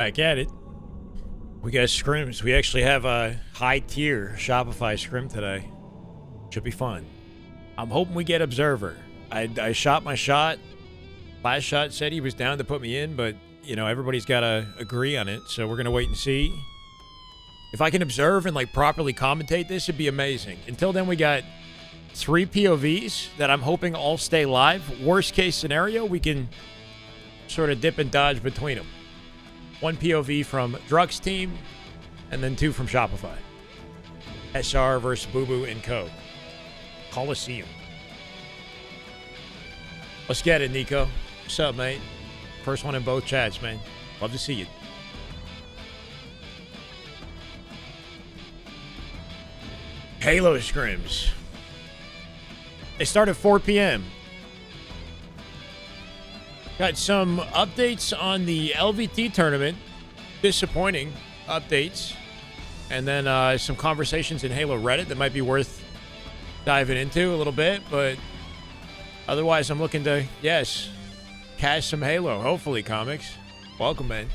Back at it. We got scrims. We actually have a high-tier Shopify scrim today. Should be fun. I'm hoping we get Observer. I shot my shot. Last shot said he was down to put me in, but, you know, everybody's got to agree on it, so we're going to wait and see. If I can observe and, like, properly commentate this, it'd be amazing. Until then, we got 3 POVs that I'm hoping all stay live. Worst case scenario, we can sort of dip and dodge between them. 1 POV from Druck's team, and then 2 from Shopify. SR versus BUBU and Co. Coliseum. Let's get it, Nico. What's up, mate? First one in both chats, man. Love to see you. Halo scrims. They start at 4 p.m. Got some updates on the LVT tournament. Disappointing updates. And then some conversations in Halo Reddit that might be worth diving into a little bit. But otherwise, I'm looking to, yes, cash some Halo. Hopefully, comics. Welcome, man.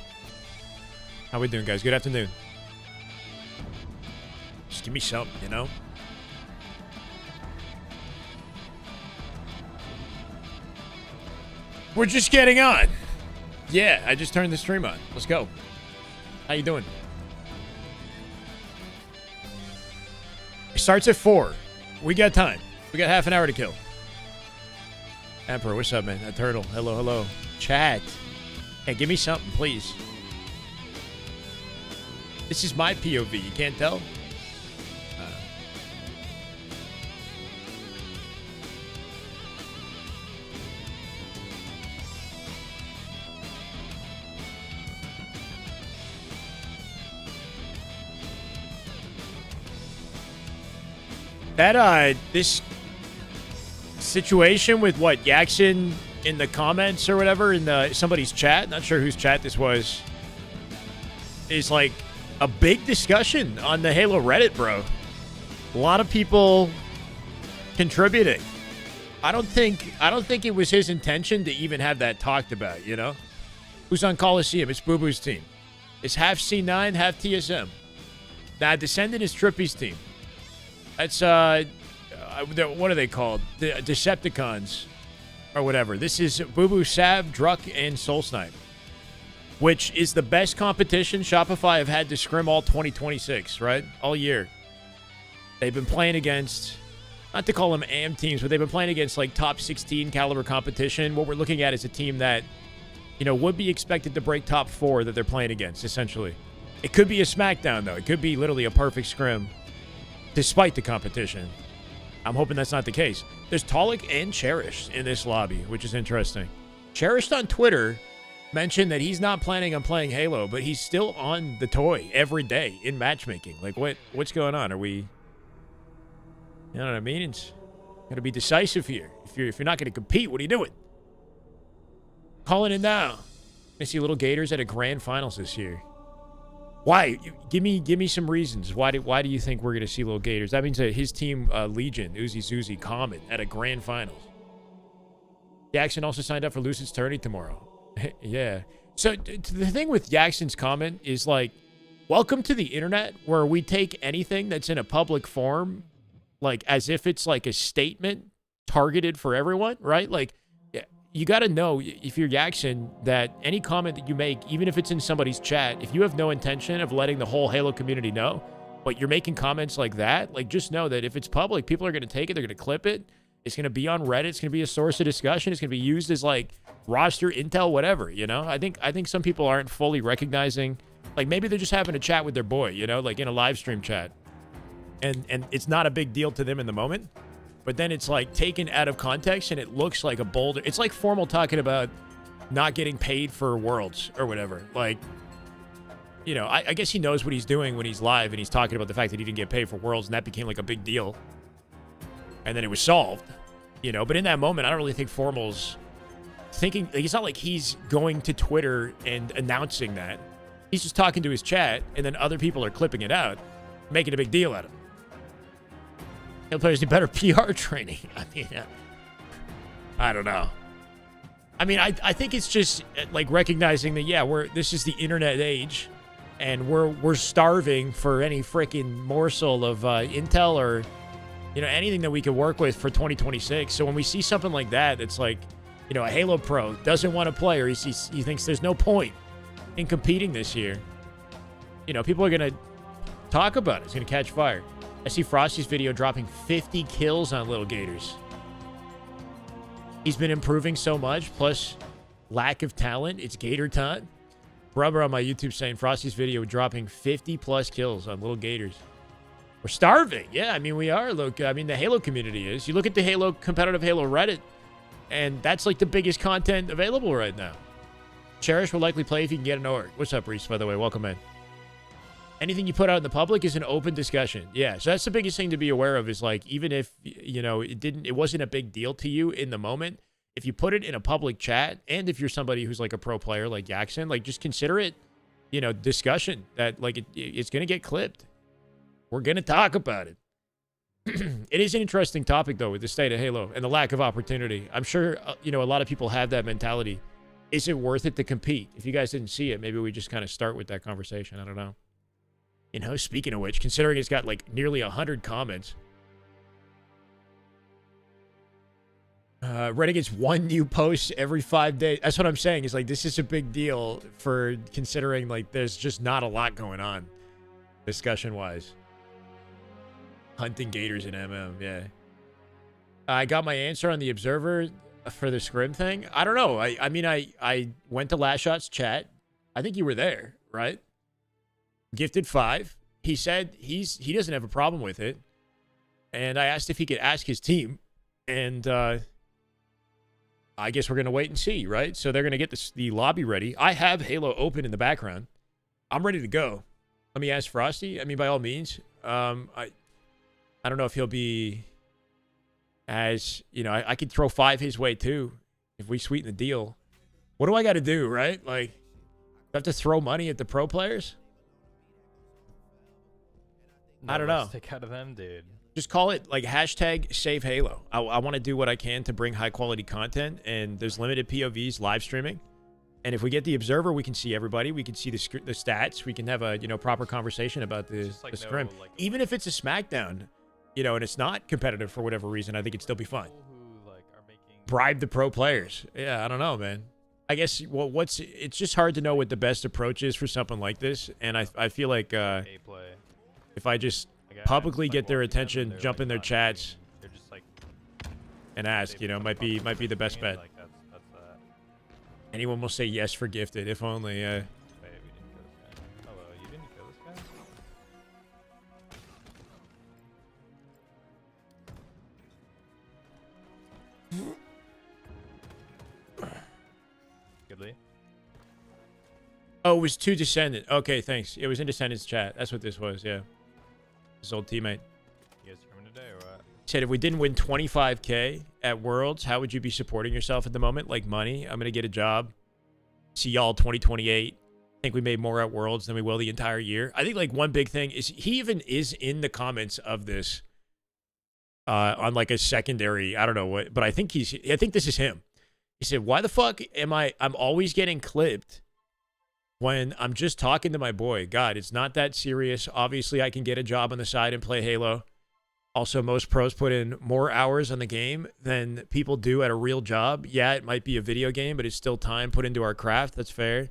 How we doing, guys? Good afternoon. Just give me something, you know? We're just getting on. Yeah, I just turned the stream on. Let's go. How you doing? It starts at 4. We got time. We got half an hour to kill. Emperor, what's up, man? Turtle, hello, hello. Chat. Hey, give me something, please. This is my POV. You can't tell? This situation with what, Jackson in the comments or whatever in somebody's chat, not sure whose chat this was, is like a big discussion on the Halo Reddit, bro. A lot of people contributing. I don't think it was his intention to even have that talked about, you know? Who's on Coliseum? It's BUBU's team. It's half C9, half TSM. Now, Descendant is Trippy's team. That's, what are they called? The Decepticons or whatever. This is BUBU, Sav, Druck, and Soul Snipe, which is the best competition Shopify have had to scrim all 2026, right? All year. They've been playing against, not to call them AM teams, but they've been playing against, like, top 16 caliber competition. What we're looking at is a team that, you know, would be expected to break top 4 that they're playing against, essentially. It could be a SmackDown, though. It could be literally a perfect scrim. Despite the competition. I'm hoping that's not the case. There's Tolic and Cherished in this lobby, which is interesting. Cherished on Twitter mentioned that he's not planning on playing Halo, but he's still on the toy every day in matchmaking. Like, what's going on? Are we... You know what I mean? It's got to be decisive here. If you're not going to compete, what are you doing? Calling it now. I see little Gators at a grand finals this year. Why? Give me some reasons. Why do you think we're going to see little Gators? That means that his team, Legion, Uzi Zuzi, Common, at a grand finals. Jackson also signed up for Lucid's tourney tomorrow. Yeah. So the thing with Jackson's comment is, like, welcome to the internet, where we take anything that's in a public forum, like, as if it's like a statement targeted for everyone, right? Like, you got to know, if you're Jackson, that any comment that you make, even if it's in somebody's chat, if you have no intention of letting the whole Halo community know, but you're making comments like that, like, just know that if it's public, people are going to take it, they're going to clip it, it's going to be on Reddit, it's going to be a source of discussion, it's going to be used as, like, roster intel, whatever, you know? I think some people aren't fully recognizing, like, maybe they're just having a chat with their boy, you know, like in a live stream chat, and it's not a big deal to them in the moment. But then it's, like, taken out of context, and it looks like a boulder. It's like Formal talking about not getting paid for Worlds or whatever. Like, you know, I guess he knows what he's doing when he's live, and he's talking about the fact that he didn't get paid for Worlds, and that became, like, a big deal. And then it was solved, you know. But in that moment, I don't really think Formal's thinking. Like, it's not like he's going to Twitter and announcing that. He's just talking to his chat, and then other people are clipping it out, making a big deal out of it. Halo players need better PR training. I mean, I don't know. I mean, I think it's just like recognizing that, yeah, this is the internet age, and we're starving for any freaking morsel of intel or, you know, anything that we can work with for 2026. So when we see something like that, it's like, you know, a Halo pro doesn't want to play, or he thinks there's no point in competing this year. You know, people are gonna talk about it. It's gonna catch fire. I see Frosty's video dropping 50 kills on Little Gators. He's been improving so much, plus lack of talent. It's Gator time. Rubber on my YouTube saying Frosty's video dropping 50 plus kills on Little Gators. We're starving. Yeah, I mean, we are. Look, I mean, the Halo community is. You look at the Halo competitive Halo Reddit, and that's like the biggest content available right now. Cherish will likely play if you can get an org. What's up, Reese, by the way? Welcome in. Anything you put out in the public is an open discussion. Yeah, so that's the biggest thing to be aware of is, like, even if, you know, it wasn't a big deal to you in the moment, if you put it in a public chat, and if you're somebody who's like a pro player like Jackson, like, just consider it, you know, discussion that, like, it's going to get clipped. We're going to talk about it. It is an interesting topic, though, with the state of Halo and the lack of opportunity. I'm sure, you know, a lot of people have that mentality. Is it worth it to compete? If you guys didn't see it, maybe we just kind of start with that conversation. I don't know. You know, speaking of which, considering it's got like nearly 100 comments, Reddit gets one new post every 5 days. That's what I'm saying. It's like, this is a big deal for considering like there's just not a lot going on discussion wise. Hunting gators in MM, yeah. I got my answer on the Observer for the Scrim thing. I don't know. I mean, I went to Last Shot's chat. I think you were there, right? Gifted 5. He said he doesn't have a problem with it. And I asked if he could ask his team. And I guess we're going to wait and see, right? So they're going to get the lobby ready. I have Halo open in the background. I'm ready to go. Let me ask Frosty. I mean, by all means. I don't know if he'll be as, you know, I could throw 5 his way too if we sweeten the deal. What do I got to do, right? Like, do I have to throw money at the pro players? I don't know. Stick out of them, dude. Just call it like hashtag save Halo. I want to do what I can to bring high quality content, and there's limited POVs live streaming. And if we get the Observer, we can see everybody. We can see the stats. We can have a, you know, proper conversation about the scrim. Like, even if it's a SmackDown, you know, and it's not competitive for whatever reason, I think it'd still be fun. who, like, are making... Bribe the pro players. Yeah, I don't know, man. I guess, well, it's just hard to know what the best approach is for something like this. And I feel like if I just publicly get their attention, jump in their chats, they're just like, and ask, you know, might be the best bet. Like, that's Anyone will say yes for Gifted, if only. Wait, we didn't kill this guy. Hello, you didn't kill this guy? Goodly. Oh, it was 2 Descendant. Okay, thanks. It was in Descendant's chat. That's what this was, yeah. His old teammate. You guys scrimming today or what? Said, if we didn't win 25K at Worlds, how would you be supporting yourself at the moment? Like money? I'm going to get a job. See y'all 2028. I think we made more at Worlds than we will the entire year. I think like one big thing is he even is in the comments of this on like a secondary, I don't know what, but I think this is him. He said, why the fuck I'm always getting clipped when I'm just talking to my boy. God, it's not that serious. Obviously, I can get a job on the side and play Halo. Also, most pros put in more hours on the game than people do at a real job. Yeah, it might be a video game, but it's still time put into our craft. That's fair.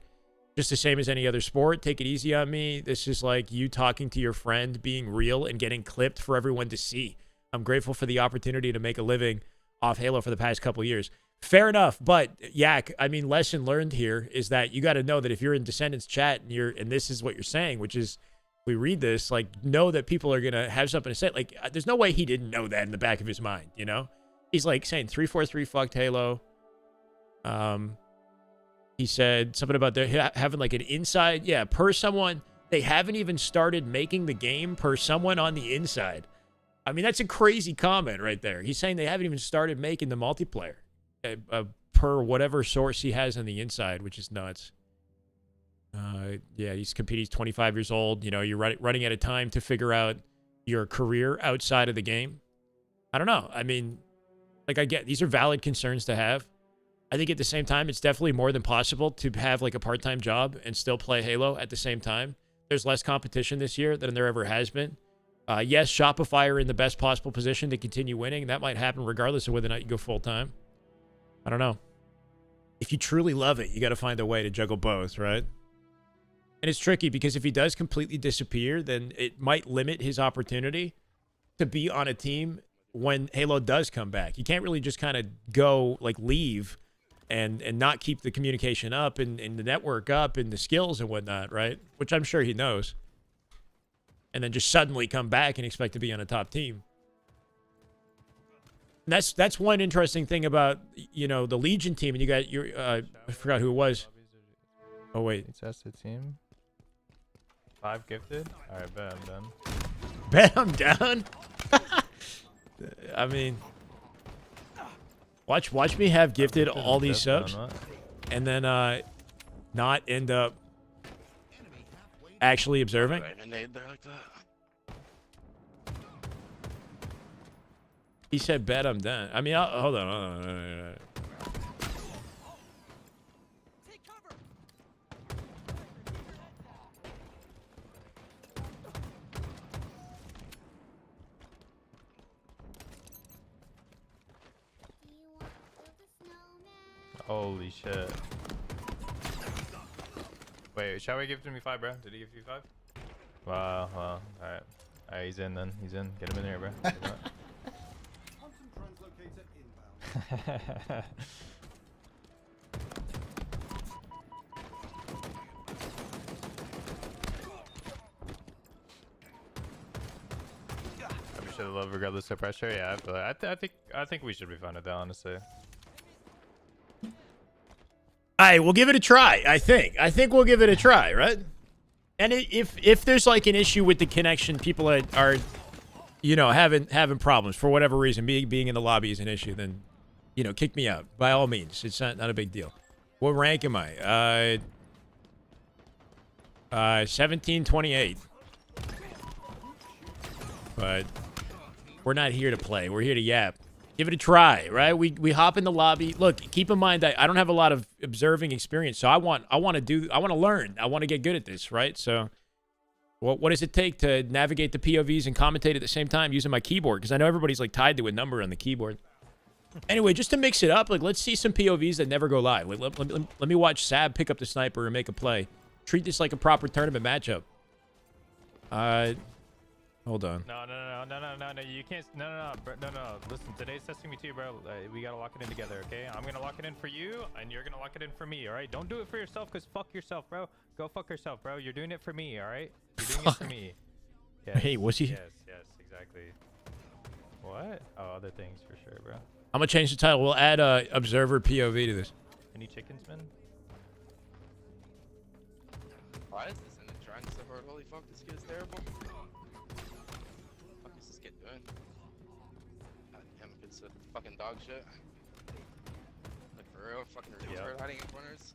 Just the same as any other sport. Take it easy on me. This is like you talking to your friend, being real, and getting clipped for everyone to see. I'm grateful for the opportunity to make a living off Halo for the past couple years. Fair enough, but Yak, I mean, lesson learned here is that you got to know that if you're in Descendants chat and this is what you're saying, which is we read this, like, know that people are gonna have something to say. Like, there's no way he didn't know that in the back of his mind, you know? He's like saying 343 fucked Halo. He said something about having like an inside, yeah, per someone. They haven't even started making the game per someone on the inside. I mean, that's a crazy comment right there. He's saying they haven't even started making the multiplayer. Per whatever source he has on the inside, which is nuts. Yeah, he's competing. He's 25 years old. You know, you're running out of time to figure out your career outside of the game. I don't know. I mean, like, I get these are valid concerns to have. I think at the same time, it's definitely more than possible to have like a part-time job and still play Halo at the same time. There's less competition this year than there ever has been. Yes, Shopify are in the best possible position to continue winning. That might happen regardless of whether or not you go full-time. I don't know. If you truly love it, you got to find a way to juggle both, right? And it's tricky because if he does completely disappear, then it might limit his opportunity to be on a team when Halo does come back. You can't really just kind of go, like, leave and not keep the communication up and the network up and the skills and whatnot, right? Which I'm sure he knows. And then just suddenly come back and expect to be on a top team. And that's one interesting thing about, you know, the Legion team. And you got your, I forgot who it was. Oh, wait. It's just a team. 5 gifted? Alright, bet I'm done. Bet I'm down? I mean, watch me have gifted all these subs and then not end up actually observing. He said, bet I'm done. I mean, hold on. Holy shit. Wait, Shyway gifted me 5, bro. Did he give you 5? Wow, wow. Alright. Alright, he's in then. He's in. Get him in here, bro. We should have loved regardless of pressure. Yeah, I feel like, I think we should be fine with that, honestly. All right, we'll give it a try. I think we'll give it a try, right? And if there's like an issue with the connection, people are you know, having problems for whatever reason, being in the lobby is an issue, then, you know, kick me out by all means. It's not a big deal. What rank am I? 1728. But we're not here to play. We're here to yap. Give it a try, right? We hop in the lobby. Look, keep in mind that I don't have a lot of observing experience, so I want to learn. I want to get good at this, right? So what does it take to navigate the POVs and commentate at the same time using my keyboard? Because I know everybody's like tied to a number on the keyboard. Anyway, just to mix it up, like let's see some POVs that never go live. Like, let me watch Sab pick up the sniper and make a play. Treat this like a proper tournament matchup. Hold on. No, you can't. No. Listen, today's testing me too, bro. We gotta lock it in together, okay? I'm gonna lock it in for you, and you're gonna lock it in for me, all right? Don't do it for yourself, because fuck yourself, bro. Go fuck yourself, bro. You're doing it for me, all right? You're doing it for me. Yes, hey, was he? Yes, exactly. What? Oh, other things for sure, bro. I'm gonna change the title. We'll add observer POV to this. Any chickens, man? Why is this in the trying so hard? Holy fuck, this kid is terrible. What is this kid doing? God damn, kid's a fucking dog shit. Like for real, fucking retard hiding in corners.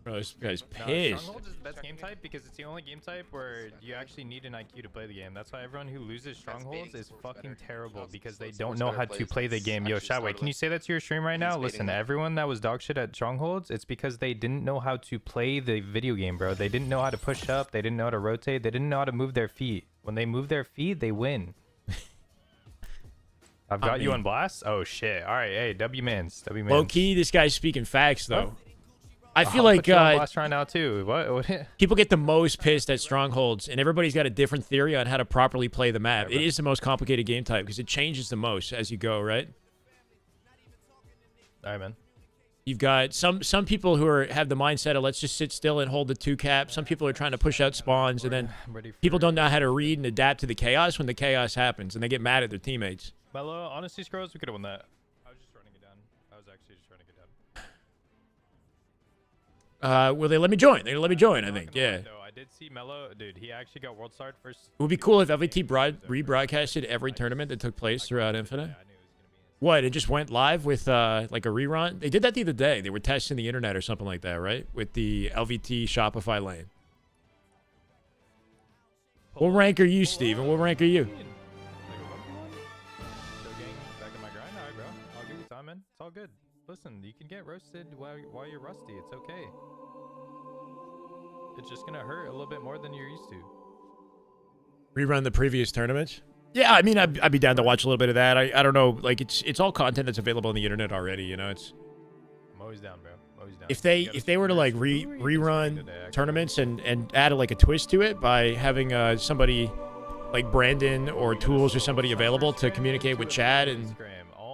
Bro, this guy's No, pissed. Stronghold is the best game type because it's the only game type where you actually need an IQ to play the game. That's why everyone who loses Strongholds is fucking terrible because they don't know how to play the game. Yo, Shyway, can you say that to your stream right now? Listen, everyone that was dog shit at Strongholds, it's because they didn't know how to play the video game, bro. They didn't know how to push up. They didn't know how to rotate. They didn't know how to move their feet. When they move their feet, they win. I've got you on blast? Oh, shit. All right, hey, W-mans. Low key, this guy's speaking facts, though. What? I feel I'll like put you on blast right now too. What? people get the most pissed at Strongholds, and everybody's got a different theory on how to properly play the map. It is the most complicated game type because it changes the most as you go, right? All right, man. You've got some people who have the mindset of let's just sit still and hold the 2 cap. Some people are trying to push out spawns, and then people don't know how to read and adapt to the chaos when the chaos happens, and they get mad at their teammates. Mello, honestly, Scrolls, we could have won that. I was just running it down. I was actually just running it down. Well, they let me join. They let me join, I think. Yeah. No, I did see Mello. Dude, he actually got World Start first. It would be cool if LVT rebroadcasted every tournament that took place throughout Infinite. What? It just went live with like a rerun? They did that the other day. They were testing the internet or something like that, right? With the LVT Shopify lane. What rank are you, Steven? What rank are you? Back in my grind? All right, bro. I'll give you time, man. It's all good. listen, you can get roasted while you're rusty. It's okay. It's just gonna hurt a little bit more than you're used to. Rerun the previous tournaments. Yeah, I mean, I'd be down to watch a little bit of that. I don't know, like it's all content that's available on the internet already. You know, it's. I'm always down, bro. Always down. If they were to like rerun tournaments and add like a twist to it by having somebody like Brandon or Tools or somebody available to communicate with Chad and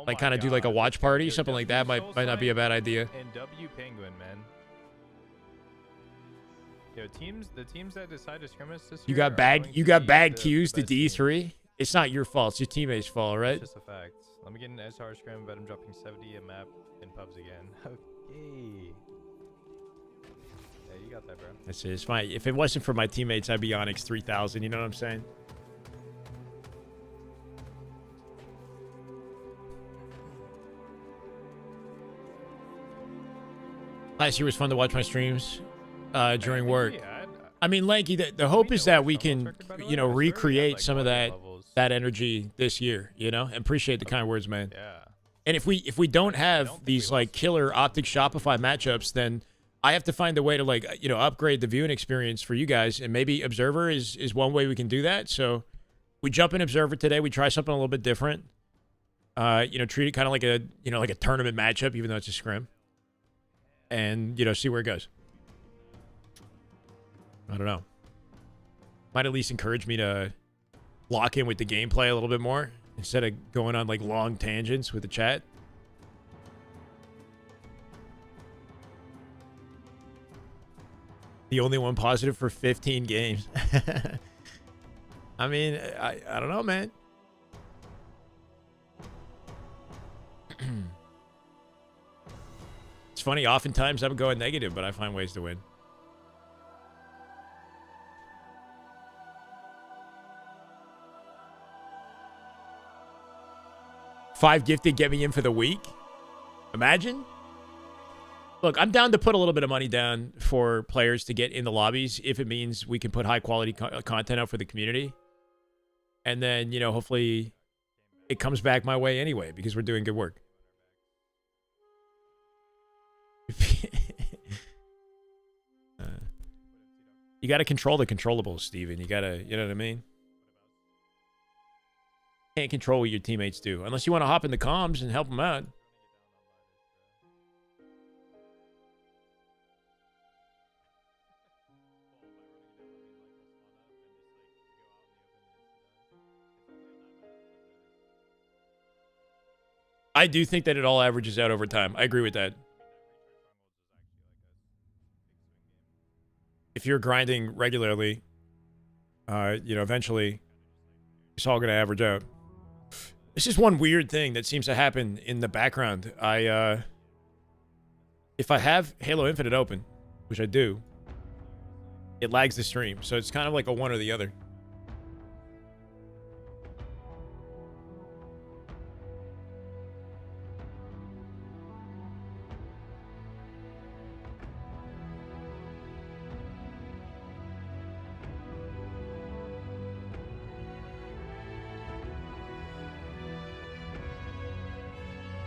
like kind of do like a watch party, something like that might not be a bad idea. And W Penguin, man. Yo, the teams that decide to scrimmage this You year got bad cues to D3. It's not your fault. It's your teammate's fault, right? It's just a fact. Let me get an SR scrim, but I'm dropping 70 a map in pubs again. Okay. Yeah, you got that, bro. That's it. It's fine. If it wasn't for my teammates, I'd be Onyx 3000. You know what I'm saying? Last year was fun to watch my streams during work. I mean, Lanky, the hope is that we can, you know, recreate some of that energy this year, you know? And appreciate the kind words, man. Yeah. And if we don't have these like killer Optic Shopify matchups, then I have to find a way to like, you know, upgrade the viewing experience for you guys. And maybe Observer is one way we can do that. So we jump in Observer today. We try something a little bit different. You know, treat it kind of like a, you know, like a tournament matchup, even though it's a scrim. And, you know, see where it goes. I don't know. Might at least encourage me to lock in with the gameplay a little bit more instead of going on like long tangents with the chat. The only one positive for 15 games. I mean, I don't know, man. It's funny. Oftentimes I'm going negative, but I find ways to win. 5 gifted get me in for the week. Imagine. Look, I'm down to put a little bit of money down for players to get in the lobbies if it means we can put high quality content out for the community. And then, you know, hopefully it comes back my way anyway because we're doing good work. You got to control the controllables, Steven. You got to, you know what I mean? Can't control what your teammates do unless you want to hop in the comms and help them out. I do think that it all averages out over time. I agree with that. If you're grinding regularly, you know, eventually it's all going to average out. This is one weird thing that seems to happen in the background. If I have Halo Infinite open, which I do, it lags the stream. So it's kind of like a one or the other.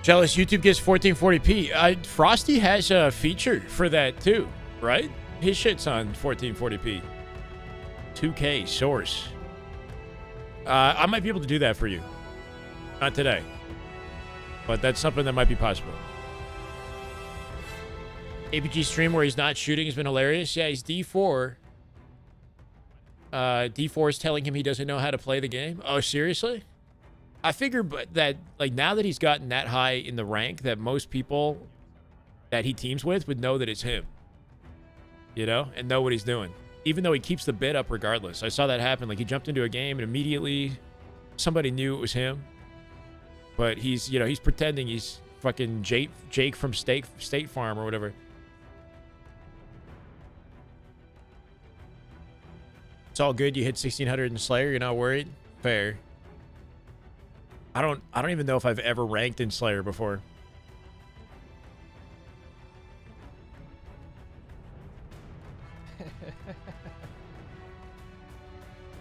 Jealous, YouTube gets 1440p. Frosty has a feature for that too, right? His shit's on 1440p. 2K source. I might be able to do that for you. Not today. But that's something that might be possible. APG stream where he's not shooting has been hilarious. Yeah, he's D4. D4 is telling him he doesn't know how to play the game. Oh, seriously? I figure that, like, now that he's gotten that high in the rank, that most people that he teams with would know that it's him. You know? And know what he's doing. Even though he keeps the bid up regardless. I saw that happen. Like, he jumped into a game and immediately somebody knew it was him. But he's, you know, he's pretending he's fucking Jake from State Farm or whatever. It's all good. You hit 1600 in Slayer. You're not worried? Fair. I don't even know if I've ever ranked in Slayer before.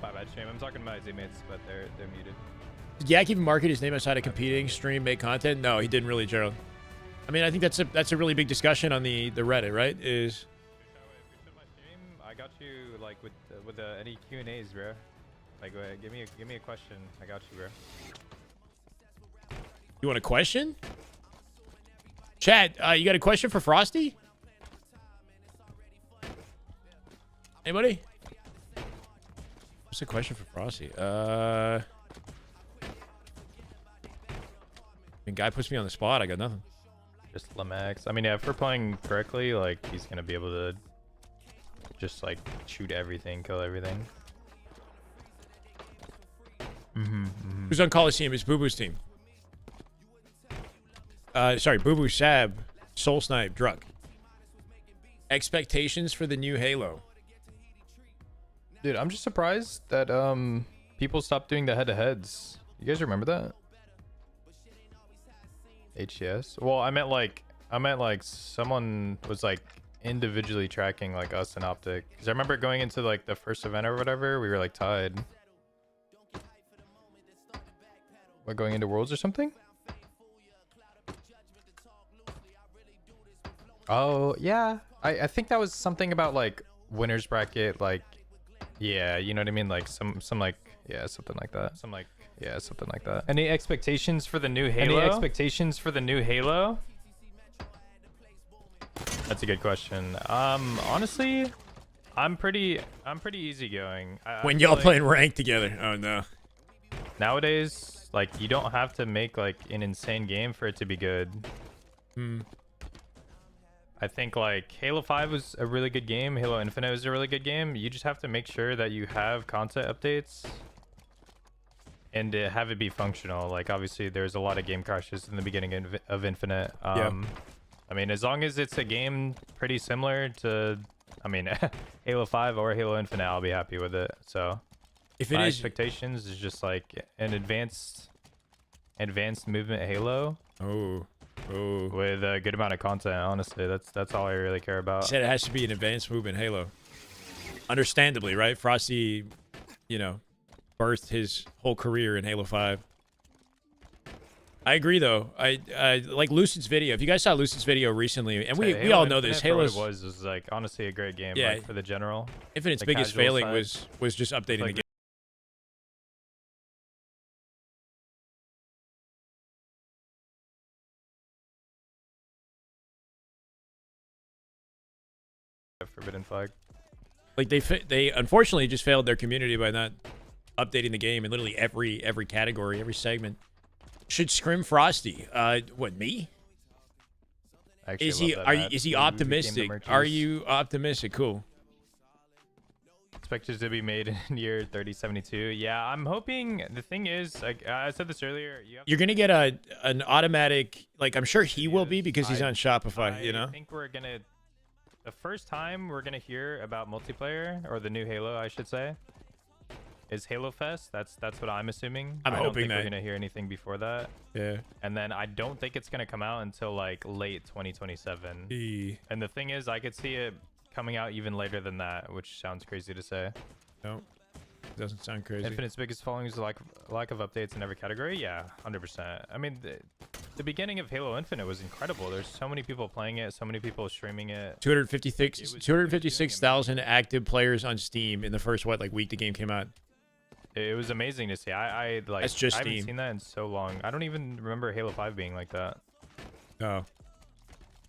My bad, stream. I'm talking about his teammates, but they're muted. Did Yak even market his name outside of competing, stream, make content? No, he didn't really, Gerald. I mean, I think that's a really big discussion on the Reddit, right? Is I got you like with any Q&As, bro. Like, give me a question. I got you, bro. you want a question? Chat, you got a question for Frosty? Anybody? What's the question for Frosty? I mean, guy puts me on the spot. I got nothing. Just Lemax. I mean, yeah, if we're playing correctly, like he's gonna be able to just like shoot everything, kill everything. Who's on Coliseum? It's BUBU's team. Sorry, BUBU, Sab, Soul Snipe, Druck. Expectations for the new Halo. Dude, I'm just surprised that people stopped doing the head-to-heads. You guys remember that? HCS? Well, I meant like someone was like individually tracking like us and Optic. Because I remember going into like the first event or whatever, we were like tied. What, going into Worlds or something? Oh, yeah. I think that was something about like winners bracket, like, yeah, you know what I mean? Like some like, yeah, something like that. Something like that. Any expectations for the new Halo? That's a good question. Honestly, I'm pretty easygoing. When y'all playing ranked together. Oh no. Nowadays, like, you don't have to make like an insane game for it to be good. I think like Halo 5 was a really good game. Halo Infinite was a really good game. You just have to make sure that you have content updates and have it be functional. Like, obviously there's a lot of game crashes in the beginning of Infinite. I mean, as long as it's a game pretty similar to, I mean, Halo 5 or Halo Infinite, I'll be happy with it. So if it my is expectations is just like an advanced movement Halo. With a good amount of content, honestly. That's all I really care about. He said it has to be an advanced movement Halo. Understandably, right? Frosty, you know, birthed his whole career in Halo 5. I agree, though. I like Lucid's video. If you guys saw Lucid's video recently, and we all know this, Halo's was like honestly a great game. Yeah, like, for the general. Infinite's biggest failing was just updating the game. Forbidden Flag. Like they unfortunately just failed their community by not updating the game in literally every category, every segment. Should Scrim Frosty? What, me? Is he optimistic? Are you optimistic? Cool. Expected to be made in year 3072. Yeah, I'm hoping. The thing is, like I said this earlier, you're gonna get an automatic. Like, I'm sure he will be because he's on Shopify. You know. I think we're gonna. The first time we're gonna hear about multiplayer, or the new Halo, I should say, is Halo Fest. That's what I'm assuming. I don't think we're gonna hear anything before that. Yeah. And then I don't think it's gonna come out until like late 2027. And the thing is, I could see it coming out even later than that, which sounds crazy to say. No, it doesn't sound crazy. Infinite's biggest following is lack of updates in every category. Yeah, 100%. I mean, the beginning of Halo Infinite was incredible. There's so many people playing it, so many people streaming it. 256,000 active players on Steam in the first week the game came out. It was amazing to see. I like. That's just I haven't Steam. seen that in so long. I don't even remember Halo 5 being like that. Oh.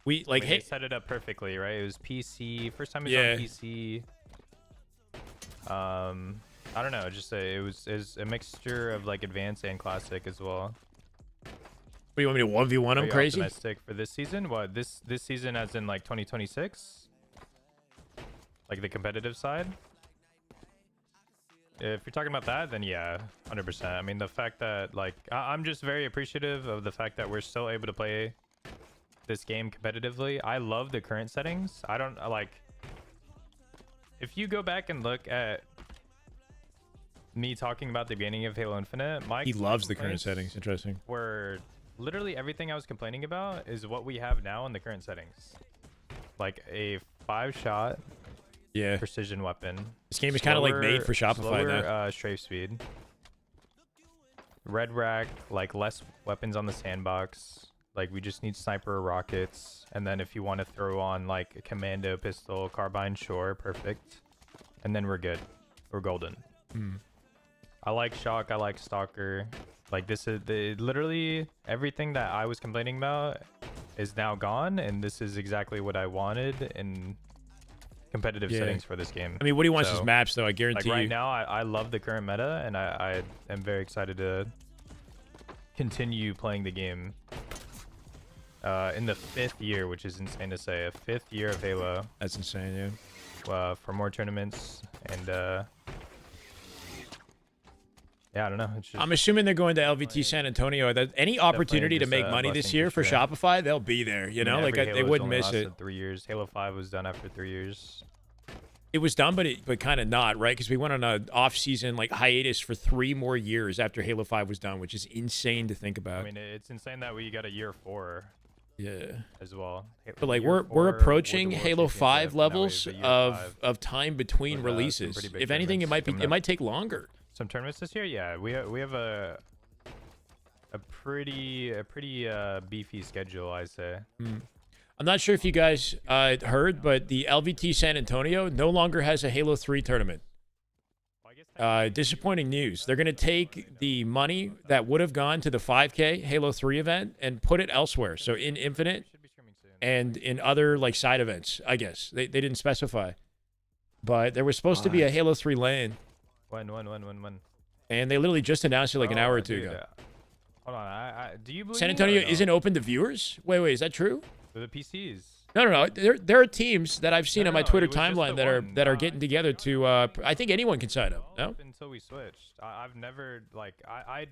We like they set it up perfectly, right? It was PC. First time it was on PC. I don't know. Just it was a mixture of like advanced and classic as well. What, you want me to 1v1 him crazy? Optimistic for this season? What, this season as in like 2026? Like the competitive side? If you're talking about that, then yeah, 100%. I mean, the fact that like I'm just very appreciative of the fact that we're still able to play this game competitively. I love the current settings. I don't like. If you go back and look at me talking about the beginning of Halo Infinite, he loves the current settings. Interesting. Where literally everything I was complaining about is what we have now in the current settings. Like a 5-shot precision weapon. This game is kind of like made for Shopify now. Strafe speed. Red rack, like less weapons on the sandbox. Like, we just need sniper rockets, and then if you want to throw on like a commando pistol, carbine, sure, perfect, and then we're good. We're golden. I like shock. I like stalker. Like, this is literally everything that I was complaining about is now gone, and this is exactly what I wanted in competitive settings for this game. I mean, what he wants is maps, though. I guarantee like right you. now, I love the current meta, and I am very excited to continue playing the game. In the 5th year, which is insane to say, a 5th year of Halo. That's insane, yeah. For more tournaments, and yeah, I don't know. It's just, I'm assuming they're going to LVT San Antonio. That any opportunity to make money this year for Shopify, they'll be there. You know, like they wouldn't miss it. 3 years. Halo 5 was done after 3 years. It was done, but kind of not, right? Because we went on an off-season like hiatus for 3 more years after Halo 5 was done, which is insane to think about. I mean, it's insane that we got a year 4. Yeah. As well. But like we're approaching Halo 5 levels of time between releases. If anything, it might take longer. Some tournaments this year, yeah. We have a pretty beefy schedule, I'd say. I'm not sure if you guys heard, but the LVT San Antonio no longer has a Halo 3 tournament. Disappointing news. They're going to take the money that would have gone to the 5K Halo 3 event and put it elsewhere. So in Infinite and in other like side events, I guess. They didn't specify. But there was supposed to be a Halo 3 LAN. When? And they literally just announced it like an hour or two ago. Hold on. Do you believe San Antonio isn't open to viewers? Wait, is that true? For the PCs. No. There are teams that I've seen on my Twitter timeline that are getting together to. I think anyone can sign up. No. Until we switched, I've never like I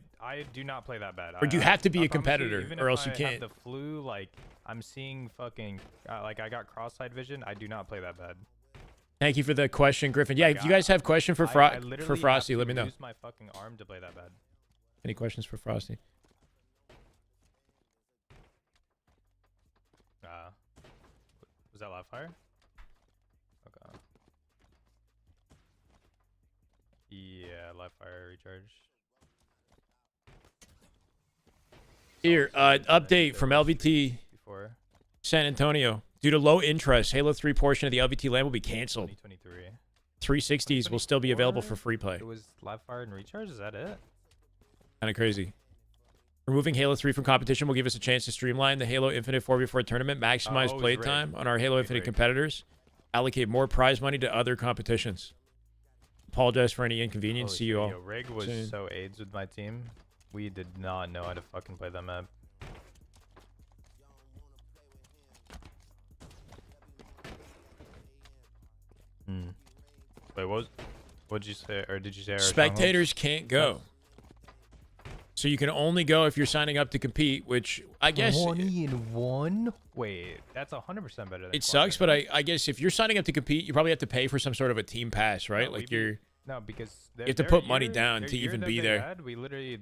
do not play that bad. Or do you have to be a competitor, or else you can't? Have the flu, like I'm seeing fucking like I got cross-eyed vision. I do not play that bad. Thank you for the question, Griffin. Yeah, if you guys have question for Frosty, let me know. I use my fucking arm to play that bad. Any questions for Frosty? Was that live fire? Okay. Yeah, live fire recharge. Here, update from LVT San Antonio. Due to low interest, Halo 3 portion of the LVT LAN will be canceled. 2023. 360s will still be available for free play. It was live fire and recharge? Is that it? Kind of crazy. Removing Halo 3 from competition will give us a chance to streamline the Halo Infinite 4v4 tournament, maximize playtime on our Halo Infinite competitors, allocate more prize money to other competitions. Apologize for any inconvenience. See you all. Rig was so AIDS with my team. We did not know how to fucking play that map. Wait, what'd you say? Or did you say? Spectators can't go. So you can only go if you're signing up to compete, which I guess 20-1. Wait, that's 100% better than it sucks, but I guess if you're signing up to compete, you probably have to pay for some sort of a team pass, right? No, like because you have to put money down to even be there.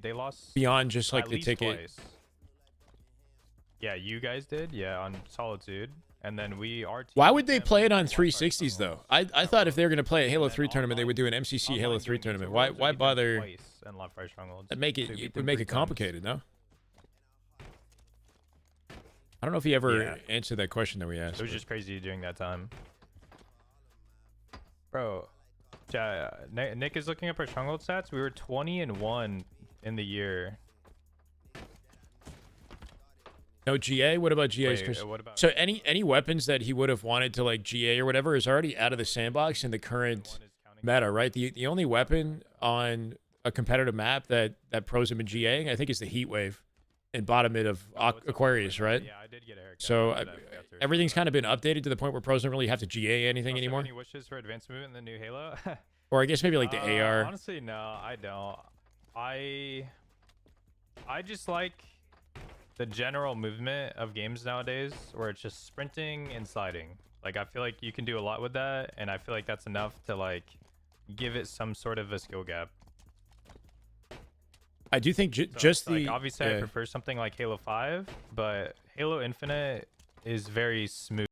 They lost beyond just like the ticket. Twice. Yeah, you guys did. Yeah, on Solitude. And then why would they play it on 360s though? I thought if they were going to play a Halo 3 tournament, they would do an MCC Halo 3 tournament. Why bother? That would make it complicated, no? I don't know if he ever answered that question that we asked. It was just crazy during that time. Bro, Nick is looking up our Stronghold stats. We were 20-1 in the year. No GA? What about GA's? So any weapons that he would have wanted to like GA or whatever is already out of the sandbox in the current meta, right? The only weapon on a competitive map that pros have been GAing, I think, is the Heat Wave and bottom mid of Aquarius, right? Yeah, I did get a haircut. So everything's kind of been updated to the point where pros don't really have to GA anything anymore. Any wishes for advanced movement in the new Halo? Or I guess maybe like the AR. Honestly, no, I don't. I just like the general movement of games nowadays where it's just sprinting and sliding. Like, I feel like you can do a lot with that, and I feel like that's enough to like give it some sort of a skill gap. I do think like, obviously I prefer something like Halo 5, but Halo Infinite is very smooth.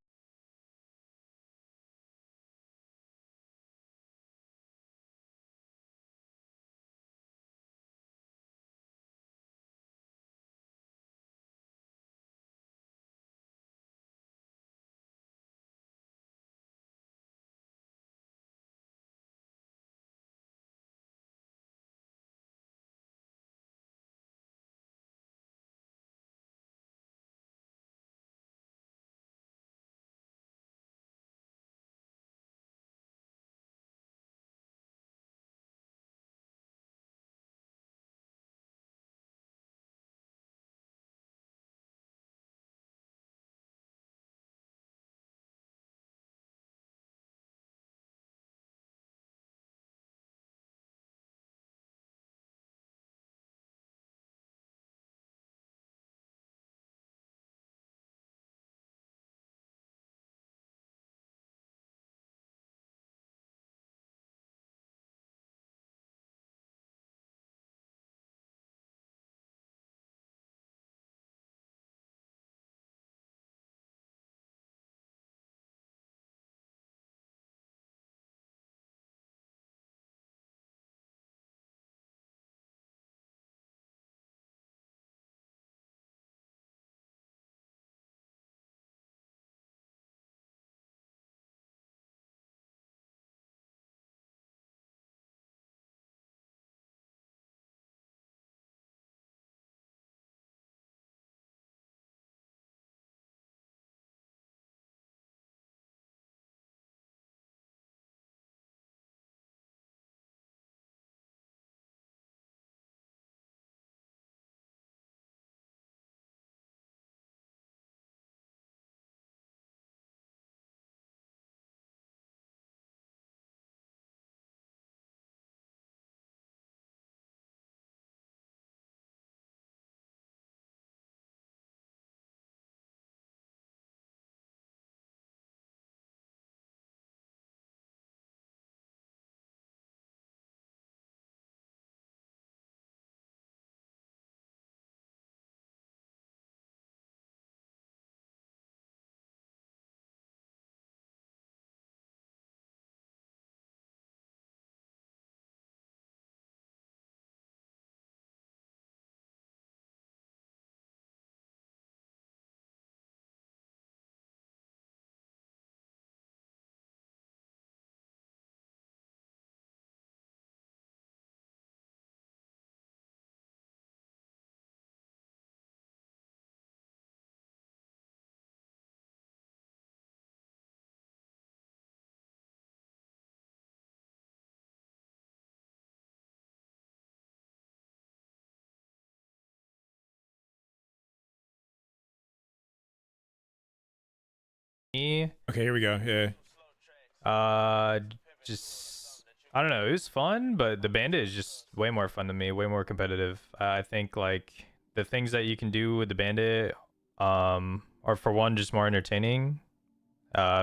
me, Okay, here we go. Yeah. just I don't know. It was fun, but the Bandit is just way more fun to me, way more competitive. I think like the things that you can do with the Bandit, are for one just more entertaining.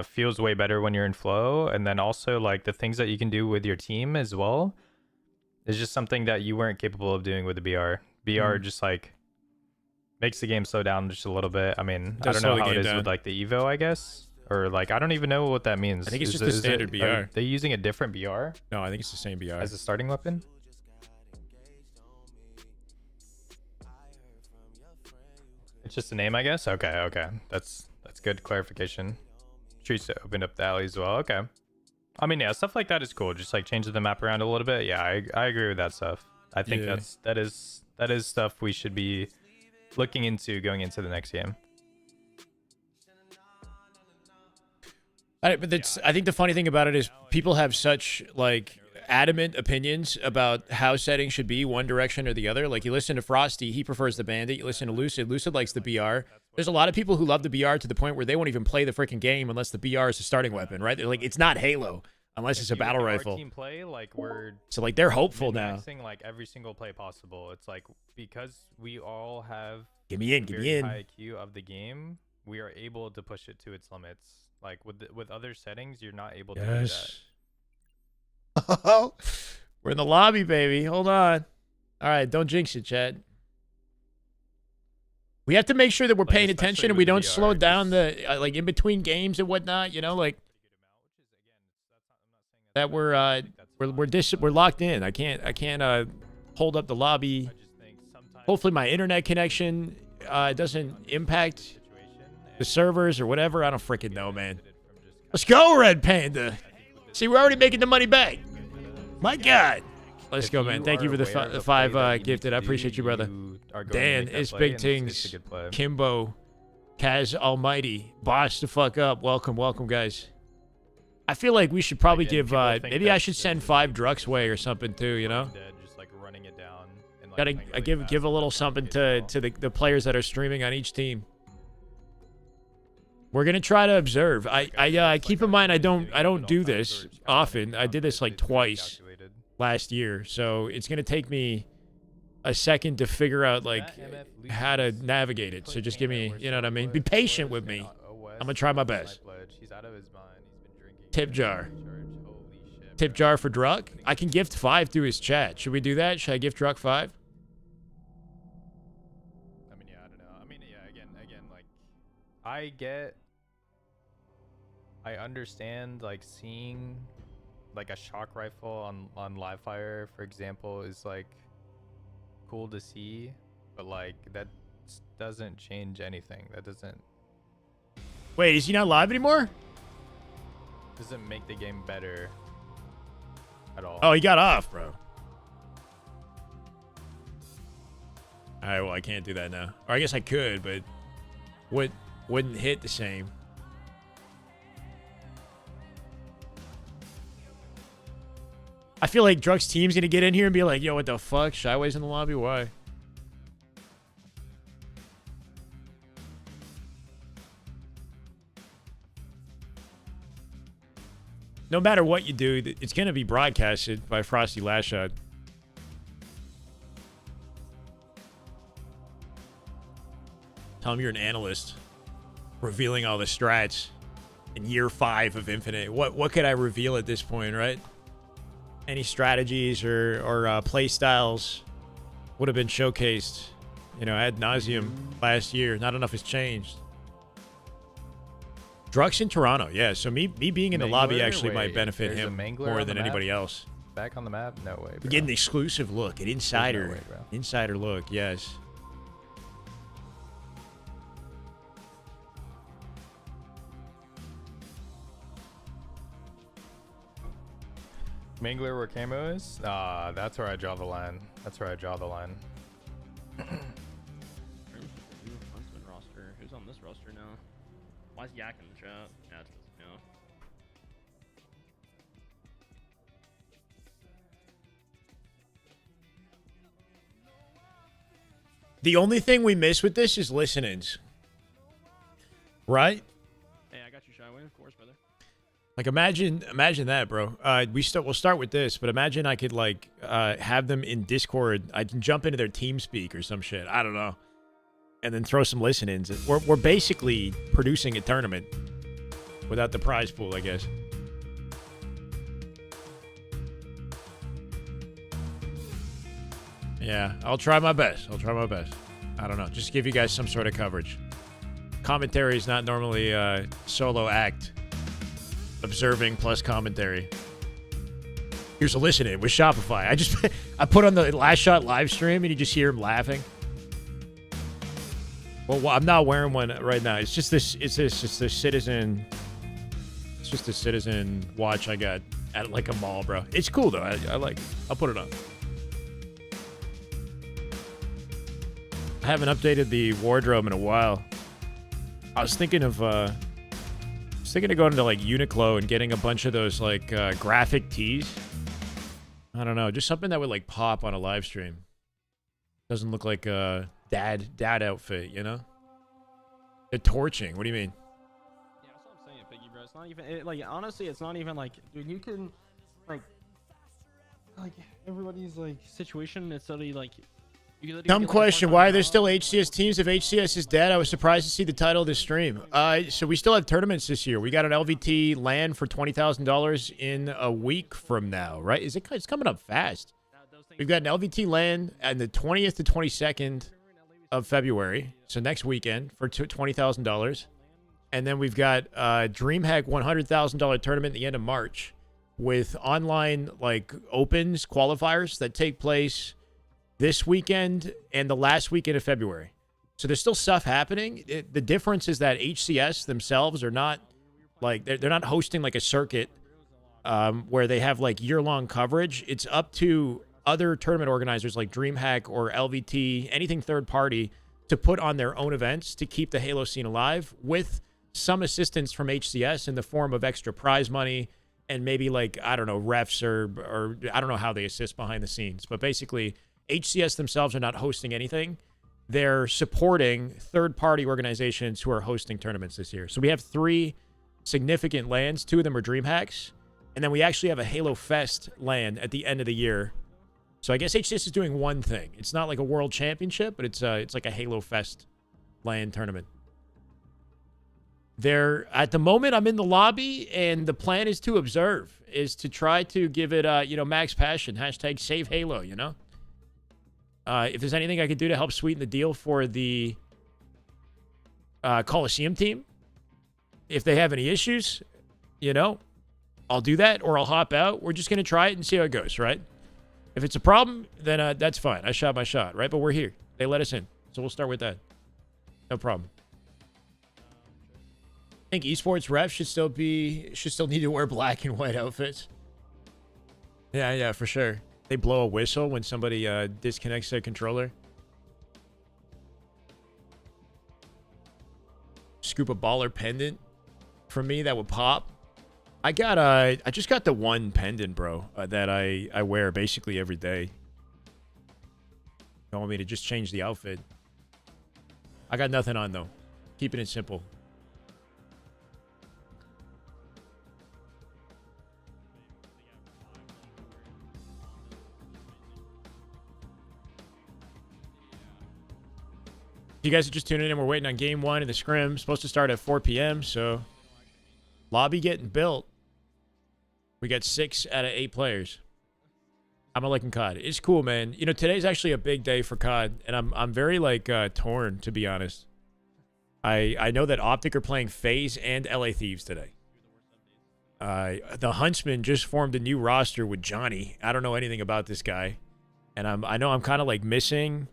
Feels way better when you're in flow, and then also like the things that you can do with your team as well is just something that you weren't capable of doing with the BR. BR just like makes the game slow down just a little bit. I mean, I don't know how it is with like the Evo, I guess. Or like I don't even know what that means. I think it's just the standard BR. Are they using a different BR No, I think it's the same BR. as a starting weapon? It's just a name, I guess. Okay. That's good clarification. Streets opened up the alley as well. Okay. I mean, yeah, stuff like that is cool. Just like changing the map around a little bit. Yeah, I agree with that stuff. I think that is stuff we should be looking into going into the next game. But that's, I think the funny thing about it is people have such like adamant opinions about how settings should be one direction or the other. Like you listen to Frosty, he prefers the Bandit. You listen to Lucid, Lucid likes the BR. There's a lot of people who love the BR to the point where they won't even play the freaking game unless the BR is a starting weapon, right? They're like, it's not Halo unless it's a battle rifle. Team play, like we're so like they're hopeful now. Like every single play possible. It's like because we all have Give me in. high IQ of the game, we are able to push it to its limits. Like with other settings, you're not able to do that. Oh, we're in the lobby, baby. Hold on. All right, don't jinx it, Chad. We have to make sure that we're paying attention and we don't slow down the like in between games and whatnot. You know, like that we're locked in. I can't hold up the lobby. Hopefully, my internet connection doesn't impact the servers or whatever. I don't freaking know, man. Let's go, Red Panda. See, we're already making the money back. My God. Let's go, man. Thank you for the five gifted. I appreciate you, brother. Dan, it's Big Tings, Kimbo, Kaz Almighty, Boss the fuck up. Welcome, welcome, guys. I feel like we should probably give, maybe I should send 5 Drux way or something too, you know? Just like running it down. And, like, Gotta give a little something to the players that are streaming on each team. We're gonna try to observe. I keep in mind I don't do this often. I did this like twice last year, so it's gonna take me a second to figure out like how to navigate it. So just give me, you know what I mean? Be patient with me. I'm gonna try my best. Tip jar. Tip jar for Druck. I can gift 5 through his chat. Should we do that? Should I gift Druck 5? I mean, yeah, I don't know. I mean, yeah, again, like I understand like seeing like a shock rifle on live fire, for example, is like cool to see, but like that doesn't change anything. That doesn't. Wait, is he not live anymore? Doesn't make the game better at all. Oh, he got off, bro. All right, well, I can't do that now. Or I guess I could, but wouldn't hit the same. I feel like Druck's team's gonna get in here and be like, yo, what the fuck? Shyway's in the lobby? Why? No matter what you do, it's gonna be broadcasted by Frosty Lashot. Tell him you're an analyst, revealing all the strats in year 5 of Infinite. What could I reveal at this point, right? Any strategies or play styles would have been showcased, you know, ad nauseum last year. Not enough has changed. Druck's in Toronto, yeah. So me being in the lobby actually might benefit him more than anybody else. Back on the map? No way, bro. We're getting an exclusive look, an insider, insider look, yes. Mangler where camo is? That's where I draw the line. That's where I draw the line. Roster. Who's on this roster now? Why is Yak in the chat? Yeah, it's yeah. The only thing we miss with this is listenings. Right? Hey, I got you, Shyway, of course, brother. Like imagine that, bro. We'll start with this, but imagine I could like have them in Discord. I can jump into their TeamSpeak or some shit. I don't know, and then throw some listen-ins. We're basically producing a tournament without the prize pool, I guess. Yeah, I'll try my best. I don't know. Just give you guys some sort of coverage. Commentary is not normally a solo act. Observing plus commentary. Here's a listen-in with Shopify. I put on the Last Shot live stream and you just hear him laughing. Well, I'm not wearing one right now. It's just this. It's just the Citizen. It's just a Citizen watch I got at like a mall, bro. It's cool though. I like it. I'll put it on. I haven't updated the wardrobe in a while. I was thinking of going to like Uniqlo and getting a bunch of those like graphic tees. I don't know, just something that would like pop on a live stream. Doesn't look like a dad outfit, you know? They're torching. What do you mean? Yeah, that's what I'm saying, Piggy, bro. It's not even like honestly, it's not even like, dude, you can like everybody's like situation. It's literally like. Dumb question. Why are there still HCS teams if HCS is dead? I was surprised to see the title of this stream. So we still have tournaments this year. We got an LVT LAN for $20,000 in a week from now, right? It's coming up fast. We've got an LVT LAN on the 20th to 22nd of February, so next weekend for $20,000. And then we've got DreamHack $100,000 tournament at the end of March with online like opens qualifiers that take place this weekend and the last weekend of February. So there's still stuff happening. The difference is that HCS themselves are not like they're not hosting like a circuit where they have like year-long coverage. It's up to other tournament organizers like DreamHack or LVT, anything third party, to put on their own events to keep the Halo scene alive with some assistance from HCS in the form of extra prize money and maybe like, I don't know, refs or I don't know how they assist behind the scenes. But basically, HCS themselves are not hosting anything. They're supporting third-party organizations who are hosting tournaments this year. So we have 3 significant LANs. 2 of them are DreamHacks. And then we actually have a Halo Fest LAN at the end of the year. So I guess HCS is doing one thing. It's not like a world championship, but it's like a Halo Fest LAN tournament. At the moment, I'm in the lobby, and the plan is to observe, is to try to give it, max passion. Hashtag save Halo, you know? If there's anything I could do to help sweeten the deal for the Coliseum team, if they have any issues, I'll do that or I'll hop out. We're just going to try it and see how it goes, right? If it's a problem, then that's fine. I shot my shot, right? But we're here. They let us in. So we'll start with that. No problem. I think esports refs should still need to wear black and white outfits. Yeah, for sure. They blow a whistle when somebody disconnects their controller. Scoop a baller pendant for me that would pop. I just got the one pendant, bro, that I wear basically every day. You want me to just change the outfit? I got nothing on though. Keeping it simple. You guys are just tuning in. We're waiting on game 1 of the Scrims. Supposed to start at 4 p.m. So lobby getting built. We got 6 out of 8 players. I'm liking COD. It's cool, man. Today's actually a big day for COD, and I'm very torn, to be honest. I know that Optic are playing FaZe and LA Thieves today. The Huntsman just formed a new roster with Johnny. I don't know anything about this guy, and I know I'm kind of like missing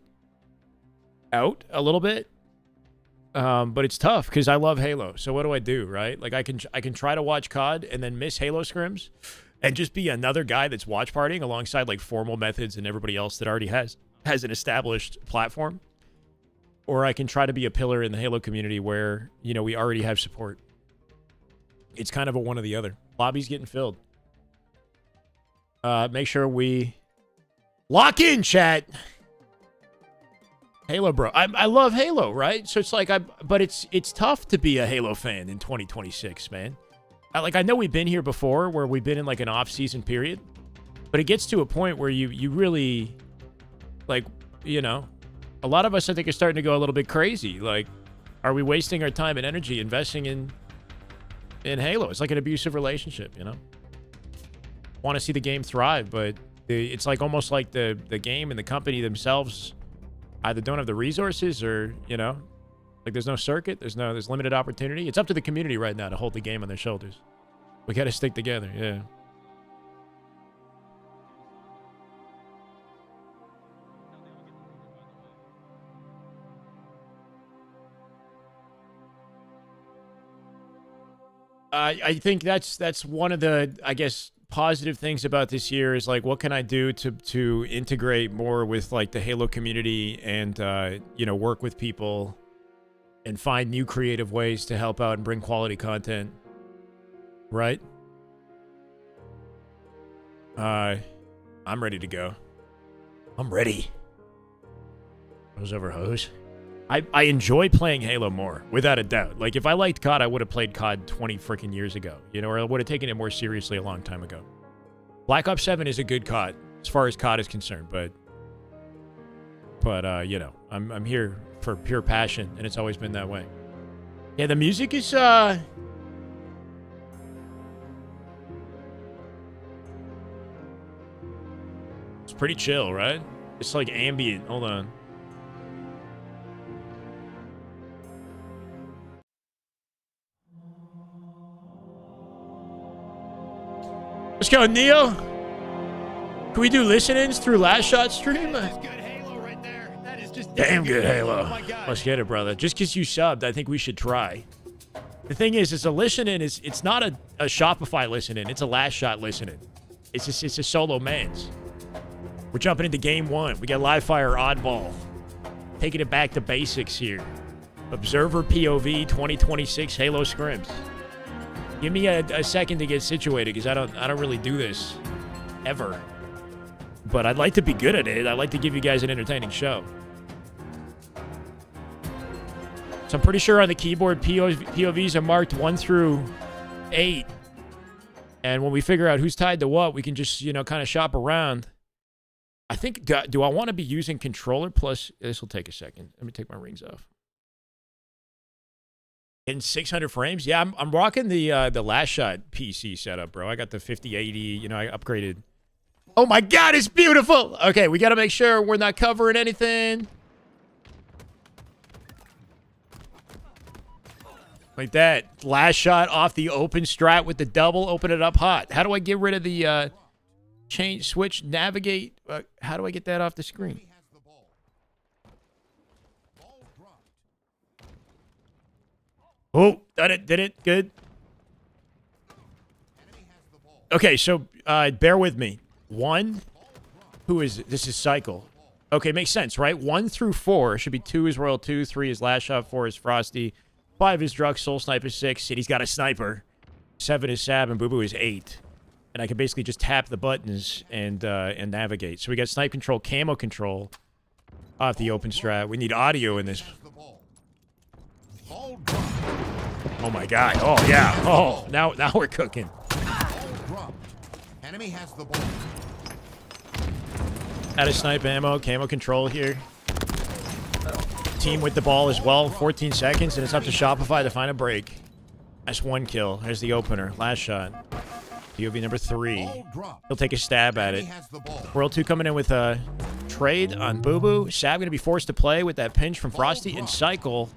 out a little bit, but it's tough because I love Halo. So what do I do, right? Like I can try to watch COD and then miss Halo scrims and just be another guy that's watch partying alongside like Formal Methods and everybody else that already has an established platform, or I can try to be a pillar in the Halo community where we already have support. It's kind of a one or the other. Lobby's getting filled. Make sure we lock in, chat. Halo, bro. I love Halo, right? So it's like but it's tough to be a Halo fan in 2026, man. I know we've been here before, where we've been in like an off-season period, but it gets to a point where you really, like, you know, a lot of us I think are starting to go a little bit crazy. Like, are we wasting our time and energy investing in Halo? It's like an abusive relationship, you know. Want to see the game thrive, but it's like almost like the game and the company themselves either don't have the resources or, you know, like there's no circuit, there's limited opportunity. It's up to the community right now to hold the game on their shoulders. We got to stick together, yeah. I think that's one of the, I guess, positive things about this year is like, what can I do to integrate more with like the Halo community and you know, work with people and find new creative ways to help out and bring quality content, right? I'm ready to go. I'm ready. Hose over hose. I enjoy playing Halo more, without a doubt. Like, if I liked COD, I would have played COD 20 freaking years ago, you know, or I would have taken it more seriously a long time ago. Black Ops 7 is a good COD, as far as COD is concerned, but you know, I'm here for pure passion, and it's always been that way. Yeah, the music is, it's pretty chill, right? It's like ambient. Hold on. Let's go, Neo. Can we do listen-ins through Last Shot stream? That is good Halo right there. That is just damn good Halo. Oh my God. Let's get it, brother. Just because you subbed, I think we should try. The thing is, it's a listen-in. It's not a Shopify listen-in. It's a Last Shot listen-in. It's a solo man's. We're jumping into game one. We got live fire oddball. Taking it back to basics here. Observer POV 2026 Halo Scrims. Give me a second to get situated, because I don't really do this ever. But I'd like to be good at it. I'd like to give you guys an entertaining show. So I'm pretty sure on the keyboard POVs are marked 1 through 8. And when we figure out who's tied to what, we can just, you know, kind of shop around. I think, do I want to be using controller plus? This will take a second. Let me take my rings off. In 600 frames? Yeah, I'm rocking the Last Shot PC setup, bro. I got the 5080, you know, I upgraded. Oh my God, it's beautiful! Okay, we got to make sure we're not covering anything. Like that. Last Shot off the open strat with the double, open it up hot. How do I get rid of the change, switch, navigate? How do I get that off the screen? Oh, did it. Good. Okay, so bear with me. 1, this is Cycle. Okay, makes sense, right? 1 through 4 should be 2 is Royal 2, 3 is Last Shot, 4 is Frosty, 5 is Drux, Soul Sniper 6, and he's got a sniper. 7 is Sab, and BUBU is 8. And I can basically just tap the buttons and navigate. So we got snipe control, camo control off the open strat. We need audio in this. Oh my God! Oh yeah! Oh, now we're cooking. Enemy has the ball. Out of snipe ammo, camo control here. Team with the ball as well. 14 seconds, and it's up to Shopify to find a break. That's 1 kill. There's the opener. Last shot. POV number 3. He'll take a stab at it. World 2 coming in with a trade on BUBU. Sab going to be forced to play with that pinch from Frosty and Cycle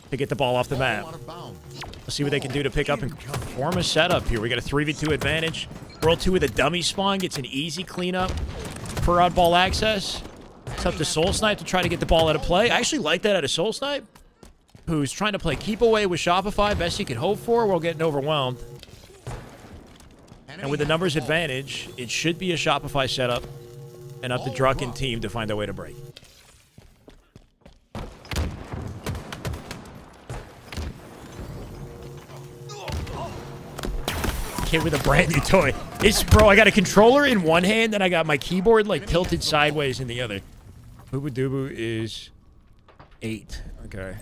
to get the ball off the map. Let's see what they can do to pick up and form a setup here. We got a 3v2 advantage. World 2 with a dummy spawn gets an easy cleanup for oddball access. It's up to Soul Snipe to try to get the ball out of play. I actually like that out of Soul Snipe, who's trying to play keep away with Shopify. Best he could hope for while getting overwhelmed. And with the numbers advantage, it should be a Shopify setup and up to Druck and team to find their way to break. Kid with a brand new toy. Bro, I got a controller in one hand and I got my keyboard like tilted sideways in the other. BUBU is 8. Okay.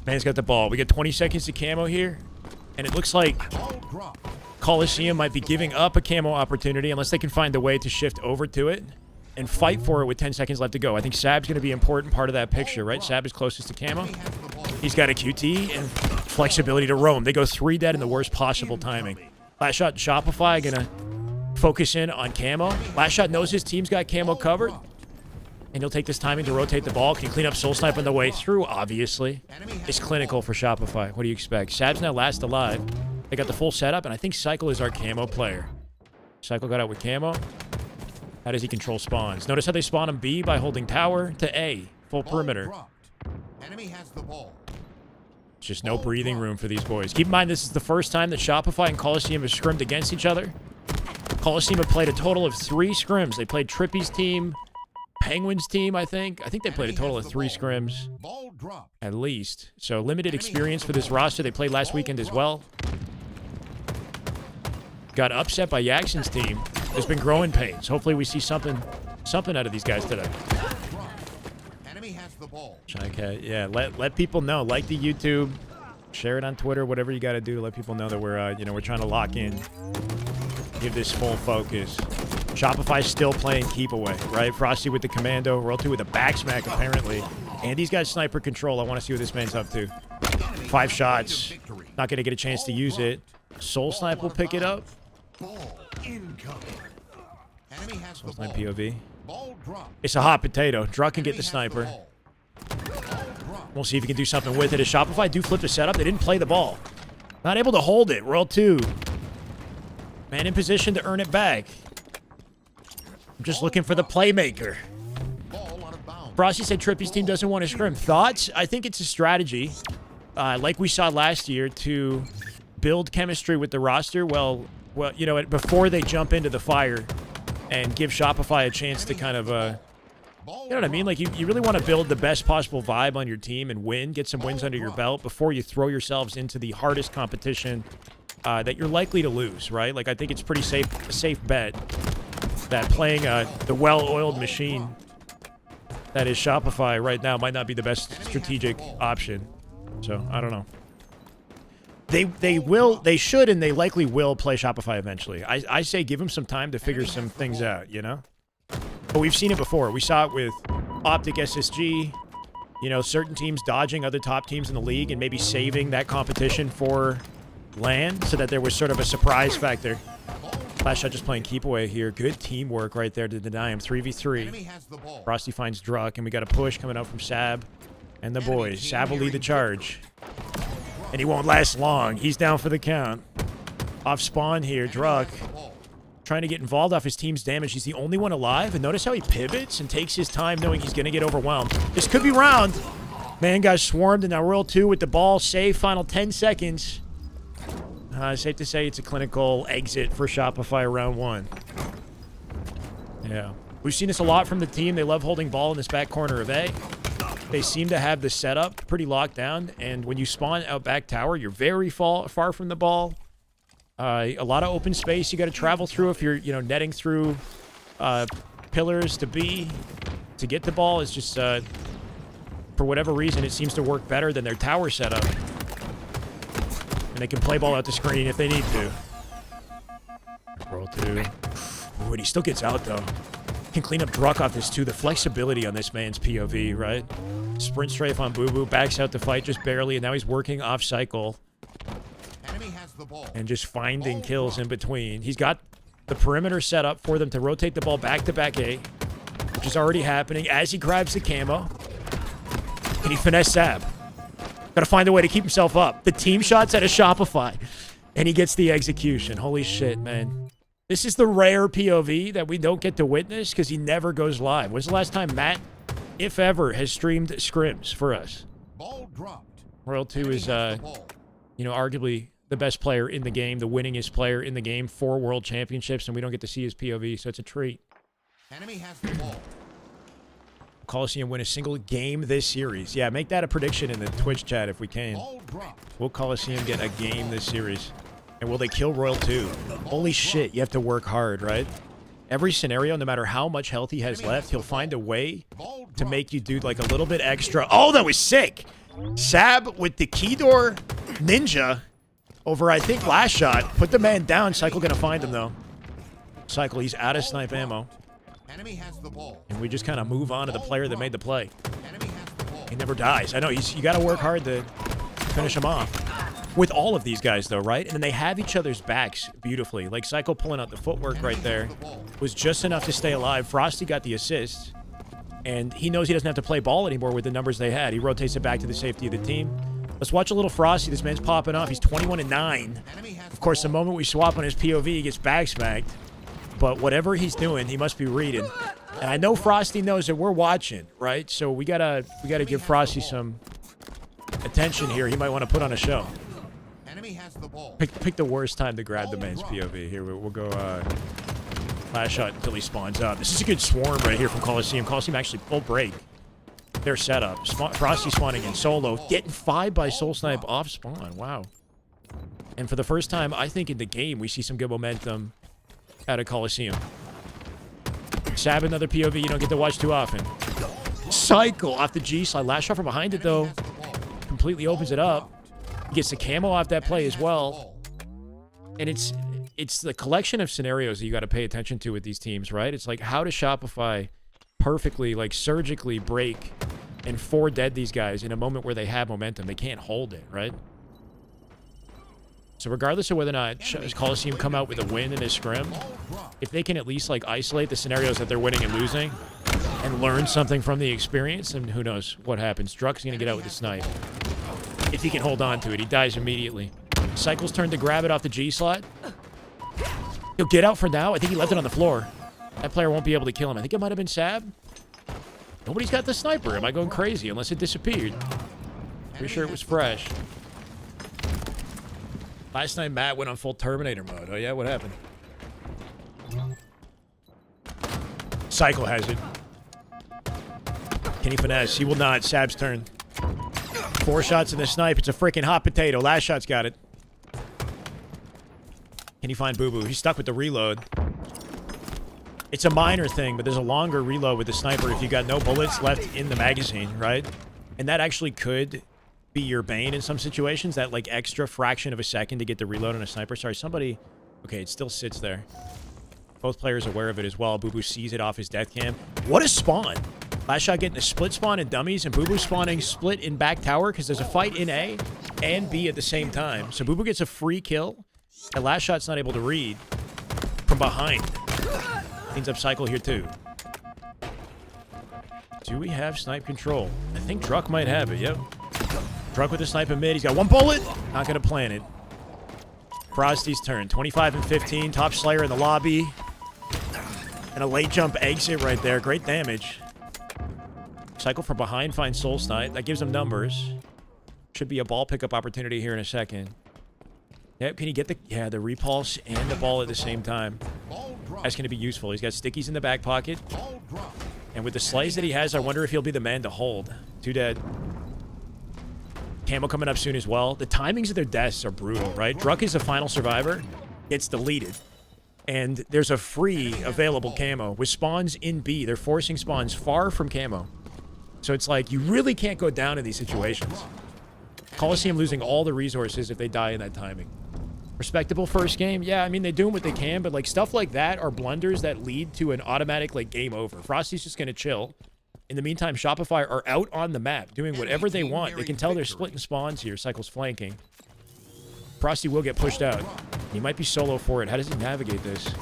Man's got the ball. We got 20 seconds to camo here. And it looks like Coliseum might be giving up a camo opportunity unless they can find a way to shift over to it and fight for it with 10 seconds left to go. I think Sab's going to be an important part of that picture, right? Sab is closest to camo. He's got a QT and flexibility to roam. They go 3 dead in the worst possible timing. Last shot, Shopify going to focus in on camo. Last shot knows his team's got camo covered. And he'll take this timing to rotate the ball. Can he clean up Soul Snipe on the way through? Obviously. It's clinical for Shopify. What do you expect? Sab's now last alive. They got the full setup, and I think Cycle is our camo player. Cycle got out with camo. How does he control spawns? Notice how they spawn him B by holding tower to A. Full perimeter. Enemy has the ball. Just no breathing room for these boys. Keep in mind, this is the first time that Shopify and Coliseum have scrimmed against each other. Coliseum have played a total of 3 scrims. They played Trippy's team, Penguin's team, I think. I think they played a total of 3 scrims, at least. So limited experience for this roster. They played last weekend as well. Got upset by Yaxon's team. There's been growing pains. Hopefully we see something out of these guys today. Shycat, yeah. Let people know. Like the YouTube, share it on Twitter, whatever you got to do to let people know that we're we're trying to lock in, give this full focus. Shopify's still playing keep away, right? Frosty with the commando, Roll 2 with a back smack apparently. And he's got sniper control. I want to see what this man's up to. 5 shots. Not going to get a chance to use it. Soul Snipe will pick it up. Soul Snipe POV. It's a hot potato. Druck can get the sniper. We'll see if he can do something with it. As Shopify do flip the setup, they didn't play the ball. Not able to hold it. Roll 2. Man in position to earn it back. I'm just looking for the playmaker. Frosty said Trippy's team doesn't want to scrim. Thoughts? I think it's a strategy, like we saw last year, to build chemistry with the roster. Well, before they jump into the fire and give Shopify a chance to kind of, you know what I mean? Like, you really want to build the best possible vibe on your team and win, get some wins under your belt before you throw yourselves into the hardest competition that you're likely to lose, right? Like, I think it's pretty a safe bet that playing the well-oiled machine that is Shopify right now might not be the best strategic option. So, I don't know. They should, and they likely will play Shopify eventually. I say give them some time to figure some things out, you know? But we've seen it before. We saw it with Optic SSG, certain teams dodging other top teams in the league and maybe saving that competition for LAN so that there was sort of a surprise factor. Last shot just playing keep away here. Good teamwork right there to deny him. 3v3. Frosty finds Druck, and we got a push coming out from Sab and the boys. Sab will lead the charge. And he won't last long. He's down for the count. Off spawn here, Druck trying to get involved off his team's damage. He's the only one alive, and notice how he pivots and takes his time knowing he's going to get overwhelmed. This could be round. Man got swarmed, and now Royal 2 with the ball. Save, final 10 seconds. Safe to say it's a clinical exit for Shopify round 1. Yeah. We've seen this a lot from the team. They love holding ball in this back corner of A. They seem to have the setup pretty locked down, and when you spawn out back tower, you're very far from the ball. A lot of open space you got to travel through if you're, netting through pillars to B to get the ball. Is just, for whatever reason, it seems to work better than their tower setup. And they can play ball out the screen if they need to. Roll 2. Ooh, and he still gets out, though. Can clean up Druck off this, too. The flexibility on this man's POV, right? Sprint strafe on BUBU. Backs out the fight just barely, and now he's working off cycle. And just finding kills in between. He's got the perimeter set up for them to rotate the ball back to back A, which is already happening as he grabs the camo. Can he finesse Sab? Got to find a way to keep himself up. The team shot's at a Shopify, and he gets the execution. Holy shit, man. This is the rare POV that we don't get to witness because he never goes live. When's the last time Matt, if ever, has streamed scrims for us? Royal 2 is, arguably the best player in the game, the winningest player in the game, 4 world championships, and we don't get to see his POV, so it's a treat. Enemy has the ball. Coliseum win a single game this series. Yeah, make that a prediction in the Twitch chat if we can. Will Coliseum get a game this series? And will they kill Royal 2? Holy shit, you have to work hard, right? Every scenario, no matter how much health he has left, he'll find a way to make you do like a little bit extra. Oh, that was sick. Sab with the key door ninja over, I think, last shot. Put the man down. Cycle gonna find him, though. Cycle, he's out of snipe ammo. Enemy has the ball. And we just kind of move on to the player that made the play. Enemy has the ball. He never dies. I know, you got to work hard to finish him off. With all of these guys, though, right? And then they have each other's backs beautifully. Like, Cycle pulling out the footwork right there was just enough to stay alive. Frosty got the assist. And he knows he doesn't have to play ball anymore with the numbers they had. He rotates it back to the safety of the team. Let's watch a little Frosty. This man's popping off. He's 21-9. Of course, the moment we swap on his POV, he gets back smacked. But whatever he's doing, he must be reading. And I know Frosty knows that we're watching, right? So we gotta give Frosty some attention here. He might want to put on a show. Enemy has the ball. Pick the worst time to grab the man's POV. Here, we'll go last shot until he spawns up. This is a good swarm right here from Coliseum. Coliseum actually full break their setup. Frosty spawning in solo. Getting 5 by Soul Snipe off spawn. Wow. And for the first time, I think, in the game, we see some good momentum out of Coliseum. Sab another POV you don't get to watch too often. Cycle off the G-slide. Last shot from behind it, though. Completely opens it up. He gets the camo off that play as well. And it's the collection of scenarios that you got to pay attention to with these teams, right? It's like, how does Shopify perfectly, like, surgically break and 4-dead these guys in a moment where they have momentum? They can't hold it, right? So regardless of whether or not Coliseum come out with a win in his scrim, if they can at least, like, isolate the scenarios that they're winning and losing and learn something from the experience, and who knows what happens. Druck's going to get out with the snipe. If he can hold on to it, he dies immediately. Cycle's turn to grab it off the G-slot. He'll get out for now. I think he left it on the floor. That player won't be able to kill him. I think it might have been Sab. Nobody's got the sniper. Am I going crazy? Unless it disappeared. Pretty sure it was fresh. Last night, Matt went on full Terminator mode. Oh, yeah? What happened? Cycle has it. Can he finesse? He will not. Sab's turn. 4 shots in the snipe. It's a freaking hot potato. Last shot's got it. Can he find BUBU? He's stuck with the reload. It's a minor thing, but there's a longer reload with the sniper if you got no bullets left in the magazine, right? And that actually could be your bane in some situations, that, like, extra fraction of a second to get the reload on a sniper. Sorry, somebody... Okay, it still sits there. Both players aware of it as well. BUBU sees it off his death cam. What a spawn! Last shot getting a split spawn in dummies, and BUBU spawning split in back tower because there's a fight in A and B at the same time. So BUBU gets a free kill, and last shot's not able to read from behind. Cleans up cycle here too. Do we have snipe control? I think Druck might have it, yep. Druck with the snipe in mid. He's got 1 bullet. Not going to plant it. Frosty's turn. 25-15. Top Slayer in the lobby. And a late jump exit right there. Great damage. Cycle from behind finds Soul Snipe. That gives him numbers. Should be a ball pickup opportunity here in a second. Yep, can he get the... Yeah, the repulse and the ball at the same time. That's going to be useful. He's got stickies in the back pocket. And with the slice that he has, I wonder if he'll be the man to hold. 2 dead. Camo coming up soon as well. The timings of their deaths are brutal, right? Druck is the final survivor. Gets deleted. And there's a free available camo. With spawns in B, they're forcing spawns far from camo. So it's like, you really can't go down in these situations. Coliseum losing all the resources if they die in that timing. Respectable first game. Yeah, I mean, they're doing what they can, but, like, stuff like that are blunders that lead to an automatic, like, game over. Frosty's just going to chill. In the meantime, Shopify are out on the map doing whatever they want. They can tell they're splitting spawns here. Cycle's flanking. Frosty will get pushed out. He might be solo for it. How does he navigate this?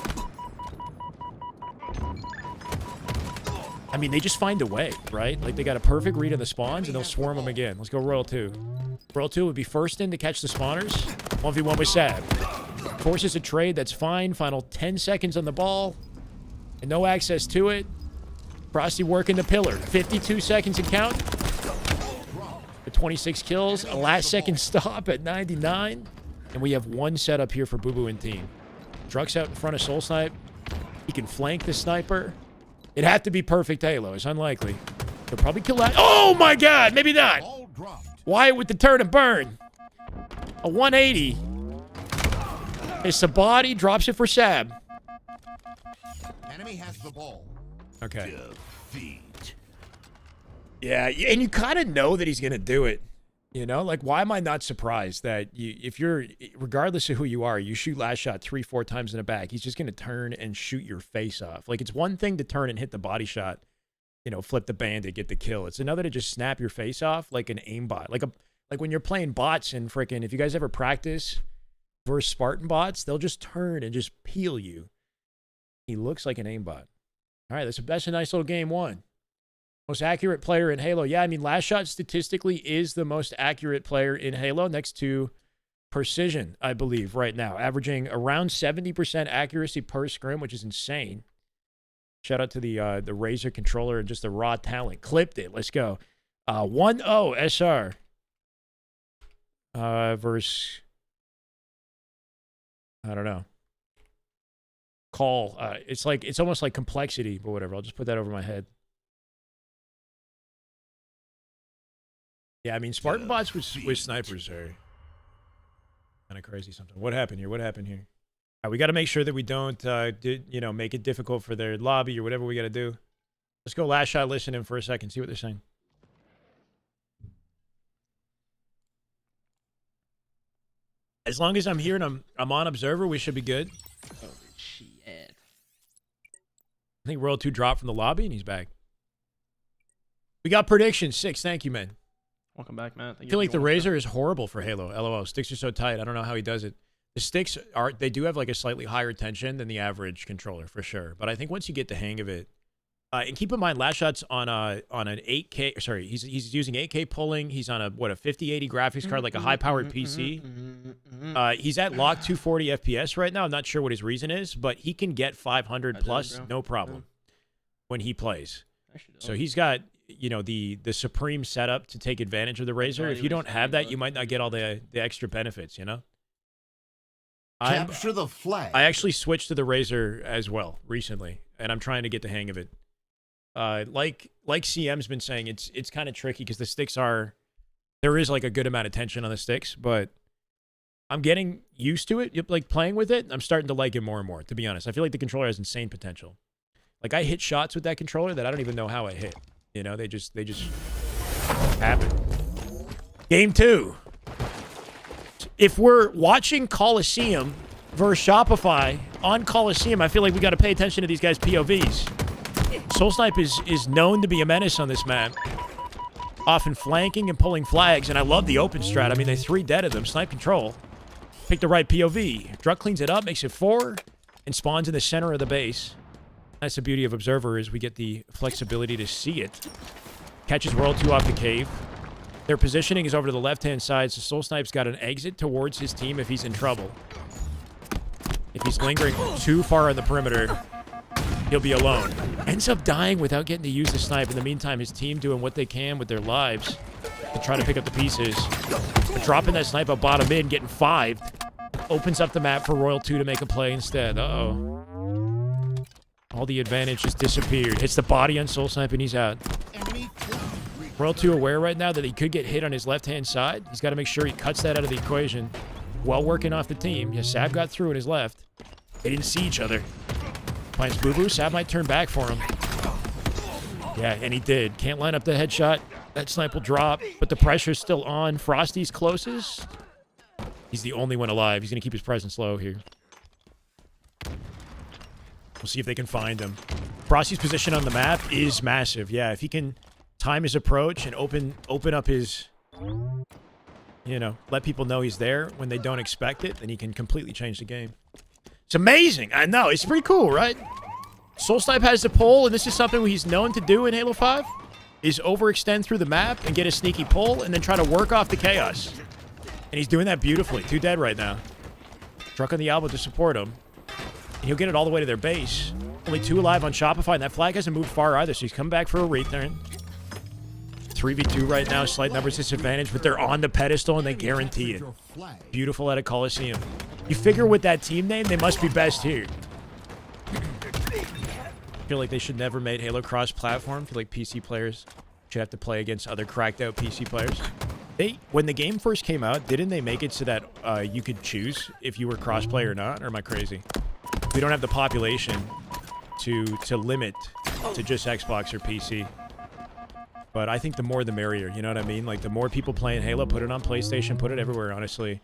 I mean, they just find a way, right? Like, they got a perfect read of the spawns, and they'll swarm them again. Let's go Royal 2. Royal 2 would be first in to catch the spawners. 1v1 with Sab. Forces a trade. That's fine. Final 10 seconds on the ball. And no access to it. Frosty working the pillar. 52 seconds and count. For 26 kills. A last second stop at 99. And we have 1 setup here for BUBU and team. Druck's out in front of Soul Snipe. He can flank the sniper. It'd have to be perfect Halo. It's unlikely. He'll probably kill that. Oh my god! Maybe not. Wyatt with the turn and burn. A 180. It's the body. Drops it for Sab. Enemy has the ball. Okay. Defeat. Yeah, and you kind of know that he's going to do it. You know, like, why am I not surprised that if you're, regardless of who you are, you shoot last shot 3-4 times in the back, he's just going to turn and shoot your face off. Like, it's one thing to turn and hit the body shot, you know, flip the bandit, get the kill. It's another to just snap your face off like an aimbot. Like when you're playing bots and freaking, if you guys ever practice versus Spartan bots, they'll just turn and just peel you. He looks like an aimbot. All right, that's a nice little game one. Most accurate player in Halo. Yeah, I mean, last shot statistically is the most accurate player in Halo next to Precision, I believe, right now. Averaging around 70% accuracy per scrim, which is insane. Shout out to the Razer controller and just the raw talent. Clipped it. Let's go. 1-0 SR. Versus, I don't know. Call. It's almost like complexity, but whatever. I'll just put that over my head. Yeah, I mean, Spartan bots with snipers are kind of crazy sometimes. What happened here? What happened here? All right, we got to make sure that we don't, make it difficult for their lobby or whatever we got to do. Let's go last shot, listen in for a second, see what they're saying. As long as I'm here and I'm on observer, we should be good. Holy shit. I think World 2 dropped from the lobby and he's back. We got predictions. 6. Thank you, man. Welcome back, Matt. I feel like the Razer is horrible for Halo. LOL. Sticks are so tight. I don't know how he does it. The sticks they do have like a slightly higher tension than the average controller for sure. But I think once you get the hang of it, and keep in mind, last shot's on an 8K. Sorry, he's using 8K pulling. He's on a 5080 graphics card, like a high-powered PC. He's at lock 240 FPS right now. I'm not sure what his reason is, but he can get 500 plus, no problem, when he plays. So he's got, the supreme setup to take advantage of the Razer. If you don't have that, you might not get all the extra benefits, Capture the flag. I actually switched to the Razer as well recently, and I'm trying to get the hang of it. Like CM's been saying, it's kind of tricky because the sticks there is like a good amount of tension on the sticks, but I'm getting used to it, like playing with it. I'm starting to like it more and more, to be honest. I feel like the controller has insane potential. Like I hit shots with that controller that I don't even know how I hit. They just happen. Game 2. If we're watching Coliseum versus Shopify on Coliseum, I feel like we got to pay attention to these guys' POVs. Soul Snipe is known to be a menace on this map, often flanking and pulling flags, and I love the open strat. I mean, they 3 dead of them. Snipe control. Pick the right POV. Druk cleans it up, makes it 4, and spawns in the center of the base. That's the beauty of Observer, is we get the flexibility to see it. Catches World 2 off the cave. Their positioning is over to the left-hand side, so Soul Snipe's got an exit towards his team if he's in trouble. If he's lingering too far on the perimeter, he'll be alone. Ends up dying without getting to use the snipe. In the meantime, his team doing what they can with their lives to try to pick up the pieces. But dropping that snipe up bottom mid, getting 5. Opens up the map for Royal 2 to make a play instead. Uh-oh. All the advantage just disappeared. Hits the body on Soul Snipe and he's out. Royal 2 aware right now that he could get hit on his left-hand side. He's got to make sure he cuts that out of the equation. Well working off the team. Yeah, Sab got through on his left. They didn't see each other. Finds BUBU. Sab might turn back for him. Yeah, and he did. Can't line up the headshot. That snipe will drop, but the pressure's still on. Frosty's closest. He's the only one alive. He's going to keep his presence low here. We'll see if they can find him. Frosty's position on the map is massive. Yeah, if he can time his approach and open up his, let people know he's there when they don't expect it, then he can completely change the game. It's amazing. I know. It's pretty cool, right? Soul Snipe has the pull, and this is something he's known to do in Halo 5, is overextend through the map and get a sneaky pull and then try to work off the chaos. And he's doing that beautifully. 2 dead right now. Truck on the elbow to support him. And he'll get it all the way to their base. Only 2 alive on Shopify, and that flag hasn't moved far either, so he's coming back for a return. 3v2 right now, slight numbers disadvantage, but they're on the pedestal and they guarantee it. Beautiful at a Coliseum. You figure with that team name, they must be best here. I feel like they should never make Halo cross-platform. I feel like PC players should have to play against other cracked-out PC players. When the game first came out, didn't they make it so that you could choose if you were cross-play or not? Or am I crazy? We don't have the population to limit to just Xbox or PC. But I think the more the merrier, you know what I mean? Like, the more people playing Halo, put it on PlayStation, put it everywhere, honestly.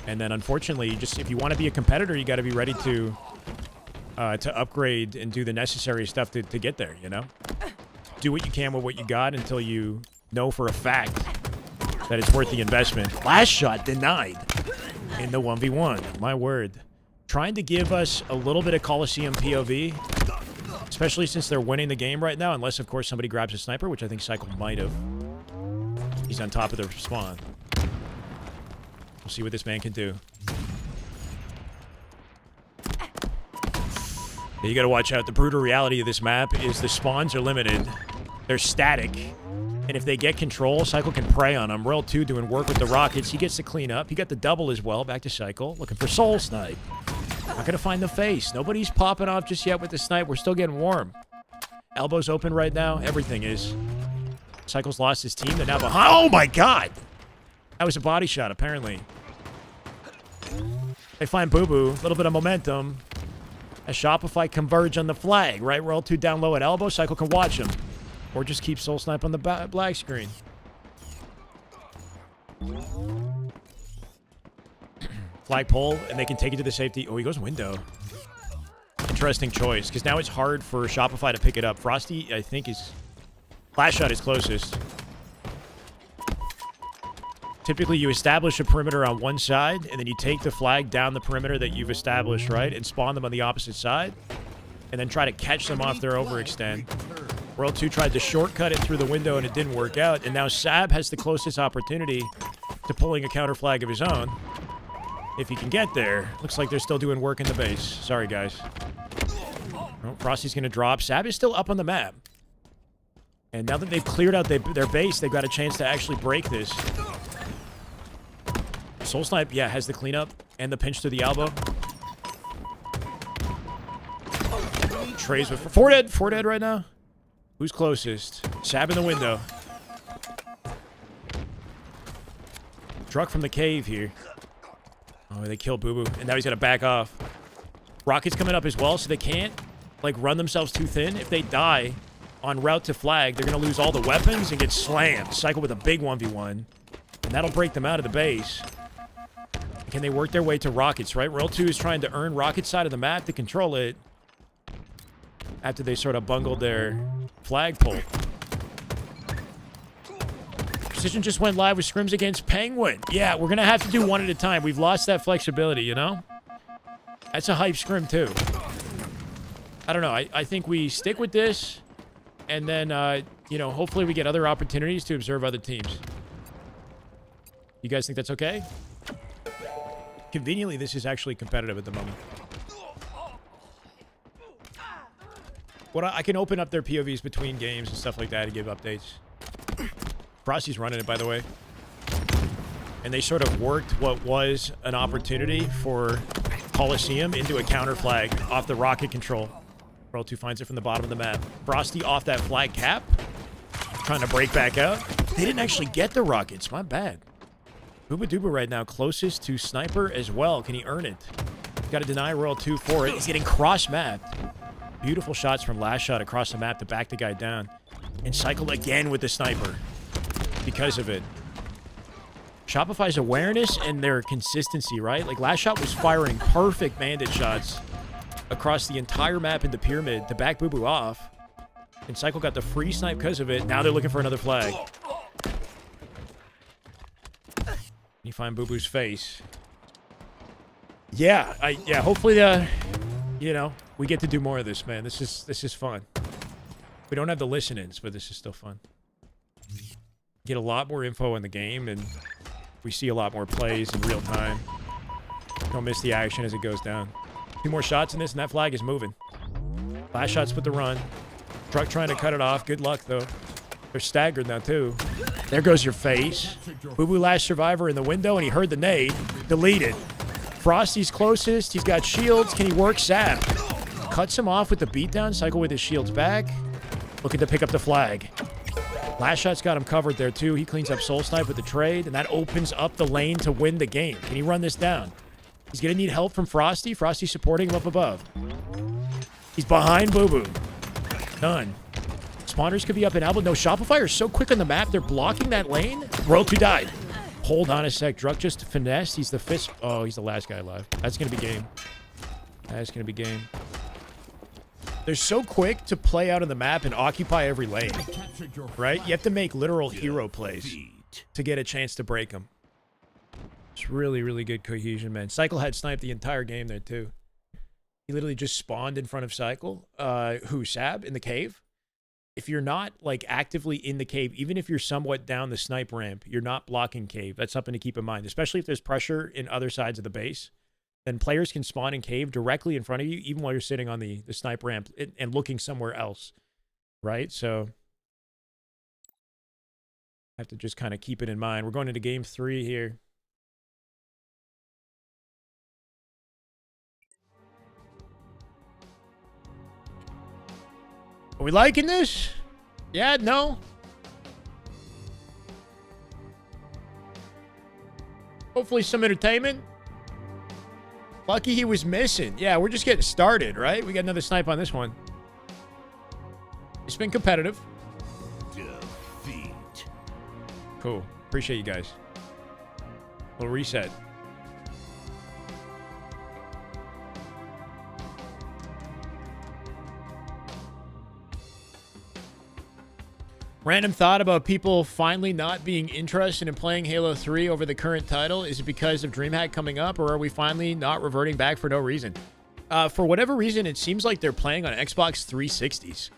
And then, unfortunately, if you want to be a competitor, you got to be ready to upgrade and do the necessary stuff to get there, you know? Do what you can with what you got until you know for a fact that it's worth the investment. Last shot denied in the 1v1. My word. Trying to give us a little bit of Coliseum POV, especially since they're winning the game right now, unless, of course, somebody grabs a sniper, which I think Cycle might have. He's on top of the spawn. We'll see what this man can do. You gotta watch out. The brutal reality of this map is the spawns are limited. They're static. And if they get control, Cycle can prey on them. Rel 2 doing work with the rockets. He gets to clean up. He got the double as well. Back to Cycle. Looking for Soul Snipe. Not gonna find the face. Nobody's popping off just yet with the snipe. We're still getting warm. Elbows open right now. Everything is. Cycle's lost his team. They're now behind. Oh my god! That was a body shot, apparently. They find BUBU. A little bit of momentum. As Shopify converge on the flag. Right, Rel 2 down low at elbow. Cycle can watch him. Or just keep Soul Snipe on the black screen. Flagpole, and they can take it to the safety. Oh, he goes window. Interesting choice, because now it's hard for Shopify to pick it up. Frosty, I think, is... Last shot is closest. Typically, you establish a perimeter on one side, and then you take the flag down the perimeter that you've established, right? And spawn them on the opposite side. And then try to catch them off their overextend. Rel 2 tried to shortcut it through the window, and it didn't work out. And now Sab has the closest opportunity to pulling a counter flag of his own. If he can get there. Looks like they're still doing work in the base. Sorry, guys. Oh, Frosty's going to drop. Sab is still up on the map. And now that they've cleared out their base, they've got a chance to actually break this. Soul Snipe, yeah, has the cleanup and the pinch to the elbow. Trays with... 4 dead. 4 dead right now. Who's closest? Sab in the window. Truck from the cave here. Oh, they killed BUBU. And now he's got to back off. Rocket's coming up as well, so they can't, like, run themselves too thin. If they die on route to flag, they're going to lose all the weapons and get slammed. Cycle with a big 1v1. And that'll break them out of the base. Can they work their way to rockets, right? Rel 2 is trying to earn rocket side of the map to control it. After they sort of bungled their flagpole. Precision just went live with Scrims against Penguin. Yeah, we're going to have to do one at a time. We've lost that flexibility, you know? That's a hype Scrim, too. I don't know. I think we stick with this. And then, you know, hopefully we get other opportunities to observe other teams. You guys think that's okay? Conveniently, this is actually competitive at the moment. What I can open up their POVs between games and stuff like that to give updates. Frosty's running it, by the way. And they sort of worked what was an opportunity for Coliseum into a counter flag off the rocket control. Rel 2 finds it from the bottom of the map. Frosty off that flag cap. Trying to break back out. They didn't actually get the rockets. My bad. BUBU right now closest to Sniper as well. Can he earn it? Got to deny Rel 2 for it. He's getting cross-mapped. Beautiful shots from last shot across the map to back the guy down. And Cycle again with the Sniper. Because of it. Shopify's awareness and their consistency, right? Like, last shot was firing perfect Bandit shots across the entire map into Pyramid to back BUBU off. And Cycle got the free snipe because of it. Now they're looking for another flag. You find BUBU's face. Yeah, hopefully, you know, we get to do more of this, man. This is fun. We don't have the listen-ins, but this is still fun. Get a lot more info in the game, and we see a lot more plays in real time. Don't miss the action as it goes down. 2 more shots in this, and that flag is moving. Last shots with the run. Truck trying to cut it off. Good luck, though. They're staggered now, too. There goes your face. BUBU last survivor in the window, and he heard the nade. Deleted. Frosty's closest. He's got shields. Can he work Sap? Cuts him off with the beatdown. Cycle with his shields back. Looking to pick up the flag. Last shot's got him covered there, too. He cleans up Soul Snipe with the trade, and that opens up the lane to win the game. Can he run this down? He's going to need help from Frosty. Frosty supporting him up above. He's behind BUBU. Done. Spawners could be up in elbow. No, Shopify are so quick on the map. They're blocking that lane. Royal 2 died. Hold on a sec. Druk just finessed. He's the fist. Oh, he's the last guy alive. That's going to be game. That's going to be game. They're so quick to play out of the map and occupy every lane. Right? You have to make literal hero plays to get a chance to break them. It's really, really good cohesion, man. Cycle had sniped the entire game there, too. He literally just spawned in front of Cycle. Sab, in the cave? If you're not, like, actively in the cave, even if you're somewhat down the snipe ramp, you're not blocking cave. That's something to keep in mind, especially if there's pressure in other sides of the base. Then players can spawn in cave directly in front of you, even while you're sitting on the snipe ramp and looking somewhere else, right? So have to just kind of keep it in mind. We're going into game 3 here. Are we liking this? Yeah, no? Hopefully some entertainment. Lucky he was missing. Yeah, we're just getting started, right? We got another snipe on this one. It's been competitive. Defeat. Cool. Appreciate you guys. Little reset. Random thought about people finally not being interested in playing Halo 3 over the current title. Is it because of DreamHack coming up, or are we finally not reverting back for no reason? For whatever reason, it seems like they're playing on Xbox 360s.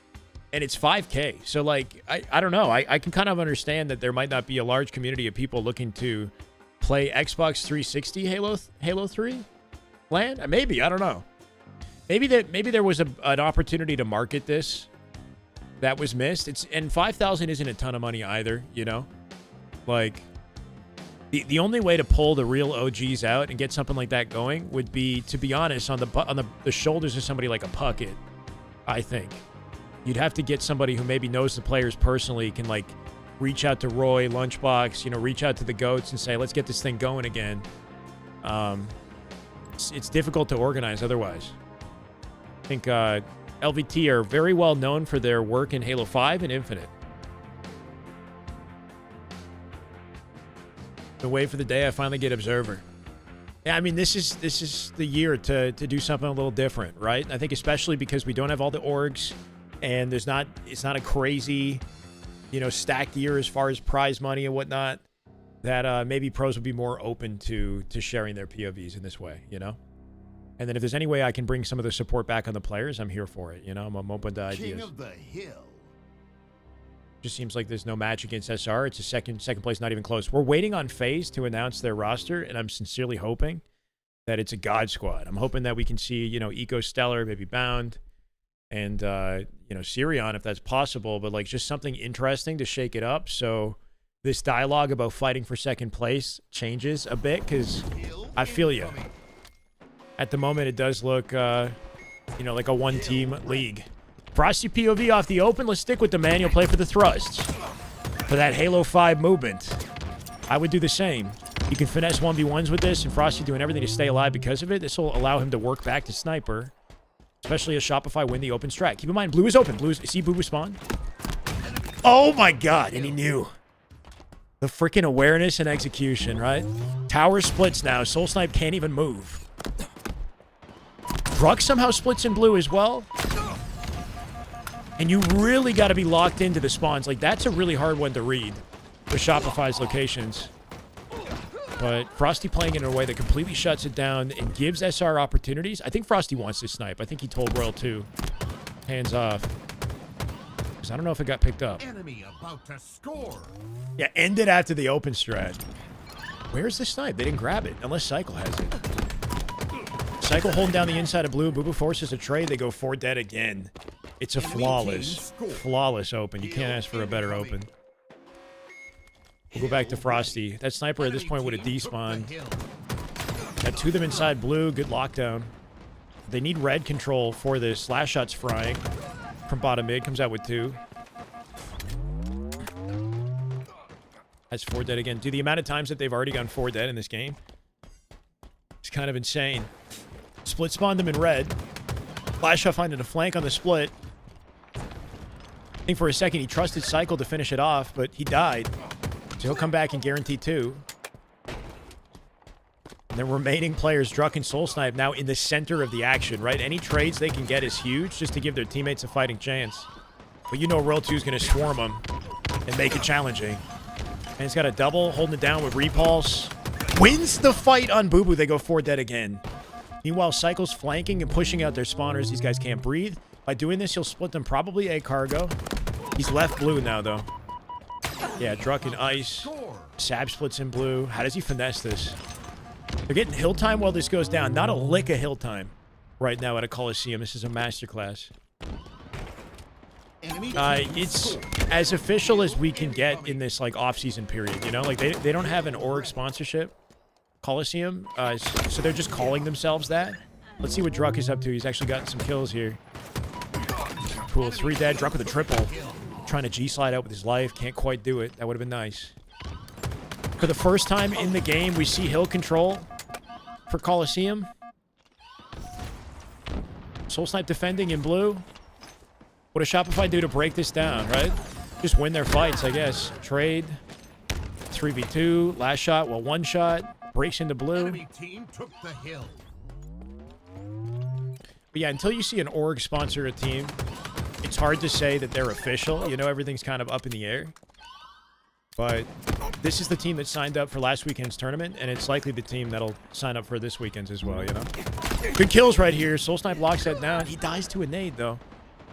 And it's 5K. So, like, I don't know. I can kind of understand that there might not be a large community of people looking to play Xbox 360 Halo 3 land. Maybe. I don't know. Maybe there was an opportunity to market this that was missed. And 5,000 isn't a ton of money either, you know? Like, the only way to pull the real OGs out and get something like that going would be, to be honest, on the shoulders of somebody like a Puckett, I think. You'd have to get somebody who maybe knows the players personally, can, like, reach out to Roy, Lunchbox, you know, reach out to the GOATs and say, let's get this thing going again. It's difficult to organize otherwise. I think LVT are very well known for their work in Halo 5 and Infinite. The wait for the day I finally get Observer. Yeah, I mean, this is the year to do something a little different, right? I think especially because we don't have all the orgs, and it's not a crazy, you know, stacked year as far as prize money and whatnot, that maybe pros would be more open to sharing their POVs in this way, you know? And then if there's any way I can bring some of the support back on the players, I'm here for it. You know, I'm open to ideas. King of the Hill. Just seems like there's no match against SR. It's a second place, not even close. We're waiting on FaZe to announce their roster, and I'm sincerely hoping that it's a God Squad. I'm hoping that we can see, you know, Eco Stellar, maybe Bound, and, you know, Sirion if that's possible. But, like, just something interesting to shake it up. So this dialogue about fighting for second place changes a bit, because I feel you. At the moment, it does look, you know, like a one-team league. Frosty POV off the open. Let's stick with the manual play for the thrusts. For that Halo 5 movement. I would do the same. You can finesse 1v1s with this, and Frosty doing everything to stay alive because of it. This will allow him to work back to Sniper. Especially as Shopify win the open strike. Keep in mind, Blue is open. See BUBU spawn? Oh my god, and he knew. The freaking awareness and execution, right? Tower splits now. Soul Snipe can't even move. Druk somehow splits in Blue as well. And you really got to be locked into the spawns. Like, that's a really hard one to read with Shopify's locations. But Frosty playing in a way that completely shuts it down and gives SR opportunities. I think Frosty wants to snipe. I think he told Royal 2. Hands off. Because I don't know if it got picked up. Enemy about to score. Yeah, ended after the open strat. Where's the snipe? They didn't grab it, unless Cycle has it. Cycle holding down the inside of Blue. BUBU forces a trade. They go 4 dead again. It's a flawless open. You can't ask for a better open. We'll go back to Frosty. That sniper at this point would have despawned. Got 2 of them inside Blue. Good lockdown. They need red control for this. Last shot's frying from bottom mid. Comes out with 2. That's 4 dead again. Dude, the amount of times that they've already gone 4 dead in this game, it's kind of insane. Split spawned them in red. Last shot finding a flank on the split. I think for a second he trusted Cycle to finish it off, but he died. So he'll come back and guarantee 2. And the remaining players, Druck and Soul Snipe, now in the center of the action, right? Any trades they can get is huge just to give their teammates a fighting chance. But you know Royal 2 is going to swarm them and make it challenging. And he's got a double, holding it down with Repulse. Wins the fight on BUBU. They go 4 dead again. Meanwhile, Cycle's flanking and pushing out their spawners. These guys can't breathe. By doing this, he'll split them probably a cargo. He's left blue now, though. Yeah, Druck in ice. Sab splits in blue. How does he finesse this? They're getting hill time while this goes down. Not a lick of hill time right now at a Coliseum. This is a masterclass. It's as official as we can get in this like off-season period, you know? Like they don't have an org sponsorship, Coliseum, so they're just calling themselves that. Let's see what Druck is up to. He's actually gotten some kills here. Cool, 3 dead. Druck with a triple. Trying to G-slide out with his life. Can't quite do it. That would have been nice. For the first time in the game, we see hill control for Coliseum. Soul Snipe defending in blue. What does Shopify do to break this down, right? Just win their fights, I guess. Trade. 3v2. Last shot. Well, 1 shot. Breaks into blue. Enemy team took the hill. But yeah, until you see an org sponsor a team, it's hard to say that they're official. You know, everything's kind of up in the air. But this is the team that signed up for last weekend's tournament, and it's likely the team that'll sign up for this weekend's as well, you know? Good kills right here. Soul Snipe locks that down. He dies to a nade, though.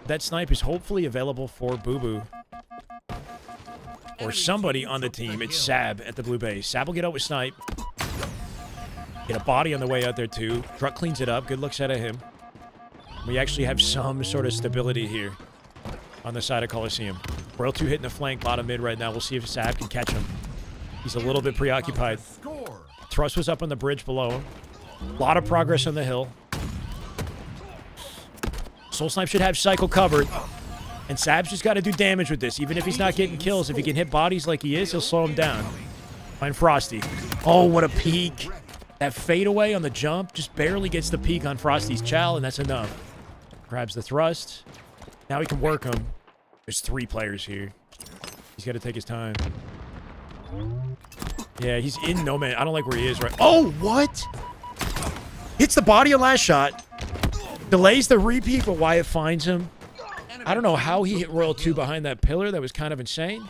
That snipe is hopefully available for BUBU. Or somebody on the team. It's Sab at the blue base. Sab will get out with snipe. Get a body on the way out there, too. Druck cleans it up. Good looks out of him. We actually have some sort of stability here on the side of Coliseum. Royal 2 hitting the flank, bottom mid right now. We'll see if Sab can catch him. He's a little bit preoccupied. Thrust was up on the bridge below him. A lot of progress on the hill. Soul Snipe should have Cycle covered. And Sab's just got to do damage with this. Even if he's not getting kills, if he can hit bodies like he is, he'll slow him down. Find Frosty. Oh, what a peek. That fadeaway on the jump just barely gets the peek on Frosty's chow, and that's enough. Grabs the thrust. Now he can work him. There's 3 players here. He's got to take his time. Yeah, he's in no man. I don't like where he is right. Oh, what? Hits the body on last shot. Delays the repeat, but Wyatt finds him. I don't know how he hit Royal 2 behind that pillar. That was kind of insane.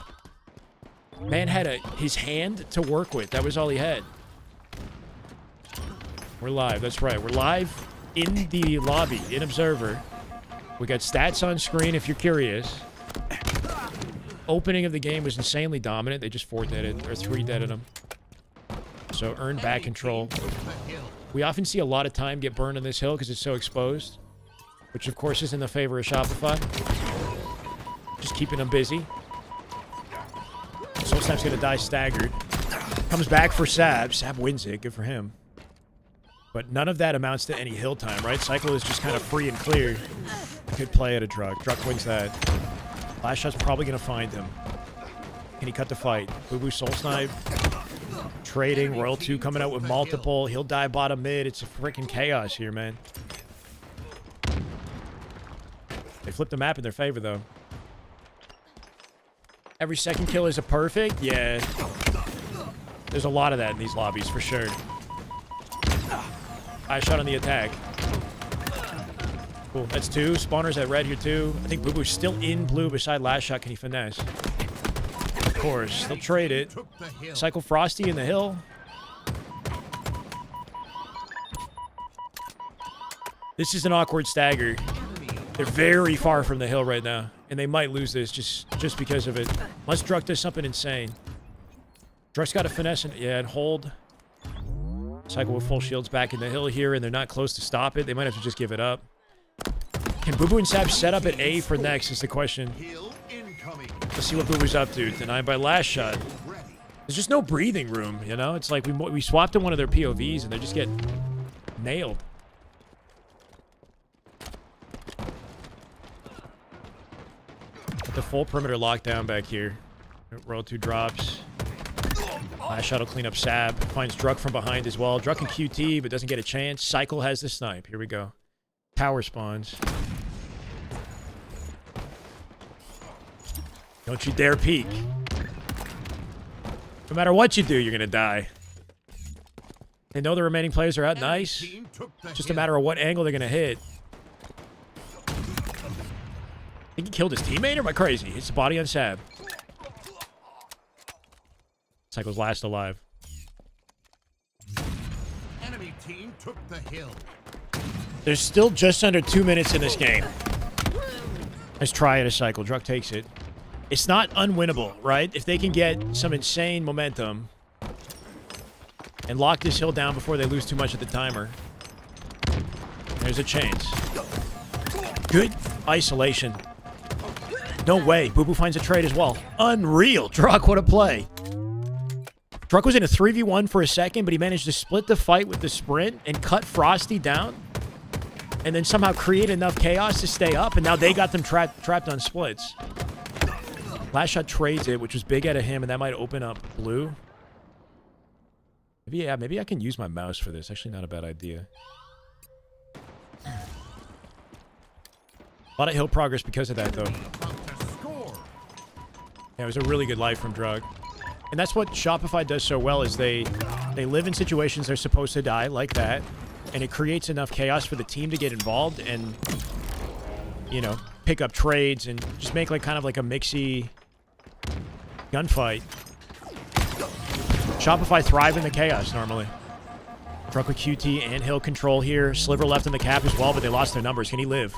Man had his hand to work with. That was all he had. We're live. That's right. We're live in the lobby, in Observer. We got stats on screen if you're curious. Opening of the game was insanely dominant. They just 4-deaded, or 3-deaded him. So earned back control. We often see a lot of time get burned on this hill because it's so exposed. Which, of course, is in the favor of Shopify. Just keeping them busy. Soul Snipe's going to die staggered. Comes back for Sab. Sab wins it. Good for him. But none of that amounts to any hill time, right? Cycle is just kind of free and clear. Good play at a Druck. Druck wins that. Last shot's probably going to find him. Can he cut the fight? BUBU Soul Snipe. Trading. Royal 2 coming out with multiple. He'll die bottom mid. It's a freaking chaos here, man. They flipped the map in their favor, though. Every second kill is a perfect? Yeah. There's a lot of that in these lobbies, for sure. I shot on the attack. Cool. That's 2. Spawners at red here, too. I think BUBU's still in blue beside last shot. Can he finesse? Of course. They'll trade it. Cycle Frosty in the hill. This is an awkward stagger. They're very far from the hill right now. And they might lose this just because of it. Unless Druck does something insane. Druck's got to finesse and hold. Cycle with full shields back in the hill here, and they're not close to stop it. They might have to just give it up. Can BUBU and Sab set up at A for next is the question. Let's see what BUBU's up to. Denied by last shot. There's just no breathing room, you know? It's like we swapped in one of their POVs, and they're just getting nailed. The full perimeter lockdown back here. Royal 2 drops. Last shot will clean up Sab. Finds Druck from behind as well. Druck in QT, but doesn't get a chance. Cycle has the snipe. Here we go. Tower spawns. Don't you dare peek. No matter what you do, you're going to die. They know the remaining players are out. Nice. Just a matter of what angle they're going to hit. I think he killed his teammate, or am I crazy? Hits the body on Sab. Cycle's last alive. Enemy team took the hill. There's still just under 2 minutes in this game. Let's try it a cycle. Druk takes it. It's not unwinnable, right? If they can get some insane momentum and lock this hill down before they lose too much of the timer, there's a chance. Good isolation. No way. BUBU finds a trade as well. Unreal. Druk, what a play. Druk was in a 3v1 for a second, but he managed to split the fight with the sprint and cut Frosty down, and then somehow create enough chaos to stay up, and now they got them trapped on splits. Last shot trades it, which was big out of him, and that might open up blue. Maybe, yeah, maybe I can use my mouse for this. Actually, not a bad idea. A lot of hill progress because of that, though. Yeah, it was a really good life from Druk. And that's what Shopify does so well, is they live in situations they're supposed to die, like that, and it creates enough chaos for the team to get involved and, you know, pick up trades and just make like kind of like a mixy gunfight. Shopify thrive in the chaos normally. Druk with QT and hill control here. Sliver left in the cap as well, but they lost their numbers. Can he live?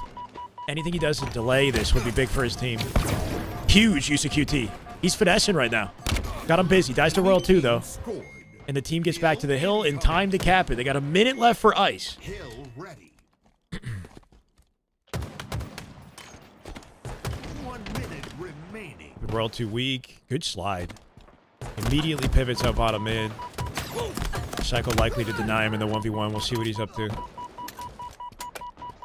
Anything he does to delay this would be big for his team. Huge use of QT. He's finessing right now. Got him busy. Dies to Royal 2, though. And the team gets back to the hill in time to cap it. They got a minute left for ice. Hill ready. 1 minute remaining. Royal 2 weak. Good slide. Immediately pivots out bottom mid. Cycle likely to deny him in the 1v1. We'll see what he's up to.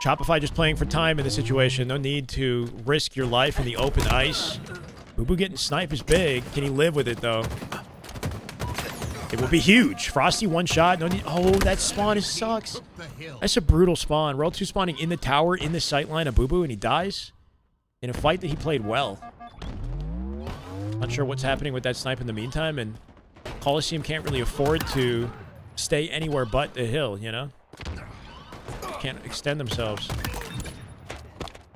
Shopify just playing for time in the situation. No need to risk your life in the open ice. BUBU getting sniped is big. Can he live with it, though? It will be huge. Frosty one shot. No need. Oh, that spawn sucks. That's a brutal spawn. Royal 2 spawning in the tower, in the sight line of BUBU, and he dies in a fight that he played well. Not sure what's happening with that snipe in the meantime, and Coliseum can't really afford to stay anywhere but the hill, you know? Can't extend themselves.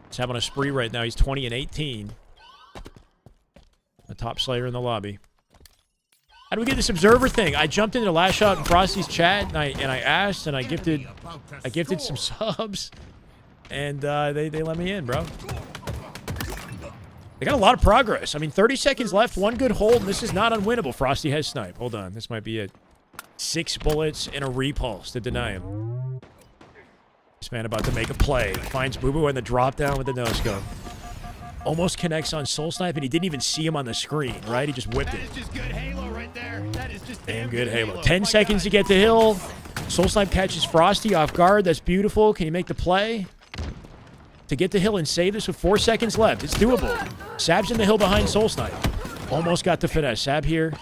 He's having a spree right now. He's 20 and 18. The top slayer in the lobby. How do we get this observer thing? I jumped into Last Shot in Frosty's chat, and I asked, and I gifted some subs, and they let me in, bro. They got a lot of progress. I mean, 30 seconds left, one good hold, and this is not unwinnable. Frosty has snipe. Hold on, this might be it. 6 bullets and a repulse to deny him. This man about to make a play. Finds BUBU in the drop down with the no-scope. Almost connects on Soul Snipe, and he didn't even see him on the screen, right? He just whipped it. That is just good Halo right there. That is just damn good Halo. 10 seconds to get to hill. Soul Snipe catches Frosty off guard. That's beautiful. Can he make the play to get the hill and save this with 4 seconds left? It's doable. Sab's in the hill behind Soul Snipe. Almost got the finesse. Sab here.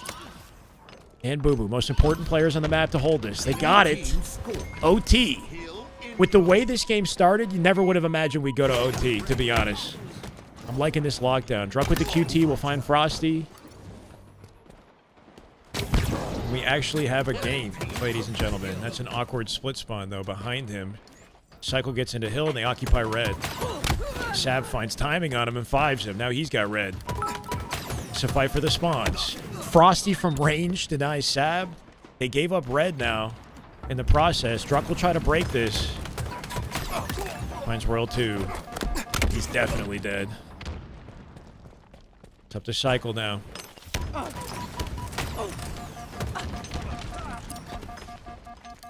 And BUBU. Most important players on the map to hold this. They got it. OT. With the way this game started, you never would have imagined we'd go to OT, to be honest. I'm liking this lockdown. Druk with the QT. We'll find Frosty. We actually have a game, ladies and gentlemen. That's an awkward split spawn, though, behind him. Cycle gets into hill, and they occupy red. Sab finds timing on him and fives him. Now he's got red. It's a fight for the spawns. Frosty from range denies Sab. They gave up red now in the process. Druk will try to break this. Finds Royal 2. He's definitely dead. It's up to Cycle now.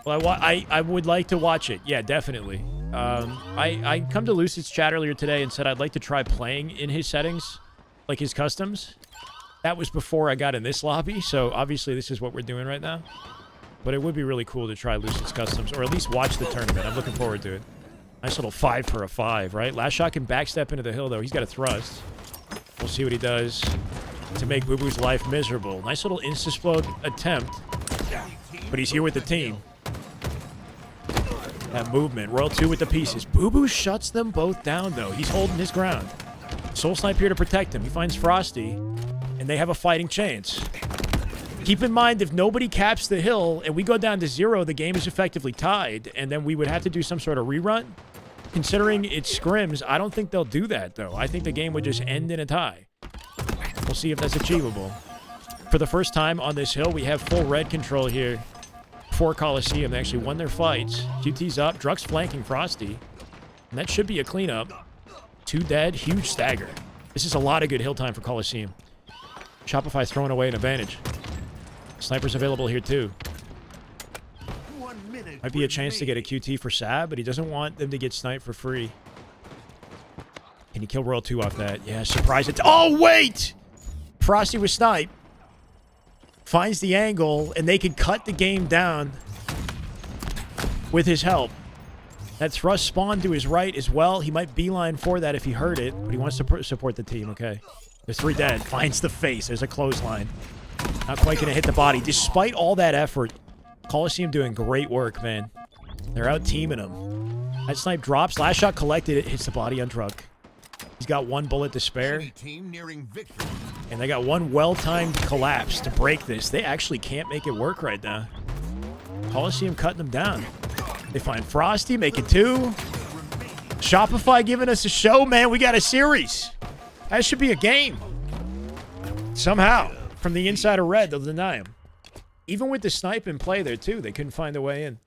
Well, I would like to watch it. Yeah, definitely. I come to Lucid's chat earlier today and said I'd like to try playing in his settings, like his customs. That was before I got in this lobby, so obviously this is what we're doing right now. But it would be really cool to try Lucid's customs, or at least watch the tournament. I'm looking forward to it. Nice little 5 for a 5, right? Last Shot can backstep into the hill, though. He's got a thrust. We'll see what he does to make BUBU's life miserable. Nice little insta-explode attempt. But he's here with the team. That movement. Royal 2 with the pieces. BUBU shuts them both down, though. He's holding his ground. Soul Snipe here to protect him. He finds Frosty, and they have a fighting chance. Keep in mind, if nobody caps the hill and we go down to 0, the game is effectively tied, and then we would have to do some sort of rerun. Considering it's scrims, I don't think they'll do that, though. I think the game would just end in a tie. We'll see if that's achievable. For the first time on this hill, we have full red control here for Coliseum. They actually won their fights. QT's up. Druck's flanking Frosty. And that should be a cleanup. 2 dead. Huge stagger. This is a lot of good hill time for Coliseum. Shopify throwing away an advantage. Snipers available here, too. 1 minute Might be a chance to get a QT for Sab, but he doesn't want them to get sniped for free. Can he kill Royal 2 off that? Yeah, surprise it. Oh, wait! Frosty was sniped. Finds the angle, and they can cut the game down with his help. That thrust spawned to his right as well. He might beeline for that if he heard it, but he wants to support the team, okay. There's 3 dead. Finds the face. There's a clothesline. Not quite going to hit the body. Despite all that effort, Coliseum doing great work, man. They're out teaming him. That snipe drops. Last shot collected. It hits the body on Druck. He's got 1 bullet to spare. team nearing victory. And they got 1 well-timed collapse to break this. They actually can't make it work right now. Coliseum cutting them down. They find Frosty, make it 2. Shopify giving us a show, man. We got a series. That should be a game. Somehow. From the inside of red, they'll deny him. Even with the snipe in play there, too, they couldn't find a way in.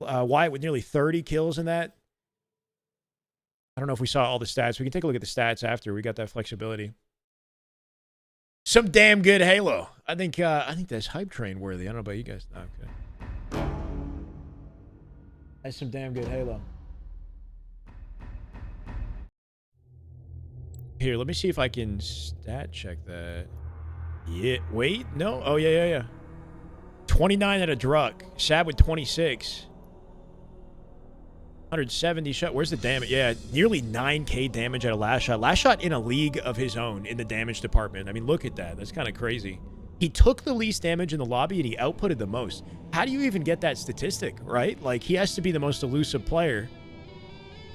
Wyatt with nearly 30 kills in that. I don't know if we saw all the stats. We can take a look at the stats after. We got that flexibility. Some damn good Halo. I think that's hype train worthy. I don't know about you guys. No, okay. That's some damn good Halo. Here, let me see if I can stat check that. Yeah, wait, no. Oh, yeah. 29 at a Druck. Sab with 26. 170 shot. Where's the damage? Yeah, nearly 9k damage at a last shot. Last shot in a league of his own in the damage department. I mean, look at that. That's kind of crazy. He took the least damage in the lobby and he outputted the most. How do you even get that statistic, right? Like, he has to be the most elusive player,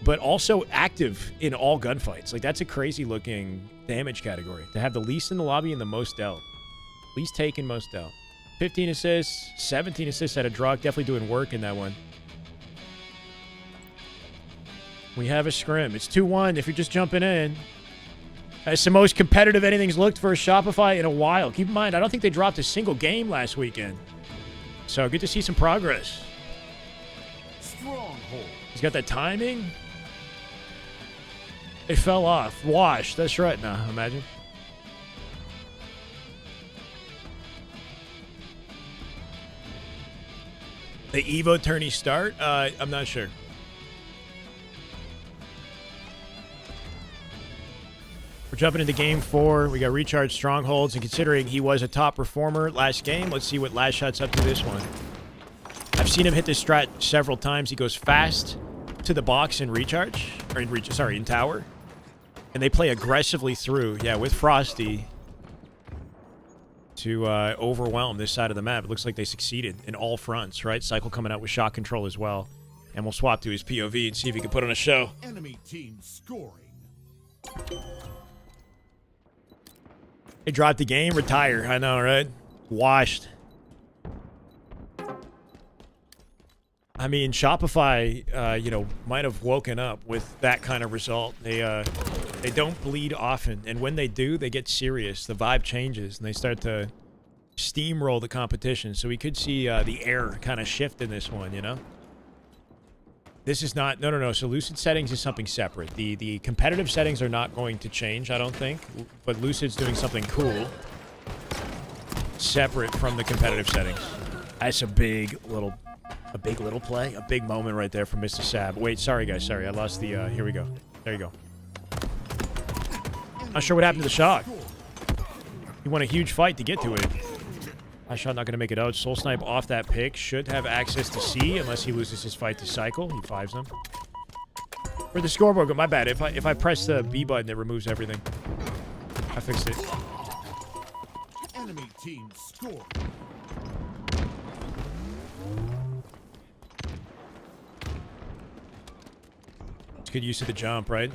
but also active in all gunfights. Like, that's a crazy looking damage category. To have the least in the lobby and the most dealt. Least taken, most dealt. 15 assists, 17 assists at a Druck. Definitely doing work in that one. We have a scrim. It's 2-1 if you're just jumping in. That's the most competitive anything's looked for Shopify in a while. Keep in mind, I don't think they dropped a single game last weekend. So good to see some progress. Stronghold. He's got that timing. It fell off. Washed. That's right now, imagine. The Evo tourney start? I'm not sure. We're jumping into game 4. We got recharged strongholds, and considering he was a top performer last game, let's see what last shot's up to this one. I've seen him hit this strat several times. He goes fast to the box in recharge, or in tower, and they play aggressively through, yeah, with Frosty to overwhelm this side of the map. It looks like they succeeded in all fronts, right? Cycle coming out with shot control as well, and we'll swap to his POV and see if he can put on a show. Enemy team scoring. They dropped the game, retire. I know, right? Washed. I mean, Shopify, might have woken up with that kind of result. They don't bleed often, and when they do, they get serious. The vibe changes, and they start to steamroll the competition. So we could see the air kind of shift in this one, you know? This is not... No. So Lucid settings is something separate. The competitive settings are not going to change, I don't think. But Lucid's doing something cool. Separate from the competitive settings. That's a big little play. A big moment right there from Mr. Sab. Wait, sorry, guys. Sorry, I lost the... here we go. There you go. Not sure what happened to the shock. He won a huge fight to get to it. Last shot not going to make it out. Soul Snipe off that pick. Should have access to C unless he loses his fight to Cycle. He 5s them. For the scoreboard, my bad. If I press the B button, it removes everything. I fixed it. Enemy team scoring. good use of the jump, right?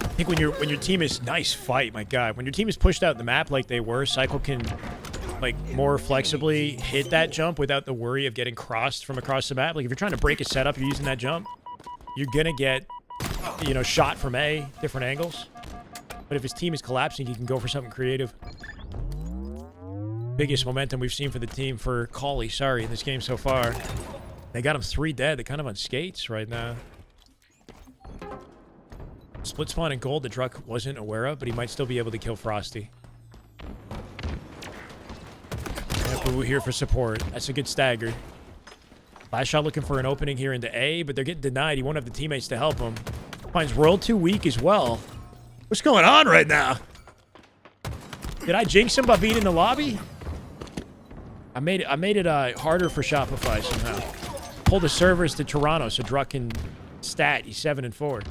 I think when your team is nice fight, my God, when your team is pushed out the map like they were, Cycle can like more flexibly hit that jump without the worry of getting crossed from across the map. Like if you're trying to break a setup, you're using that jump, you're gonna get, you know, shot from A, different angles. But if his team is collapsing, he can go for something creative. Biggest momentum we've seen for the team for Collie, in this game so far. They got him 3 dead. They're kind of on skates right now. Split spawn and gold that Druck wasn't aware of, but he might still be able to kill Frosty. BUBU here for support. That's a good stagger. Last shot looking for an opening here into A, but they're getting denied. He won't have the teammates to help him. Finds World 2 weak as well. What's going on right now? Did I jinx him by being in the lobby? I made it harder for Shopify somehow. Pull the servers to Toronto so Druck can stat. He's 7-4.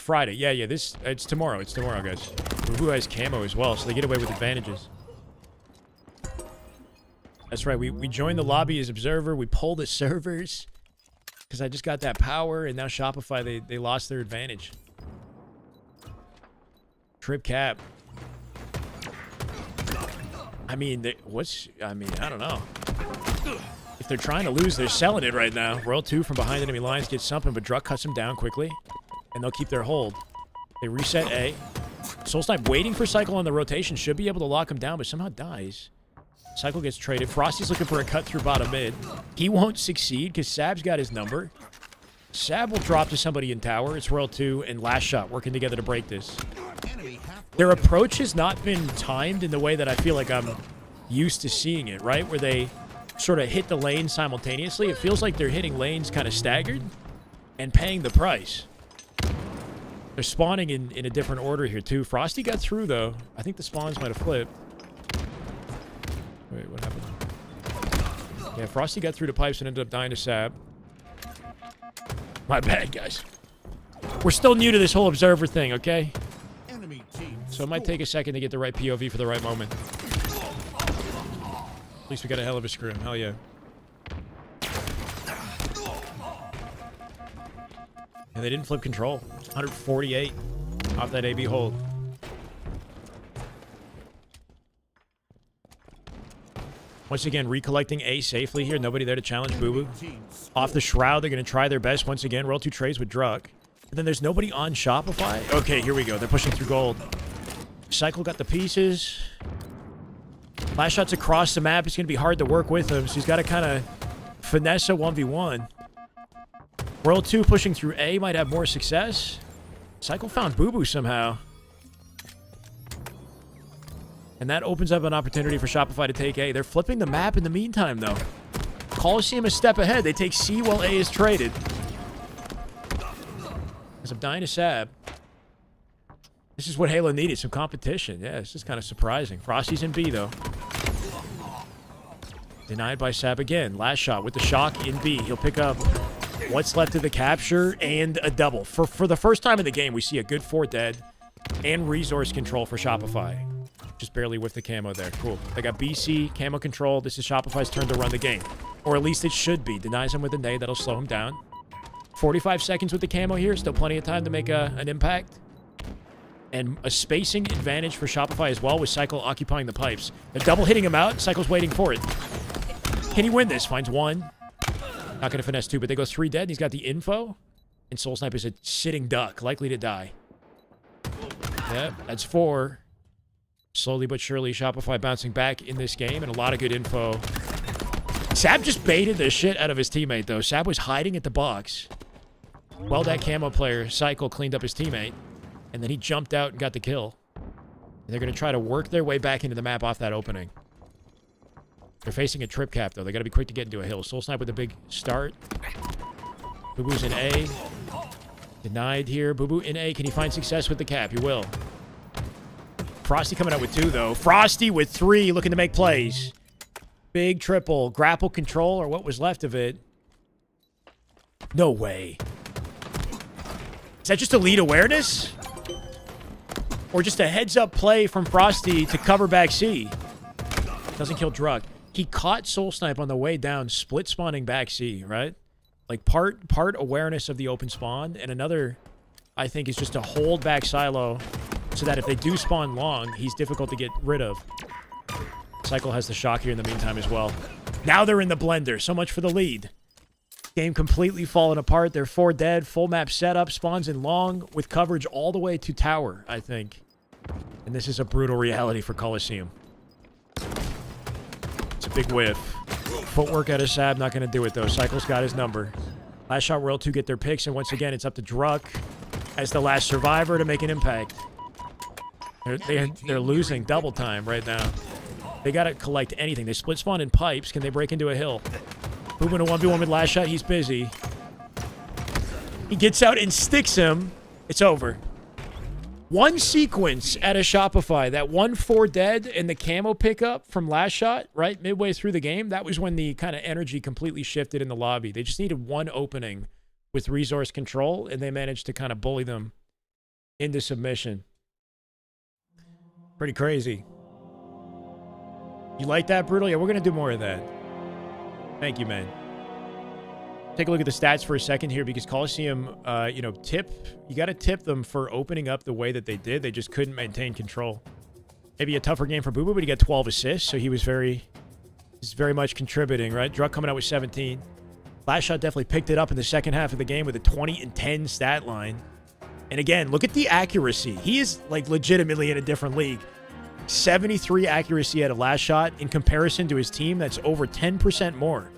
Friday. Yeah, it's tomorrow. It's tomorrow, guys. BUBU has camo as well, so they get away with advantages. That's right. We joined the lobby as observer. We pulled the servers because I just got that power, and now Shopify, they lost their advantage. Trip cap. I mean, I don't know. If they're trying to lose, they're selling it right now. World 2 from behind enemy lines gets something, but Druck cuts him down quickly. And they'll keep their hold. They reset A. Soul Snipe waiting for Cycle on the rotation. Should be able to lock him down, but somehow dies. Cycle gets traded. Frosty's looking for a cut through bottom mid. He won't succeed because Sab's got his number. Sab will drop to somebody in tower. It's World 2 and Last Shot working together to break this. Their approach has not been timed in the way that I feel like I'm used to seeing it, right? Where they sort of hit the lane simultaneously. It feels like they're hitting lanes kind of staggered and paying the price. They're spawning in a different order here, too. Frosty got through, though. I think the spawns might have flipped. Wait, what happened? Yeah, Frosty got through the pipes and ended up dying to Sab. My bad, guys. We're still new to this whole observer thing, okay? So it might take a second to get the right POV for the right moment. At least we got a hell of a scrim. Hell yeah. And they didn't flip control. 148 off that AB hold. Once again, recollecting A safely here. Nobody there to challenge BUBU. Off the Shroud, they're going to try their best once again. World 2 trades with Druck. And then there's nobody on Shopify. Okay, here we go. They're pushing through gold. Cycle got the pieces. Last shot's across the map. It's going to be hard to work with him, so he's got to kind of finesse a 1v1. World 2 pushing through A might have more success. Cycle found BUBU somehow. And that opens up an opportunity for Shopify to take A. They're flipping the map in the meantime, though. Coliseum a step ahead. They take C while A is traded. As I'm dying to Sab. This is what Halo needed, some competition. Yeah, this is kind of surprising. Frosty's in B, though. Denied by Sab again. Last shot with the shock in B. He'll pick up what's left of the capture and a double. For the first time in the game, we see a good 4 dead and resource control for Shopify. Just barely with the camo there. Cool. They got BC, camo control. This is Shopify's turn to run the game. Or at least it should be. Denies him with a nade. That'll slow him down. 45 seconds with the camo here. Still plenty of time to make an impact. And a spacing advantage for Shopify as well with Cycle occupying the pipes. They're double hitting him out. Cycle's waiting for it. Can he win this? Finds 1. Not going to finesse 2, but they go 3 dead. And he's got the info. And Soul Snipe is a sitting duck. Likely to die. Yep, that's 4. Slowly but surely, Shopify bouncing back in this game. And a lot of good info. Sab just baited the shit out of his teammate, though. Sab was hiding at the box. Well, that camo player, Cycle, cleaned up his teammate. And then he jumped out and got the kill. And they're going to try to work their way back into the map off that opening. They're facing a trip cap, though. They got to be quick to get into a hill. Soul Snipe with a big start. BUBU's in A. Denied here. BUBU in A. Can he find success with the cap? He will. Frosty coming out with 2, though. Frosty with 3, looking to make plays. Big triple. Grapple control, or what was left of it. No way. Is that just a lead awareness? Or just a heads-up play from Frosty to cover back C? Doesn't kill Druck. he caught Soul Snipe on the way down, split spawning back C, right? Like part awareness of the open spawn, and another, I think, is just to hold back Silo so that if they do spawn long, he's difficult to get rid of. Cycle has the shock here in the meantime as well. Now they're in the blender. So much for the lead. Game completely falling apart. They're 4 dead. Full map setup. Spawns in long with coverage all the way to tower, I think. And this is a brutal reality for Coliseum. It's a big whiff. Footwork out of Sab. Not going to do it, though. Cycle's got his number. Last shot, Royal 2 get their picks. And once again, it's up to Druck as the last survivor to make an impact. They're losing double time right now. They got to collect anything. They split spawn in pipes. Can they break into a hill? Moving to 1v1 with last shot. He's busy. He gets out and sticks him. It's over. One sequence at a Shopify. That 1-4 dead and the camo pickup from last shot, right? Midway through the game. That was when the kind of energy completely shifted in the lobby. They just needed one opening with resource control, and they managed to kind of bully them into submission. Pretty crazy. You like that, Brutal? Yeah, we're going to do more of that. Thank you, man. Take a look at the stats for a second here because Coliseum, you got to tip them for opening up the way that they did. They just couldn't maintain control. Maybe a tougher game for BUBU, but he got 12 assists, so he was very much contributing, right? Druck coming out with 17. Last shot definitely picked it up in the second half of the game with a 20 and 10 stat line. And again, look at the accuracy. He is like legitimately in a different league. 73 accuracy out of last shot in comparison to his team. That's over 10% more.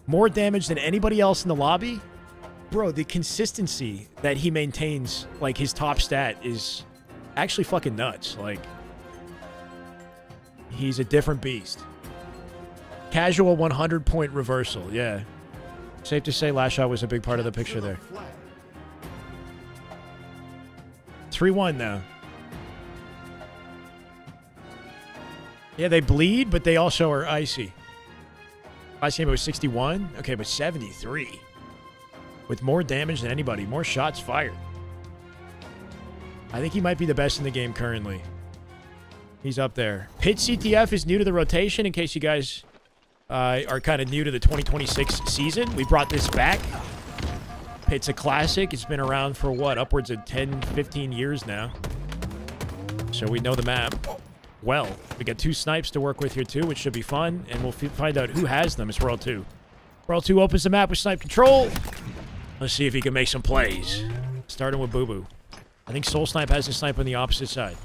More damage than anybody else in the lobby. Bro, the consistency that he maintains, like his top stat, is actually fucking nuts. Like, he's a different beast. Casual 100-point reversal. Yeah. Safe to say last shot was a big part of the picture there. 3-1 now. Yeah, they bleed, but they also are icy. Last game it was 61. Okay, but 73. With more damage than anybody. More shots fired. I think he might be the best in the game currently. He's up there. Pit CTF is new to the rotation in case you guys are kind of new to the 2026 season. We brought this back. Pit's a classic. It's been around for what? Upwards of 10, 15 years now. So we know the map well. We got 2 snipes to work with here too, which should be fun, and we'll find out who has them. It's Royal 2. Royal 2 opens the map with snipe control. Let's see if he can make some plays. Starting with BUBU. I think Soul Snipe has a snipe on the opposite side.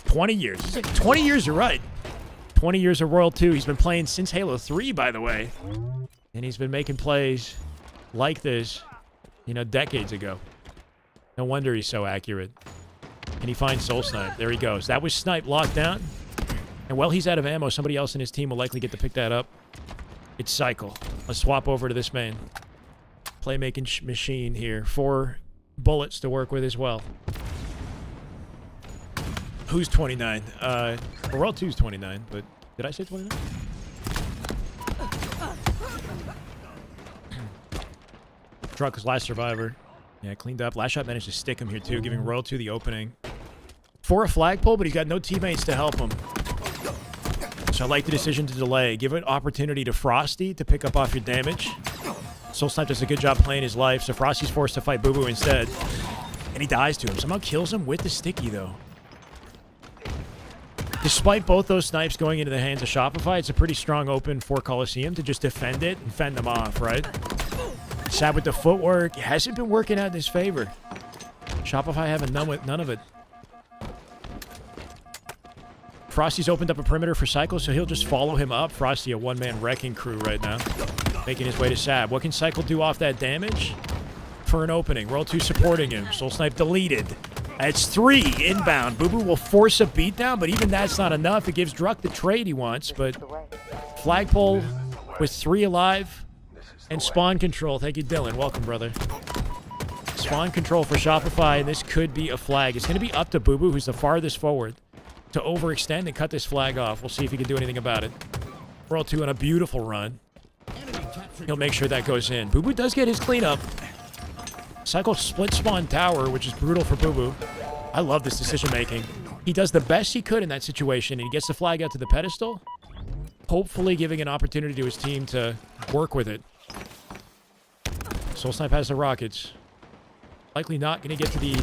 20 years. 20 years, you're right. 20 years of Royal 2. He's been playing since Halo 3, by the way. And he's been making plays like this, decades ago. No wonder he's so accurate. And he finds Soul Snipe. There he goes. That was Snipe locked down. And while he's out of ammo, somebody else in his team will likely get to pick that up. It's Cycle. Let's swap over to this man. Playmaking machine here. 4 bullets to work with as well. Who's 29? Royal 2's 29, but did I say 29? Druck's last survivor. Yeah, cleaned up. Last shot managed to stick him here too, giving Royal 2 the opening. For a flagpole, but he's got no teammates to help him. So I like the decision to delay. Give an opportunity to Frosty to pick up off your damage. Soul Snipe does a good job playing his life, so Frosty's forced to fight BUBU instead. And he dies to him. Somehow kills him with the sticky, though. Despite both those snipes going into the hands of Shopify, it's a pretty strong open for Coliseum to just defend it and fend them off, right? Sad with the footwork. It hasn't been working out in his favor. Shopify having none of it. Frosty's opened up a perimeter for Cycle, so he'll just follow him up. Frosty, a one-man wrecking crew right now. Making his way to Sab. What can Cycle do off that damage? For an opening. Roll 2 supporting him. Soul Snipe deleted. That's 3 inbound. BUBU will force a beatdown, but even that's not enough. It gives Druck the trade he wants, but flagpole with 3 alive and spawn control. Thank you, Dylan. Welcome, brother. Spawn control for Shopify, and this could be a flag. It's going to be up to BUBU, who's the farthest forward, to overextend and cut this flag off. We'll see if he can do anything about it. Roll 2 on a beautiful run. He'll make sure that goes in. BUBU does get his cleanup. Cycle split spawn tower, which is brutal for BUBU. I love this decision making. He does the best he could in that situation, and he gets the flag out to the pedestal. hopefully giving an opportunity to his team to work with it. Soul Snipe has the rockets. Likely not going to get to the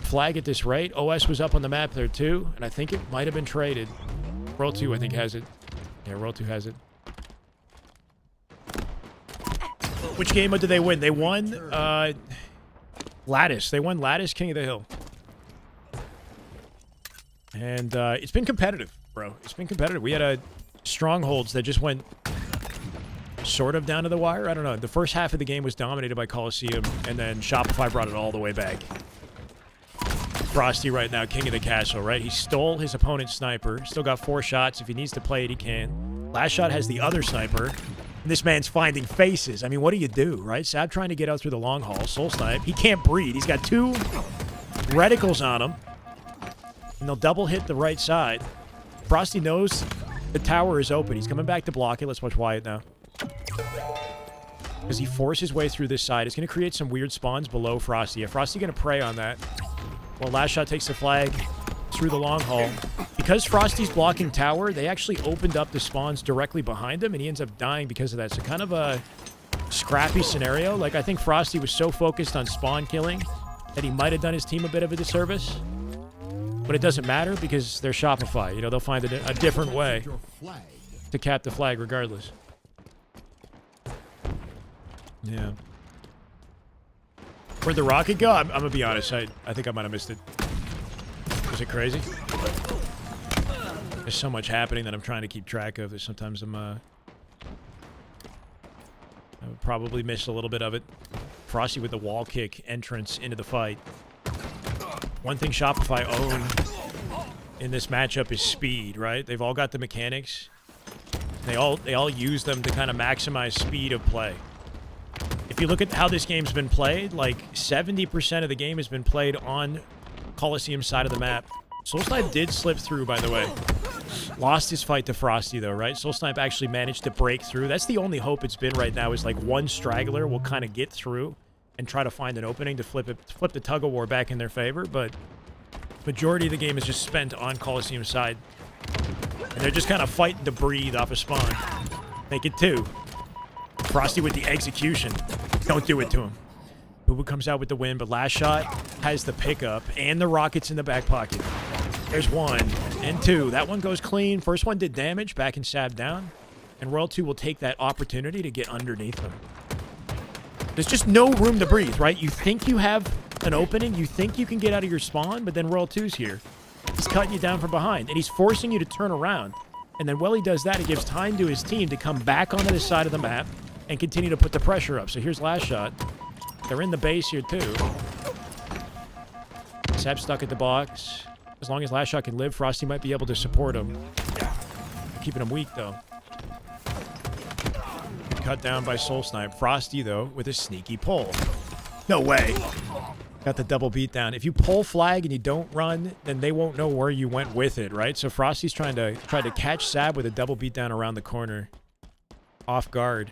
flag at this rate. OS was up on the map there too, and I think it might have been traded. World 2, I think, has it. Yeah, World 2 has it. Which game did they win? They won Lattice. They won Lattice, King of the Hill. And it's been competitive, bro. It's been competitive. We had a Strongholds that just went sort of down to the wire. I don't know. The first half of the game was dominated by Coliseum, and then Shopify brought it all the way back. Frosty right now, king of the castle, right? He stole his opponent's sniper. Still got 4 shots. If he needs to play it, he can. Last shot has the other sniper. And this man's finding faces. I mean, what do you do, right? Sab trying to get out through the long haul. Soul Snipe. He can't breathe. He's got 2 reticles on him. And they'll double hit the right side. Frosty knows the tower is open. He's coming back to block it. Let's watch Wyatt now. As he forces his way through this side, it's going to create some weird spawns below Frosty. Yeah, Frosty going to prey on that. Well, Last Shot takes the flag through the long haul. Because Frosty's blocking tower, they actually opened up the spawns directly behind him, and he ends up dying because of that. So kind of a scrappy scenario. Like, I think Frosty was so focused on spawn killing that he might have done his team a bit of a disservice. But it doesn't matter because they're Shopify. You know, they'll find a different way to cap the flag regardless. Yeah. Where'd the rocket go? I'm gonna be honest. I think I might have missed it. Was it crazy? There's so much happening that I'm trying to keep track of that sometimes I would probably miss a little bit of it. Frosty with the wall kick entrance into the fight. One thing Shopify own in this matchup is speed, right? They've all got the mechanics. They all use them to kind of maximize speed of play. If you look at how this game's been played, like 70% of the game has been played on Coliseum's side of the map. Soul Snipe did slip through, by the way. Lost his fight to Frosty, though, right? Soul Snipe actually managed to break through. That's the only hope it's been right now is like one straggler will kind of get through and try to find an opening to flip the tug-of-war back in their favor, but majority of the game is just spent on Coliseum's side. And they're just kind of fighting to breathe off a spawn. Make it 2. Frosty with the execution. Don't do it to him. BUBU comes out with the win, but Last Shot has the pickup and the rockets in the back pocket. There's 1 and 2. That one goes clean. First one did damage, back and Sab down. And Royal 2 will take that opportunity to get underneath them. There's just no room to breathe, right? You think you have an opening, you think you can get out of your spawn, but then Royal 2's here. He's cutting you down from behind, and he's forcing you to turn around. And then while he does that, it gives time to his team to come back onto this side of the map and continue to put the pressure up. So here's Last Shot. They're in the base here, too. Sab's stuck at the box. As long as Last Shot can live, Frosty might be able to support him. Keeping him weak, though. Cut down by Soul Snipe. Frosty, though, with a sneaky pull. No way. Got the double beatdown. If you pull flag and you don't run, then they won't know where you went with it, right? So Frosty's trying to catch Sab with a double beatdown around the corner. Off guard.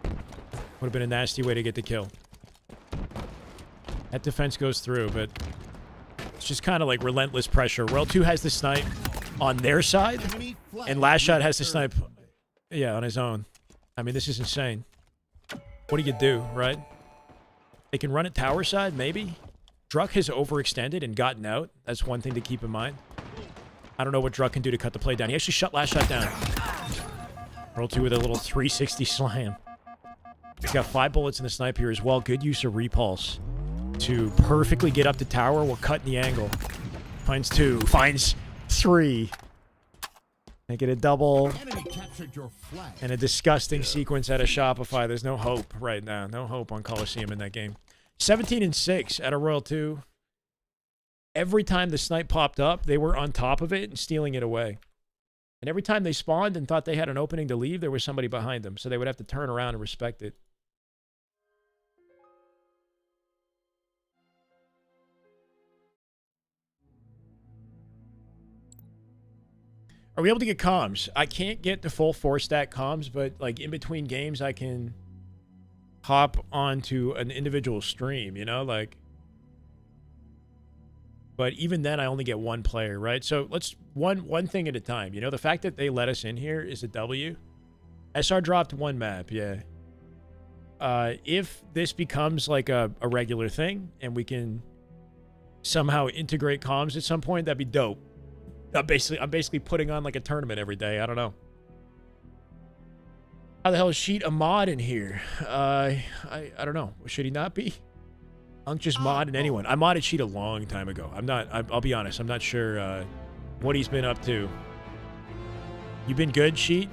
Would have been a nasty way to get the kill. That defense goes through, but it's just kind of like relentless pressure. World 2 has the snipe on their side, and Last Shot has the snipe, yeah, on his own. I mean, this is insane. What do you do, right? They can run it tower side, maybe. Druck has overextended and gotten out. That's one thing to keep in mind. I don't know what Druck can do to cut the play down. He actually shut Last Shot down. World 2 with a little 360 slam. He's got 5 bullets in the snipe here as well. Good use of repulse to perfectly get up the tower while cutting the angle. Finds 2. Finds 3. Make it a double. And a disgusting sequence out of Shopify. There's no hope right now. No hope on Coliseum in that game. 17-6 out of Royal 2. Every time the snipe popped up, they were on top of it and stealing it away. And every time they spawned and thought they had an opening to leave, there was somebody behind them. So they would have to turn around and respect it. Are we able to get comms? I can't get the full 4-stack comms, but like in between games, I can hop onto an individual stream, you know? Like, But even then, I only get one player, right? So let's one thing at a time. You know, the fact that they let us in here is a W. SR dropped one map, yeah. If this becomes like a regular thing and we can somehow integrate comms at some point, that'd be dope. I'm basically putting on like a tournament every day. I don't know. How the hell is Sheet a mod in here? I don't know. Should he not be? Unk just modded anyone. I modded Sheet a long time ago. I'll be honest. I'm not sure what he's been up to. You been good, Sheet?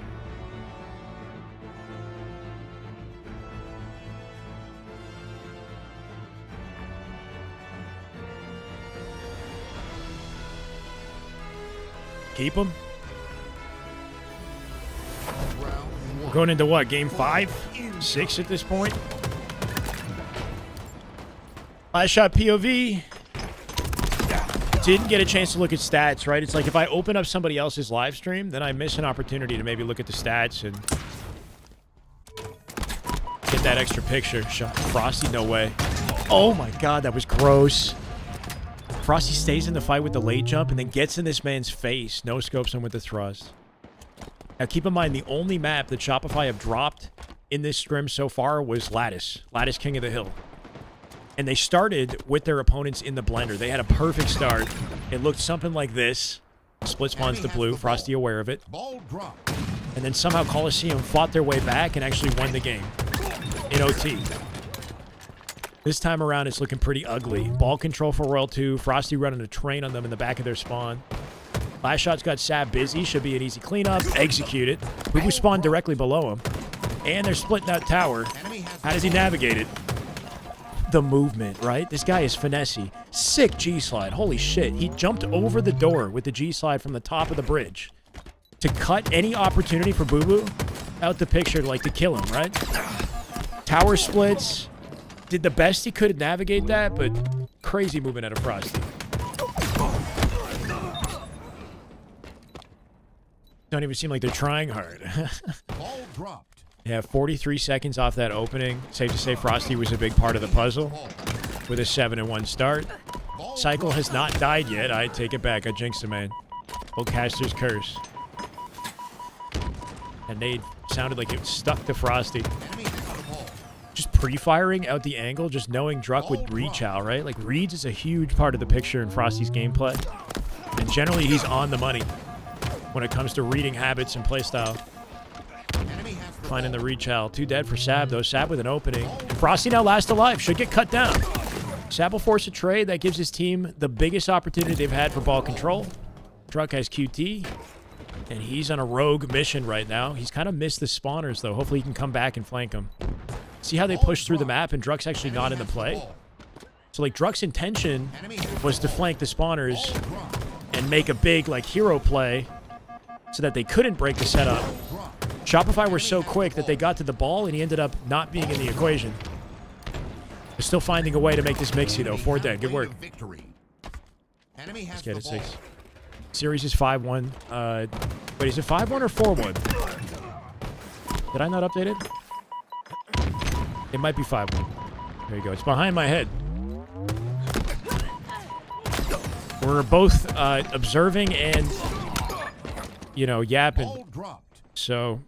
Keep him. We're going into what? Game 5? 6 at this point? Last shot POV. Didn't get a chance to look at stats, right? It's like if I open up somebody else's live stream, then I miss an opportunity to maybe look at the stats and get that extra picture. Frosty, no way. Oh my god, that was gross. Frosty stays in the fight with the late jump and then gets in this man's face. No scopes him with the thrust. Now keep in mind, the only map that Shopify have dropped in this scrim so far was Lattice. Lattice King of the Hill. And they started with their opponents in the blender. They had a perfect start. It looked something like this. Split spawns to blue. Frosty aware of it. And then somehow Coliseum fought their way back and actually won the game in OT. This time around, it's looking pretty ugly. Ball control for Royal 2. Frosty running a train on them in the back of their spawn. Last shot's got Sab busy. Should be an easy cleanup. Execute it. BUBU spawned directly below him. And they're splitting that tower. How does he navigate it? The movement, right? This guy is finessey. Sick G-slide. Holy shit. He jumped over the door with the G-slide from the top of the bridge to cut any opportunity for BUBU out the picture, like to kill him, right? Tower splits. Did the best he could to navigate that, but crazy movement out of Frosty. Don't even seem like they're trying hard. Ball dropped. Yeah, 43 seconds off that opening. Safe to say Frosty was a big part of the puzzle with a 7-1 start. Cycle has not died yet. I take it back. I jinxed him, man. Old Caster's curse. And nade sounded like it stuck to Frosty. Just pre-firing out the angle, just knowing Druck would reach out, right? Like, reads is a huge part of the picture in Frosty's gameplay. And generally, he's on the money when it comes to reading habits and playstyle. Finding the reach out. 2 dead for Sab, though. Sab with an opening. And Frosty now last alive. Should get cut down. Sab will force a trade. That gives his team the biggest opportunity they've had for ball control. Druck has QT. And he's on a rogue mission right now. He's kind of missed the spawners, though. Hopefully he can come back and flank them. See how they push through the map and Druck's actually not in the play? So, like, Druck's intention was to flank the spawners and make a big, like, hero play so that they couldn't break the setup. Shopify were so quick that they got to the ball and he ended up not being in the equation. They're still finding a way to make this mixy, though. 4 dead. Good work. Let's get it 6. Series is 5-1. Wait, is it 5-1 or 4-1? Did I not update it? It might be 5-1. There you go. It's behind my head. We're both observing and, you know, yapping. So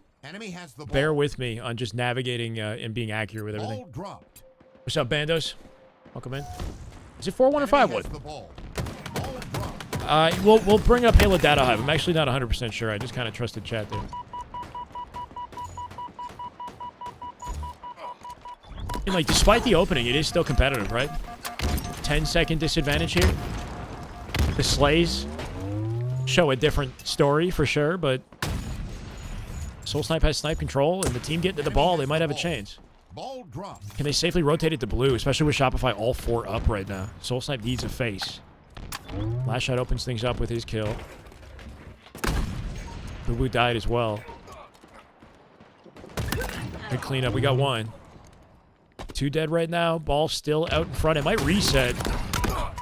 bear with me on just navigating and being accurate with everything. What's up, Bandos? Welcome in. Is it 4-1 or 5-1? We'll bring up Halo Data Hive. I'm actually not 100% sure. I just kind of trusted chat there. And, like, despite the opening, it is still competitive, right? 10-second disadvantage here. The slays show a different story for sure, but Soul Snipe has snipe control, and the team getting to the ball, they might have a chance. Can they safely rotate it to blue, especially with Shopify all 4 up right now? Soul Snipe needs a face. Last shot opens things up with his kill. BUBU died as well. Good cleanup. We got 1. 2 dead right now. Ball still out in front. It might reset.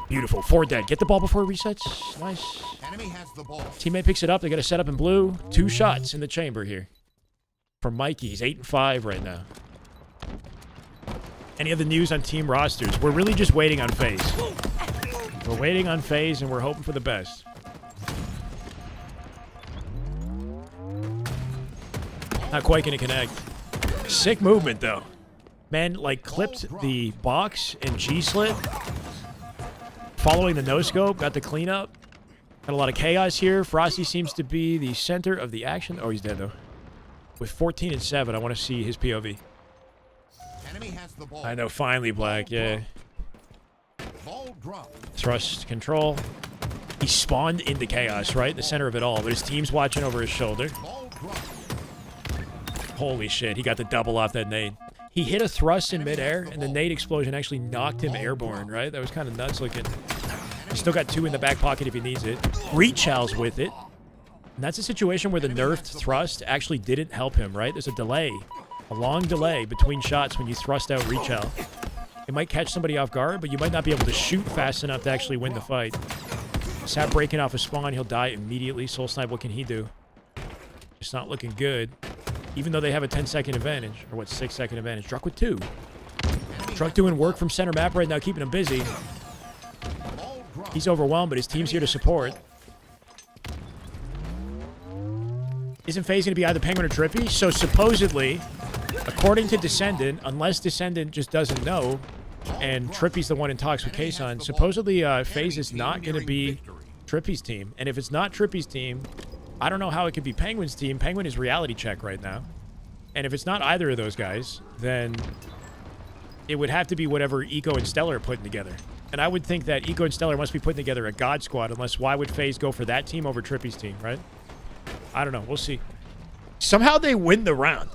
Beautiful. 4 dead. Get the ball before it resets. Nice. Enemy has the ball. Teammate picks it up. They got to set up in blue. 2 shots in the chamber here. From Mikey. He's 8-5 right now. Any other news on team rosters? We're really just waiting on FaZe. We're waiting on FaZe, and we're hoping for the best. Not quite going to connect. Sick movement, though. Man, like, clipped the box and G-slit. Following the no-scope, got the cleanup. Got a lot of chaos here. Frosty seems to be the center of the action. Oh, he's dead, though. With 14 and 7, I want to see his POV. Enemy has the ball. I know, finally, Black, yeah. Ball dropped. Thrust control. He spawned into chaos, right? The center of it all. But his team's watching over his shoulder. Ball dropped. Holy shit, he got the double off that nade. He hit a thrust in midair, and the nade explosion actually knocked him airborne, right? That was kind of nuts looking. He's still got 2 in the back pocket if he needs it. Rechow's with it. And that's a situation where the nerfed thrust actually didn't help him, right? There's a delay. A long delay between shots when you thrust out Rechow. It might catch somebody off guard, but you might not be able to shoot fast enough to actually win the fight. Sap breaking off a spawn, he'll die immediately. Soul Snipe, what can he do? It's not looking good. Even though they have a 10-second advantage. Or what, 6-second advantage. Druck with 2. Druck doing work from center map right now, keeping him busy. He's overwhelmed, but his team's here to support. Isn't FaZe going to be either Penguin or Trippy? So supposedly, according to Descendant, unless Descendant just doesn't know, and Trippy's the one in talks with Kason, supposedly FaZe is not going to be Trippy's team. And if it's not Trippy's team, I don't know how it could be Penguin's team. Penguin is reality check right now. And if it's not either of those guys, then it would have to be whatever Eco and Stellar are putting together. And I would think that Eco and Stellar must be putting together a God Squad, unless why would FaZe go for that team over Trippy's team, right? I don't know. We'll see. Somehow they win the round.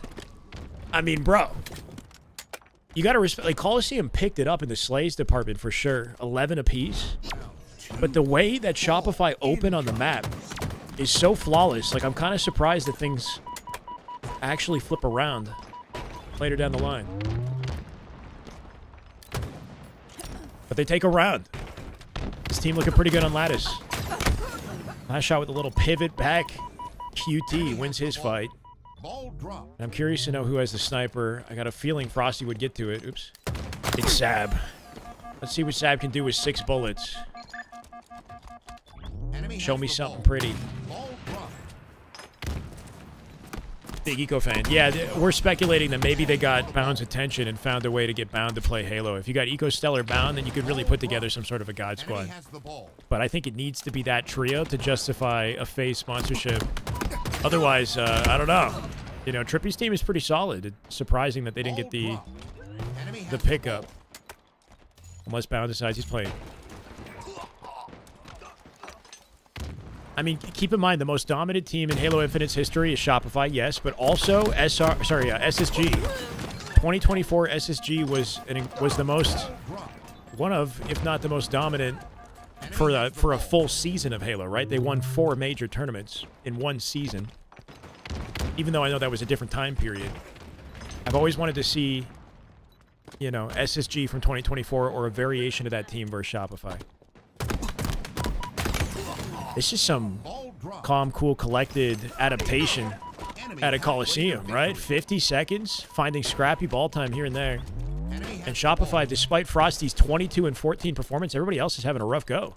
I mean, bro. You got to respect... Like, Coliseum picked it up in the Slays department for sure. 11 apiece. But the way that Shopify opened on the map is so flawless. Like, I'm kind of surprised that things actually flip around later down the line. But they take a round. This team looking pretty good on Lattice. Last shot with a little pivot back. QT wins his fight. I'm curious to know who has the sniper. I got a feeling Frosty would get to it. Oops. It's Sab. Let's see what Sab can do with 6 bullets. Show me something pretty. Big Eco fan. Yeah, we're speculating that maybe they got Bound's attention and found a way to get Bound to play Halo. If you got Eco, Stellar, Bound, then you could really put together some sort of a God Squad. But I think it needs to be that trio to justify a FaZe sponsorship. Otherwise, I don't know. You know, Trippy's team is pretty solid. It's surprising that they didn't get the pickup. Unless Bound decides he's playing. I mean, keep in mind, the most dominant team in Halo Infinite's history is Shopify, yes, but also SSG. 2024 SSG was the most, one of, if not the most dominant for a full season of Halo, right? They won 4 major tournaments in one season. Even though I know that was a different time period. I've always wanted to see, you know, SSG from 2024 or a variation of that team versus Shopify. It's just some calm, cool, collected adaptation at a Coliseum, right? 50 seconds, finding scrappy ball time here and there. And Shopify, despite Frosty's 22 and 14 performance, everybody else is having a rough go.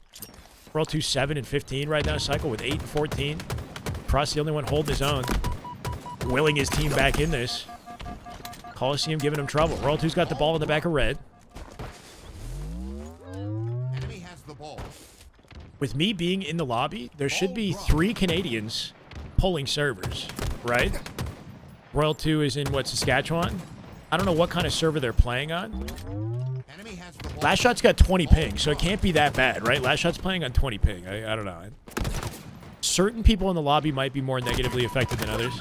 World 2 7 and 15 right now, Cycle with 8 and 14. Frosty the only one holding his own. Willing his team back in this. Coliseum giving him trouble. World 2's got the ball in the back of red. Enemy has the ball. With me being in the lobby, there should be 3 Canadians pulling servers, right? Royal 2 is in, what, Saskatchewan? I don't know what kind of server they're playing on. Last Shot's got 20 ping, so it can't be that bad, right? Last Shot's playing on 20 ping. I don't know. Certain people in the lobby might be more negatively affected than others.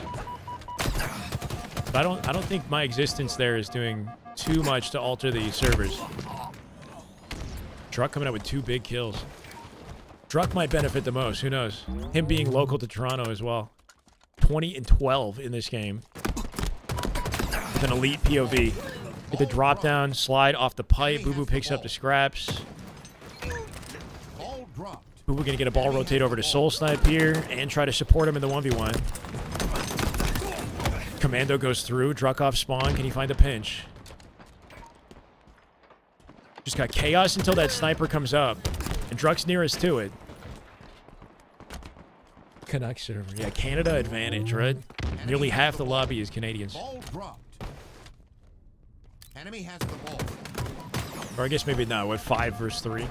But I don't think my existence there is doing too much to alter the servers. Druck coming out with 2 big kills. Druck might benefit the most. Who knows? Him being local to Toronto as well. 20 and 12 in this game. With an elite POV. Get the drop down, slide off the pipe. BUBU picks up the scraps. BUBU gonna get a ball rotate over to Soul Snipe here and try to support him in the 1v1. Commando goes through. Druck off spawn. Can he find a pinch? Just got chaos until that sniper comes up. And Druck's nearest to it. Canucks server. Yeah, Canada advantage, right? Nearly half the lobby is Canadians. Ball dropped. Enemy has the ball. Or I guess maybe not. What, 5 versus 3?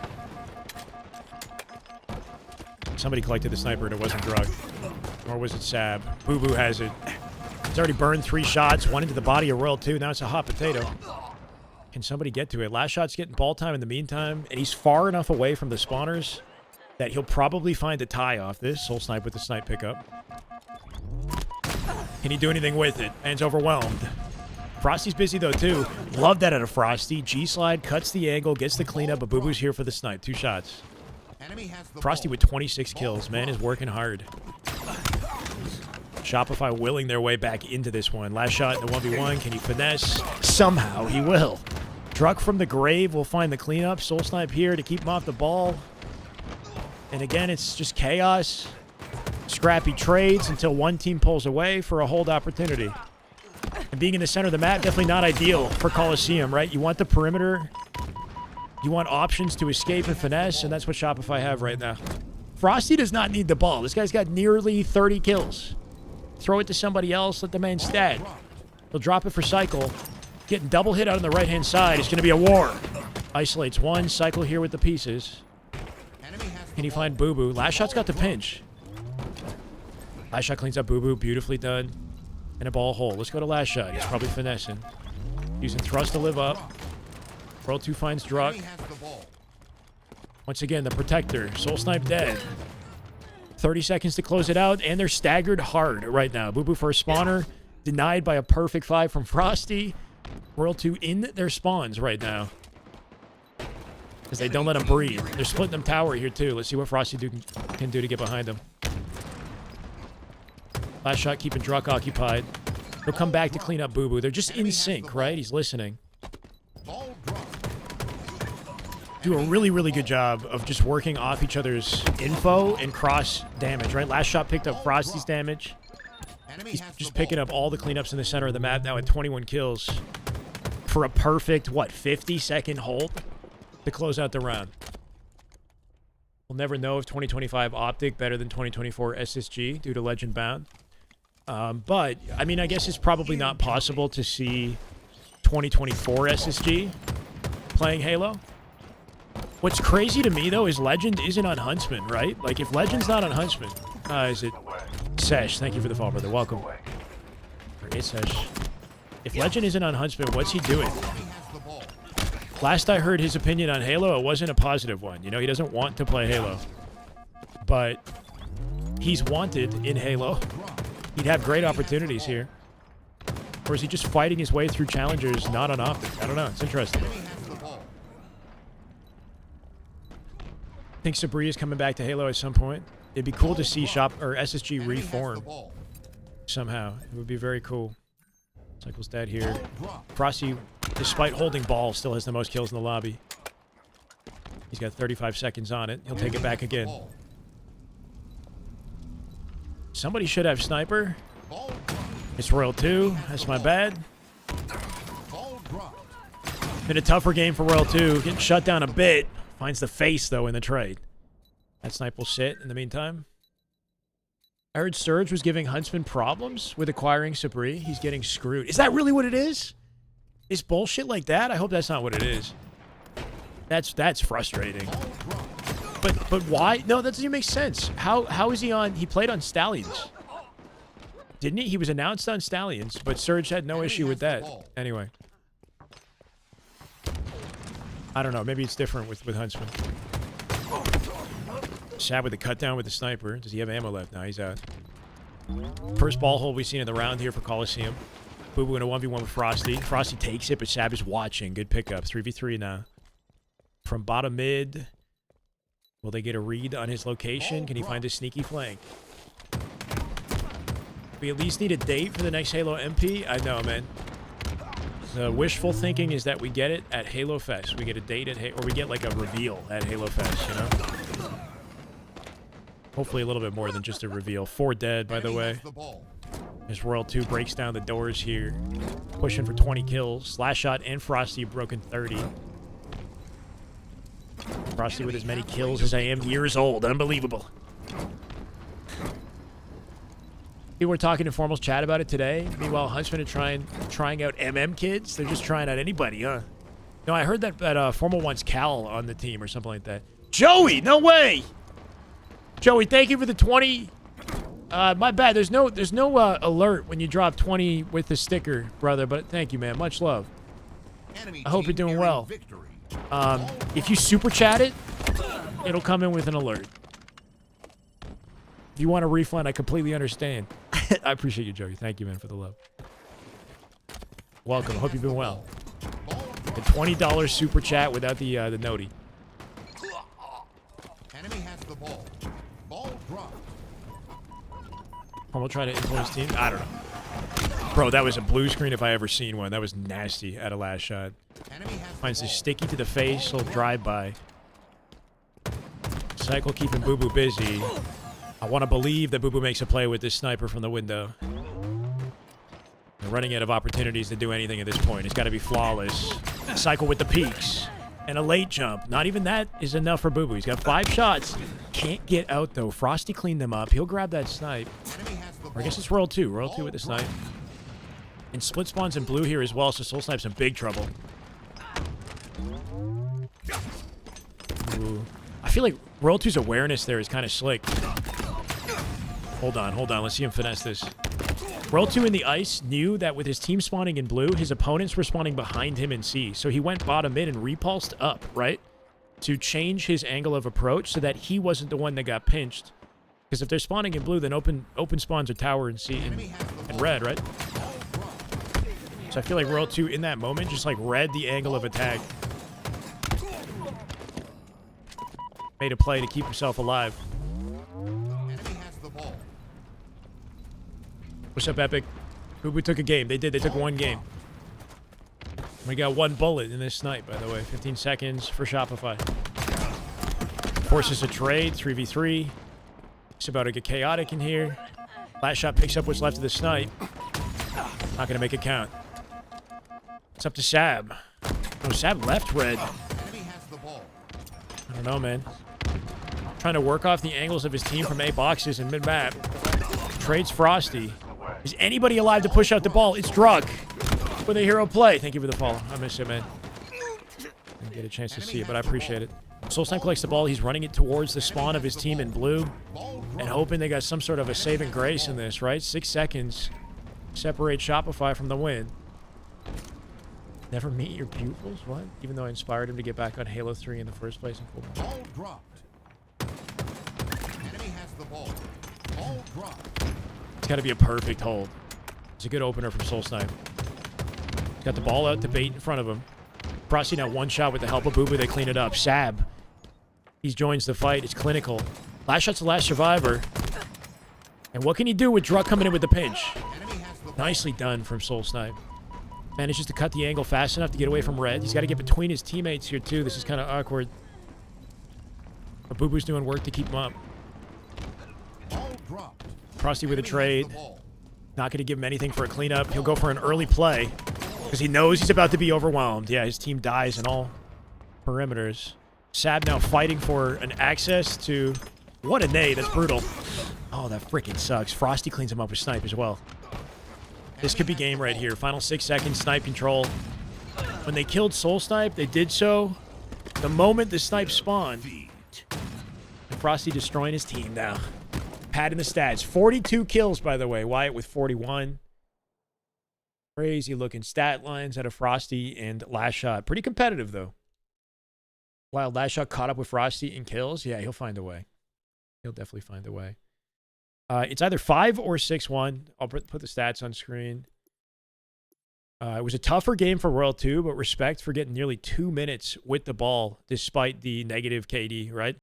Somebody collected the sniper and it wasn't Drug. Or was it Sab? BUBU has it. He's already burned 3 shots. 1 into the body of Royal 2. Now it's a hot potato. Can somebody get to it? Last shot's getting ball time in the meantime. And he's far enough away from the spawners that he'll probably find a tie off this. Soul Snipe with the snipe pickup. Can he do anything with it? Man's overwhelmed. Frosty's busy though too. Love that out of Frosty. G-slide, cuts the angle, gets the cleanup, but BUBU's here for the snipe. 2 shots. Enemy has the Frosty ball. with 26 kills. Man is working hard. Shopify willing their way back into this one. Last shot in the 1v1. Can he finesse? Somehow he will. Druck from the grave will find the cleanup. Soul Snipe here to keep him off the ball. And again, it's just chaos. Scrappy trades until one team pulls away for a hold opportunity. And being in the center of the map, definitely not ideal for Coliseum, right? You want the perimeter. You want options to escape and finesse, and that's what Shopify have right now. Frosty does not need the ball. This guy's got nearly 30 kills. Throw it to somebody else, let the man stat. He'll drop it for Cycle. Getting double hit out on the right-hand side. It's going to be a war. Isolates 1. Cycle here with the pieces. Can he find BUBU? Last shot's got the pinch. Last shot cleans up BUBU. Beautifully done. And a ball hole. Let's go to last shot. He's probably finessing. Using thrust to live up. World 2 finds Druck. Once again, the protector. Soul Snipe dead. 30 seconds to close it out, and they're staggered hard right now. BUBU first spawner. Denied by a perfect 5 from Frosty. World 2 in their spawns right now. Because they don't let them breathe. They're splitting them tower here, too. Let's see what Frosty can do to get behind them. Last shot keeping Druck occupied. He'll come back to clean up BUBU. They're just in sync, right? He's listening. Do a really, really good job of just working off each other's info and cross damage, right? Last shot picked up Frosty's damage. He's just picking up all the cleanups in the center of the map now at 21 kills. For a perfect, what, 50-second hold to close out the round. We'll never know if 2025 Optic better than 2024 SSG due to Legend Bound. But, I mean, I guess it's probably not possible to see 2024 SSG playing Halo. What's crazy to me, though, is Legend isn't on Huntsman, right? Like, if Legend's not on Huntsman... is it... Sesh, thank you for the follow, brother. Welcome. Or it's Sesh. If Legend isn't on Huntsman, what's he doing? Last I heard his opinion on Halo, it wasn't a positive one. You know, he doesn't want to play Halo. But he's wanted in Halo. He'd have great opportunities here. Or is he just fighting his way through challengers not on Optic? I don't know. It's interesting. I think Sabri is coming back to Halo at some point. It'd be cool to see SSG reform somehow. It would be very cool. Cycle's dead here. Frosty, despite holding ball, still has the most kills in the lobby. He's got 35 seconds on it. He'll take it back again. Somebody should have sniper. It's Royal 2. That's my bad. Been a tougher game for Royal 2. Getting shut down a bit. Finds the face, though, in the trade. That snipe will sit in the meantime. I heard Surge was giving Huntsman problems with acquiring Sabri. He's getting screwed. Is that really what it is? Is bullshit like that? I hope that's not what it is. That's frustrating. But why? No, that doesn't even make sense. How is he on? He played on Stallions. Didn't he? He was announced on Stallions, but Surge had no issue with that. Anyway. I don't know. Maybe it's different with Huntsman. Shab with the cut down with the sniper. Does he have ammo left? No, he's out. First ball hole we've seen in the round here for Coliseum. BUBU in a 1v1 with Frosty. Frosty takes it, but Shab is watching. Good pickup. 3v3 now. From bottom mid. Will they get a read on his location? Can he find a sneaky flank? We at least need a date for the next Halo MP. I know, man. The wishful thinking is that we get it at Halo Fest. We get a date at or we get like a reveal at Halo Fest, you know? Hopefully a little bit more than just a reveal. 4 dead, by the way. As Royal 2 breaks down the doors here. Pushing for 20 kills. Last shot and Frosty broken 30. Frosty with as many kills as I am years old. Unbelievable. People were talking in Formal's chat about it today. Meanwhile, Huntsman are trying out Kids. They're just trying out anybody, huh? No, I heard that Formal wants Cal on the team or something like that. Joey, no way! Joey, thank you for the 20. My bad. There's no alert when you drop 20 with the sticker, brother. But thank you, man. Much love. I hope you're doing well. If you super chat it, it'll come in with an alert. If you want a refund, I completely understand. I appreciate you, Joey. Thank you, man, for the love. Welcome. Hope you've been well. The $20 super chat without the noti. Enemy has the ball. Ball dropped. We'll try to influence team. I don't know. Bro, that was a blue screen if I ever seen one. That was nasty at a last shot. Finds this sticky to the face. Little drive-by. Cycle keeping BUBU busy. I want to believe that BUBU makes a play with this sniper from the window. They're running out of opportunities to do anything at this point. It's got to be flawless. Cycle with the peaks. And a late jump. Not even that is enough for BUBU. He's got 5 shots. Can't get out, though. Frosty cleaned them up. He'll grab that snipe. Or I guess it's Royal 2. Royal 2 with the snipe. And split spawns in blue here as well, so Soul Snipe's in big trouble. Ooh. I feel like Royal 2's awareness there is kind of slick. Hold on. Let's see him finesse this. Royal 2 in the ice knew that with his team spawning in blue, his opponents were spawning behind him in C. So he went bottom mid and repulsed up, right? To change his angle of approach so that he wasn't the one that got pinched. Because if they're spawning in blue, then open spawns are tower and C and red, right? So I feel like Royal 2 in that moment just like read the angle of attack. Made a play to keep himself alive. What's up, Epic? BUBU took a game. They did. They took 1 game. We got 1 bullet in this snipe, by the way. 15 seconds for Shopify. Forces a trade. 3v3. It's about to get chaotic in here. Last shot picks up what's left of the snipe. Not going to make it count. It's up to Sab. Oh, Sab left red. I don't know, man. Trying to work off the angles of his team from A boxes in mid-map. Trades Frosty. Is anybody alive to push out the ball? It's Drug with a hero play. Thank you for the follow. I miss it, man. Didn't get a chance to see it, but I appreciate it. Soul Snipe collects the ball. He's running it towards the spawn of his team in blue and hoping they got some sort of a saving grace in this, right? 6 seconds. Separate Shopify from the win. Never meet your pupils? What? Even though I inspired him to get back on Halo 3 in the first place. Ball dropped. Enemy has the ball. Ball dropped. It's got to be a perfect hold. It's a good opener from Soul Snipe. Got the ball out to bait in front of him. Frosty now 1 shot with the help of BUBU. They clean it up. Sab. He joins the fight. It's clinical. Last shot's the last survivor. And what can he do with Druck coming in with the pinch? Nicely done from Soul Snipe. Manages to cut the angle fast enough to get away from red. He's got to get between his teammates here, too. This is kind of awkward. But BUBU's doing work to keep him up. Frosty with a trade. Not going to give him anything for a cleanup. He'll go for an early play because he knows he's about to be overwhelmed. Yeah, his team dies in all perimeters. Sab now fighting for an access to... What a nade. That's brutal. Oh, that freaking sucks. Frosty cleans him up with snipe as well. This could be game right here. Final 6 seconds, snipe control. When they killed Soul Snipe, they did so the moment the snipe spawned. And Frosty destroying his team now. Padding the stats. 42 kills, by the way. Wyatt with 41. Crazy looking stat lines out of Frosty and Last Shot. Pretty competitive, though. While Last Shot caught up with Frosty in kills, yeah, he'll find a way. He'll definitely find a way. It's either 5 or 6-1. I'll put the stats on screen. It was a tougher game for Royal 2, but respect for getting nearly 2 minutes with the ball despite the negative KD, right?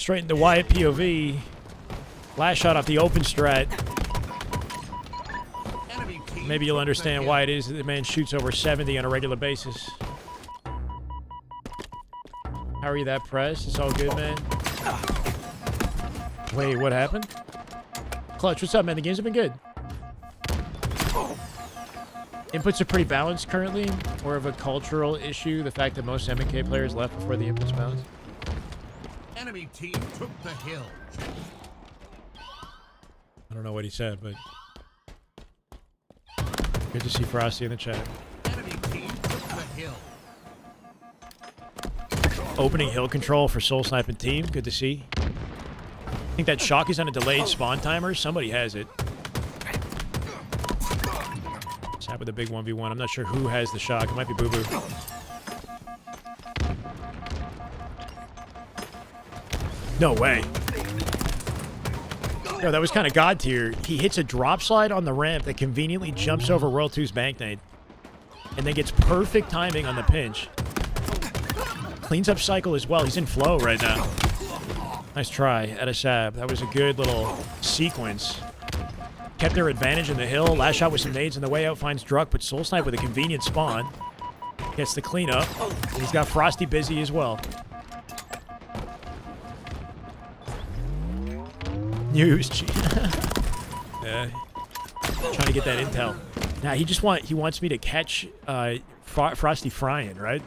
Straight into Wyatt POV. Last shot off the open strat. Enemy team Maybe you'll took the understand hill. why it is that the man shoots over 70 on a regular basis. How are you that pressed? It's all good, man. Wait, what happened? Clutch, what's up, man? The games have been good. Inputs are pretty balanced currently. More of a cultural issue. The fact that most M&K players left before the inputs balanced. Enemy team took the hill. I don't know what he said, but good to see Frosty in the chat. Enemy team took the hill. Opening hill control for Soul Sniping team. Good to see. I think that shock is on a delayed spawn timer. Somebody has it. Sat with a big 1v1. I'm not sure who has the shock. It might be BUBU. No way. Yo, that was kind of god tier. He hits a drop slide on the ramp that conveniently jumps over World 2's banknade. And then gets perfect timing on the pinch. Cleans up cycle as well. He's in flow right now. Nice try at a sab. That was a good little sequence. Kept their advantage in the hill. Last shot with some nades on the way out. Finds Druck, but Soul Snipe with a convenient spawn. Gets the cleanup. And he's got Frosty busy as well. Knew he was cheating. Yeah. Trying to get that intel. Nah, he wants me to catch Frosty frying, right?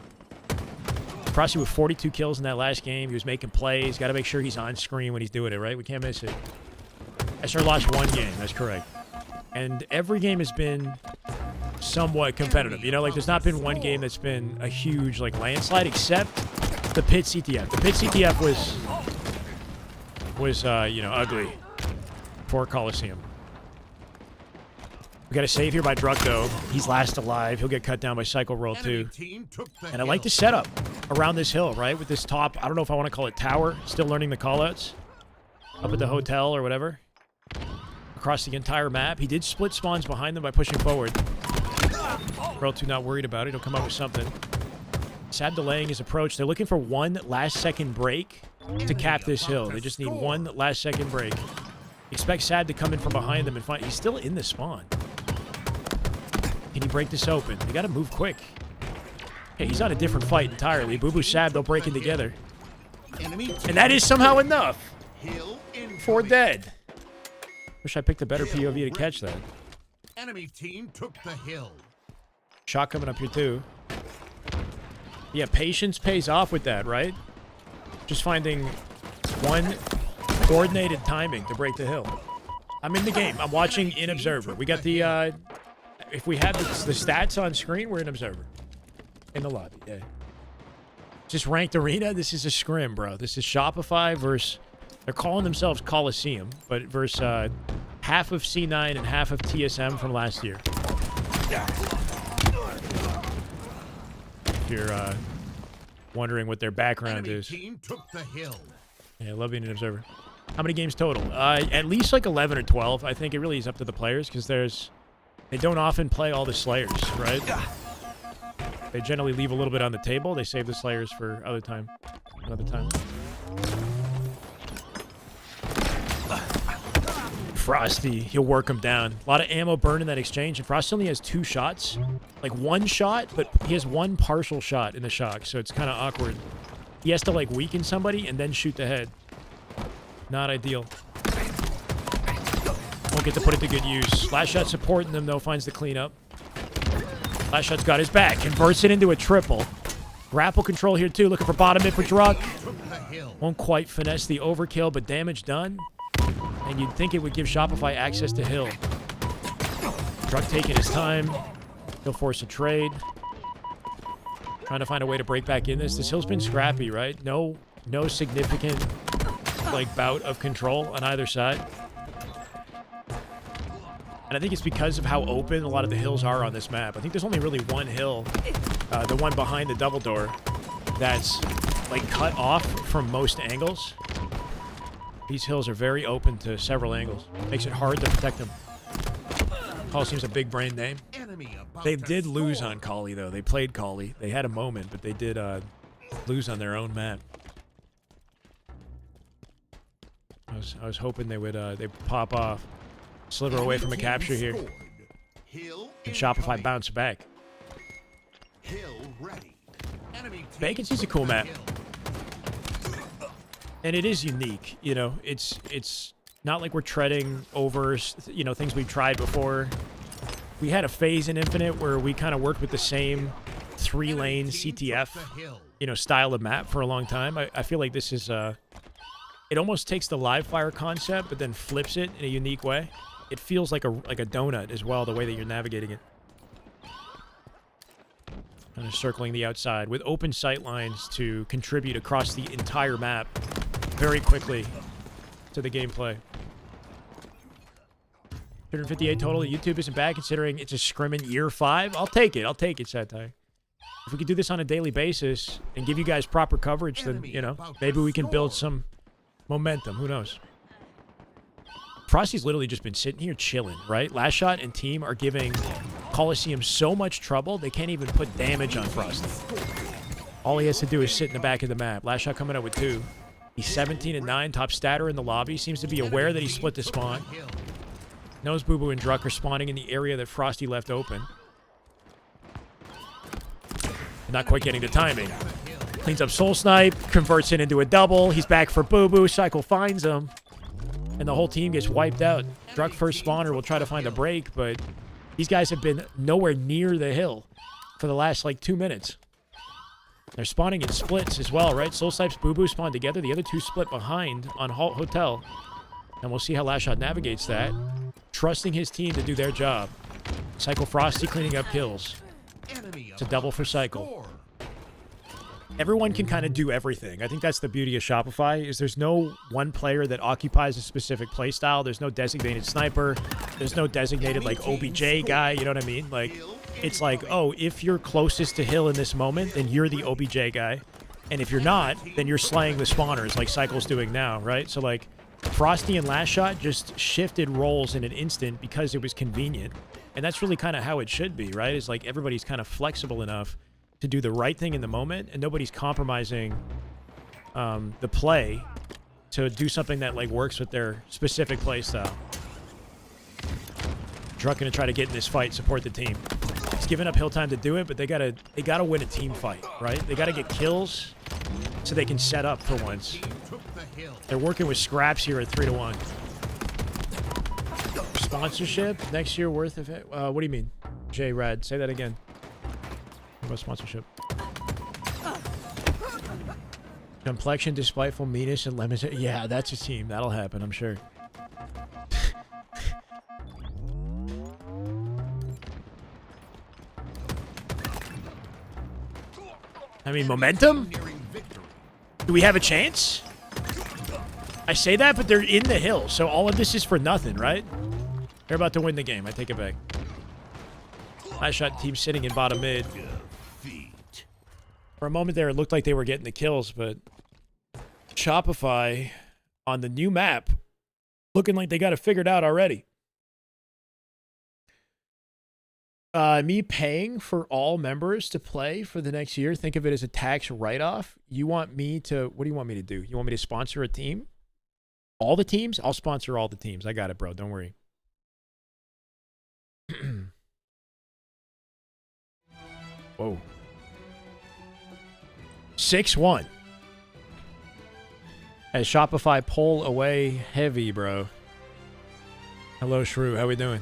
Frosty with 42 kills in that last game. He was making plays. Got to make sure he's on screen when he's doing it, right? We can't miss it. SR lost one game. That's correct. And every game has been somewhat competitive. You know, like there's not been one game that's been a huge like landslide except the Pit CTF. The Pit CTF was you know, ugly for Coliseum. We got a save here by Druck, though. He's last alive. He'll get cut down by Cycle Roll, too. And I like the setup around this hill, right? With this top, I don't know if I want to call it tower. Still learning the callouts. Up at the hotel or whatever. Across the entire map. He did split spawns behind them by pushing forward. Roll 2 not worried about it. He'll come up with something. Sad delaying his approach. They're looking for one last-second break to cap this hill. They just need one last-second break. Expect Sad to come in from behind them and find... He's still in the spawn. Can he break this open? They got to move quick. Okay, he's on a different fight entirely. BUBU Sad, they'll break in together. And that is somehow enough for dead. Wish I picked a better POV to catch that. Enemy team took the hill. Shot coming up here too. Yeah, patience pays off with that, right? Just finding one coordinated timing to break the hill. I'm in the game. I'm watching in Observer. We got the, if we have the stats on screen, we're in Observer. In the lobby, yeah. Just ranked arena. This is a scrim, bro. This is Shopify versus, they're calling themselves Coliseum, but versus half of C9 and half of TSM from last year. If you're wondering what their background is. Team took the hill. Yeah, I love being an observer. How many games total? At least like 11 or 12. I think it really is up to the players because they don't often play all the Slayers, right? They generally leave a little bit on the table. They save the Slayers for another time. Frosty, he'll work him down. A lot of ammo burned in that exchange, and Frosty only has 2 shots. Like 1 shot, but he has 1 partial shot in the shock, so it's kind of awkward. He has to like weaken somebody and then shoot the head. Not ideal. Won't get to put it to good use. Last shot supporting them, though, finds the cleanup. Last shot's got his back. Converts it into a triple. Grapple control here, too. Looking for bottom mid for Druck. Won't quite finesse the overkill, but damage done. And you'd think it would give Shopify access to hill. Druck taking his time. He'll force a trade. Trying to find a way to break back in this. This hill's been scrappy, right? No significant like bout of control on either side. And I think it's because of how open a lot of the hills are on this map. I think there's only really one hill, the one behind the double door, that's like cut off from most angles. These hills are very open to several angles. Makes it hard to protect them. Coliseum's a big brain name. They did lose on Collie, though. They played Collie. They had a moment, but they did lose on their own map. I was hoping they would pop off, sliver away from a capture here, and Shopify bounce back. Hill ready. Enemy team Vacancy's a cool map, and it is unique. You know, it's not like we're treading over things we've tried before. We had a phase in Infinite where we kind of worked with the same 3-lane CTF, style of map for a long time. I feel like this is it almost takes the live fire concept but then flips it in a unique way. It feels like a donut as well, the way that you're navigating it. Kind of circling the outside with open sight lines to contribute across the entire map very quickly to the gameplay. 258 total. YouTube isn't bad considering it's a scrim in year 5. I'll take it, Satai. If we could do this on a daily basis and give you guys proper coverage, then, maybe we can build some momentum. Who knows? Frosty's literally just been sitting here chilling, right? Last Shot and team are giving Coliseum so much trouble, they can't even put damage on Frosty. All he has to do is sit in the back of the map. Last Shot coming out with 2. He's 17-9, top statter in the lobby. Seems to be aware that he split the spawn. Knows BUBU and Druck are spawning in the area that Frosty left open. Not quite getting the timing. Cleans up Soul Snipe, converts it into a double. He's back for BUBU. Cycle finds him. And the whole team gets wiped out. Druck first spawner will try to find a break, but these guys have been nowhere near the hill for the last, 2 minutes. They're spawning in splits as well, right? Soul Snipe's BUBU spawn together. The other 2 split behind on Hotel. And we'll see how Last Shot navigates that. Trusting his team to do their job. Cycle Frosty cleaning up kills. It's a double for Cycle. Everyone can kind of do everything. I think that's the beauty of Shopify, is there's no one player that occupies a specific playstyle. There's no designated sniper. There's no designated, OBJ guy. You know what I mean? It's oh, if you're closest to Hill in this moment, then you're the OBJ guy. And if you're not, then you're slaying the spawners like Cycle's doing now, right? So, Frosty and Last Shot just shifted roles in an instant because it was convenient. And that's really kind of how it should be, right? It's everybody's kind of flexible enough to do the right thing in the moment, and nobody's compromising the play to do something that works with their specific play style. Druck gonna try to get in this fight, support the team. He's giving up Hill time to do it, but they gotta win a team fight, right? They gotta get kills so they can set up for once. They're working with scraps here at 3-1. Sponsorship next year worth of it. What do you mean, J Rad? Say that again. What about sponsorship? Complexion, despiteful, meanness, and lemons. Yeah, that's a team. That'll happen, I'm sure. I mean, momentum? Do we have a chance? I say that, but they're in the hill, so all of this is for nothing, right? They're about to win the game. I take it back. Last Shot team sitting in bottom mid. For a moment there, it looked like they were getting the kills, but Shopify on the new map looking like they got it figured out already. Me paying for all members to play for the next year, think of it as a tax write-off. You want me to, what do you want me to do? You want me to sponsor a team? All the teams? I'll sponsor all the teams. I got it, bro. Don't worry. Whoa. 6-1. As Shopify pull away heavy, bro. Hello, Shrew. How we doing?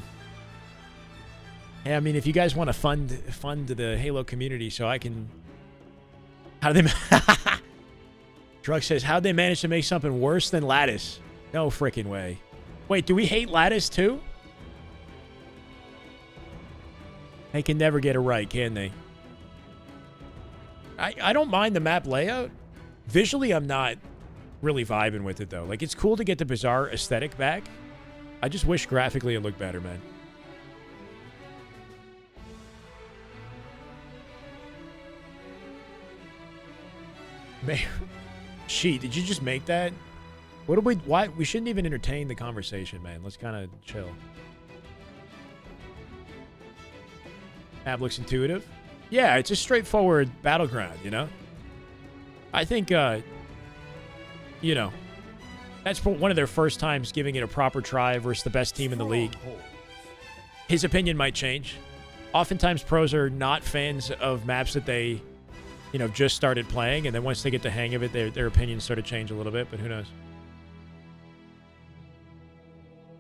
Hey, I mean, if you guys want to fund the Halo community so I can... How do they... Drug says, how'd they manage to make something worse than Lattice? No freaking way. Wait, do we hate Lattice too? They can never get it right, can they? I don't mind the map layout. Visually, I'm not really vibing with it, though. It's cool to get the bizarre aesthetic back. I just wish graphically it looked better, man. She, did you just make that? What do we... Why? We shouldn't even entertain the conversation, man. Let's kind of chill. Map looks intuitive. Yeah, it's a straightforward battleground, you know? I think, you know, That's one of their first times giving it a proper try versus the best team in the league. His opinion might change. Oftentimes, pros are not fans of maps that they, you know, just started playing, and then once they get the hang of it, their opinions sort of change a little bit, but who knows?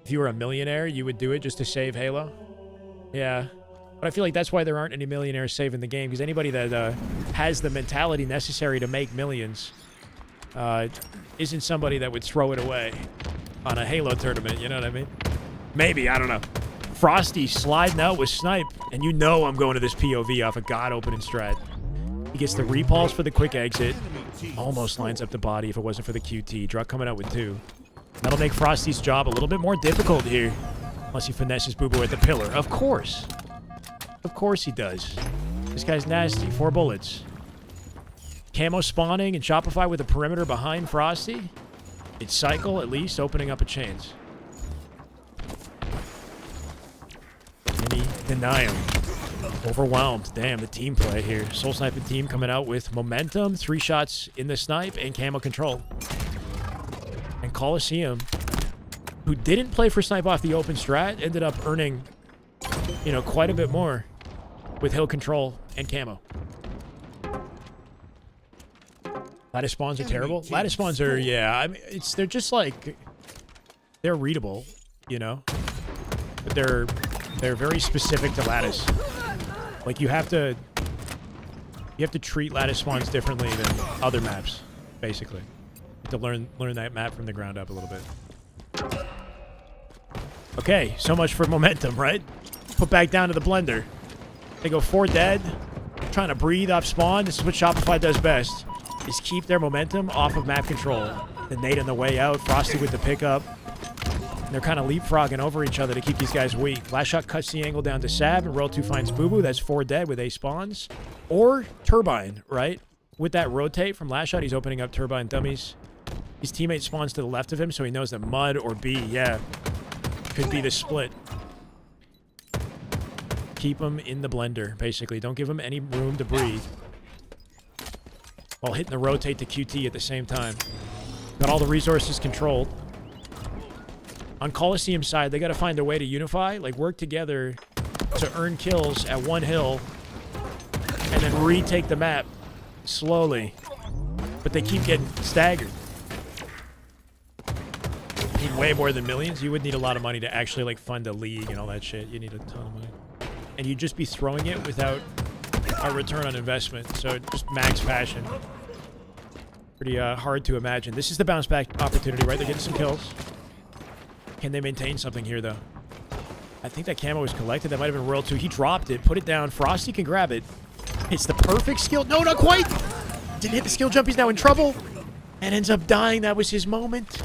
If you were a millionaire, you would do it just to save Halo? Yeah. But I feel like that's why there aren't any millionaires saving the game, because anybody that has the mentality necessary to make millions isn't somebody that would throw it away on a Halo tournament, you know what I mean? Maybe, I don't know. Frosty sliding out with Snipe, and you know I'm going to this POV off a god opening strat. He gets the repulse for the quick exit. Almost lines up the body if it wasn't for the QT. Druck coming out with 2. That'll make Frosty's job a little bit more difficult here. Unless he finesses BUBU at the pillar. Of course. Of course he does. This guy's nasty. 4 bullets. Camo spawning and Shopify with a perimeter behind Frosty. It's Cycle, at least, opening up a chance. And he deny him. Overwhelmed. Damn, the team play here. Soul Sniping team coming out with momentum. 3 shots in the snipe and camo control. And Coliseum, who didn't play for snipe off the open strat, ended up earning, you know, quite a bit more with hill control and camo. Lattice spawns are terrible. Lattice spawns are, yeah, I mean, they're just like, they're readable, you know, but they're very specific to lattice. Like you have to treat lattice spawns differently than other maps, basically. To learn that map from the ground up a little bit. Okay, so much for momentum, right? Put back down to the blender. They go 4 dead, trying to breathe off spawn. This is what Shopify does best, is keep their momentum off of map control. The nade on the way out, Frosty with the pickup. And they're kind of leapfrogging over each other to keep these guys weak. Last shot cuts the angle down to Sab, and Roll 2 finds BUBU. That's 4 dead with A spawns. Or Turbine, right? With that rotate from last shot, he's opening up Turbine dummies. His teammate spawns to the left of him, so he knows that Mud or B, yeah, could be the split. Keep him in the blender, basically. Don't give him any room to breathe. While hitting the rotate to QT at the same time. Got all the resources controlled. On Coliseum side, they got to find a way to unify, like work together to earn kills at one hill and then retake the map slowly. But they keep getting staggered. Need way more than millions. You would need a lot of money to actually like fund a league and all that shit. You need a ton of money. And you'd just be throwing it without a return on investment. So just max passion. Pretty hard to imagine. This is the bounce back opportunity, right? They're getting some kills. Can they maintain something here, though? I think that camo was collected. That might have been Royal 2. He dropped it, put it down. Frosty can grab it. It's the perfect skill. No, not quite. Didn't hit the skill jump. He's now in trouble. And ends up dying. That was his moment.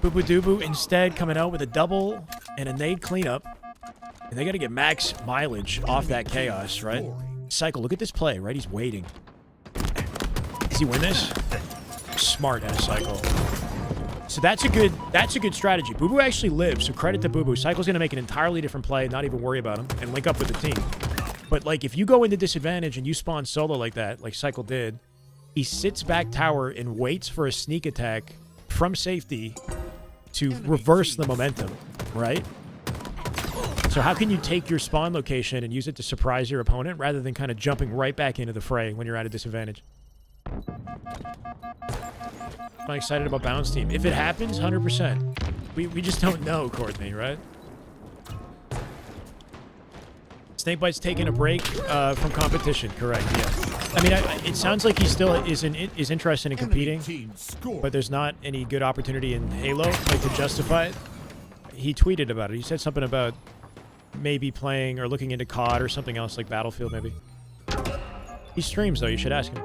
BUBU instead coming out with a double and a nade cleanup. And they got to get max mileage off that chaos, right? Cycle, look at this play, right? He's waiting. Does he win this? Smart as Cycle. So that's a good strategy. BUBU actually lives, so credit to BUBU. Cycle's going to make an entirely different play, not even worry about him, and link up with the team. But, like, if you go into disadvantage and you spawn solo like that, like Cycle did, he sits back tower and waits for a sneak attack from safety to reverse the momentum, right? So how can you take your spawn location and use it to surprise your opponent rather than kind of jumping right back into the fray when you're at a disadvantage? I'm excited about Bounce Team. If it happens, 100%. We just don't know, Courtney, right? Snakebite's taking a break from competition, correct, yeah. I mean, it sounds like he still is interested in competing, but there's not any good opportunity in Halo, like, to justify it. He tweeted about it. He said something about maybe playing or looking into COD or something else, like Battlefield, maybe. He streams, though. You should ask him.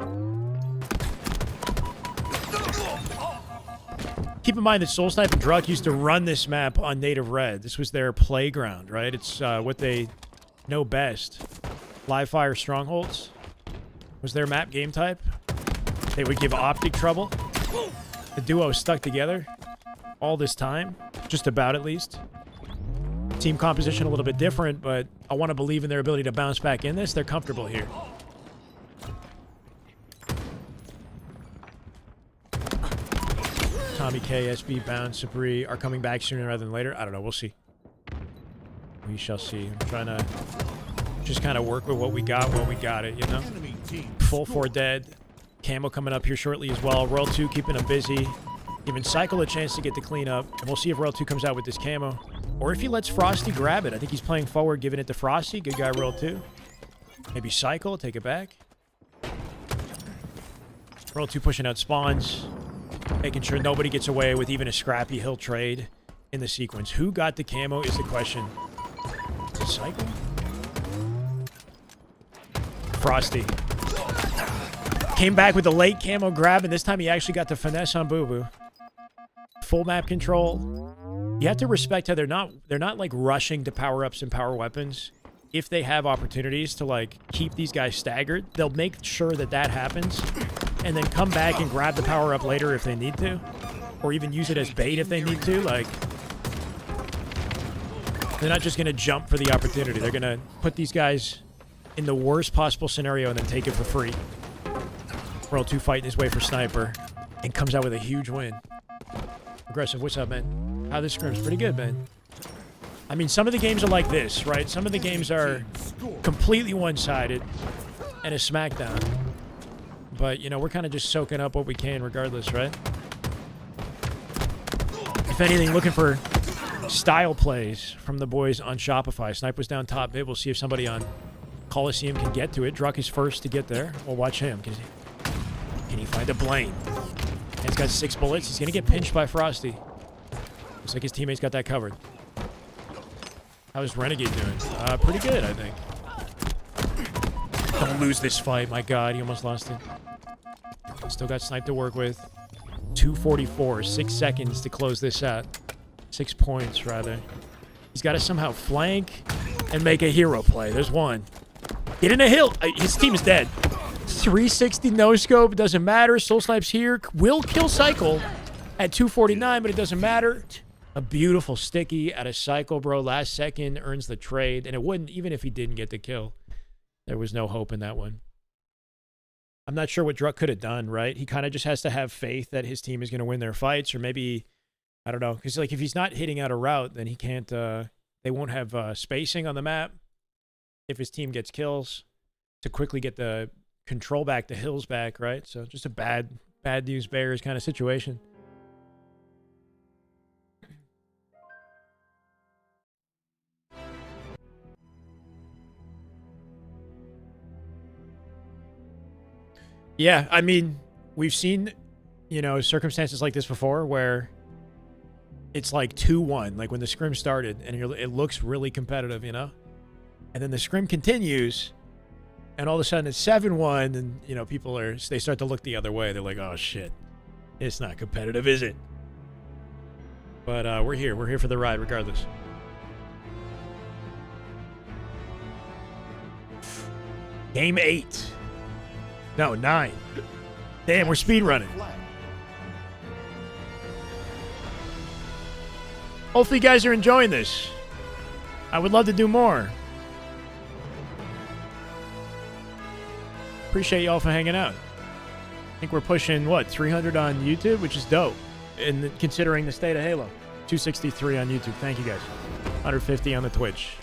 Keep in mind that Soul Snipe and Druck used to run this map on native red. This was their playground, right? It's what they know best. Live fire strongholds was their map game type. They would give optic trouble. The duo stuck together all this time, just about at least. Team composition a little bit different, but I want to believe in their ability to bounce back in this. They're comfortable here. Tommy K, SB, Bounce, Sabri are coming back sooner rather than later. I don't know. We'll see. We shall see. I'm trying to just kind of work with what we got when we got it, you know? Full 4 dead. Camo coming up here shortly as well. Royal 2 keeping him busy. Giving Cycle a chance to get the cleanup. And we'll see if Royal 2 comes out with this camo. Or if he lets Frosty grab it. I think he's playing forward, giving it to Frosty. Good guy, Royal 2. Maybe Cycle, take it back. Royal 2 pushing out spawns. Making sure nobody gets away with even a scrappy hill trade in the sequence. Who got the camo is the question. Is it Cycle? Frosty. Came back with a late camo grab, and this time he actually got the finesse on BUBU. Full map control. You have to respect how they're not like rushing to power-ups and power weapons. If they have opportunities to like keep these guys staggered, they'll make sure that that happens and then come back and grab the power-up later if they need to, or even use it as bait if they need to. Like, they're not just going to jump for the opportunity. They're going to put these guys in the worst possible scenario and then take it for free. Royal 2 fighting his way for Sniper and comes out with a huge win. Aggressive, what's up, man? How this Scrims? Pretty good, man. I mean, some of the games are like this, right? Some of the games are completely one-sided and a smackdown. But, you know, we're kind of just soaking up what we can regardless, right? If anything, looking for style plays from the boys on Shopify. Snipe was down top mid. We'll see if somebody on Coliseum can get to it. Druck is first to get there. We'll watch him. Can he find a Blaine? And he's got 6 bullets. He's going to get pinched by Frosty. Looks like his teammates got that covered. How's Renegade doing? Pretty good, I think. Don't lose this fight. My God, he almost lost it. Still got Snipe to work with. 2:44. 6 seconds to close this out. 6 points, rather. He's got to somehow flank and make a hero play. There's one. Get in a hill. His team is dead. 360 no scope. Doesn't matter. Soul Snipe's here. Will kill Cycle at 2:49, but it doesn't matter. A beautiful sticky out of Cycle, bro. Last second earns the trade. And it wouldn't, even if he didn't get the kill. There was no hope in that one. I'm not sure what Druck could have done, right? He kind of just has to have faith that his team is going to win their fights. Or maybe, I don't know. Because like if he's not hitting out a route, then he can't, they won't have spacing on the map. If his team gets kills to quickly get the control back, the hills back, right? So just a bad news bears kind of situation. Yeah, I mean, we've seen, you know, circumstances like this before where it's like 2-1, like when the scrim started, and it looks really competitive, you know? And then the scrim continues, and all of a sudden it's 7-1, and, you know, they start to look the other way. They're like, oh, shit, it's not competitive, is it? But we're here. We're here for the ride regardless. Game 8. No, 9. Damn, we're speed running. Hopefully you guys are enjoying this. I would love to do more. Appreciate y'all for hanging out. I think we're pushing, what, 300 on YouTube, which is dope. And considering the state of Halo. 263 on YouTube. Thank you guys. 150 on the Twitch.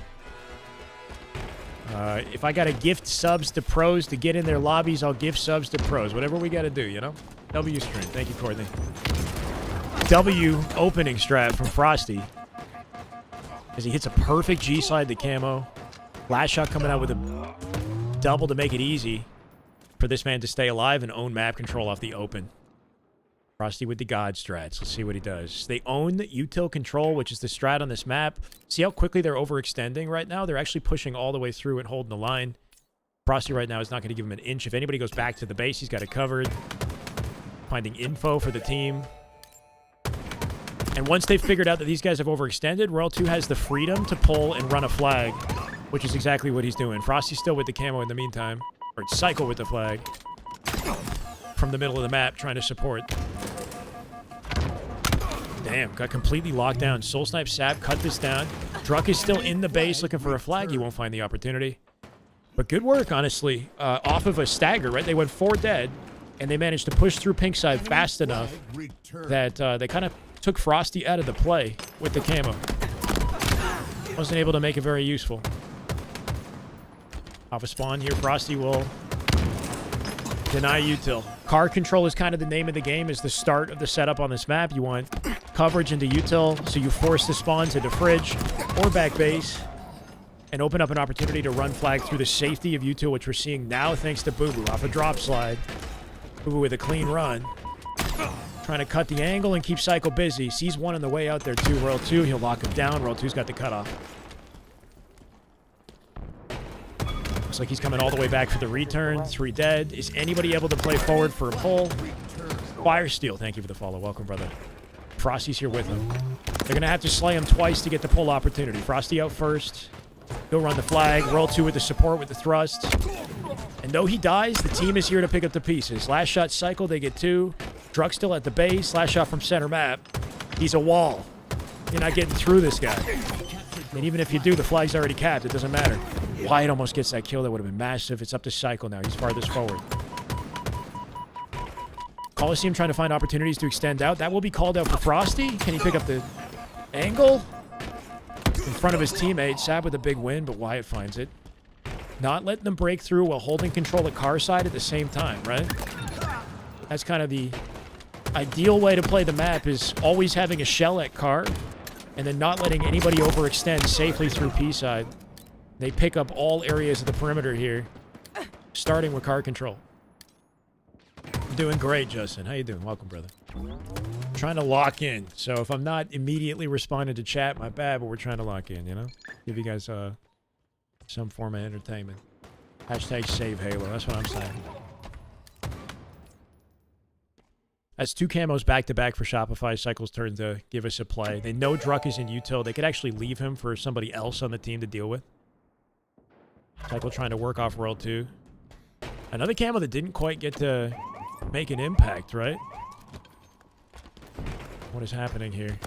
If I got to gift subs to pros to get in their lobbies, I'll gift subs to pros. Whatever we got to do, you know? W stream. Thank you, Courtney. W opening strat from Frosty. As he hits a perfect G-slide to camo. Last shot coming out with a double to make it easy for this man to stay alive and own map control off the open. Frosty with the God strats. Let's see what he does. They own util control, which is the strat on this map. See how quickly they're overextending right now? They're actually pushing all the way through and holding the line. Frosty right now is not going to give him an inch. If anybody goes back to the base, he's got it covered. Finding info for the team. And once they've figured out that these guys have overextended, Royal 2 has the freedom to pull and run a flag, which is exactly what he's doing. Frosty's still with the camo in the meantime. Or it's Cycle with the flag. From the middle of the map, trying to support. Damn, got completely locked down. Soul Snipe Sap cut this down. Druck is still in the base looking for a flag. He won't find the opportunity. But good work, honestly. Off of a stagger, right? They went 4 dead. and they managed to push through pink side fast enough that they kind of took Frosty out of the play with the camo. Wasn't able to make it very useful. Off a spawn here, Frosty will deny util. Car control is kind of the name of the game, is the start of the setup on this map. You want coverage into util, so you force the spawns into fridge or back base and open up an opportunity to run flag through the safety of util, which we're seeing now thanks to BUBU off a drop slide. BUBU with a clean run. Trying to cut the angle and keep Cycle busy. Sees one on the way out there too. Royal 2, he'll lock him down. Royal 2's got the cutoff. Looks like he's coming all the way back for the return. 3 dead. Is anybody able to play forward for a pull? Fire Steel, thank you for the follow. Welcome, brother. Frosty's here with him. They're going to have to slay him twice to get the pull opportunity. Frosty out first. He'll run the flag. Royal 2 with the support with the thrust. And though he dies, the team is here to pick up the pieces. Last shot Cycle, they get 2. Druk still at the base. Last shot from center map. He's a wall. You're not getting through this guy. And even if you do, the flag's already capped. It doesn't matter. Wyatt almost gets that kill. That would have been massive. It's up to Cycle now. He's farthest forward. Coliseum trying to find opportunities to extend out. That will be called out for Frosty. Can he pick up the angle? In front of his teammate. Sab with a big win, but Wyatt finds it. Not letting them break through while holding control at car side at the same time, right? That's kind of the ideal way to play the map, is always having a shell at car and then not letting anybody overextend safely through P side. They pick up all areas of the perimeter here, starting with car control. Doing great, Justin. How you doing? Welcome, brother. Trying to lock in. So if I'm not immediately responding to chat, my bad, but we're trying to lock in, you know? Give you guys some form of entertainment. Hashtag save Halo. That's what I'm saying. That's 2 camos back-to-back for Shopify. Cycle's turn to give us a play. They know Druk is in util. They could actually leave him for somebody else on the team to deal with. Cycle trying to work off World 2. Another camo that didn't quite get to make an impact, right? What is happening here?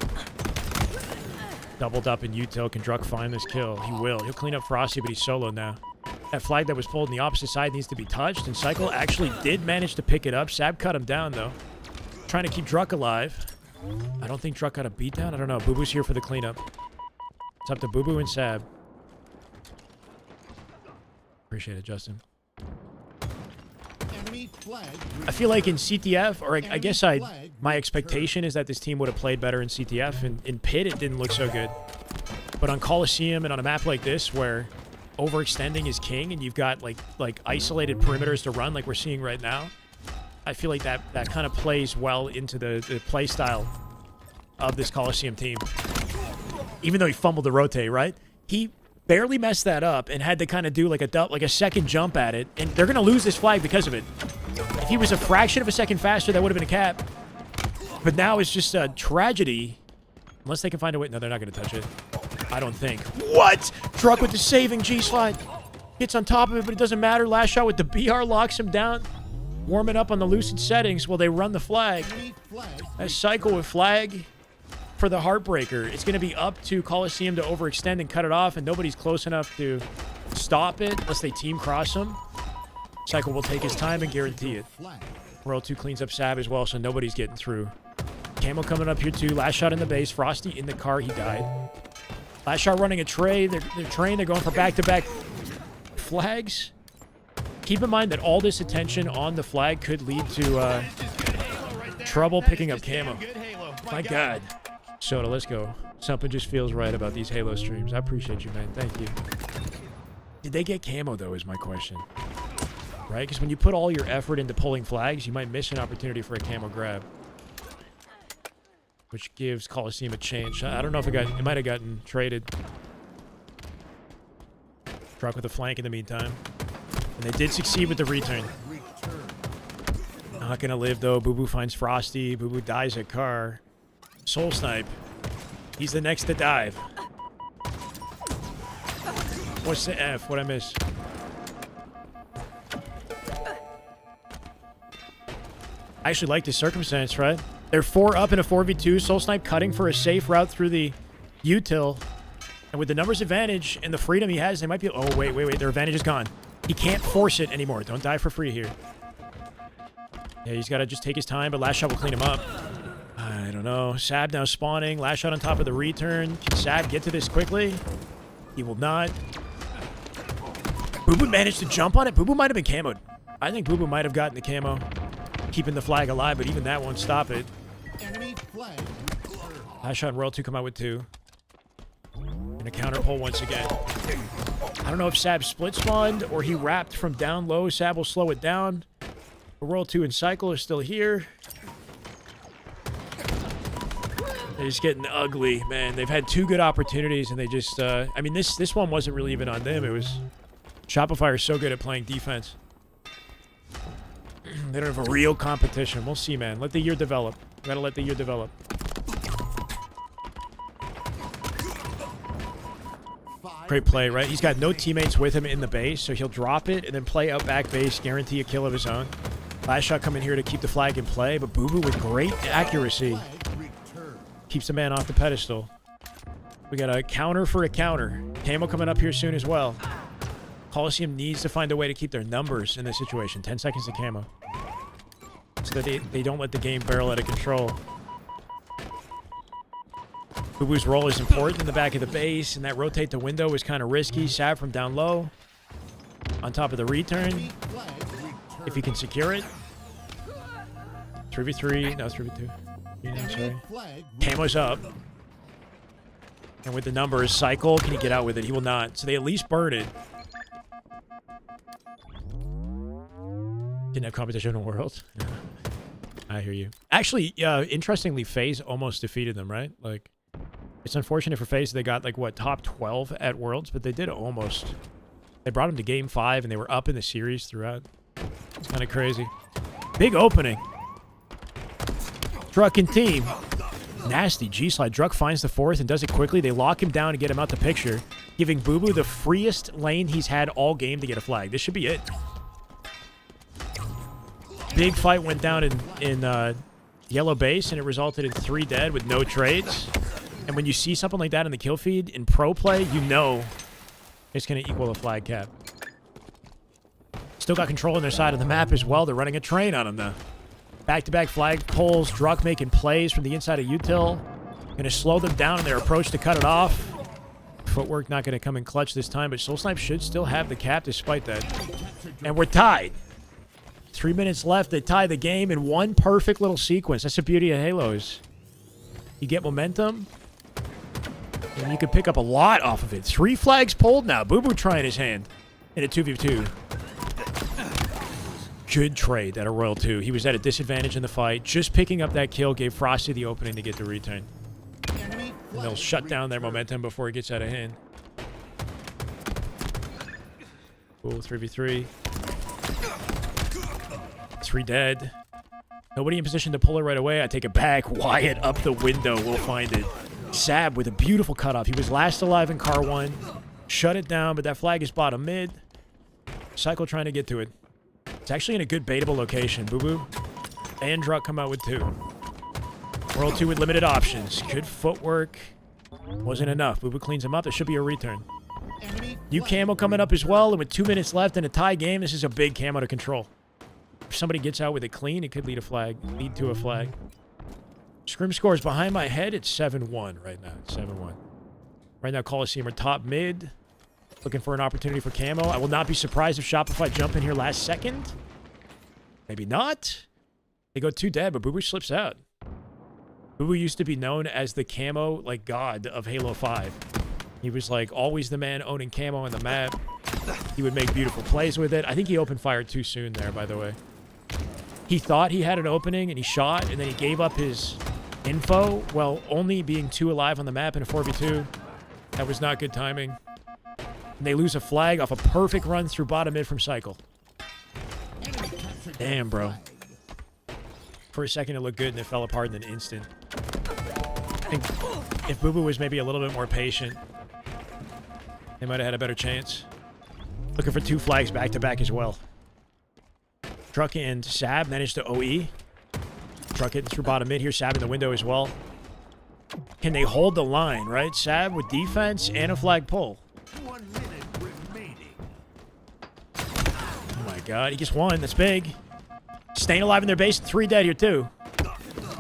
Doubled up in util. Can Druk find this kill? He will. He'll clean up Frosty, but he's solo now. That flag that was pulled on the opposite side needs to be touched, and Cycle actually did manage to pick it up. Sab cut him down, though. Trying to keep Druk alive. I don't think Druk got a beatdown. I don't know. BUBU's here for the cleanup. It's up to BUBU and Sab. Appreciate it, Justin. I feel like in CTF, or I guess my expectation is that this team would have played better in CTF. In Pit, it didn't look so good. But on Coliseum and on a map like this, where overextending is king and you've got like isolated perimeters to run like we're seeing right now, I feel like that kind of plays well into the play style of this Coliseum team. Even though he fumbled the rotate, right? He barely messed that up and had to kind of do like a second jump at it, and they're going to lose this flag because of it. If he was a fraction of a second faster, that would have been a cap. But now it's just a tragedy. Unless they can find a way. No, they're not going to touch it. I don't think. What? Druk with the saving G-slide. Gets on top of it, but it doesn't matter. Last shot with the BR locks him down. Warming up on the Lucid settings while they run the flag. That Cycle with flag for the Heartbreaker. It's going to be up to Coliseum to overextend and cut it off, and nobody's close enough to stop it unless they team cross him. Cycle will take his time and guarantee it. Royal 2 cleans up Sab as well, so nobody's getting through. Camo coming up here too. Last shot in the base. Frosty in the car. He died. Last shot running a tray. They're going for back-to-back flags. Keep in mind that all this attention on the flag could lead to trouble picking up camo. My God. Soda, let's go. Something just feels right about these Halo streams. I appreciate you, man. Thank you. Did they get camo, though, is my question. Right? Because when you put all your effort into pulling flags, you might miss an opportunity for a camo grab. Which gives Coliseum a chance. I don't know if it might have gotten traded. Druk with a flank in the meantime. And they did succeed with the return. Not going to live, though. BUBU finds Frosty. BUBU dies at car. Soul Snipe. He's the next to dive. What's the F? What'd I miss? I actually like this circumstance, right? They're 4 up in a 4v2. Soul Snipe cutting for a safe route through the util. And with the numbers advantage and the freedom he has, they might be... Oh, wait. Their advantage is gone. He can't force it anymore. Don't die for free here. Yeah, he's got to just take his time, but last shot will clean him up. I don't know. Sab now spawning. Last shot on top of the return. Can Sab get to this quickly? He will not. BUBU managed to jump on it. BUBU might have been camoed. I think BUBU might have gotten the camo, keeping the flag alive, but even that won't stop it. Enemy flag. Last shot and Royal 2 come out with 2. And a counter pull once again. I don't know if Sab split spawned or he wrapped from down low. Sab will slow it down. Royal 2 and Cycle are still here. They're just getting ugly, man. They've had 2 good opportunities and they just, I mean, this one wasn't really even on them. It was, Shopify are so good at playing defense. They don't have a real competition. We'll see, man. Let the year develop. We gotta let the year develop. Great play, right? He's got no teammates with him in the base, so he'll drop it and then play out back base, guarantee a kill of his own. Last shot coming here to keep the flag in play, but BUBU with great accuracy keeps the man off the pedestal. We got a counter for a counter. Camo coming up here soon as well. Coliseum needs to find a way to keep their numbers in this situation. 10 seconds to camo. So that they don't let the game barrel out of control. BUBU's role is important in the back of the base, and that rotate the window is kind of risky. Sab from down low. On top of the return. If he can secure it. 3v3. No, 3v2. Sorry. Camo's up. And with the numbers, Cycle, can he get out with it? He will not. So they at least burn it. Didn't have competition in the world. Yeah. I hear you. Actually, interestingly, FaZe almost defeated them, right? Like, it's unfortunate for FaZe they got, like, what, top 12 at Worlds, but they did almost. They brought them to Game 5, and they were up in the series throughout. It's kind of crazy. Big opening. Druck and team. Nasty G-slide. Druck finds the 4th and does it quickly. They lock him down and get him out the picture, giving BUBU the freest lane he's had all game to get a flag. This should be it. Big fight went down in yellow base, and it resulted in 3 dead with no trades. And when you see something like that in the kill feed in pro play, you know it's going to equal a flag cap. Still got control on their side of the map as well. They're running a train on them, though. Back-to-back flag pulls. Druck making plays from the inside of util. Going to slow them down in their approach to cut it off. Footwork not going to come in clutch this time, but Soul Snipe should still have the cap despite that. And we're tied. 3 minutes left. They tie the game in one perfect little sequence. That's the beauty of Halos. You get momentum, and you can pick up a lot off of it. 3 flags pulled now. BUBU trying his hand in a 2v2. Good trade at a Royal 2. He was at a disadvantage in the fight. Just picking up that kill gave Frosty the opening to get the return. And they'll shut down their momentum before it gets out of hand. Cool, 3v3. 3 dead. Nobody in position to pull it right away. I take it back. Wyatt up the window. We'll find it. Sab with a beautiful cutoff. He was last alive in car 1. Shut it down, but that flag is bottom mid. Cycle trying to get to it. It's actually in a good baitable location. BUBU and Druck come out with 2. World 2 with limited options. Good footwork. Wasn't enough. BUBU cleans him up. There should be a return. New camo coming up as well, and with 2 minutes left in a tie game, this is a big camo to control. If somebody gets out with it clean, it could lead to a flag. Scrim scores behind my head. It's 7-1 right now. It's 7-1. Right now, Coliseum are top mid. Looking for an opportunity for camo. I will not be surprised if Shopify jump in here last second. Maybe not. They go 2 dead, but BUBU slips out. BUBU used to be known as the camo, like, god of Halo 5. He was, like, always the man owning camo on the map. He would make beautiful plays with it. I think he opened fire too soon there, by the way. He thought he had an opening, and he shot, and then he gave up his info while only being 2 alive on the map in a 4v2. That was not good timing. And they lose a flag off a perfect run through bottom mid from Cycle. Damn, bro. For a second, it looked good, and it fell apart in an instant. I think if BUBU was maybe a little bit more patient, they might have had a better chance. Looking for 2 flags back-to-back as well. Druck and Sab managed to OE. Druck hitting through bottom mid here. Sab in the window as well. Can they hold the line, right? Sab with defense and a flag pull. 1 minute remaining. Oh my god, he gets 1. That's big. Staying alive in their base. 3 dead here, too.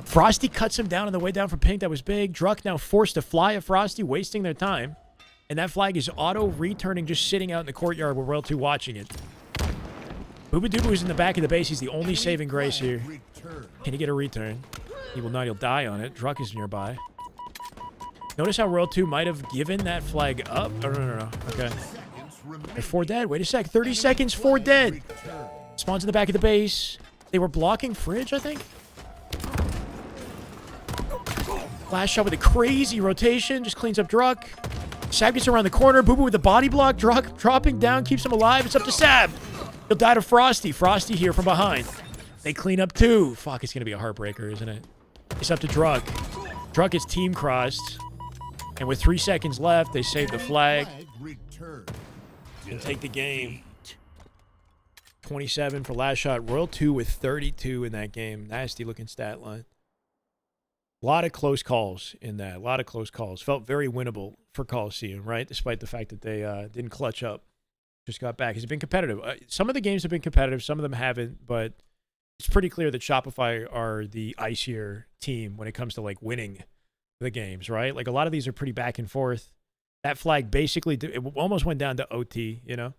Frosty cuts him down on the way down from Pink. That was big. Druck now forced to fly at Frosty, wasting their time. And that flag is auto-returning, just sitting out in the courtyard with Royal 2 watching it. BUBU is in the back of the base. He's the only saving grace here. Can he get a return? He will not. He'll die on it. Druck is nearby. Notice how Royal 2 might have given that flag up. Oh, no. Okay. They're 4 dead. Wait a sec. 30 seconds, 4 dead. Spawns in the back of the base. They were blocking Fridge, I think. Last shot with a crazy rotation. Just cleans up Druck. Sab gets around the corner. BUBU with the body block. Druck dropping down. Keeps him alive. It's up to Sab. He'll die to Frosty. Frosty here from behind. They clean up 2. Fuck, it's going to be a heartbreaker, isn't it? It's up to Druck. Druck is team crossed. And with 3 seconds left, they save the flag. And take the game. 27 for last shot. Royal 2 with 32 in that game. Nasty looking stat line. A lot of close calls in that. A lot of close calls. Felt very winnable for Coliseum, right? Despite the fact that they didn't clutch up. Just got back. It's been competitive. Some of the games have been competitive. Some of them haven't. But it's pretty clear that Shopify are the icier team when it comes to, like, winning the games, right? Like, a lot of these are pretty back and forth. That flag basically, it almost went down to OT, you know?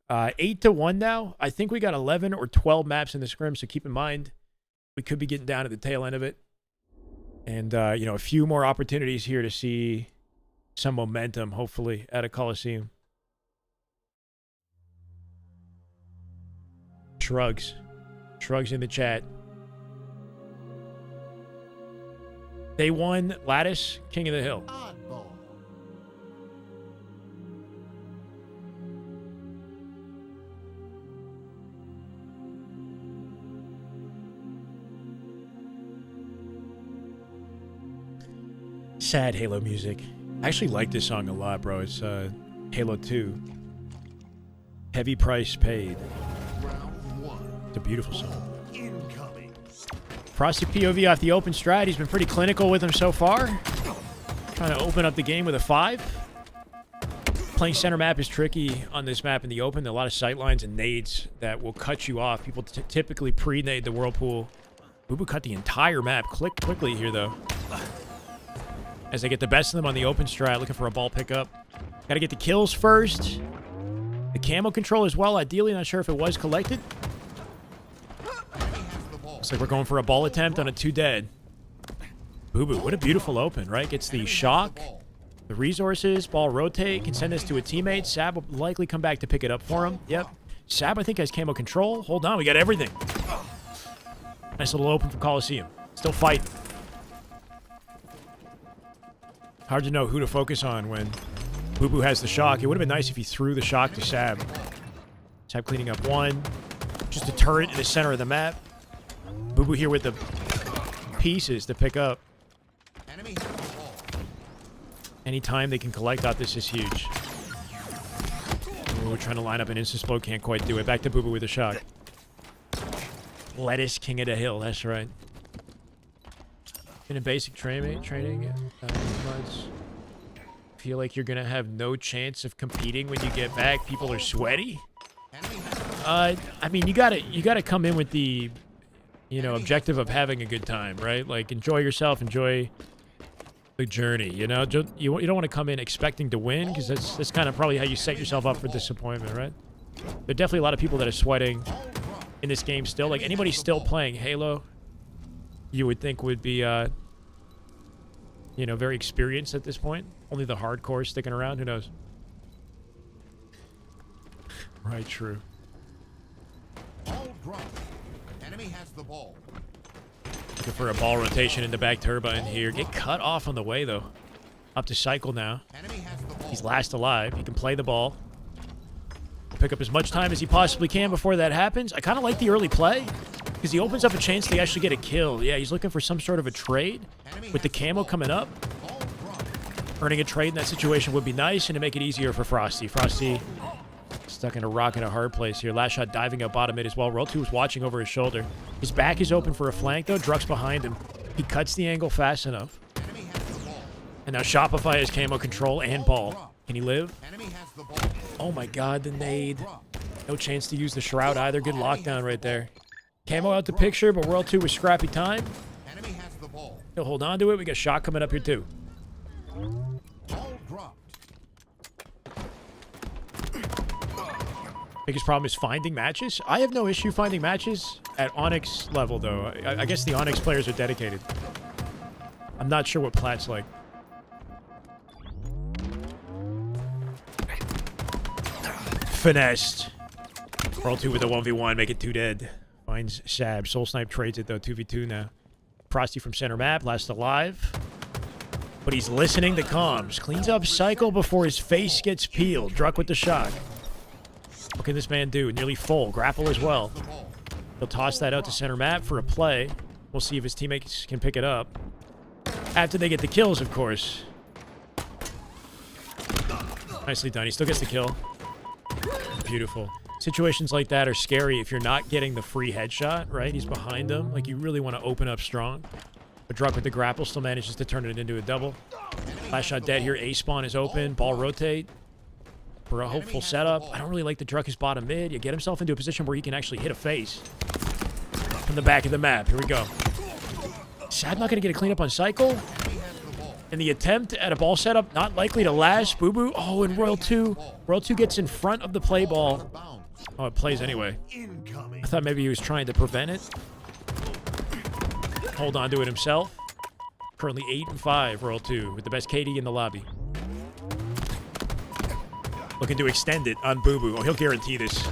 8-1 now. I think we got 11 or 12 maps in the scrim, so keep in mind we could be getting down to the tail end of it. And, you know, a few more opportunities here to see some momentum, hopefully, at a Coliseum. Shrugs. Shrugs in the chat. They won Lattice, King of the Hill. Sad Halo music. I actually like this song a lot, bro. It's Halo 2. Heavy price paid. It's a beautiful song. Frosty POV off the open stride. He's been pretty clinical with him so far. Trying to open up the game with a 5. Playing center map is tricky on this map in the open. There are a lot of sight lines and nades that will cut you off. People typically pre-nade the whirlpool. BUBU cut the entire map quickly here, though. As they get the best of them on the open stride, looking for a ball pickup. Got to get the kills first. The camo control as well, ideally. Not sure if it was collected. Looks like we're going for a ball attempt on a 2 dead. BUBU, what a beautiful open, right? Gets the shock, the resources, ball rotate, can send this to a teammate. Sab will likely come back to pick it up for him. Yep. Sab, I think, has camo control. Hold on, we got everything. Nice little open for Coliseum. Still fighting. Hard to know who to focus on when BUBU has the shock. It would have been nice if he threw the shock to Sab. Sab cleaning up 1. Just a turret in the center of the map. BUBU here with the pieces to pick up. Anytime they can collect out, this is huge. Ooh, we're trying to line up an instant explode. Can't quite do it. Back to BUBU with a shock. Lettuce, King of the Hill. That's right. In a basic training, months. Feel like you're gonna have no chance of competing when you get back. People are sweaty. I mean, you gotta come in with the, you know, objective of having a good time, right? Like, enjoy yourself, enjoy the journey. You know, you don't want to come in expecting to win, because that's kind of probably how you set yourself up for disappointment, right? There are definitely a lot of people that are sweating in this game still. Like, anybody still playing Halo, you would think would be, you know, very experienced at this point. Only the hardcore sticking around. Who knows? Right, true. Ball drop. Enemy has the ball. Looking for a ball rotation in the back turbine here. Get cut off on the way, though. Up to cycle now. Enemy has the ball. He's last alive. He can play the ball. Pick up as much time as he possibly can before that happens. I kind of like the early play, because he opens up a chance to actually get a kill. Yeah, he's looking for some sort of a trade. With the camo coming up, earning a trade in that situation would be nice, and to make it easier for Frosty. Frosty stuck in a rock and a hard place here. Last shot diving up bottom mid as well. Roll 2 was watching over his shoulder. His back is open for a flank, though. Druck's behind him. He cuts the angle fast enough. And now Shopify has camo control and ball. Can he live? Oh my god, the nade. No chance to use the shroud either. Good lockdown right there. Camo out the picture, but World 2 was scrappy time. Enemy has the ball. He'll hold on to it. We got a shot coming up here, too. Ball dropped. Biggest problem is finding matches. I have no issue finding matches at Onyx level, though. I guess the Onyx players are dedicated. I'm not sure what Plat's like. Finessed. World 2 with a 1v1, make it 2 dead. Finds Sab. Soul Snipe trades it, though. 2v2 now. Frosty from center map, last alive. But he's listening to comms. Cleans up Cycle before his face gets peeled. Druck with the shock. What can this man do? Nearly full. Grapple as well. He'll toss that out to center map for a play. We'll see if his teammates can pick it up. After they get the kills, of course. Nicely done. He still gets the kill. Beautiful. Situations like that are scary if you're not getting the free headshot, right? He's behind them. Like, you really want to open up strong. But Druck with the grapple still manages to turn it into a double. Last shot dead here. A-spawn is open. Ball rotate. For a hopeful setup. I don't really like the Druck his bottom mid. You get himself into a position where he can actually hit a face. From the back of the map. Here we go. Sad not going to get a cleanup on Cycle. And the attempt at a ball setup, not likely to last. BUBU. Oh, and Royal 2. Royal 2 gets in front of the play ball. Oh, it plays anyway. I thought maybe he was trying to prevent it. Hold on to it himself. Currently 8-5, Royal 2, with the best KD in the lobby. Looking to extend it on BUBU. Oh, he'll guarantee this.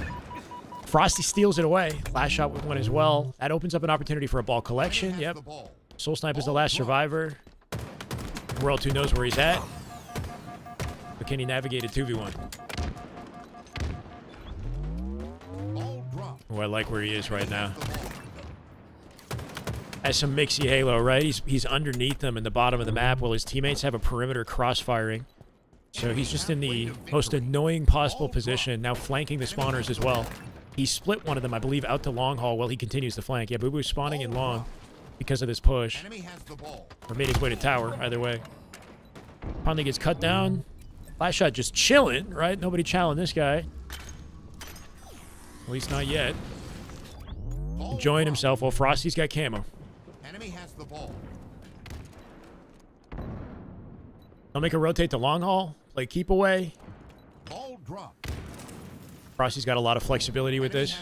Frosty steals it away. Last shot with one as well. That opens up an opportunity for a ball collection. Yep. Soul Snipe is the last survivor. Royal 2 knows where he's at. But can he navigate a 2v1? Oh, I like where he is right now. Has some mixy halo, right? He's underneath them in the bottom of the map while his teammates have a perimeter crossfiring. So he's just in the most annoying possible position, now flanking the spawners as well. He split one of them, I believe, out to long haul while he continues to flank. Yeah, BUBU's spawning in long because of this push. Or made his way to tower, either way. Finally gets cut down. Last shot just chilling, right? Nobody challenging this guy. At least not yet. Enjoying himself while Frosty's got camo. Enemy has the ball. They'll make a rotate to long haul. Play keep away. Ball drop. Frosty's got a lot of flexibility with this.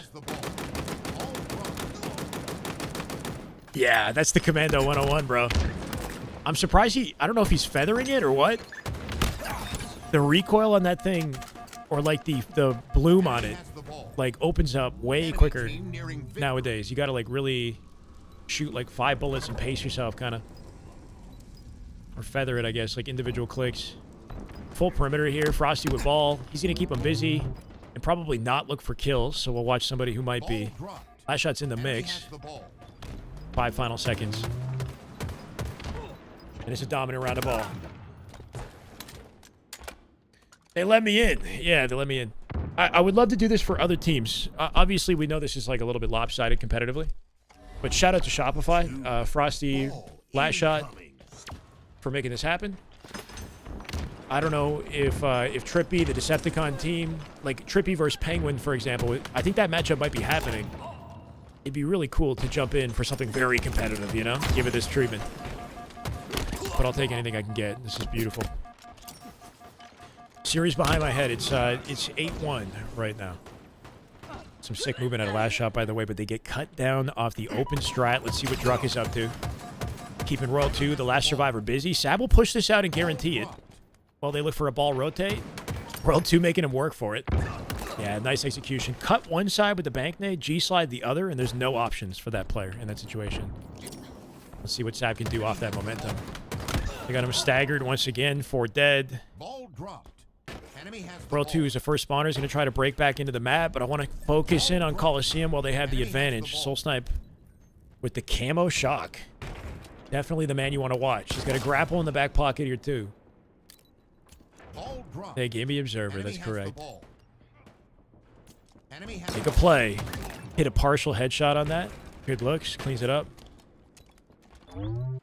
Yeah, that's the Commando 101, bro. I'm surprised I don't know if he's feathering it or what. The recoil on that thing, or like the bloom on it, like opens up way quicker nowadays. You gotta like really shoot like 5 bullets and pace yourself, kind of. Or feather it, I guess, like individual clicks. Full perimeter here. Frosty with ball. He's gonna keep him busy and probably not look for kills, so we'll watch somebody who might be. Last shot's in the mix. 5 final seconds. And it's a dominant round of ball. They let me in. Yeah, they let me in. I would love to do this for other teams. Obviously, we know this is like a little bit lopsided competitively. But shout out to Shopify. Frosty, last shot for making this happen. I don't know if Trippy, the Decepticon team, like Trippy versus Penguin, for example, I think that matchup might be happening. It'd be really cool to jump in for something very competitive, you know? Give it this treatment. But I'll take anything I can get. This is beautiful. Series behind my head. It's 8-1 right now. Some sick movement at a last shot, by the way, but they get cut down off the open strat. Let's see what Druck is up to. Keeping Royal 2, the last survivor, busy. Sab will push this out and guarantee it while they look for a ball rotate. Royal 2 making him work for it. Yeah, nice execution. Cut one side with the bank nade, G-slide the other, and there's no options for that player in that situation. Let's see what Sab can do off that momentum. They got him staggered once again, 4 dead. Ball dropped. Royal 2 is the first spawner. Is going to try to break back into the map, but I want to focus in on Coliseum while they have the advantage. Soul Snipe with the camo shock. Definitely the man you want to watch. He's got a grapple in the back pocket here, too. They gave me Observer. That's correct. Take a play. Hit a partial headshot on that. Good looks. Cleans it up. 2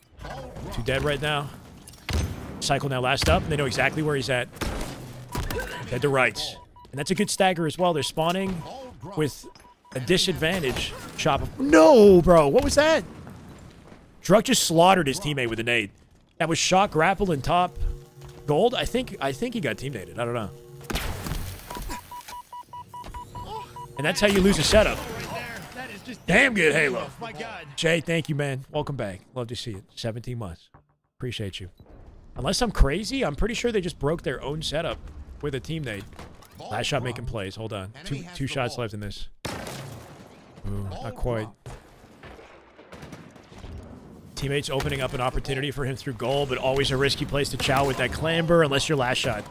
dead right now. Cycle now last up. They know exactly where he's at. Dead to rights. And that's a good stagger as well. They're spawning with a disadvantage. No, bro. What was that? Druck just slaughtered his teammate with a nade. That was shot, grapple, and top gold. I think he got team naded. I don't know. And that's how you lose a setup. Damn good Halo. Jay, thank you, man. Welcome back. Love to see it. 17 months. Appreciate you. Unless I'm crazy, I'm pretty sure they just broke their own setup with a team nade. Last shot making plays. Hold on. Two shots left in this. Ooh, not quite. Teammates opening up an opportunity for him through goal, but always a risky place to chow with that clamber unless your last shot.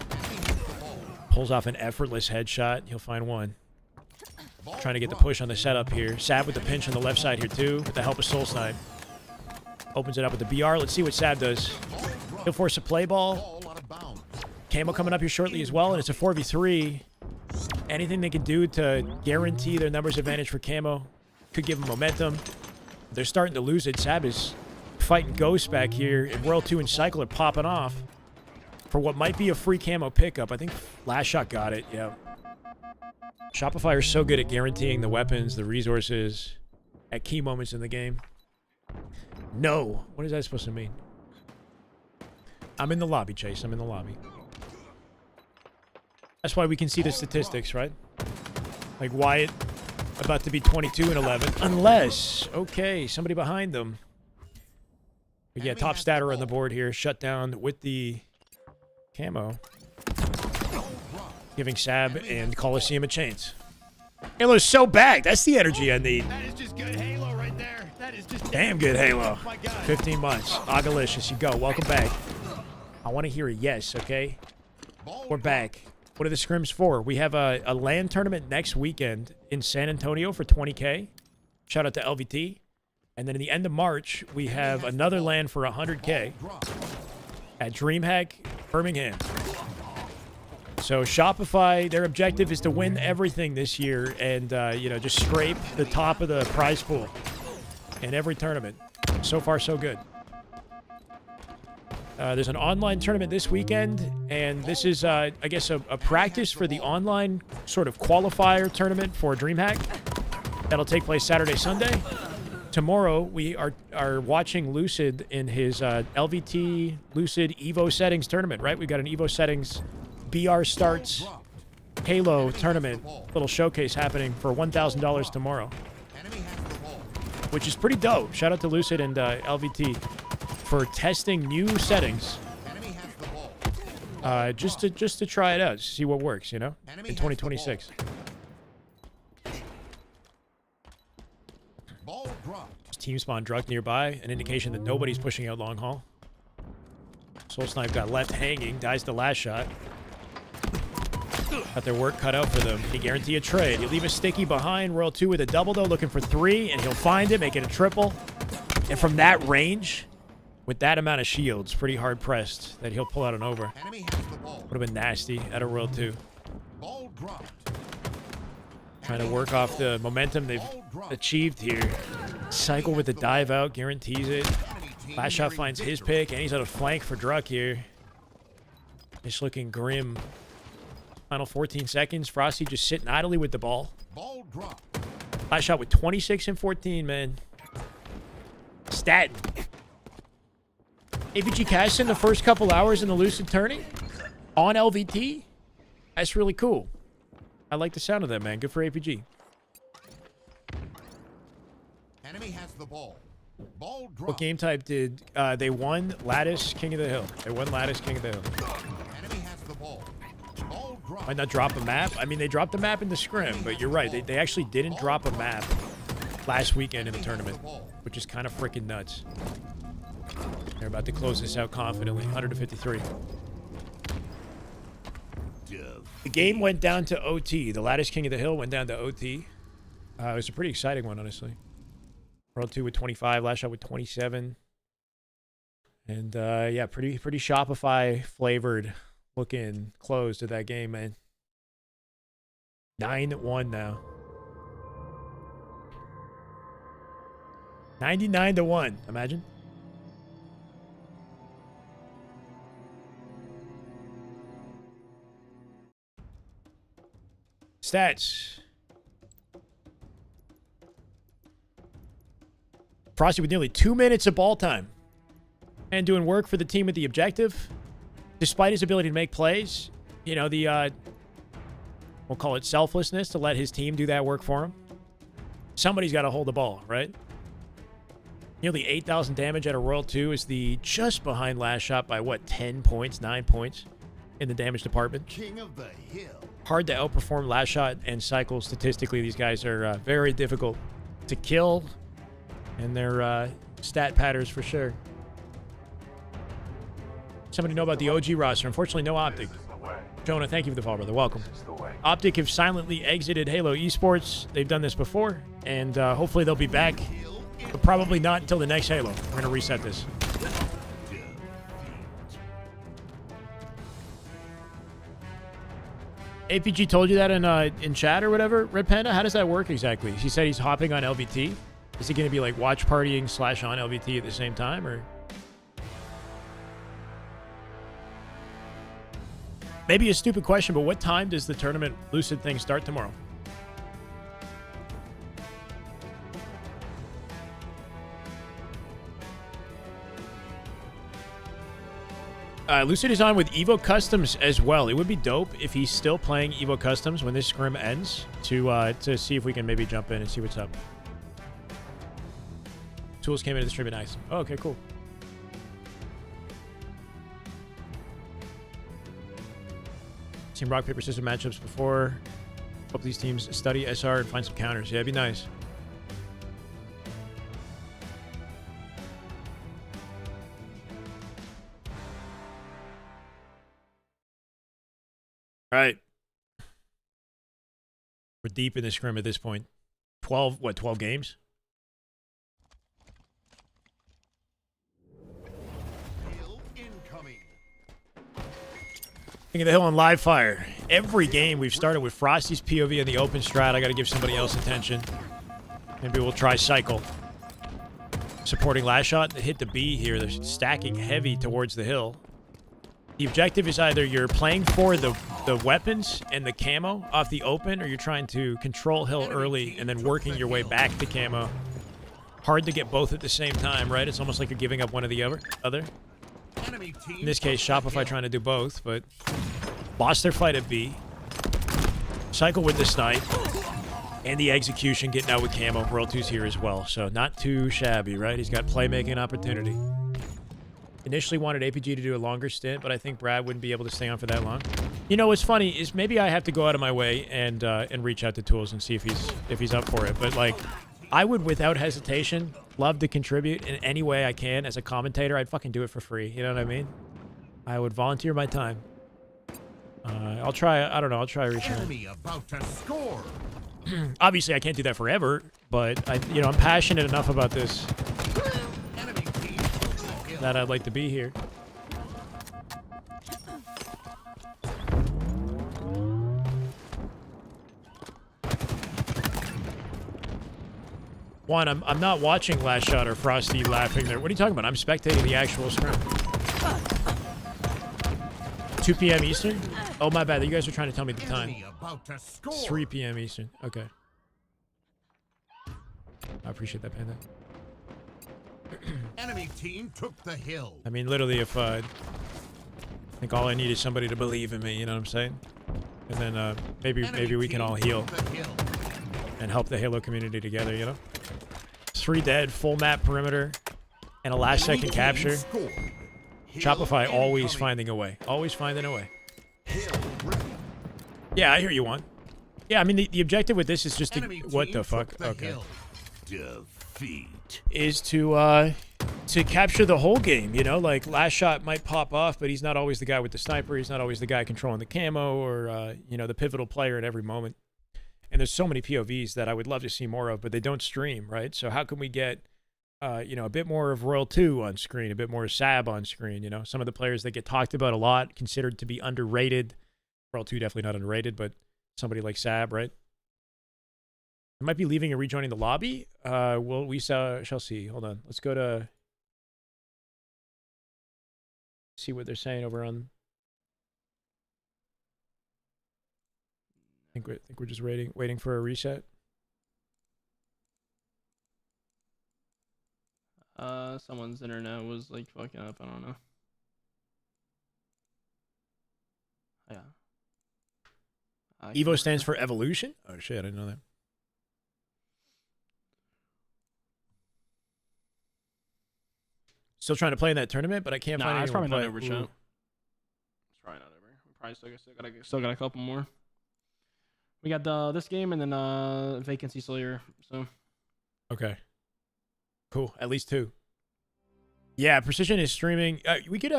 Pulls off an effortless headshot. He'll find one. Trying to get the push on the setup here. Sab with the pinch on the left side here too, with the help of Soul Snipe. Opens it up with the BR. Let's see what Sab does. He'll force a play ball. Camo coming up here shortly as well, and it's a 4v3. Anything they can do to guarantee their numbers advantage for Camo could give them momentum. They're starting to lose it. Sab is fighting Ghost back here, and World 2 and Cycle are popping off for what might be a free Camo pickup. I think Last Shot got it, yeah. Shopify are so good at guaranteeing the weapons, the resources, at key moments in the game. No. What is that supposed to mean? I'm in the lobby, Chase. I'm in the lobby. That's why we can see the statistics, right? Like Wyatt about to be 22 and 11. Unless, okay, somebody behind them. But yeah, top statter on the board here. Shut down with the camo. Giving Sab and Coliseum a chance. Halo's so back. That's the energy I need. That is just good Halo right there. That is just damn good Halo. Oh my God. 15 months. Agalicious, you go. Welcome back. I want to hear a yes, okay? We're back. What are the scrims for? We have a LAN tournament next weekend in San Antonio for 20K. Shout out to LVT. And then in the end of March, we have another LAN for 100K at DreamHack, Birmingham. So Shopify, their objective is to win everything this year and, you know, just scrape the top of the prize pool in every tournament. So far, so good. There's an online tournament this weekend, and this is, I guess, a practice for the online sort of qualifier tournament for DreamHack. That'll take place Saturday, Sunday. Tomorrow, we are watching Lucid in his LVT Lucid Evo Settings tournament, right? We got an Evo Settings BR Starts Halo tournament, little showcase happening for $1,000 tomorrow, which is pretty dope. Shout out to Lucid and LVT for testing new settings, just to try it out, see what works, you know, in 2026. Team spawn Druck nearby, an indication that nobody's pushing out long haul. Soul Snipe got left hanging, dies the last shot. Got their work cut out for them. He guarantee a trade. He'll leave a sticky behind. Royal 2 with a double, though, looking for 3, and he'll find it, make it a triple. And from that range, with that amount of shields, pretty hard-pressed that he'll pull out an over. Would have been nasty out of Royal 2. Trying to work off the momentum they've achieved here. Cycle with the dive out, guarantees it. Last shot finds his pick, and he's on a flank for Druck here. Just looking grim. Final 14 seconds. Frosty just sitting idly with the ball. Last shot with 26 and 14, man. Stat. AVG cash in the first couple hours in the Lucid tourney on LVT. That's really cool. I like the sound of that, man. Good for APG. Enemy has the ball. What game type did they won? Lattice, King of the Hill. They won Lattice, King of the Hill. Enemy has the ball. Might not drop a map. I mean, they dropped the map in the scrim, but you're right. They actually didn't drop a map last weekend in the tournament, which is kind of freaking nuts. They're about to close this out confidently. 100-53. The game went down to OT. The Lattice King of the Hill went down to OT. It was a pretty exciting one, honestly. World 2 with 25, last shot with 27. And yeah, pretty Shopify flavored looking close to that game, man. 9-1 now. 99-1. Imagine. Stats. Frosty with nearly 2 minutes of ball time. And doing work for the team with the objective. Despite his ability to make plays, you know, the, we'll call it selflessness to let his team do that work for him. Somebody's got to hold the ball, right? Nearly 8,000 damage at a Royal 2 is the just behind last shot by, what, 10 points, 9 points in the damage department. King of the hill. Hard to outperform last shot and cycle. Statistically, these guys are very difficult to kill. And they're stat patterns for sure. Somebody know about the OG roster. Unfortunately, no Optic. Jonah, thank you for the follow, brother. Welcome. Optic have silently exited Halo Esports. They've done this before, and hopefully they'll be back, but probably not until the next Halo. We're going to reset this. APG told you that in chat or whatever, Red Panda? How does that work exactly? He said he's hopping on LVT. Is he going to be like watch partying / on LVT at the same time, or? Maybe a stupid question, but what time does the tournament Lucid thing start tomorrow? Lucid is on with Evo Customs as well. It would be dope if he's still playing Evo Customs when this scrim ends to see if we can maybe jump in and see what's up. Tools came into the stream at nice. Oh, okay, cool. Team rock, paper, scissors matchups before. Hope these teams study SR and find some counters. Yeah, it'd be nice. All right. We're deep in the scrim at this point. 12 games? King of the Hill on live fire. Every game we've started with Frosty's POV in the open strat. I got to give somebody else attention. Maybe we'll try cycle. Supporting last shot. Hit the B here. They're stacking heavy towards the hill. The objective is either you're playing for the weapons and the camo off the open, or you're trying to control hill early and then working your way back to camo. Hard to get both at the same time, right? It's almost like you're giving up one or the other. In this case, Shopify trying to do both, but lost their fight at B. Cycle with the snipe. And the execution getting out with camo. World 2's here as well, so not too shabby, right? He's got playmaking opportunity. Initially wanted APG to do a longer stint, but I think Brad wouldn't be able to stay on for that long. You know what's funny is maybe I have to go out of my way and reach out to Tools and see if he's up for it. But like, I would without hesitation love to contribute in any way I can as a commentator. I'd fucking do it for free. You know what I mean? I would volunteer my time. I'll try. I don't know. I'll try reaching out. About to score. Obviously, I can't do that forever, but I'm passionate enough about this that I'd like to be here. One, I'm not watching Last Shot or Frosty laughing there. What are you talking about? I'm spectating the actual scrim. 2 p.m. Eastern? Oh, my bad. You guys are trying to tell me the time. 3 p.m. Eastern. Okay. I appreciate that, Panda. Enemy team took the hill. I mean, literally, if I think all I need is somebody to believe in me, you know what I'm saying? And then maybe we can all heal and help the Halo community together, you know? 3 dead, full map perimeter, and a last-second capture. Shopify always finding a way. Always finding a way. Yeah, I hear you, Juan. Yeah, I mean, the objective with this is just to... What the fuck? Okay. Defeat. Is to capture the whole game, you know? Like, Last Shot might pop off, but he's not always the guy with the sniper. He's not always the guy controlling the camo or, the pivotal player at every moment. And there's so many POVs that I would love to see more of, but they don't stream, right? So how can we get, a bit more of Royal 2 on screen, a bit more of Sab on screen, you know? Some of the players that get talked about a lot, considered to be underrated. Royal 2 definitely not underrated, but somebody like Sab, right? I might be leaving and rejoining the lobby. We shall see. Hold on. Let's go to... see what they're saying over on... I think we're just waiting for a reset. someone's internet was like fucking up. I don't know. Yeah. Evo stands for evolution? Oh shit, I didn't know that. Still trying to play in that tournament, but I can't find anyone. It's probably play. not over, chat. It's probably not over. We probably still got a couple more. We got this game and then vacancy still here. So okay, cool. At least 2. Yeah, Precision is streaming. We could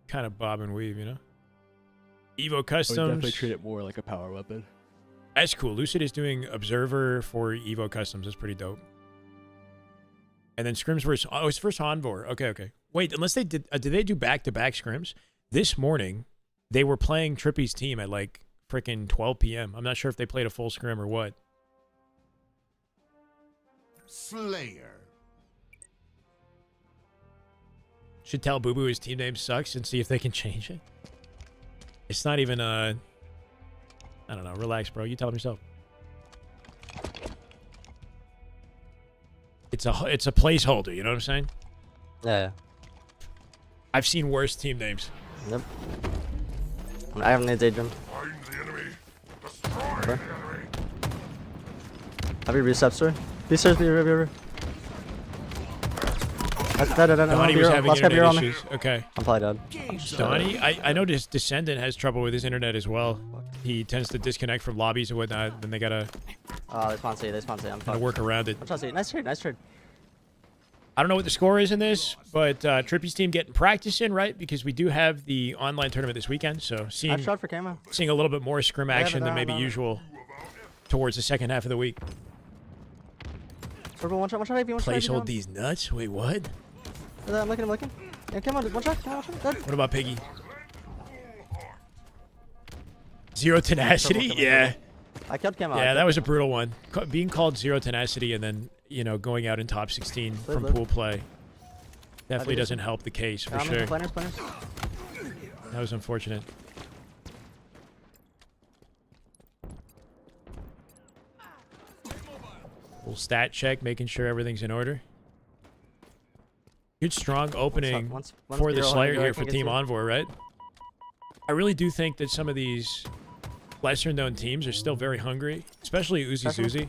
kind of bob and weave, you know. Evo Customs. I would definitely treat it more like a power weapon. That's cool. Lucid is doing Observer for Evo Customs. That's pretty dope. And then Scrims versus... Oh, it's first Honvor. Okay. Wait, unless they did... did they do back-to-back Scrims? This morning, they were playing Trippy's team at like freaking 12 p.m. I'm not sure if they played a full Scrim or what. Slayer. Should tell BUBU his team name sucks and see if they can change it. It's not even I don't know. Relax, bro. You tell him yourself. It's a placeholder. You know what I'm saying? Yeah. I've seen worse team names. Yep. I have needs Adrian. Find the enemy. Destroy the enemy. Have you reset, sir? Please, sir, be Donnie was having internet issues. Okay. I'm probably dead. Donnie, I know this Descendant has trouble with his internet as well. He tends to disconnect from lobbies and whatnot. Then they gotta. They spawn C. I'm gotta work around it. I'm trying to see. Nice trade. I don't know what the score is in this, but Trippy's team getting practice in, right? Because we do have the online tournament this weekend, so seeing I've shot for camo. Seeing a little bit more scrim action than maybe usual towards the second half of the week. Purple, one shot, Placehold these nuts? Wait, what? I'm looking. Yeah, come on, one shot. Dead. What about Piggy? Zero tenacity? Yeah. I killed camo. Yeah, that was a brutal one. Being called zero tenacity and then, you know, going out in top 16 from pool play definitely doesn't help the case for sure. Planners. That was unfortunate. Full stat check, making sure everything's in order. Good strong opening for the Slayer here for Team Envoy, right? I really do think that some of these lesser known teams are still very hungry, especially Uzi Zuzi.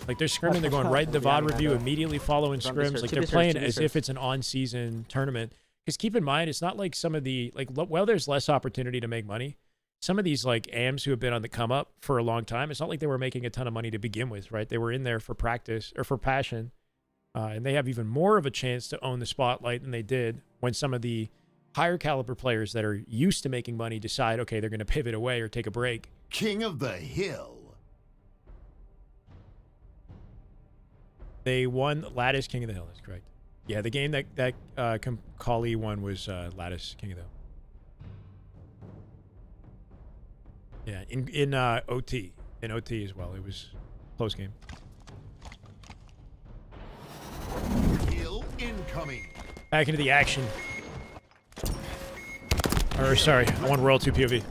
Like they're scrimming, they're going right into VOD review, immediately following scrims. Like they're playing as if it's an on-season tournament. Because keep in mind, it's not like some of the, like, well, there's less opportunity to make money. Some of these like AMs who have been on the come up for a long time, it's not like they were making a ton of money to begin with, right? They were in there for practice or for passion. And they have even more of a chance to own the spotlight than they did when some of the higher caliber players that are used to making money decide, okay, they're going to pivot away or take a break. King of the Hill. They won Lattice King of the Hill. That's correct. Yeah, the game that Kali won was Lattice King of the Hill. Yeah, in OT. In OT as well. It was a close game. Hill incoming. Back into the action. Or sorry, I want Royal 2 POV.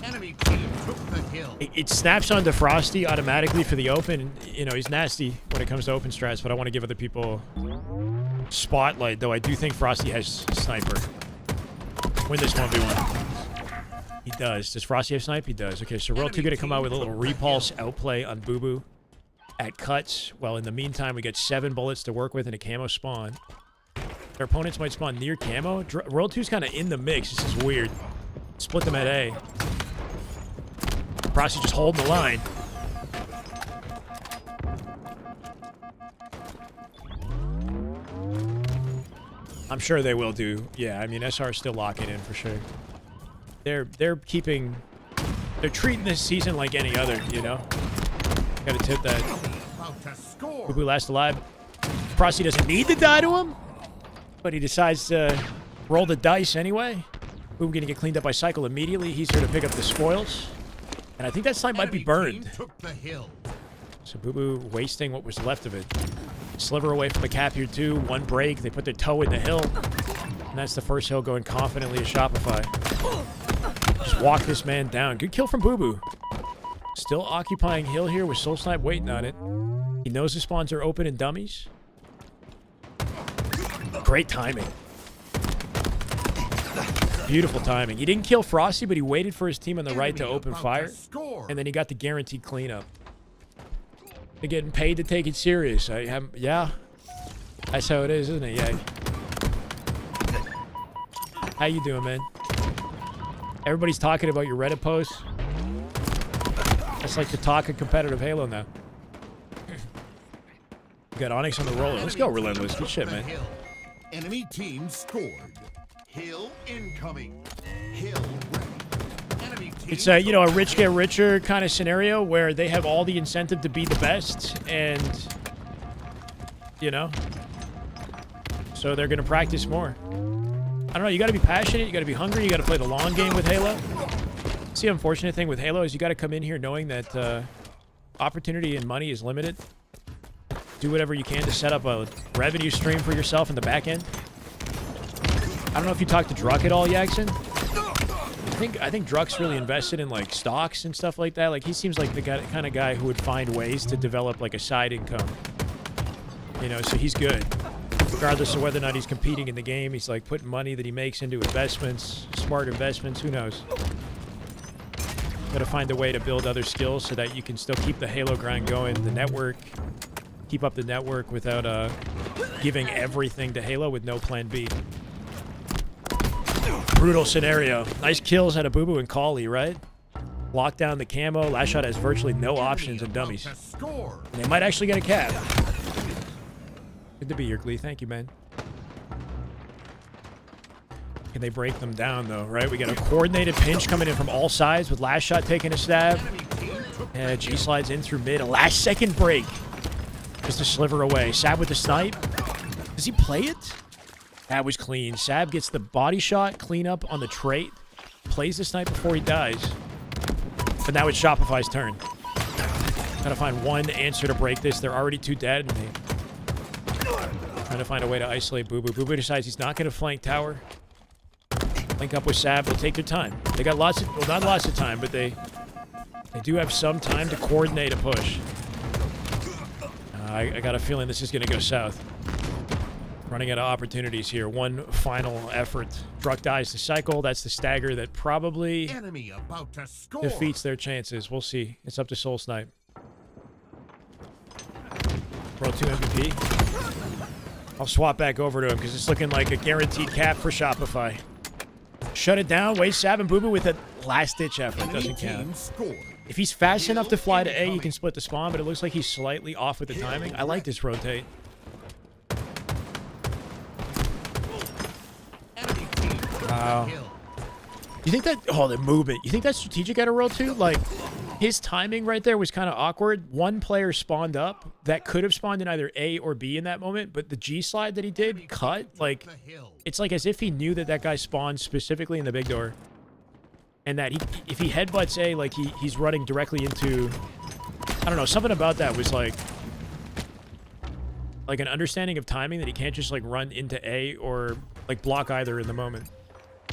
Enemy team took the hill. It snaps onto Frosty automatically for the open. You know, he's nasty when it comes to open strats, but I want to give other people spotlight, though I do think Frosty has sniper. Win this 1v1. He does. Does Frosty have snipe? He does. Okay, so Royal 2 going to come out with a little repulse outplay on BUBU at cuts. Well, in the meantime, we get 7 bullets to work with in a camo spawn. Their opponents might spawn near camo. Royal 2's kind of in the mix. This is weird. Split them at A. Frosty just holding the line. I'm sure they will do. Yeah, I mean, SR's still locking in for sure. They're treating this season like any other, you know? Gotta tip that. BUBU last alive. Frosty doesn't need to die to him, but he decides to roll the dice anyway. BUBU gonna get cleaned up by Cycle immediately. He's here to pick up the spoils. And I think that snipe might be burned. So BUBU wasting what was left of it. Sliver away from the cap here too. One break. They put their toe in the hill. And that's the first hill going confidently to Shopify. Just walk this man down. Good kill from BUBU. Still occupying hill here with Soul Snipe waiting on it. He knows the spawns are open and dummies. Great timing. Beautiful timing. He didn't kill Frosty, but he waited for his team on the right to open fire. And then he got the guaranteed cleanup. They're getting paid to take it serious. Yeah. That's how it is, isn't it? Yeah. How you doing, man? Everybody's talking about your Reddit posts. That's like the talk of competitive Halo now. We got Onyx on the roller. Let's go, Relentless. Good shit, man. Enemy team scored. Hill incoming. Hill ready. Enemy team It's a, a rich get richer kind of scenario where they have all the incentive to be the best, and so they're gonna practice more. I don't know, you gotta be passionate, you gotta be hungry, you gotta play the long game with Halo. It's the unfortunate thing with Halo is you gotta come in here knowing that opportunity and money is limited. Do whatever you can to set up a revenue stream for yourself in the back end. I don't know if you talked to Druck at all, Yaxon. I think Druck's really invested in like stocks and stuff like that. Like he seems like the kind of guy who would find ways to develop like a side income. So he's good. Regardless of whether or not he's competing in the game, he's like putting money that he makes into investments, smart investments, who knows. Gotta find a way to build other skills so that you can still keep the Halo grind going, the network, keep up the network without giving everything to Halo with no plan B. Brutal scenario. Nice kills out of BUBU and Collie, right? Lock down the camo. Last shot has virtually no options and dummies. And they might actually get a cap. Good to be here, Glee. Thank you, man. Can they break them down, though, right? We got a coordinated pinch coming in from all sides with last shot taking a stab. And G slides in through mid. A last-second break. Just a sliver away. Sab with the snipe. Does he play it? That was clean. Sab gets the body shot, clean up on the trait, plays the snipe before he dies. But now it's Shopify's turn. Gotta find one answer to break this. They're already too dead. And trying to find a way to isolate BUBU. BUBU decides he's not gonna flank tower. Link up with Sab. They take their time. They got lots of, well, not lots of time, but they do have some time to coordinate a push. I got a feeling this is gonna go south. Running out of opportunities here. One final effort. Druck dies the cycle. That's the stagger that probably defeats their chances. We'll see. It's up to Soul Snipe. Roll 2 MVP. I'll swap back over to him because it's looking like a guaranteed cap for Shopify. Shut it down. Waste Sab and BUBU with a last-ditch effort. Doesn't count. If he's fast enough to fly to A, he can split the spawn, but it looks like he's slightly off with the timing. I like this rotate. Wow. You think that... Oh, the movement. You think that's strategic out of roll 2? Like, his timing right there was kind of awkward. One player spawned up that could have spawned in either A or B in that moment, but the G slide that he did cut, like, it's like as if he knew that that guy spawned specifically in the big door. And that if he headbutts A, like, he's running directly into... I don't know, something about that was like an understanding of timing that he can't just, like, run into A or, like, block either in the moment.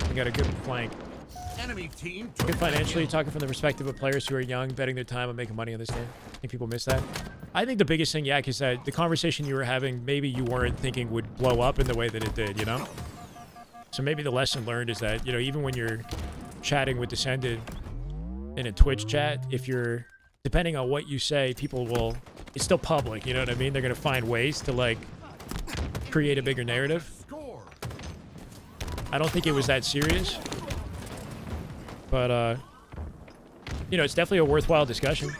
He got a good flank. Enemy team good financially, talking from the perspective of players who are young, betting their time on making money on this game. I think people miss that. I think the biggest thing, Yak, is that the conversation you were having, maybe you weren't thinking would blow up in the way that it did, So maybe the lesson learned is that, even when you're chatting with Descended in a Twitch chat, if you're, depending on what you say, people will, it's still public, you know what I mean? They're going to find ways to, like, create a bigger narrative. I don't think it was that serious. But, it's definitely a worthwhile discussion.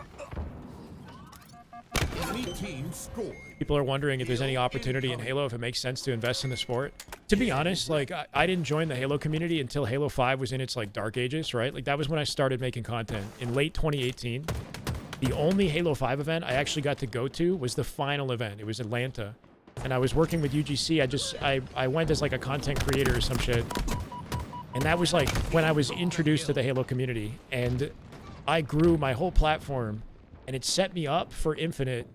People are wondering if there's any opportunity in Halo, if it makes sense to invest in the sport. To be honest, like, I didn't join the Halo community until Halo 5 was in its, like, dark ages, right? Like, that was when I started making content. In late 2018, the only Halo 5 event I actually got to go to was the final event. It was Atlanta. And I was working with UGC. I went as, like, a content creator or some shit. And that was, like, when I was introduced to the Halo community. And I grew my whole platform. And it set me up for Infinite.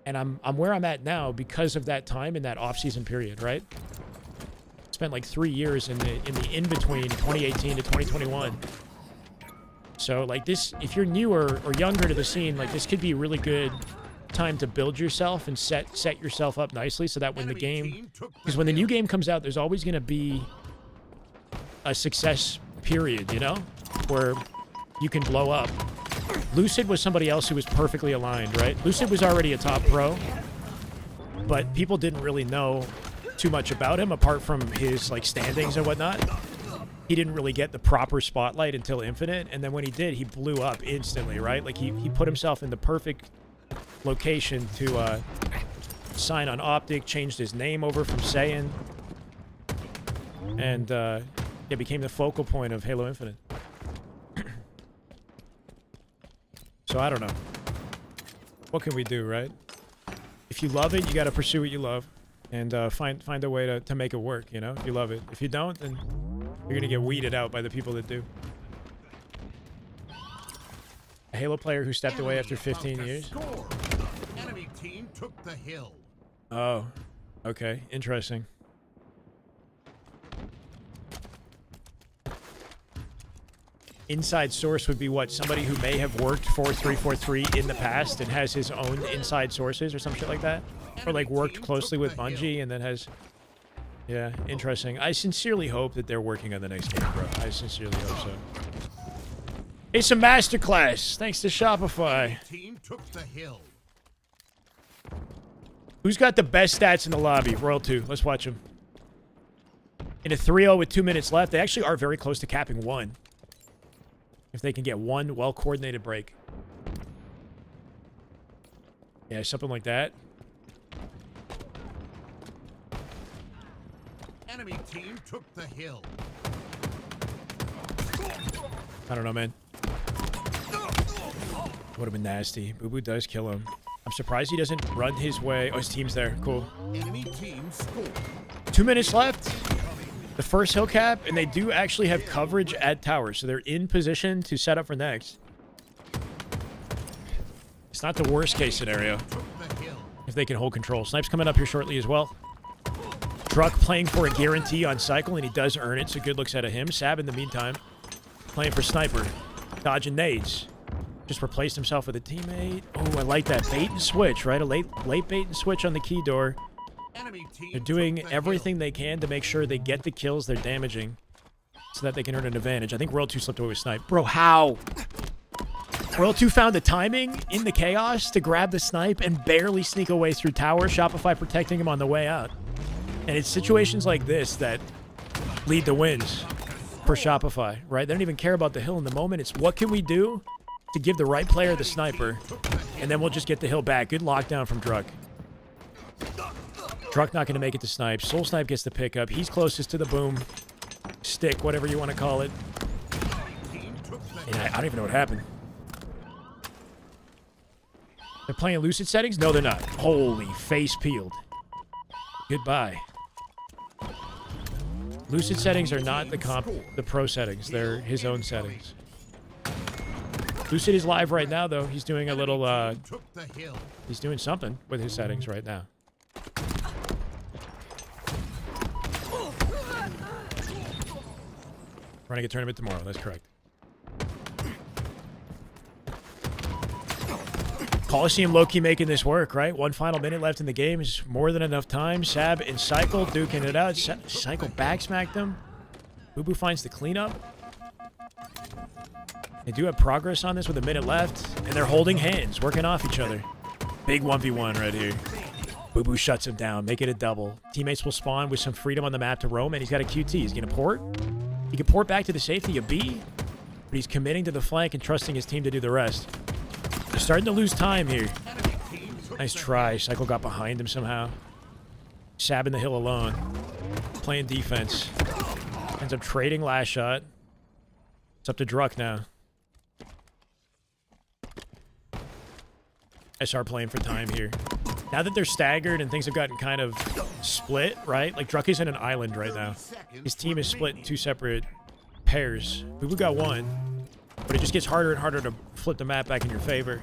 And I'm where I'm at now because of that time in that off-season period, right? Spent like 3 years in the in-between 2018 to 2021. So, like, this, if you're newer or younger to the scene, like, this could be really good time to build yourself and set yourself up nicely so that when the game, because when the new game comes out, there's always going to be a success period, you know, where you can blow up. Lucid was somebody else who was perfectly aligned, right? Lucid was already a top pro, but people didn't really know too much about him apart from his like standings and whatnot. He didn't really get the proper spotlight until Infinite, and then when he did, he blew up instantly, right? Like he put himself in the perfect location to sign on Optic, changed his name over from Saiyan, and it became the focal point of Halo Infinite. So I don't know. What can we do, right? If you love it, you got to pursue what you love, and find a way to make it work. You know, if you love it. If you don't, then you're gonna get weeded out by the people that do. A Halo player who stepped away after 15 years. Enemy team took the hill. Oh, okay, interesting. Inside source would be what? Somebody who may have worked for 343 in the past and has his own inside sources or some shit like that? Or like worked closely with Bungie and then has... Yeah, interesting. I sincerely hope that they're working on the next game, bro. I sincerely hope so. It's a masterclass, thanks to Shopify. Team took the hill. Who's got the best stats in the lobby? Royal 2, let's watch him. In a 3-0 with 2 minutes left, they actually are very close to capping 1. If they can get one well-coordinated break. Yeah, something like that. Enemy team took the hill. I don't know, man. Would have been nasty. BUBU does kill him. I'm surprised he doesn't run his way. Oh, his team's there. Cool. Enemy team scored. 2 minutes left. The first hill cap, and they do actually have coverage at tower, so they're in position to set up for next. It's not the worst case scenario if they can hold control. Snipe's coming up here shortly as well. Druck playing for a guarantee on cycle, and he does earn it, so good looks out of him. Sab, in the meantime, playing for Sniper. Dodging nades. Just replaced himself with a teammate. Oh, I like that. Bait and switch, right? A late bait and switch on the key door. They're doing everything they can to make sure they get the kills they're damaging so that they can earn an advantage. I think World 2 slipped away with Snipe. Bro, how? World 2 found the timing in the chaos to grab the Snipe and barely sneak away through tower. Shopify protecting him on the way out. And it's situations like this that lead to wins for Shopify, right? They don't even care about the hill in the moment. It's what can we do to give the right player the sniper, and then we'll just get the hill back. Good lockdown from Druck. Druck not going to make it to Snipe. Soul Snipe gets the pickup. He's closest to the boom. Stick, whatever you want to call it. And I don't even know what happened. They're playing Lucid settings? No, they're not. Holy, face peeled. Goodbye. Lucid settings are not the pro settings. They're his own settings. Lucid is live right now, though. He's doing a little, he's doing something with his settings right now. Running a tournament tomorrow. That's correct. Coliseum low-key making this work, right? 1 final minute left in the game is more than enough time. Sab and Cycle duking it out. Cycle backsmacked them. BUBU finds the cleanup. They do have progress on this with a minute left, and they're holding hands, working off each other. Big 1v1 right here. BUBU shuts him down, make it a double. Teammates will spawn with some freedom on the map to roam, and he's got a QT. He's going to port. He can port back to the safety of B, but he's committing to the flank and trusting his team to do the rest. They're starting to lose time here. Nice try. Cycle got behind him somehow. Sabbing the hill alone. Playing defense. Ends up trading last shot. It's up to Druck now. SR playing for time here. Now that they're staggered and things have gotten kind of split, right? Like, Druck is in an island right now. His team is split in 2 separate pairs. BUBU got 1, but it just gets harder and harder to flip the map back in your favor.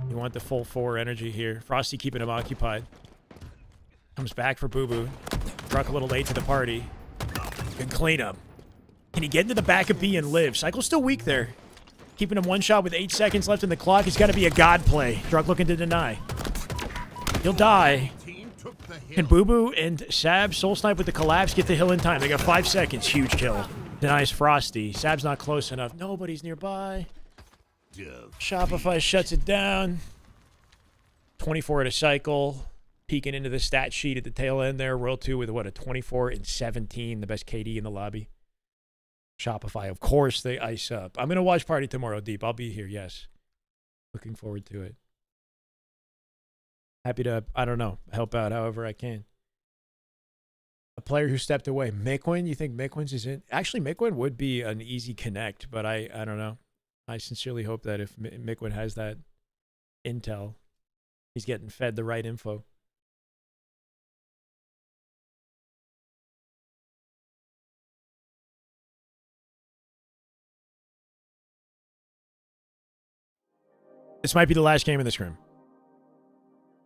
You want the full 4 energy here. Frosty keeping him occupied. Comes back for BUBU. Druck a little late to the party. Good cleanup. Can he get into the back of B and live? Cycle's still weak there. keeping him one shot with 8 seconds left in the clock. It's got to be a god play. Drunk looking to deny. He'll die. Team took the hill. Can BUBU and Sab Soul Snipe with the collapse get the hill in time? They got 5 seconds. Huge kill. Denies Frosty. Sab's not close enough. Nobody's nearby. Shopify shuts it down. 24 at a cycle. Peeking into the stat sheet at the tail end there. World 2 with, what, a 24 and 17. The best KD in the lobby. Shopify, of course, they ice up. I'm going to watch Party tomorrow, Deep. I'll be here, yes. Looking forward to it. Happy to, I don't know, help out however I can. A player who stepped away. Miquin, you think Miquin's is in? Actually, Miquin would be an easy connect, but I don't know. I sincerely hope that if Miquin has that intel, he's getting fed the right info. This might be the last game in the scrim.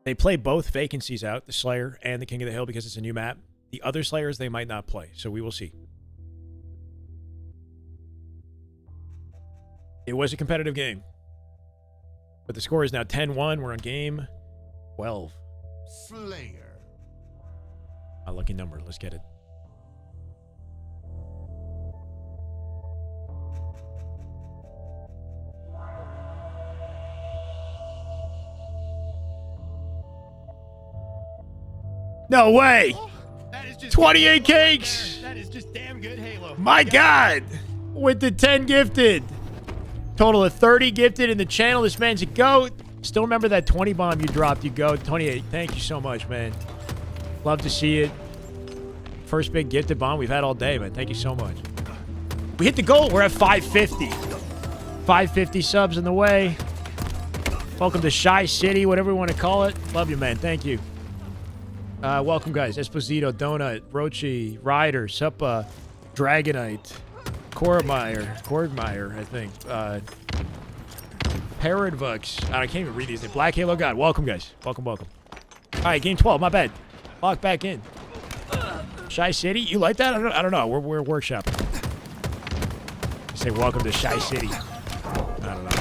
They play both vacancies out, the Slayer and the King of the Hill, because it's a new map. The other Slayers they might not play, so we will see. It was a competitive game. But the score is now 10-1. We're on game 12. Slayer. A lucky number. Let's get it. No way! That is just 28 cakes! That is just damn good Halo. My God! With the 10 gifted. Total of 30 gifted in the channel. This man's a GOAT. Still remember that 20 bomb you dropped, you GOAT. 28. Thank you so much, man. Love to see it. First big gifted bomb we've had all day, man. Thank you so much. We hit the goal. We're at 550. 550 subs in the way. Welcome to Shy City, whatever you want to call it. Love you, man. Thank you. Welcome, guys. Esposito, Donut, Rochi, Ryder, Suppa, Dragonite, Cordmeyer, I think. Paradvux. I can't even read these. Black Halo God. Welcome, guys. Welcome. All right, game 12. My bad. Lock back in. Shy City. You like that? I don't know. We're workshopping. Say welcome to Shy City. I don't know.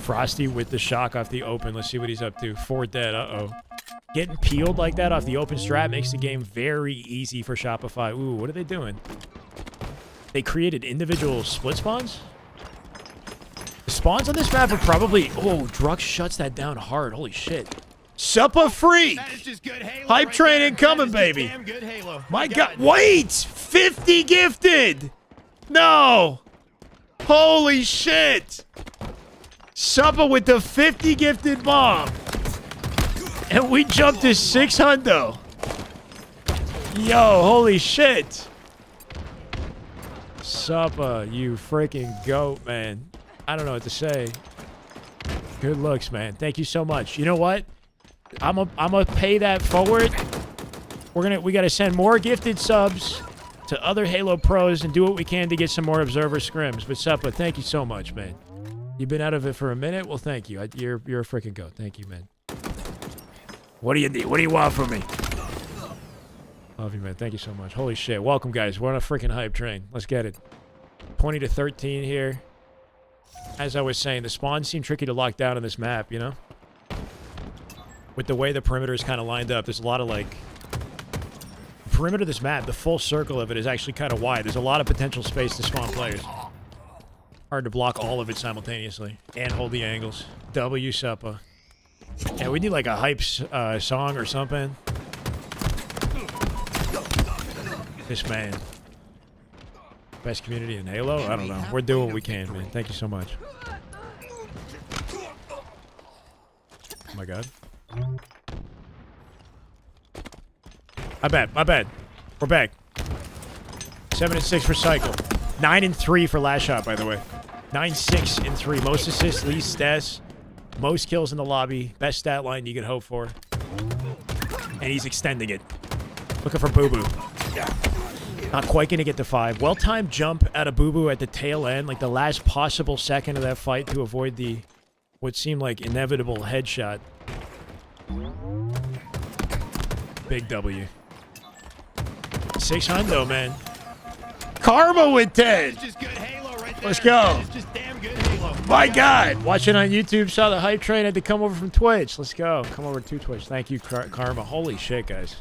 Frosty with the shock off the open. Let's see what he's up to. 4 dead. Uh-oh. Getting peeled like that off the open strat makes the game very easy for Shopify. Ooh, what are they doing? They created individual split spawns? The spawns on this map are probably... Oh, Drux shuts that down hard. Holy shit. Suppa Freak! That is just good Halo. Hype right train there. incoming, That is just baby. Damn good Halo. My God. Wait! 50 gifted! No! Holy shit! Suppa with the 50 gifted bomb. And we jumped to 600. Yo, holy shit. Suppa, you freaking GOAT, man. I don't know what to say. Good looks, man. Thank you so much. You know what? I'm gonna pay that forward. We gotta send more gifted subs to other Halo pros and do what we can to get some more observer scrims. But Suppa, thank you so much, man. You've been out of it for a minute. Well, thank you. You're a freaking GOAT. Thank you, man. What do you need? What do you want from me? Love you, man. Thank you so much. Holy shit. Welcome, guys. We're on a freaking hype train. Let's get it. 20 to 13 here. As I was saying, the spawns seem tricky to lock down on this map, you know? With the way the perimeter is kind of lined up, there's a lot of, like... The perimeter of this map, the full circle of it is actually kind of wide. There's a lot of potential space to spawn players. Hard to block all of it simultaneously. And hold the angles. W Suppa. Yeah, we need like a hype song or something. This man. Best community in Halo? I don't know. We're doing what we can, man. Thank you so much. Oh my God. My bad. We're back. 7 and 6 for cycle. 9 and 3 for last shot, by the way. 9, 6 and 3. Most assists, least stats. Most kills in the lobby. Best stat line you could hope for. And he's extending it. Looking for BUBU. Not quite going to get to 5. Well-timed jump out of BUBU at the tail end. Like the last possible second of that fight to avoid the... what seemed like inevitable headshot. Big W. 600, man. Karma with 10. That is just good Halo right there. Let's go. That is just damn good My God. Watching on YouTube, saw the hype train, had to come over from Twitch. Let's go. Come over to Twitch. Thank you, Karma. Holy shit, guys.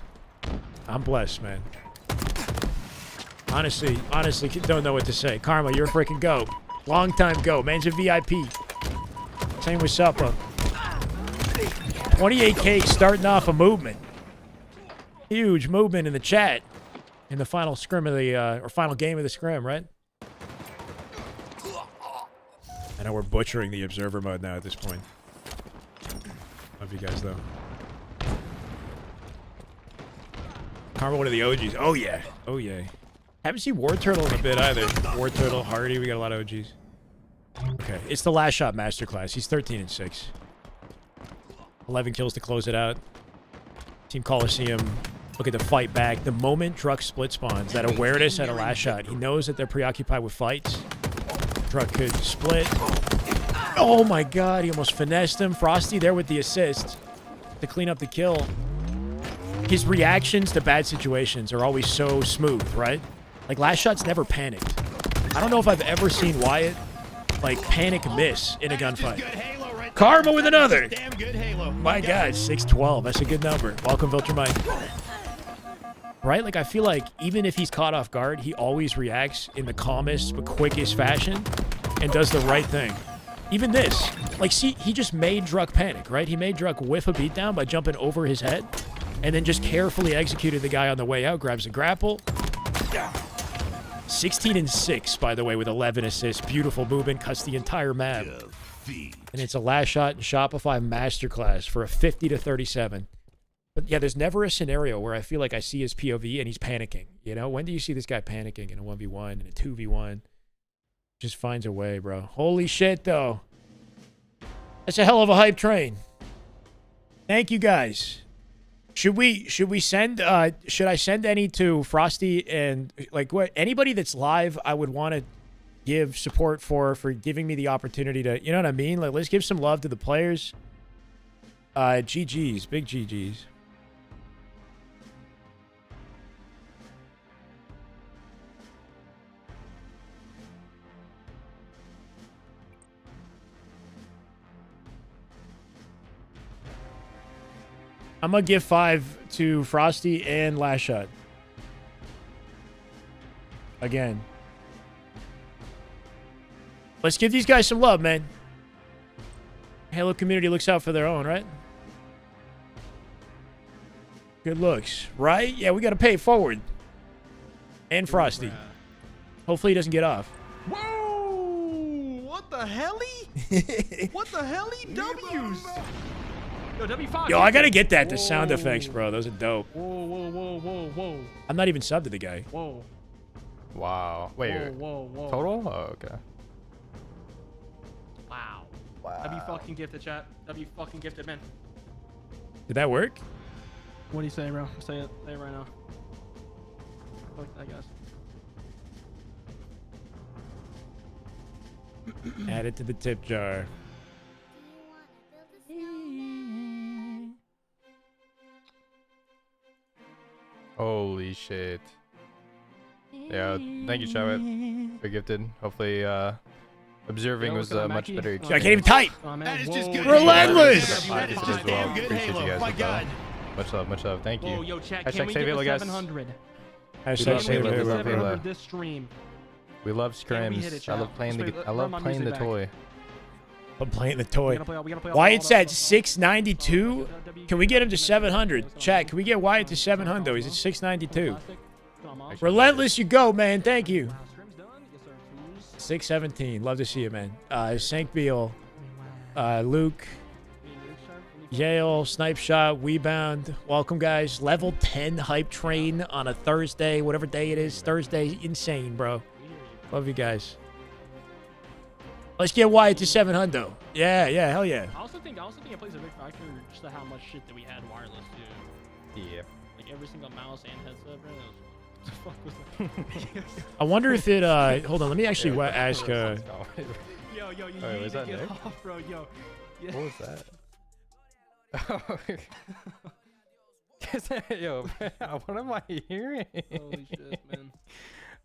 I'm blessed, man. Honestly, don't know what to say. Karma, you're a freaking goat. Long time go. Man's a VIP. Same with Suppa. 28K starting off a movement. Huge movement in the chat. In the final scrim of the, or final game of the scrim, right? I know we're butchering the observer mode now at this point. Love you guys, though. Karma, one of the OGs. Oh, yeah. Oh, yeah. Haven't seen War Turtle in a bit, either. War Turtle, Hardy, we got a lot of OGs. Okay, it's the last shot masterclass. He's 13-6. 11 kills to close it out. Team Coliseum looking to fight back. The moment Truck split spawns, that awareness at a last shot. He knows that they're preoccupied with fights. Truck could split. Oh my God, he almost finessed him. Frosty there with the assist to clean up the kill. His reactions to bad situations are always so smooth, right? Like, last shot's never panicked. I don't know if I've ever seen Wyatt, like, panic miss in a gunfight. Karma with another. Damn good Halo. My God, 612. That's a good number. Welcome, Vilter Mike. Right? Like, I feel like even if he's caught off guard, he always reacts in the calmest but quickest fashion and does the right thing. Even this. Like, see, he just made Druck panic, right? He made Druck whiff a beatdown by jumping over his head and then just carefully executed the guy on the way out, grabs a grapple. 16-6, by the way, with 11 assists. Beautiful movement, cuts the entire map. And it's a last shot in Shopify masterclass for a 50-37. But yeah, there's never a scenario where I feel like I see his POV and he's panicking. You know, when do you see this guy panicking in a 1v1 and a 2v1? Just finds a way, bro. Holy shit, though. That's a hell of a hype train. Thank you, guys. Should we send should I send any to Frosty and like what anybody that's live I would want to give support for giving me the opportunity to, you know what I mean? Like, let's give some love to the players. GG's, big GG's. I'm gonna give 5 to Frosty and Last Shot. Again. Let's give these guys some love, man. Halo community looks out for their own, right? Good looks, right? Yeah, we gotta pay it forward. And Frosty. Hopefully he doesn't get off. Whoa! What the helly? What the helly? W's. Yo, W5. Yo, I gotta get that to sound effects, bro. Those are dope. Whoa, whoa, whoa, whoa, whoa. I'm not even subbed to the guy. Whoa. Wow. Wait. Whoa, whoa. Total? Oh, okay. Wow. W fucking gifted, chat. W fucking gifted, man. Did that work? What do you say, bro? Say it. Say it right now. Fuck that, guys. Add it to the tip jar. Holy shit. Yeah, thank you, Shyway. You're gifted. Hopefully, observing was much better I experience. can't even type. That is just good. Relentless. Halo. As well. Good Appreciate Halo. you guys My as well. God. Much love, much love. Thank you. Whoa, yo, chat, Hashtag can we save get Halo, the guys. 700? Hashtag love save Halo, Halo. we love Halo. 700 this stream. We love Can we hit scrims. it, I chat? love playing Let's the. play- I love run my playing the music back. toy. I'm playing the We toy. gotta play all Wyatt's the- at 692. Can we get him to 700? Chat, can we get Wyatt to 700? He's at 692. Relentless, you go, man. Thank you. 617. Love to see you, man. Sank Beal, Luke, Yale, Snipe Shot, Webound. Welcome, guys. Level 10 hype train on a Thursday, whatever day it is. Thursday, insane, bro. Love you guys. Let's get Wyatt to 700. Yeah, hell yeah. I also think it plays a big factor just to how much shit that we had wireless too. Yeah. Like every single mouse and headset, bro. What the fuck was that? I wonder if it, hold on, let me actually ask, yo, you Wait, need was to that get Nick? off, bro. Yo. Yeah. What was that? Yo, what am I hearing? Holy shit, man.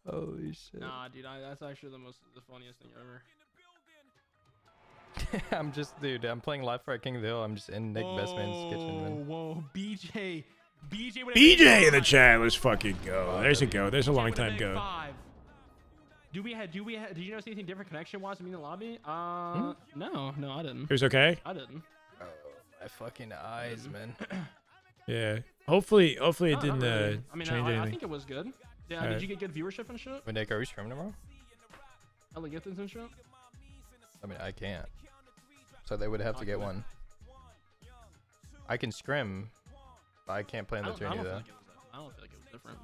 Holy shit. Nah, dude, that's actually the funniest thing ever. I'm just, dude. I'm playing live for King of the Hill. I'm just in Nick Bestman's kitchen, man. Whoa, BJ. BJ in the chat. Let's fucking go. There's a go. There's a long time go. Did you notice anything different connection-wise in the lobby? No, I didn't. It was okay. I didn't. Oh, my fucking eyes, man. Yeah. Hopefully it didn't really. change I anything. think it was good. Yeah. Did you get good viewership and shit? But Nick, are we streaming tomorrow? Like get this and shit. I mean, I can't. So they would have to get one. I can scrim, but I can't play in the tourney though. I don't feel like it was different,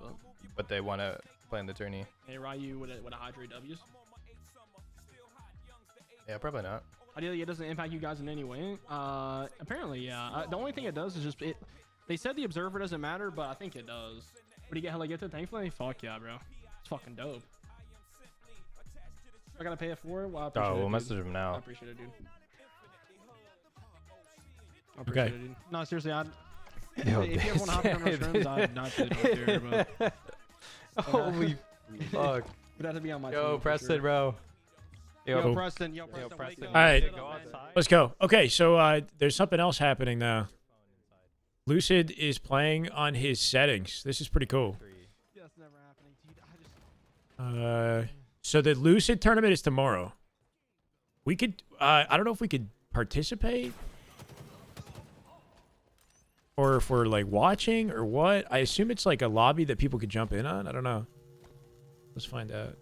But they want to play in the tourney. Hey, Ryu with a high 3 Ws. Yeah, probably not. Ideally, it doesn't impact you guys in any way. Apparently, yeah. The only thing it does is just they said the observer doesn't matter, but I think it does. What do you get? Hella get to? Thankfully, fuck yeah, bro. It's fucking dope. I gotta pay it for it. Well, I appreciate We'll it, message dude. him now. I appreciate it, dude. I appreciate it, dude. No, seriously, if you ever want to hop on our Scrims, I'd not really don't care, but Holy fuck. It'd have to be on my team, Yo, for Preston, sure. bro. Yo, Preston. Preston. All right. Go outside. Let's go. Okay, so there's something else happening now. Lucid is playing on his settings. This is pretty cool. Yeah, that's never happening, dude. I just... So the Lucid tournament is tomorrow. We could, I don't know if we could participate or if we're like watching or what. I assume it's like a lobby that people could jump in on. I don't know. Let's find out.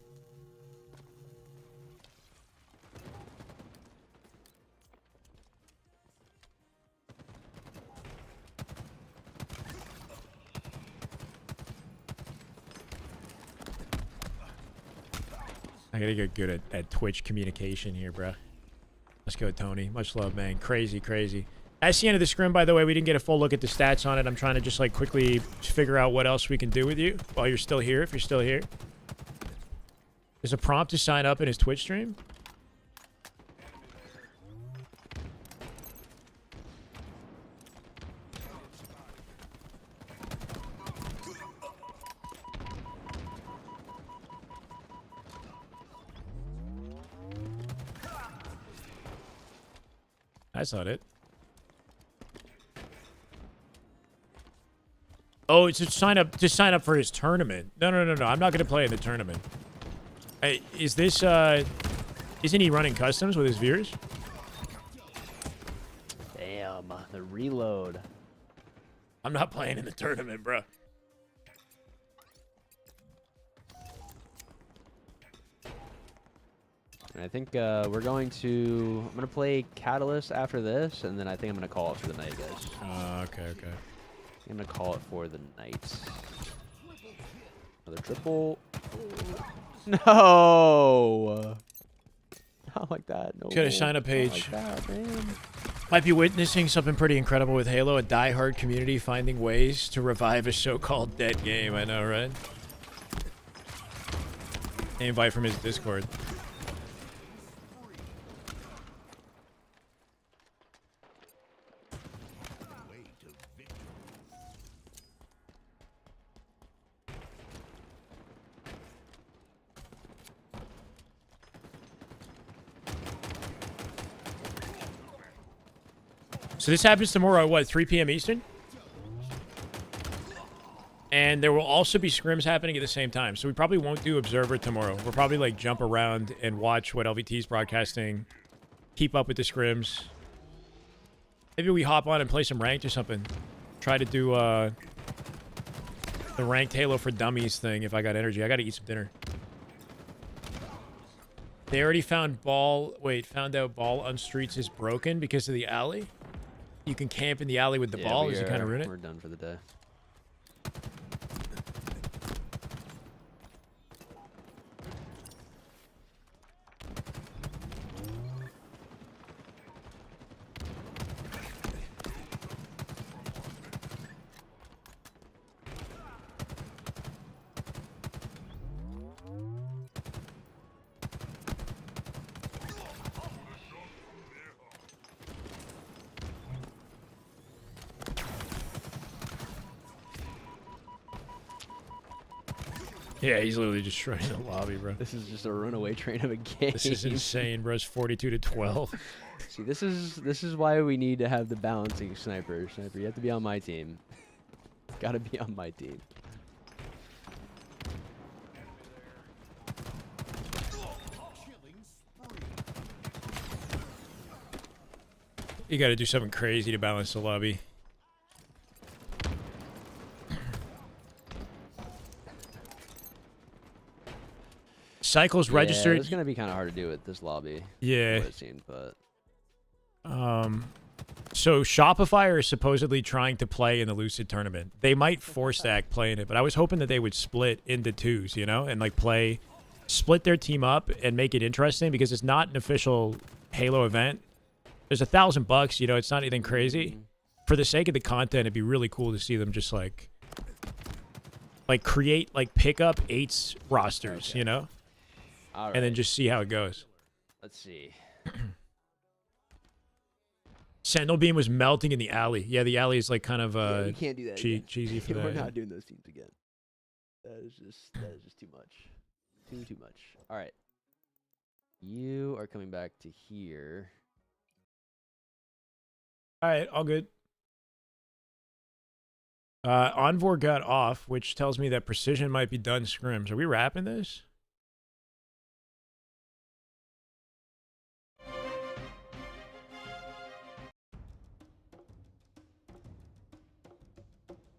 I gotta get good at Twitch communication here, bro. Let's go, Tony. Much love, man. Crazy, crazy. That's the end of the scrim, by the way. We didn't get a full look at the stats on it. I'm trying to just like quickly figure out what else we can do with you while you're still here, if you're still here. There's a prompt to sign up in his Twitch stream. That's not it. Oh, it's to sign up for his tournament. No. I'm not gonna play in the tournament. Hey, is this isn't he running customs with his viewers? Damn, the reload. I'm not playing in the tournament, bro. And I think we're going to... I'm going to play Catalyst after this, and then I think I'm going to call it for the night, guys. Okay. I'm going to call it for the night. Another triple. No! Not like that. No. Got a sign-up page. Not like that, man. Might be witnessing something pretty incredible with Halo, a die-hard community finding ways to revive a so-called dead game. I know, right? Invite from his Discord. So this happens tomorrow at what, 3 p.m. Eastern? And there will also be scrims happening at the same time. So we probably won't do Observer tomorrow. We'll probably like jump around and watch what LVT is broadcasting. Keep up with the scrims. Maybe we hop on and play some ranked or something. Try to do the ranked Halo for Dummies thing if I got energy. I gotta eat some dinner. They already found found out ball on streets is broken because of the alley. You can camp in the alley with the ball. Does it kind of ruin it? We're done for the day. Yeah, he's literally destroying the lobby, bro. This is just a runaway train of a game. This is insane, bro. It's 42-12. See, this is why we need to have the balancing sniper. Sniper, you have to be on my team. Gotta be on my team. You got to do something crazy to balance the lobby. Cycles registered. It's gonna be kind of hard to do with this lobby. Yeah. What it seemed, but So Shopify is supposedly trying to play in the Lucid tournament. They might force stack playing it, but I was hoping that they would split into twos, you know, and like split their team up and make it interesting because it's not an official Halo event. There's $1,000, you know, it's not anything crazy. For the sake of the content, it'd be really cool to see them just like create pick up 8s rosters, you know, all right. and then just see how it goes. Let's see. Sentinel Beam was melting in the alley. Yeah, the alley is like kind of you can't do that. cheesy for that. We're not doing those teams again. That is just too much. Too much. All right. You are coming back to here. All right, all good. Envor got off, which tells me that Precision might be done scrims. Are we wrapping this?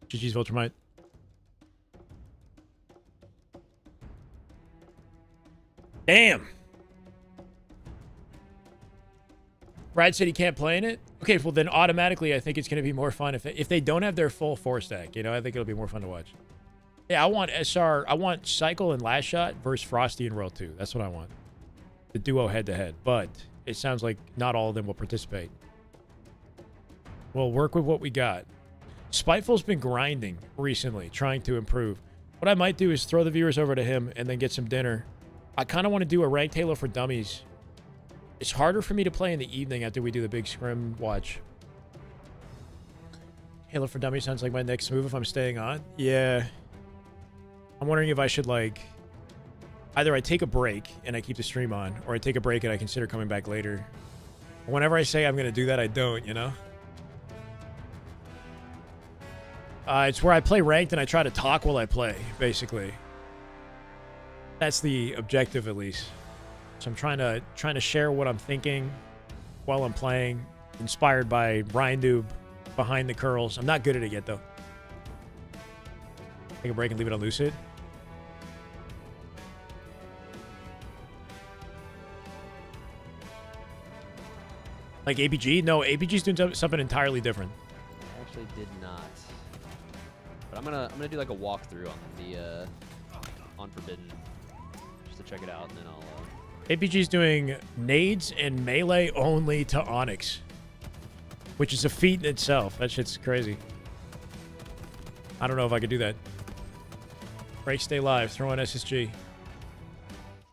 GG's Viltrumite. Damn. Brad said he can't play in it. Okay, well then automatically I think it's going to be more fun if they don't have their full 4-stack. You know, I think it'll be more fun to watch. Yeah, I want SR. I want Cycle and Last Shot versus Frosty and Royal 2. That's what I want. The duo head-to-head. But it sounds like not all of them will participate. We'll work with what we got. Spiteful's been grinding recently, trying to improve. What I might do is throw the viewers over to him and then get some dinner. I kind of want to do a ranked Halo for Dummies. It's harder for me to play in the evening after we do the big scrim watch. Halo for Dummies sounds like my next move if I'm staying on. Yeah. I'm wondering if I should, like... Either I take a break and I keep the stream on, or I take a break and I consider coming back later. Whenever I say I'm going to do that, I don't, you know? It's where I play ranked and I try to talk while I play, basically. That's the objective, at least. So I'm trying to share what I'm thinking while I'm playing, inspired by Ryan Doob behind the curls. I'm not good at it yet, though. Take a break and leave it on Lucid. Like APG? No, APG's doing something entirely different. I actually did not. But I'm gonna do like a walkthrough on the on Forbidden, just to check it out, and then I'll. APG's doing nades and melee only to Onyx, which is a feat in itself. That shit's crazy. I don't know if I could do that. Break, stay live. Throw on SSG.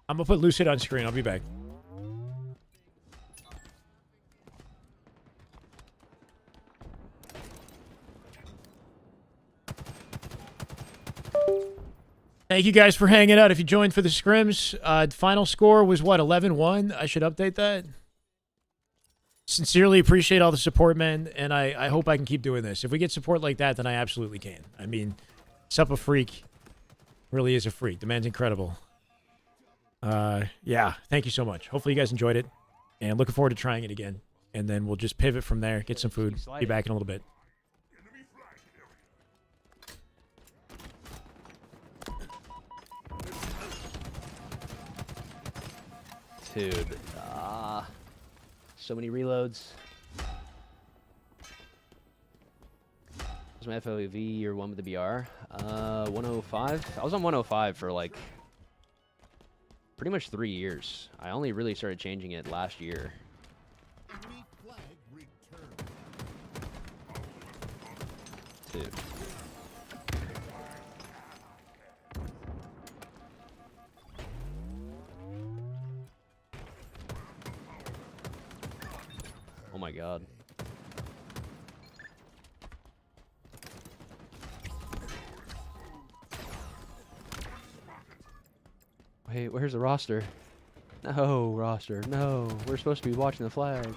I'm gonna put Lucid on screen. I'll be back. Thank you guys for hanging out. If you joined for the scrims, final score was what, 11-1? I should update that. Sincerely appreciate all the support, man, and I hope I can keep doing this. If we get support like that, then I absolutely can. I mean, Sup a Freak really is a freak. The man's incredible. Yeah, thank you so much. Hopefully you guys enjoyed it, and looking forward to trying it again. And then we'll just pivot from there, get some food, be back in a little bit. Dude, so many reloads. Was my FOV year 1 with the BR? 105. I was on 105 for like pretty much 3 years. I only really started changing it last year. Dude. Oh my god. Wait, where's the roster? No, roster. No. We're supposed to be watching the flag.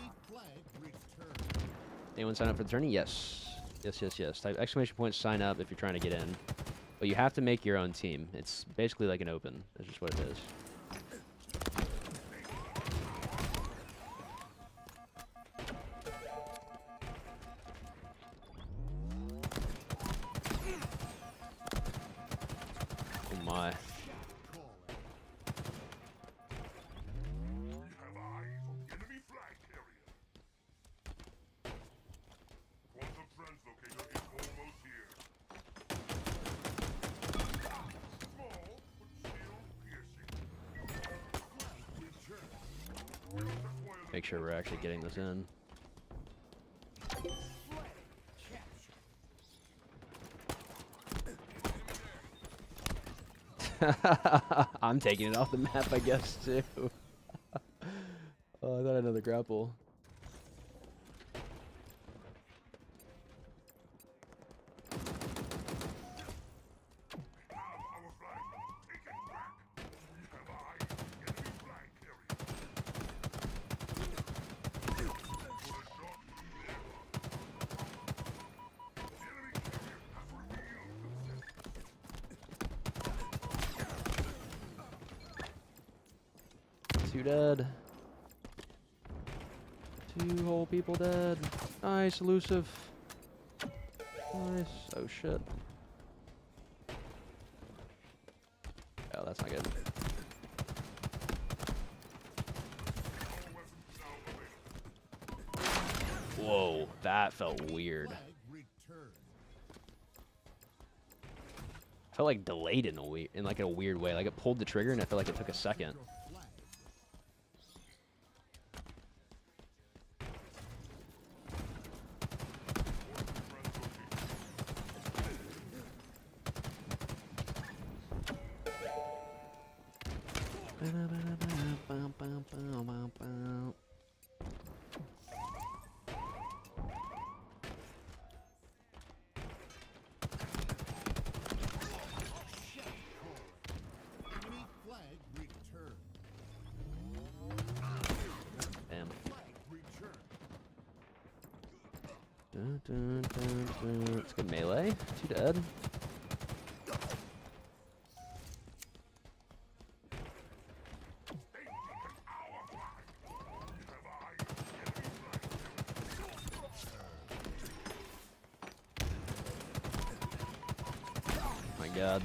Anyone sign up for the tourney? Yes. Yes. Type exclamation point sign up if you're trying to get in. But you have to make your own team. It's basically like an open. That's just what it is. Oh my. Make sure we're actually getting this in. I'm taking it off the map, I guess, too. Oh, I thought another grapple. Two dead. Two whole people dead. Nice, elusive. Nice. Oh shit. Oh, that's not good. Whoa, that felt weird. Felt like delayed in like a weird way. Like it pulled the trigger and I felt like it took a second. It's good melee. Two dead. My god.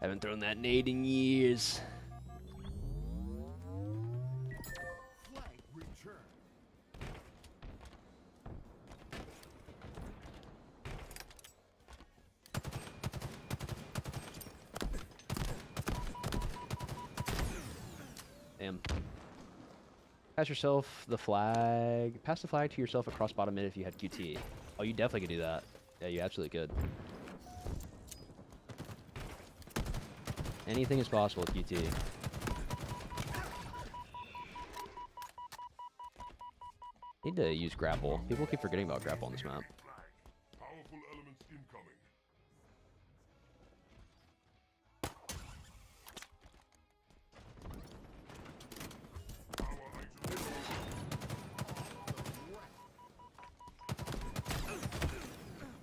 Haven't thrown that nade in years. Damn. Pass yourself the flag. Pass the flag to yourself across bottom mid if you had QT. Oh, you definitely could do that. Yeah, you absolutely could. Anything is possible with QT. Need to use grapple. People keep forgetting about grapple on this map. Powerful elements incoming.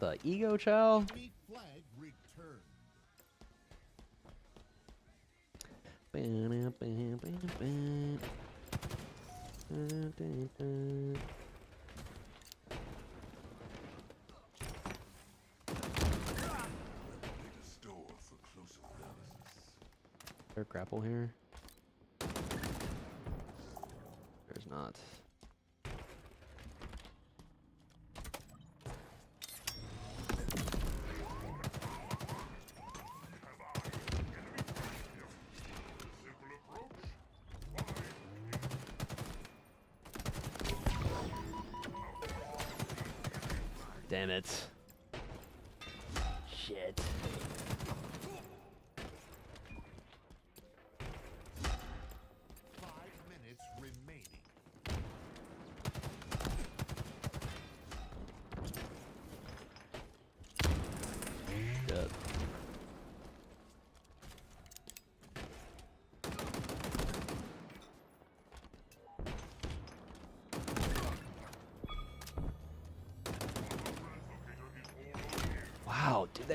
The ego chow. Is there a grapple here? There's not. Damn it. Shit.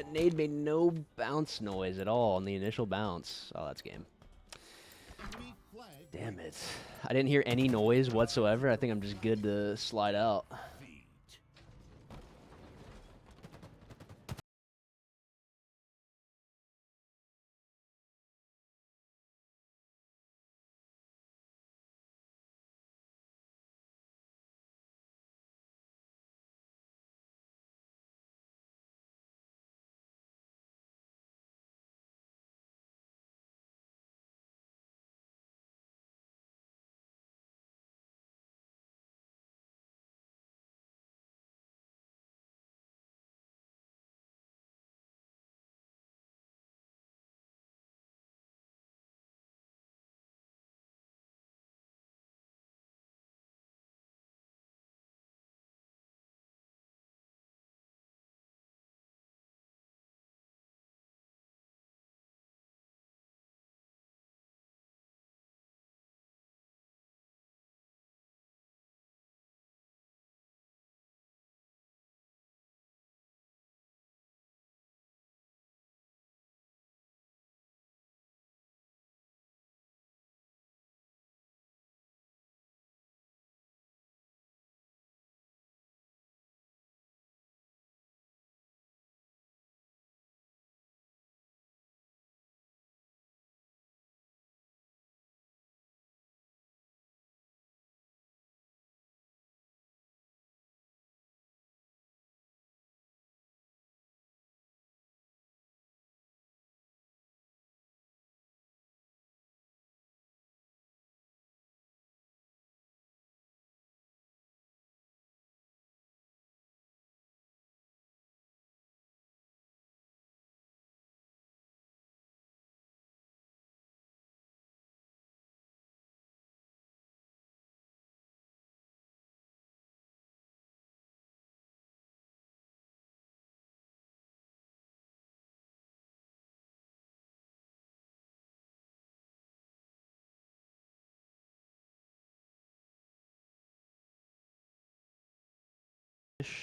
That nade made no bounce noise at all on the initial bounce. Oh, that's game. Damn it. I didn't hear any noise whatsoever. I think I'm just good to slide out.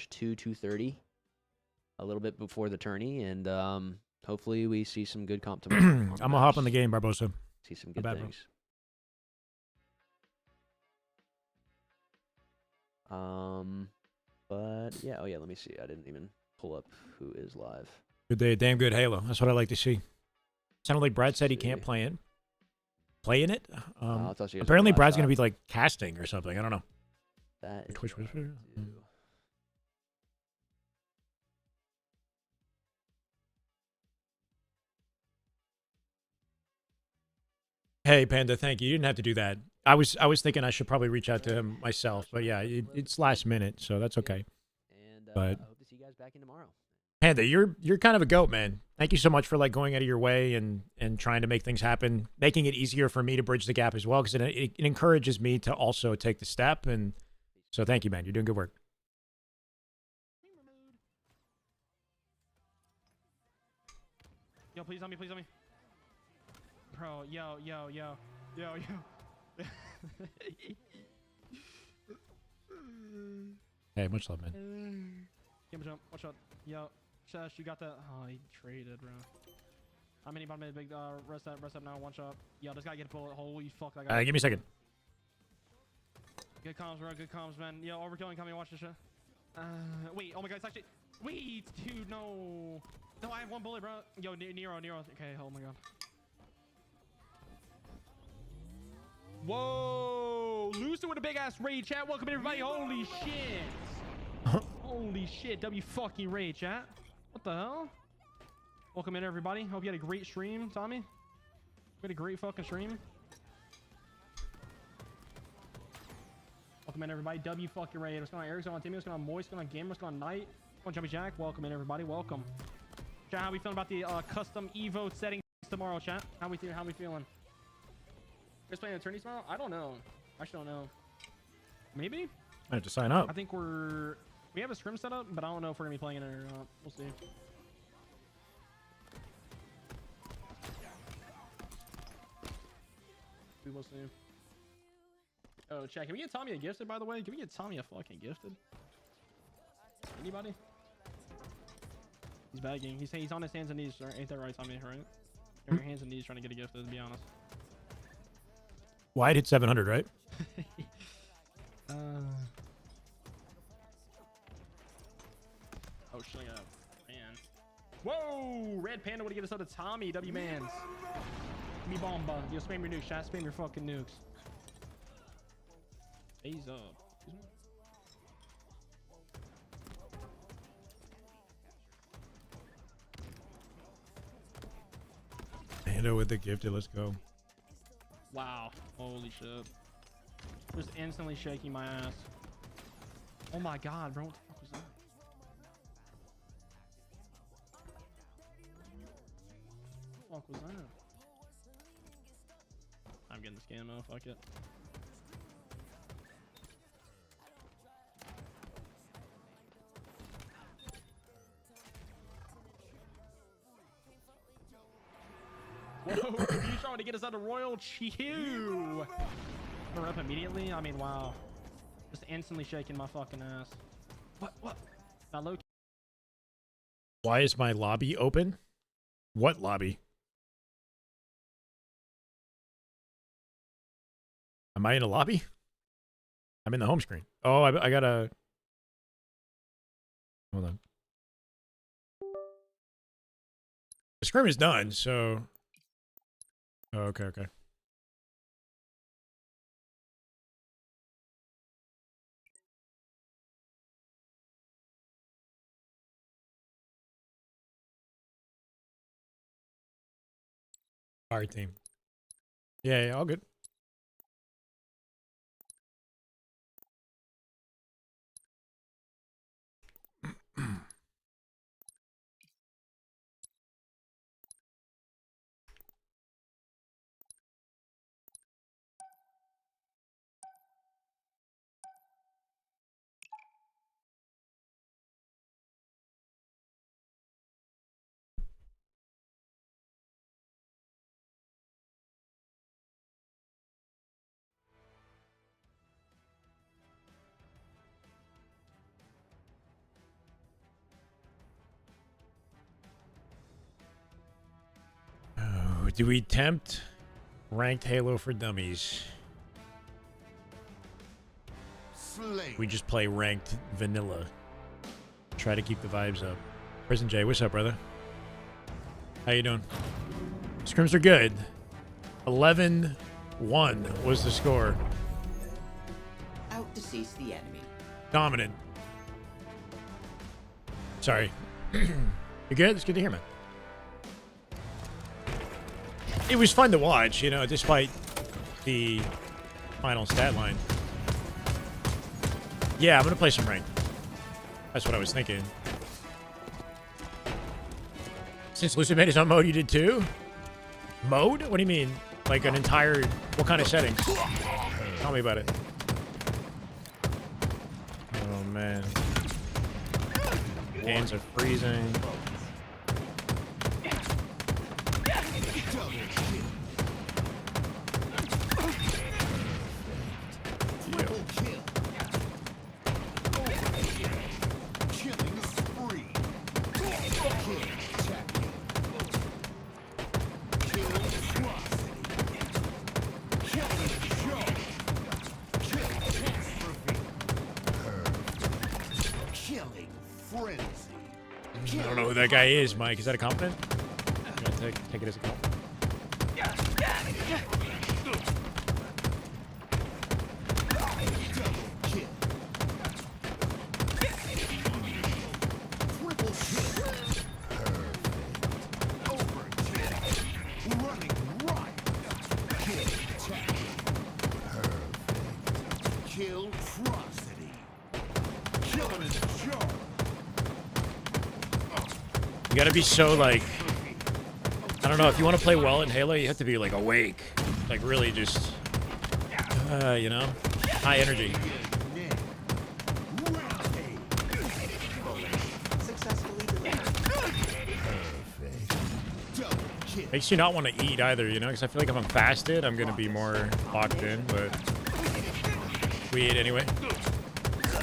To 2:30, a little bit before the tourney, and hopefully we see some good comp tomorrow. I'm gonna hop on the game, Barbosa. See some good bad, things. But yeah, oh yeah, let me see. I didn't even pull up who is live. Good day, damn good Halo. That's what I like to see. Sounded like Brad said he can't play it. Playing it? I thought you guys Apparently were Brad's gonna laptop. be like casting or something. I don't know. That is Twitch what I Whisper? do. Hey Panda, thank you. You didn't have to do that. I was thinking I should probably reach out to him myself, but yeah, it's last minute, so that's okay. And But I hope to see you guys back in tomorrow. Panda, you're kind of a goat, man. Thank you so much for like going out of your way and trying to make things happen, making it easier for me to bridge the gap as well, because it encourages me to also take the step. And so thank you, man. You're doing good work. Yo, please on me, please on me. Bro, yo. Hey, much love, man. Give him a jump. Watch out. Yo, Shush, you got that. Oh, he traded, bro. How many bottom mid big rest up now, one shot. Yo, this guy get a bullet. Holy fuck, that guy. Give me a second. Good comms, bro. Good comms, man. Yo, overkilling coming. Watch this shit. Wait. Oh my god, it's actually. Wait, dude, no. No, I have one bullet, bro. Yo, Nero. Okay, oh my god. Whoa! Lucy with a big ass raid, chat. Welcome everybody. Holy shit. Holy shit. W fucking raid, chat. What the hell? Welcome in, everybody. Hope you had a great stream, Tommy. We had a great fucking stream. Welcome in, everybody. W fucking raid. What's going on, Eric? What's going on, Timmy? What's going on, Moist? What's going on, Gamer? What's going on, Knight? What's going on, Jumpy Jack? Welcome in, everybody. Welcome. Chat, how we feeling about the custom Evo settings tomorrow, chat? How we feeling? Guys playing attorneys tomorrow? I don't know. I actually don't know. Maybe? I have to sign up. I think we have a scrim set up, but I don't know if we're gonna be playing it or not. We'll see. We will see. Oh, chat. Can we get Tommy a gifted, by the way? Can we get Tommy a fucking gifted? Anybody? He's begging. He's on his hands and knees. Ain't that right, Tommy? Right? Your hands and knees trying to get a gift, to be honest. Wyatt hit 700, right? Oh shit! Man. Whoa! Red Panda would get us out of Tommy. W Mans. Me bomba. Yo, spam your nukes, chat. Spam your fucking nukes. Phase up. Panda with the gifted. Let's go. Wow. Holy shit. Just instantly shaking my ass. Oh my god, bro. What the fuck was that? What the fuck was that? I'm getting this game though. Fuck it. Whoa, he's trying to get us out of Royal Chew. We're up immediately. I mean, wow. Just instantly shaking my fucking ass. What? Now, low. Why is my lobby open? What lobby? Am I in a lobby? I'm in the home screen. Oh, I gotta... Hold on. The scrim is done, so... Oh, okay. All right, team. Yeah, all good. Oh, do we tempt ranked Halo for dummies? Slay. We just play ranked vanilla. Try to keep the vibes up. Prison J, what's up, brother? How you doing? Scrims are good. 11-1 was the score. Out to seize the enemy. Dominant. Sorry. You good? It's good to hear, man. It was fun to watch, you know, despite the final stat line. Yeah, I'm going to play some ranked. That's what I was thinking. Since Lucid made his own mode, you did too? Mode? What do you mean? Like an entire... What kind of settings? Tell me about it. Oh, man. Games are freezing. I don't know who that guy is, Mike. Is that a compliment? I'm gonna take it as a compliment. You gotta be so, like, I don't know, if you want to play well in Halo, you have to be, like, awake. Like, really just, you know, high energy. Makes you not want to eat either, you know, because I feel like if I'm fasted, I'm gonna be more locked in, but we eat anyway.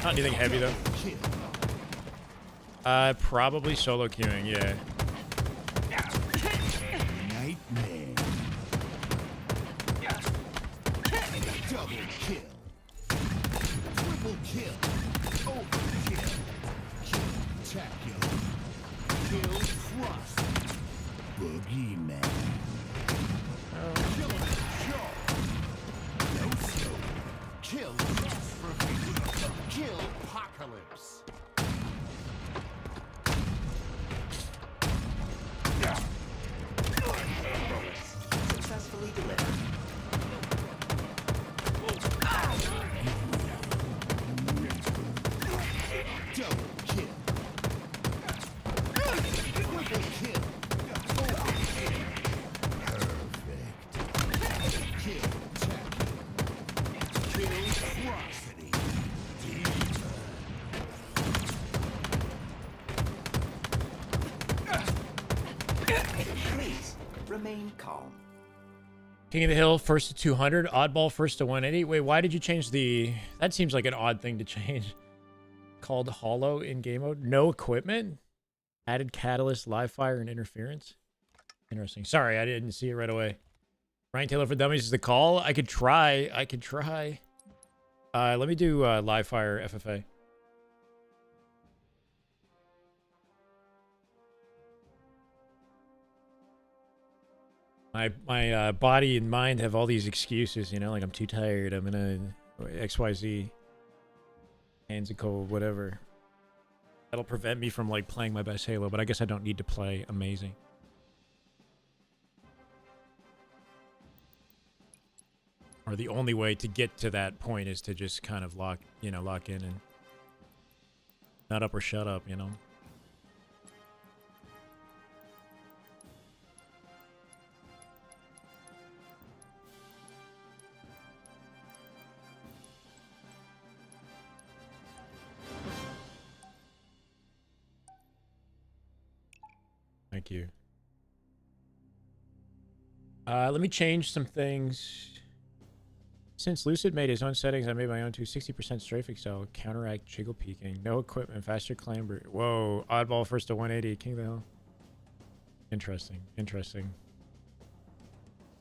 Not anything heavy, though. Probably solo queuing, yeah. Nightmare. Double kill. Triple kill. Overkill. Kill-tacular. Kill thrust. Boogeyman. Kill shark. No scope. Kill catastrophe. Kill apocalypse. Successfully delivered. Double kill. Triple kill. Overkill. Perfect. Kill tacular. Kill ferocity. Please remain calm. King of the Hill, first to 200. Oddball, first to 180. Wait, why did you change the... That seems like an odd thing to change. Called Hollow in game mode. No equipment. Added catalyst, live fire, and interference. Interesting. Sorry, I didn't see it right away. Ryan Taylor for Dummies is the call. I could try. Let me do live fire FFA. My body and mind have all these excuses, you know, like I'm too tired, I'm gonna XYZ, hands are cold, whatever. That'll prevent me from like playing my best Halo, but I guess I don't need to play amazing. Or the only way to get to that point is to just kind of lock in and nut up or shut up, you know. Thank you. Let me change some things. Since Lucid made his own settings, I made my own too. 60% strafing style, counteract jiggle peeking, no equipment, faster clamber. Whoa, oddball first to 180, King of the Hill. Interesting.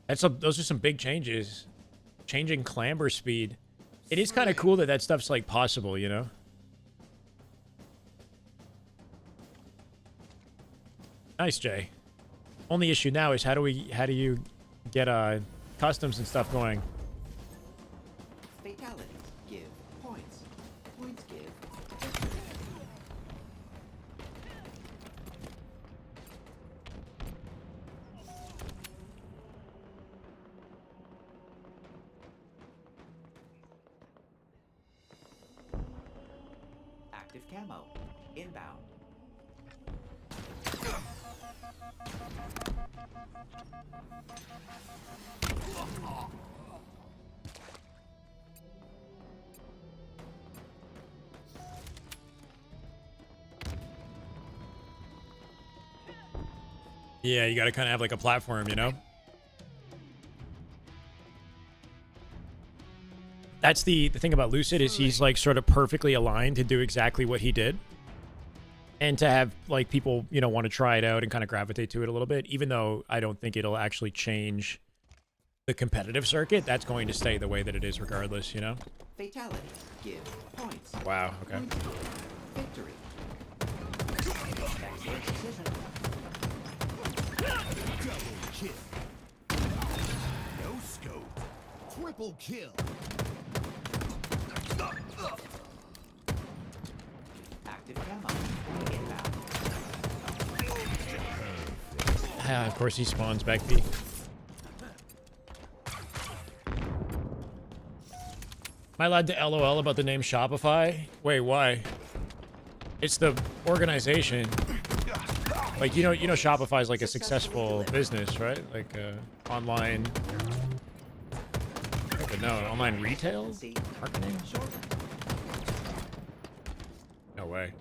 Those are some big changes. Changing clamber speed. It is kind of cool that that stuff's like possible, you know? Nice, Jay. Only issue now is how do you get customs and stuff going? Fatalities give points. Points give. Active camo. Inbound. Yeah, you gotta kind of have like a platform, you know? That's the thing about Lucid is he's like sort of perfectly aligned to do exactly what he did. And to have like people, you know, want to try it out and kind of gravitate to it a little bit, even though I don't think it'll actually change the competitive circuit, that's going to stay the way that it is regardless, you know? Fatalities give points. Wow, okay. Victory. Excellent decision. Double kill. No scope. Triple kill. Active camo. Inbound. Ah, of course he spawns back B. Am I allowed to LOL about the name Shopify? Wait, why? It's the organization. Like, you know Shopify is like a successful business, right? Like, online... I don't even know. Online retail? Marketing? No way.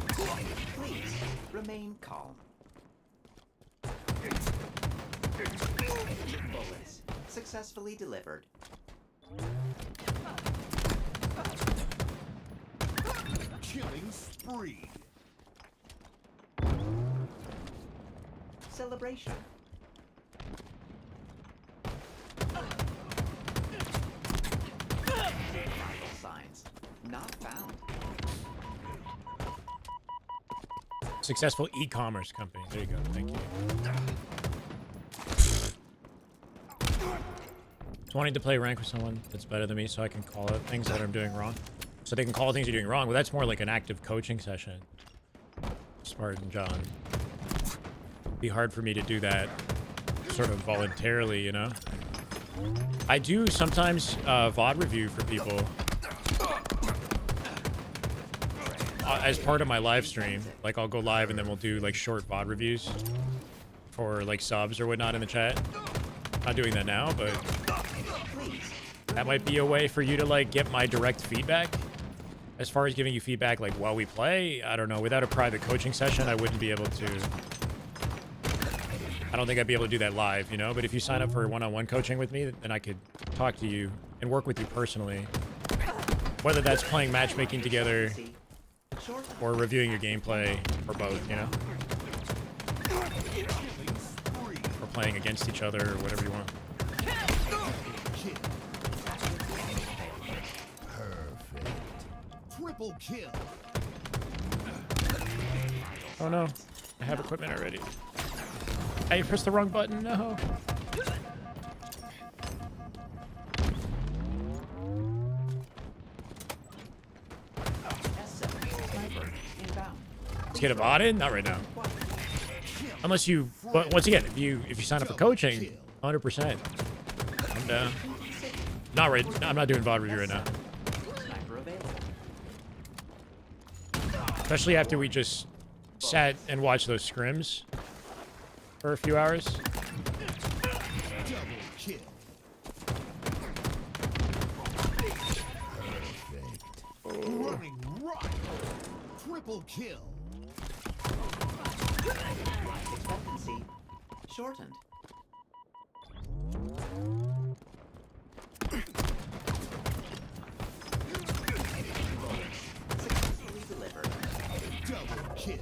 Please remain calm. Bullets successfully delivered. Killing spree. Celebration. Vital signs. Not found. Successful e-commerce company. There you go. Thank you. Just wanting to play rank with someone that's better than me so I can call out things that I'm doing wrong. So they can call things you're doing wrong. Well, that's more like an active coaching session. Spartan John. It'd be hard for me to do that sort of voluntarily, you know? I do sometimes VOD review for people as part of my live stream. Like, I'll go live and then we'll do like short VOD reviews for like subs or whatnot in the chat. Not doing that now, but that might be a way for you to like get my direct feedback. As far as giving you feedback like while we play, I don't know. Without a private coaching session, I wouldn't be able to. I don't think I'd be able to do that live, you know? But if you sign up for one-on-one coaching with me, then I could talk to you and work with you personally. Whether that's playing matchmaking together or reviewing your gameplay or both, you know? Or playing against each other or whatever you want. Perfect. Triple kill. Oh no, I have equipment already. I pressed the wrong button, no. Let's get a bot in? Not right now. Unless you, but once again, if you sign up for coaching, 100%. I'm down. Not right, I'm not doing VOD review right now. Especially after we just sat and watched those scrims for a few hours. Double kill. Perfect. Running right. Triple kill. Life expectancy shortened. Successfully delivered. Double kill.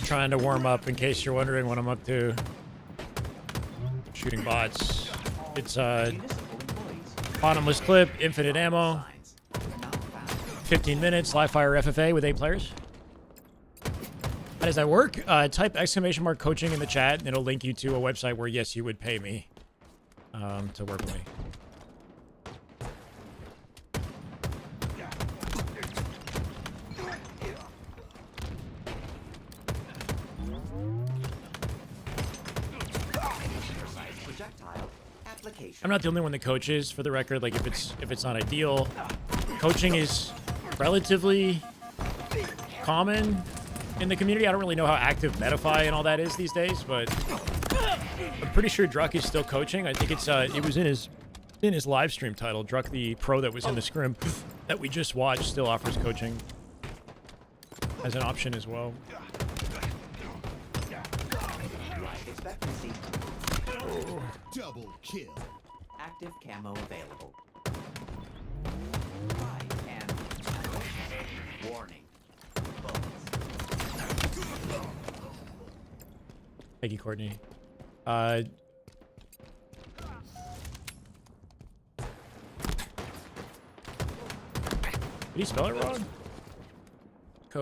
Trying to warm up in case you're wondering what I'm up to. Shooting bots. It's bottomless clip, infinite ammo. 15 minutes, live fire FFA with 8 players. How does that work? Type !! coaching in the chat and it'll link you to a website where yes, you would pay me to work with me. I'm not the only one that coaches, for the record. Like, if it's not ideal, coaching is relatively common in the community. I don't really know how active Metafy and all that is these days, but I'm pretty sure Druck is still coaching. I think it was in his live stream title. Druck, the pro that was in the scrim that we just watched, still offers coaching as an option as well. Life expectancy. Double kill. Active camo available. Right and warning. Bullets. Thank you, Courtney. Did he spell it wrong?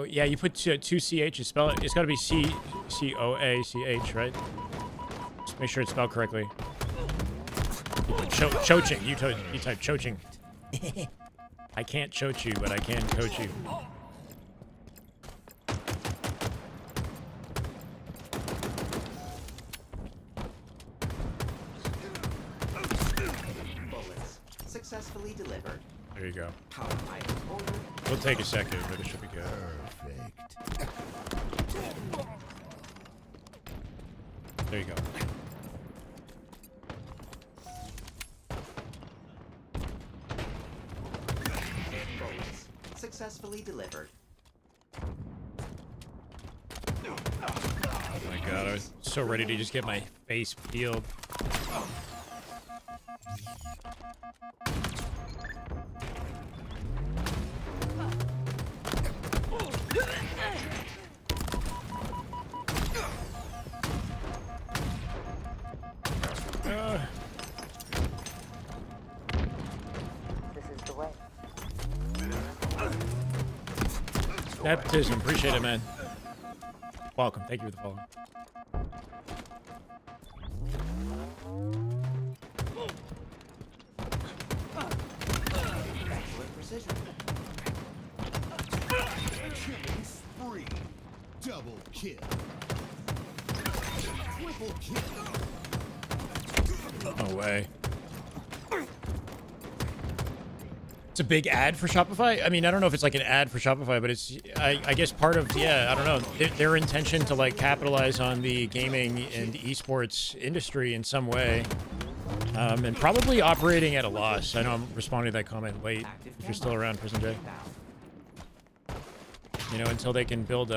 Yeah, you put two CHs. Spell it. It's got to be C-O-A-C-H, right? Just make sure it's spelled correctly. Choaching. You type choaching. I can't choach you, but I can coach you. Bullets successfully delivered. There you go. Power item ordered. It'll take a second, but it should be good. Perfect. There you go. Successfully delivered. Oh my god, I was so ready to just get my face peeled. Baptism, appreciate it, man. Welcome, thank you for the follow. Excellent precision. Killing spree. Double kill. Triple kill. No way. It's a big ad for Shopify. I mean, I don't know if it's like an ad for Shopify, but it's, I guess part of, yeah, I don't know, their intention to like capitalize on the gaming and esports industry in some way. And probably operating at a loss. I know I'm responding to that comment late. If you're still around, Prison J. You know, until they can build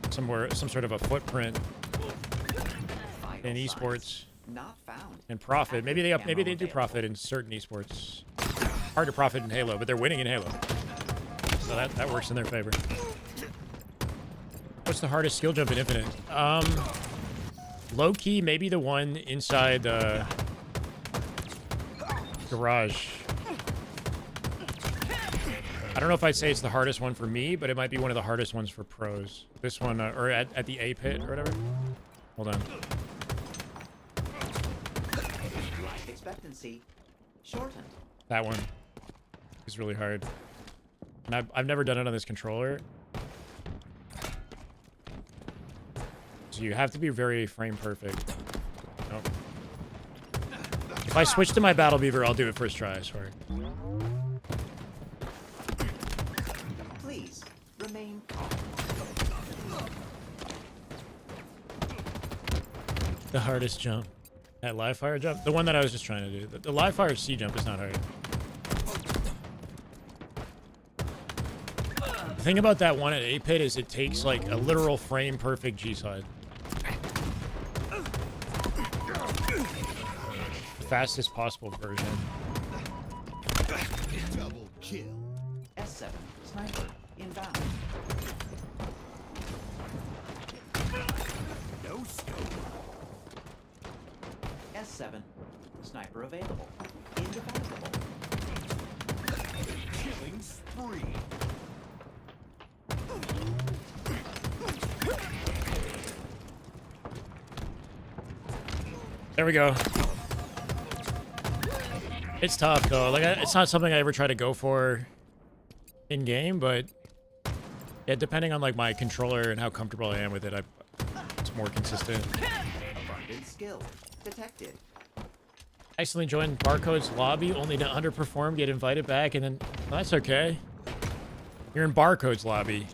some sort of a footprint in esports Not found. and profit. Maybe they do profit in certain esports. Hard to profit in Halo, but they're winning in Halo, so that works in their favor. What's the hardest skill jump in Infinite? Low key, maybe the one inside the garage. I don't know if I'd say it's the hardest one for me, but it might be one of the hardest ones for pros. This one, or at the A pit or whatever. Hold on. Life expectancy shortened. That one is really hard. And I've never done it on this controller. So you have to be very frame perfect. Nope. If I switch to my Battle Beaver, I'll do it first try, I swear. Please remain calm. The hardest jump. That live fire jump? The one that I was just trying to do. The live fire C jump is not hard. The thing about that one at A pit is it takes like a literal frame perfect G slide. Fastest possible version. Double kill. S7 sniper inbound. No scope. S7 sniper available. Indefensible. Killing spree. There we go. It's tough though. Like it's not something I ever try to go for in game, but yeah, depending on like my controller and how comfortable I am with it, it's more consistent. Abundant skill detected. I accidentally joined Barcode's lobby only to underperform, get invited back, and then well, that's okay. You're in Barcode's lobby.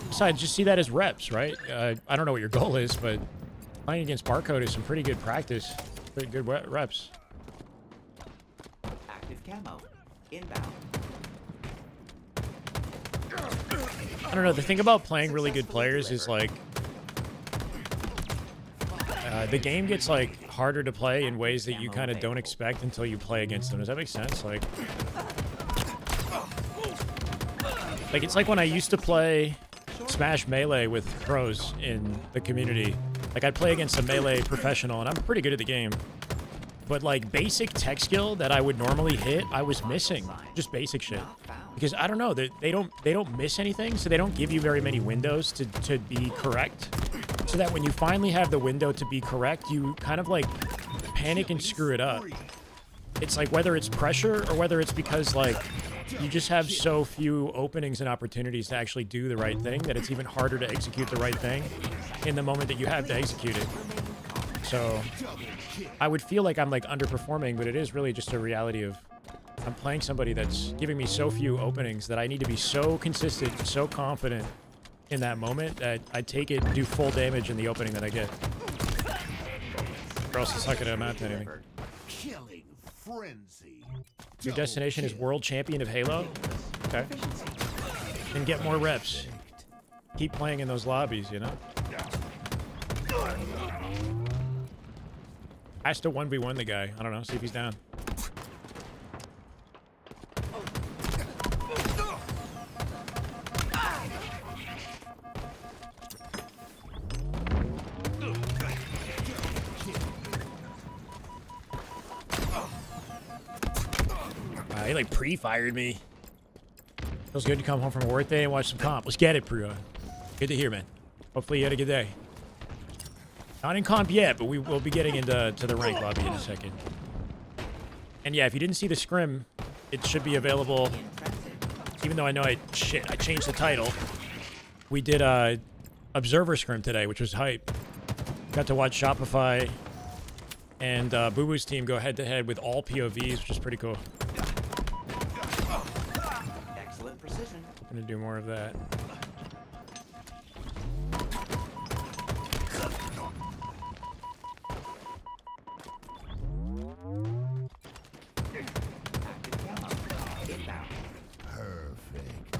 Besides, just see that as reps, right? I don't know what your goal is, but playing against Barcode is some pretty good practice. Pretty good reps. Active camo inbound. I don't know. The thing about playing really good players is like the game gets like harder to play in ways that you kind of don't expect until you play against them. Does that make sense? Like it's like when I used to play Smash Melee with pros in the community. Like I'd play against a Melee professional, and I'm pretty good at the game. But like basic tech skill that I would normally hit, I was missing. Just basic shit. Because I don't know, they don't miss anything, so they don't give you very many windows to be correct. So that when you finally have the window to be correct, you kind of like panic and screw it up. It's like whether it's pressure or whether it's because like you just have so few openings and opportunities to actually do the right thing that it's even harder to execute the right thing in the moment that you have to execute it. So I would feel like I'm like underperforming, but it is really just a reality of I'm playing somebody that's giving me so few openings that I need to be so consistent, so confident in that moment that I take it and do full damage in the opening that I get. Or else it's not going to amount to anything. Killing Frenzy. Your destination is world champion of Halo. Okay. And get more reps. Keep playing in those lobbies, you know? Has to 1v1 the guy. I don't know. See if he's down. He like pre-fired me. Feels good to come home from a work day and watch some comp. Let's get it, Prua. Good to hear, man. Hopefully you had a good day. Not in comp yet, but we will be getting into the rank lobby in a second. And yeah, if you didn't see the scrim, it should be available. Even though I know I changed the title. We did a observer scrim today, which was hype. Got to watch Shopify and BUBU's team go head-to-head with all POVs, which is pretty cool. Excellent precision. Gonna do more of that. Perfect.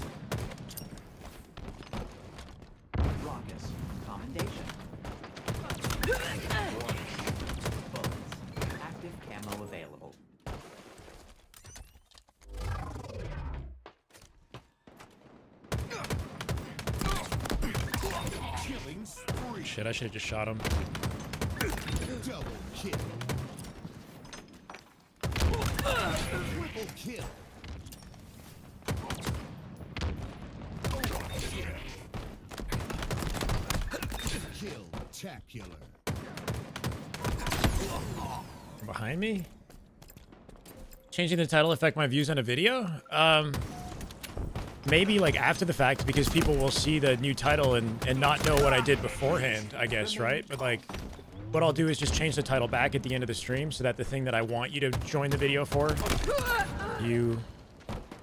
Raucous. Commendation. Bullets. Active camo available. Killing spree. Shit, I should have just shot him. Double kill. Triple kill. Kill-tacular. Behind me? Changing the title affect my views on a video? Maybe like after the fact, because people will see the new title and not know what I did beforehand, I guess, right? But like, what I'll do is just change the title back at the end of the stream so that the thing that I want you to join the video for, you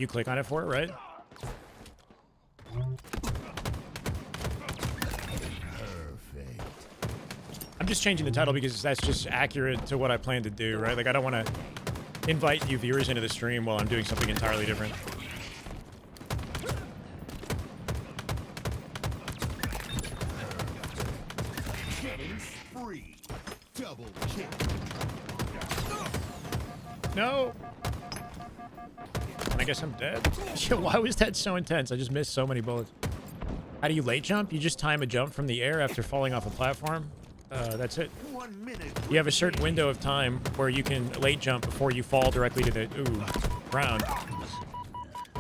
click on it for it, right? Perfect. I'm just changing the title because that's just accurate to what I plan to do, right? Like, I don't want to invite new viewers into the stream while I'm doing something entirely different. Killing spree. Double kill. No! And I guess I'm dead. Yo, why was that so intense? I just missed so many bullets. How do you late jump? You just time a jump from the air after falling off a platform. That's it. 1 minute. You have a certain window of time where you can late jump before you fall directly to the ground.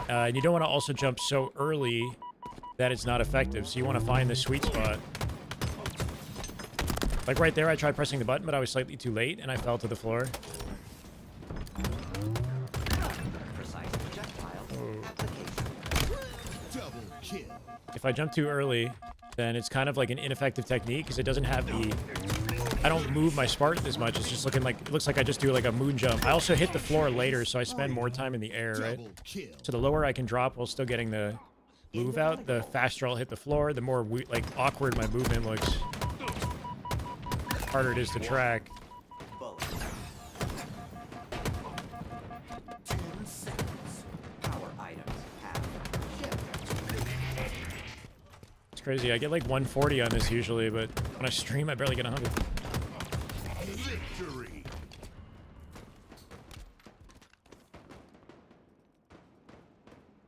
And you don't want to also jump so early that it's not effective. So you want to find the sweet spot. Like right there, I tried pressing the button, but I was slightly too late, and I fell to the floor. Precise projectile application. Double kill. If I jump too early, then it's kind of like an ineffective technique because it doesn't have the... I don't move my Spartan as much. It's just looking like... It looks like I just do like a moon jump. I also hit the floor later, so I spend more time in the air, right? Double kill. So the lower I can drop while still getting the move out, the faster I'll hit the floor, the more like awkward my movement looks. Harder it is to track. Bullets. 10 seconds. Power items have shipped. It's crazy. I get like 140 on this usually, but when I stream, I barely get 100. Victory.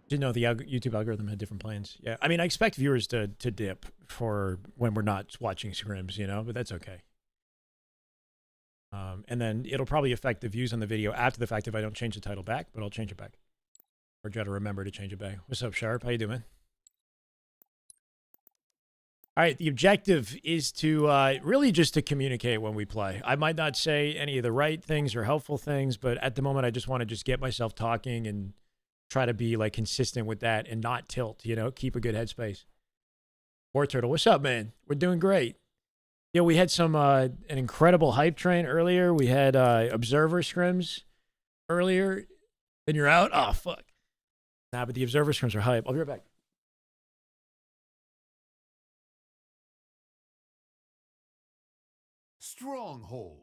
Didn't know the YouTube algorithm had different plans. Yeah, I mean, I expect viewers to dip for when we're not watching scrims, you know, but that's okay. And then it'll probably affect the views on the video after the fact if I don't change the title back, but I'll change it back. Or try to remember to change it back. What's up, Sharp? How you doing? All right, the objective is to really just to communicate when we play. I might not say any of the right things or helpful things, but at the moment I just want to just get myself talking and try to be like consistent with that and not tilt, you know, keep a good headspace. War Turtle, what's up, man? We're doing great. Yeah, we had some an incredible hype train earlier. We had observer scrims earlier. Then you're out? Oh, fuck. Nah, but the observer scrims are hype. I'll be right back. Stronghold.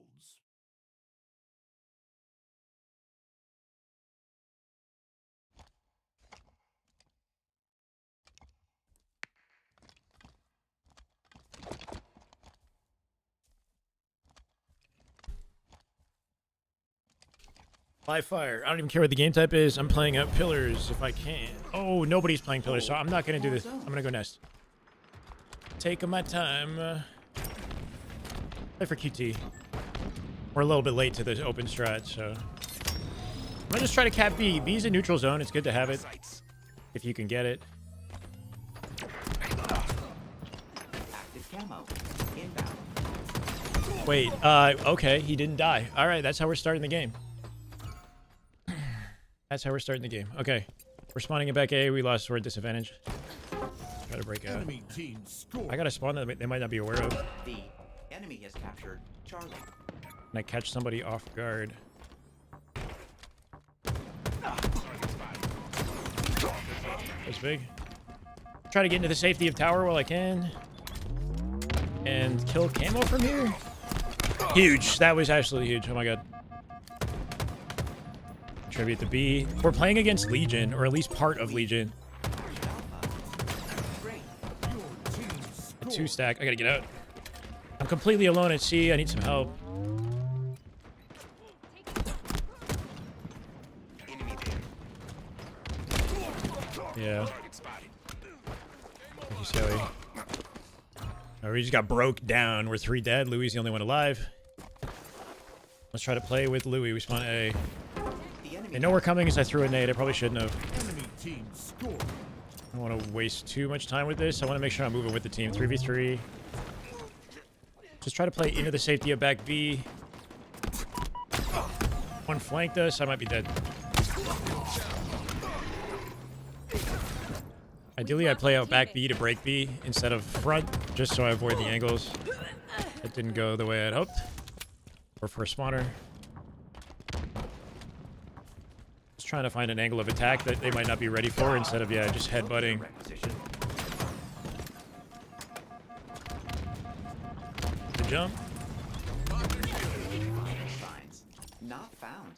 By fire. I don't even care what the game type is. I'm playing out pillars if I can. Oh, nobody's playing pillars, so I'm not going to do this. I'm going to go nest. Taking my time. Play for QT. We're a little bit late to the open strat, so... I'm going to just try to cap B. B's a neutral zone. It's good to have it. If you can get it. Active camo. Inbound. Wait, okay. He didn't die. All right, that's how we're starting the game. That's how we're starting the game. Okay. We're spawning it back A. We lost. We're at disadvantage. Try to break out. Enemy team score. I got a spawn that they might not be aware of. The enemy has captured Charlie. And I catch somebody off guard. That's big. Try to get into the safety of tower while I can. And kill camo from here. Huge. That was absolutely huge. Oh my god. Tribute to B. We're playing against Legion, or at least part of Legion. A 2-stack. I gotta get out. I'm completely alone at C. I need some help. Yeah. Thank you, Sally. Oh, we just got broke down. We're 3 dead. Louis is the only one alive. Let's try to play with Louis. We spawn A. They know we're coming as I threw a nade. I probably shouldn't have. Enemy team score. I don't want to waste too much time with this. I want to make sure I'm moving with the team. 3v3. Just try to play into the safety of back B. One flanked us. I might be dead. Ideally, I play out back B to break B instead of front, just so I avoid the angles. That didn't go the way I'd hoped. Or for a spawner. Just trying to find an angle of attack that they might not be ready for instead of, yeah, just headbutting. The jump. Signs not found.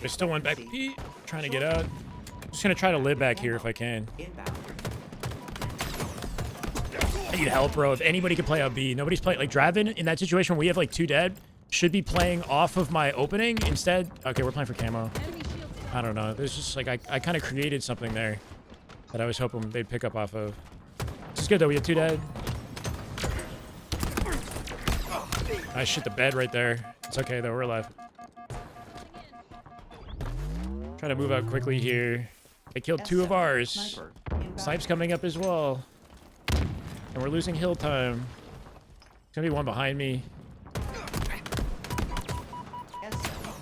There's still one back B. Trying to get out. Just gonna try to live back here if I can. Inbound. I need help, bro. If anybody could play out B. Nobody's playing. Like, Draven, in that situation where we have, like, 2 dead, should be playing off of my opening instead. Okay, we're playing for camo. I don't know. There's just, like, I kind of created something there that I was hoping they'd pick up off of. This is good, though. We have 2 dead. I shit the bed right there. It's okay, though. We're alive. Trying to move out quickly here. They killed 2 of ours. Sniper. Inbound. Snipe's coming up as well. And we're losing hill time. There's gonna be one behind me. S7.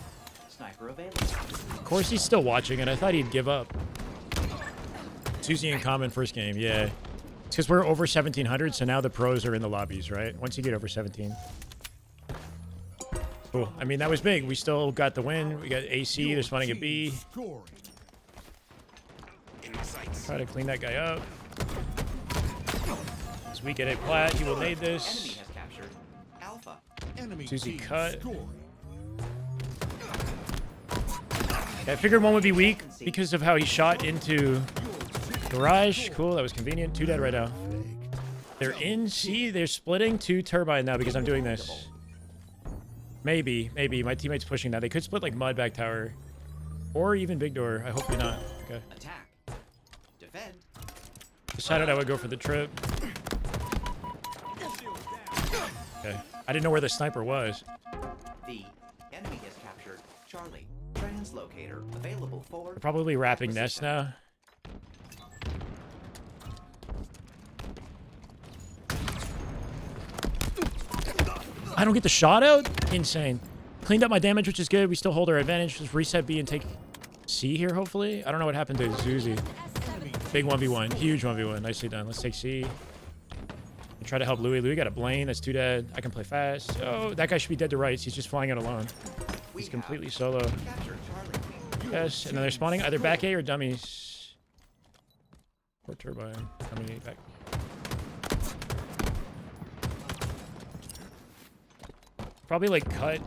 Sniper available. Of course he's still watching, and I thought he'd give up. Susie in common first game, yeah. It's because we're over 1,700, so now the pros are in the lobbies, right? Once you get over 17. Cool. I mean, that was big. We still got the win. We got AC. They're spawning at B. Scoring. Try to clean that guy up. As we get a plat, he will nade Enemy this. has captured Alpha. Enemy Susie team cut. scoring. Yeah, I figured one would be weak because of how he shot into garage. Cool, that was convenient. 2 dead right now. They're in C. They're splitting 2 turbine now because I'm doing this. Maybe. My teammate's pushing that. They could split like mud back tower. Or even big door. I hope they're not. Okay. Attack. Defend. Decided I would go for the trip. Okay. I didn't know where the sniper was. The enemy has captured Charlie. Translocator available for. They're probably wrapping nest now. I don't get the shot out? Insane. Cleaned up my damage, which is good. We still hold our advantage. Just reset B and take C here, hopefully. I don't know what happened to Zuzi. Big 1v1. Huge 1v1. Nicely done. Let's take C. And try to help Louis. Louis got a Blaine. That's 2 dead. I can play fast. Oh, that guy should be dead to rights. He's just flying out alone. He's completely solo. Capture Charlie. Yes, and then they're spawning either back A or dummies. Or turbine. Dummy back. Probably like cut.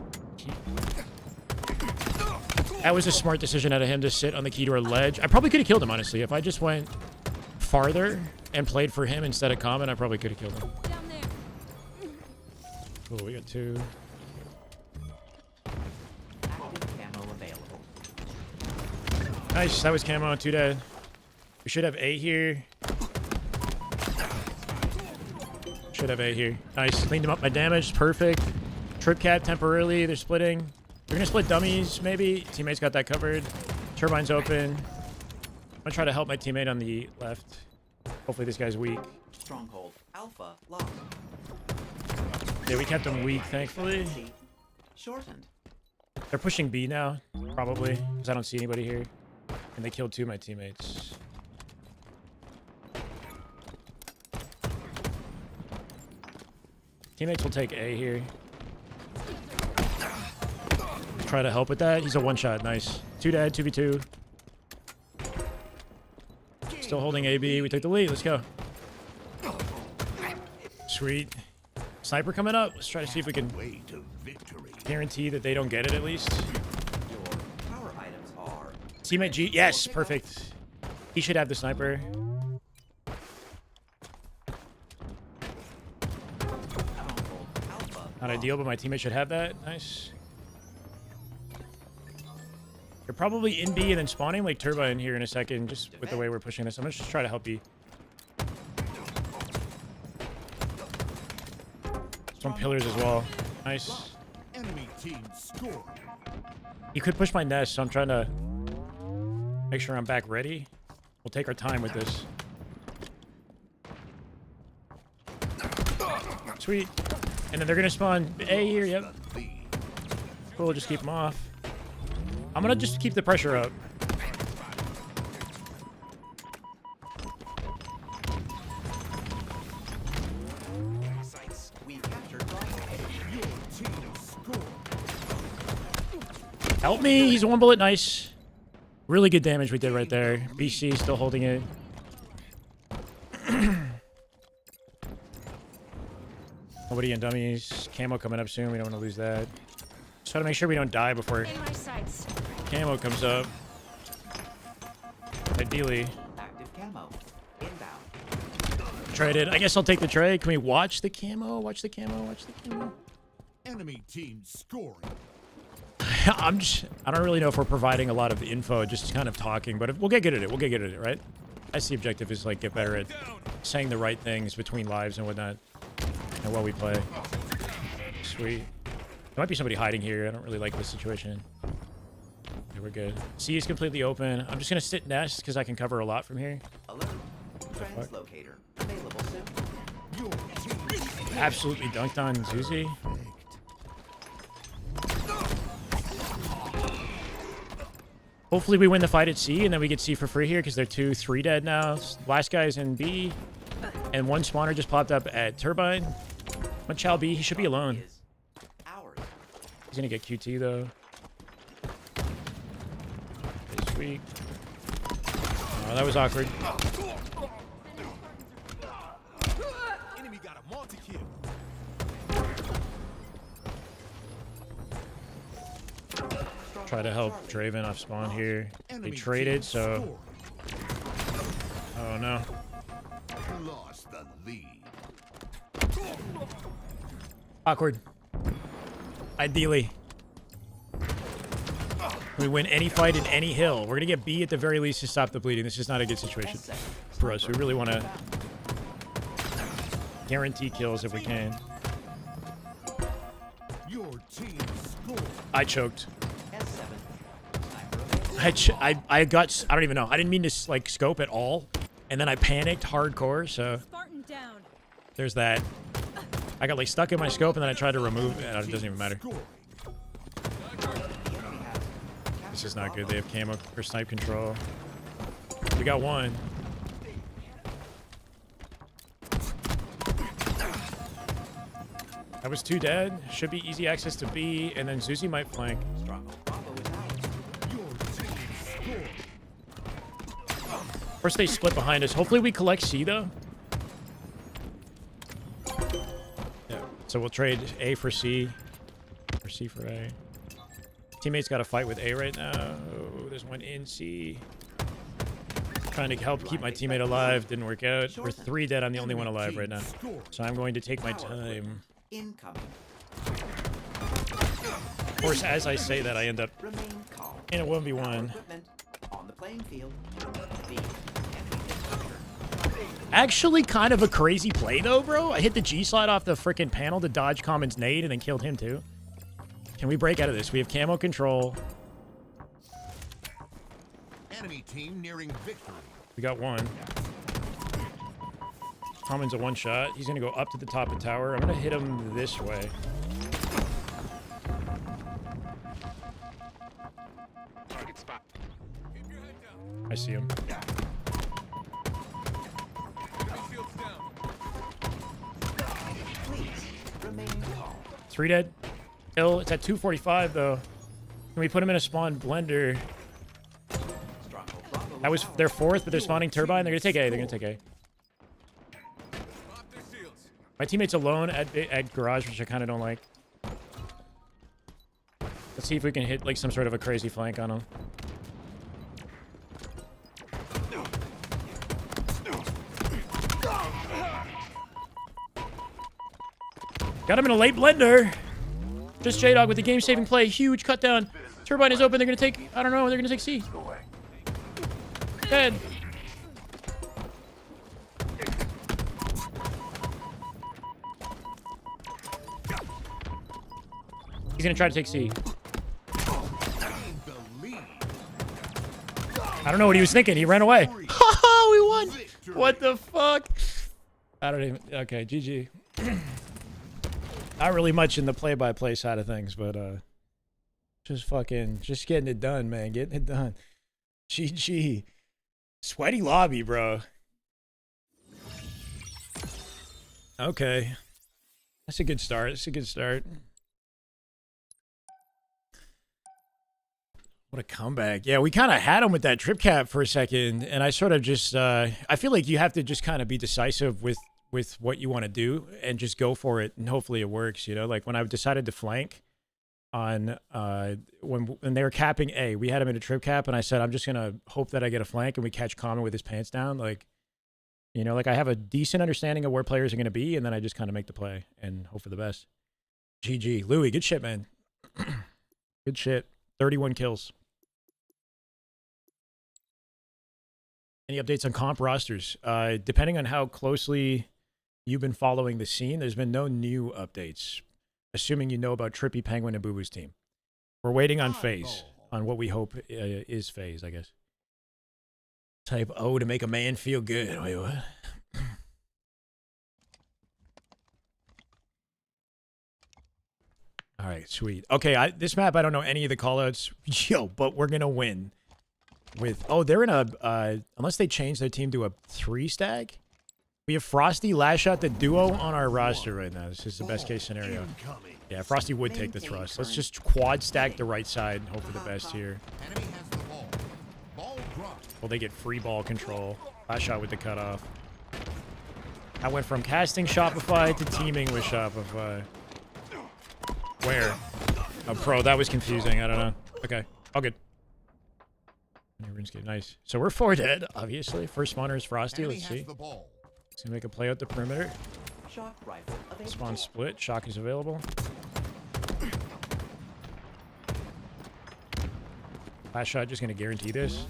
That was a smart decision out of him to sit on the key to our ledge. I probably could have killed him, honestly. If I just went farther and played for him instead of common, I probably could have killed him. Cool, we got 2. Active camo available. Nice, that was camo, 2 dead. We should have A here. Should have A here. Nice, cleaned him up my damage, perfect. Trip cat temporarily, they're splitting. We're gonna split dummies, maybe. Teammate's got that covered. Turbine's open. I'm gonna try to help my teammate on the left. Hopefully this guy's weak. Stronghold Alpha lost. Yeah, we kept him weak, thankfully. Shortened. They're pushing B now, probably, because I don't see anybody here. And they killed 2 of my teammates. Teammates will take A here. Try to help with that. He's a one-shot. Nice. 2 dead, 2v2. Still holding AB. We took the lead. Let's go. Sweet. Sniper coming up. Let's try to see if we can Way to victory. guarantee that they don't get it at least. Your power items are Teammate G. Yes, perfect. He should have the sniper. Stronghold Alpha. Not ideal, but my teammate should have that. Nice. You're probably in B and then spawning like Turbine here in a second, just with the way we're pushing this. I'm gonna just try to help you. Some pillars as well. Nice. Enemy team score. You could push my nest, so I'm trying to make sure I'm back ready. We'll take our time with this. Sweet. And then they're gonna spawn A here, yep. Cool, just keep them off. I'm gonna just keep the pressure up. We captured Stronghold. Your team score. Help me, he's 1 bullet, nice. Really good damage we did right there. BC still holding it. Nobody in dummies. Camo coming up soon, we don't want to lose that. Just try to make sure we don't die before camo comes up. Ideally. Active camo. Inbound. Traded. I guess I'll take the trade. Can we watch the camo? Watch the camo, watch the camo. Enemy team scoring. I don't really know if we're providing a lot of the info, just kind of talking, but we'll get good at it. We'll get good at it, right? That's the objective, is like get better at saying the right things between lives and whatnot, and while we play. Sweet. There might be somebody hiding here. I don't really like this situation. Okay, we're good. C is completely open. I'm just gonna sit nest because I can cover a lot from here. Alert. Translocator. Available soon. Your team Absolutely dunked on Zuzi. Hopefully we win the fight at C, and then we get C for free here because they're 2-3 dead now. Last guy's in B, and 1 spawner just popped up at Turbine. One Chow B, he should be alone. Is ours. He's gonna get QT though. Sweet. Oh, that was awkward. enemy got a multi-kill. Try to help Draven off spawn here. They Enemy traded, team so... Oh no. scored. Lost the lead. Awkward. Ideally. We win any fight in any hill. We're gonna get B at the very least to stop the bleeding. This is not a good situation for us. We really want to guarantee kills if we can. Your team scored. I choked. S7. I don't even know. I didn't mean to like scope at all, and then I panicked hardcore. So there's that. I got like stuck in my scope, and then I tried to remove it. It doesn't even matter. Scoring. This is not good. They have camo for snipe control. We got 1. That was 2 dead. Should be easy access to B, and then Zuzi might flank. Your team scored. First they split behind us. Hopefully we collect C though. Yeah. So we'll trade A for C. Or C for A. Teammate's got to fight with A right now. Oh, there's one in C. Trying to help keep my teammate alive. Didn't work out. We're 3 dead. I'm the only one alive right now. So I'm going to take my time. Incoming. Of course, as I say that, I end up Remain calm. in a Power 1v1. equipment on the playing field. The enemy is captured. Actually, kind of a crazy play, though, bro. I hit the G slide off the freaking panel to dodge Common's nade and then killed him, too. Can we break out of this? We have camo control. Enemy team nearing victory. We got one. Common's a one-shot. He's going to go up to the top of the tower. I'm going to hit him this way. Target spot. I see him. Please remain calm. 3 dead. Kill. It's at 245, though. Can we put him in a spawn blender? Stronghold Bravo That was their 4th, but they're spawning turbine. They're going to take A. They're going to take A. My teammate's alone at garage, which I kind of don't like. Let's see if we can hit like some sort of a crazy flank on him. Got him in a late blender. Just J-Dog with the game-saving play. Huge cut down. Turbine is open. They're going to take... I don't know. They're going to take C. Dead. He's going to try to take C. I don't know what he was thinking. He ran away. Haha, we won. What the fuck? I don't even... Okay, GG. Not really much in the play-by-play side of things, but just getting it done, man. Getting it done. GG. Sweaty lobby, bro. Okay. That's a good start. That's a good start. What a comeback. Yeah, we kind of had him with that trip cap for a second, and I sort of just... I feel like you have to just kind of be decisive with what you want to do and just go for it, and hopefully it works, you know? Like, when I decided to flank on... when they were capping A, we had him in a trip cap, and I said, I'm just going to hope that I get a flank and we catch Common with his pants down. Like, you know, like I have a decent understanding of where players are going to be, and then I just kind of make the play and hope for the best. GG. Louis, good shit, man. Good shit. 31 kills. Any updates on comp rosters? Depending on how closely you've been following the scene, there's been no new updates. Assuming you know about Trippy, Penguin, and BUBU's team. We're waiting on FaZe, on what we hope is FaZe, I guess. Type O to make a man feel good. Wait, what? All right, sweet. Okay, this map, I don't know any of the callouts. Yo, but we're going to win. With they're in a unless they change their team to a 3-stack. We have Frosty, Lash Out, the duo on our roster right now. This is the best case scenario. Yeah, Frosty would take the thrust. Let's just quad stack the right side and hope for the best here. Well, they get free ball control. Lash Out with the cutoff. I went from casting Shopify to teaming with Shopify. Where? Oh, pro, that was confusing. I don't know. Okay, all good. Nice. So we're 4 dead, obviously. First spawner is Frosty. Let's see. He's gonna make a play out the perimeter. Shock rifle available. Spawn split. Shock is available. Last shot just gonna guarantee this.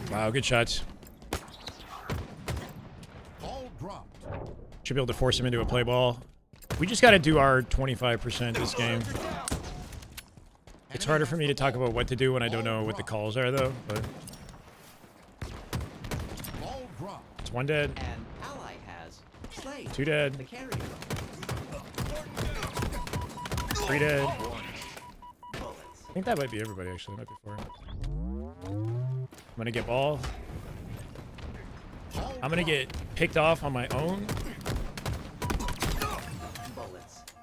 Wow, good shots. Should be able to force him into a play ball. We just got to do our 25% this game. It's harder for me to talk about what to do when I don't know what the calls are, though. But it's 1 dead. An ally has slayed 2 dead. the carrier. 3 dead. Bullets. I think that might be everybody, actually. Might be 4. I'm going to get ball. I'm going to get picked off on my own.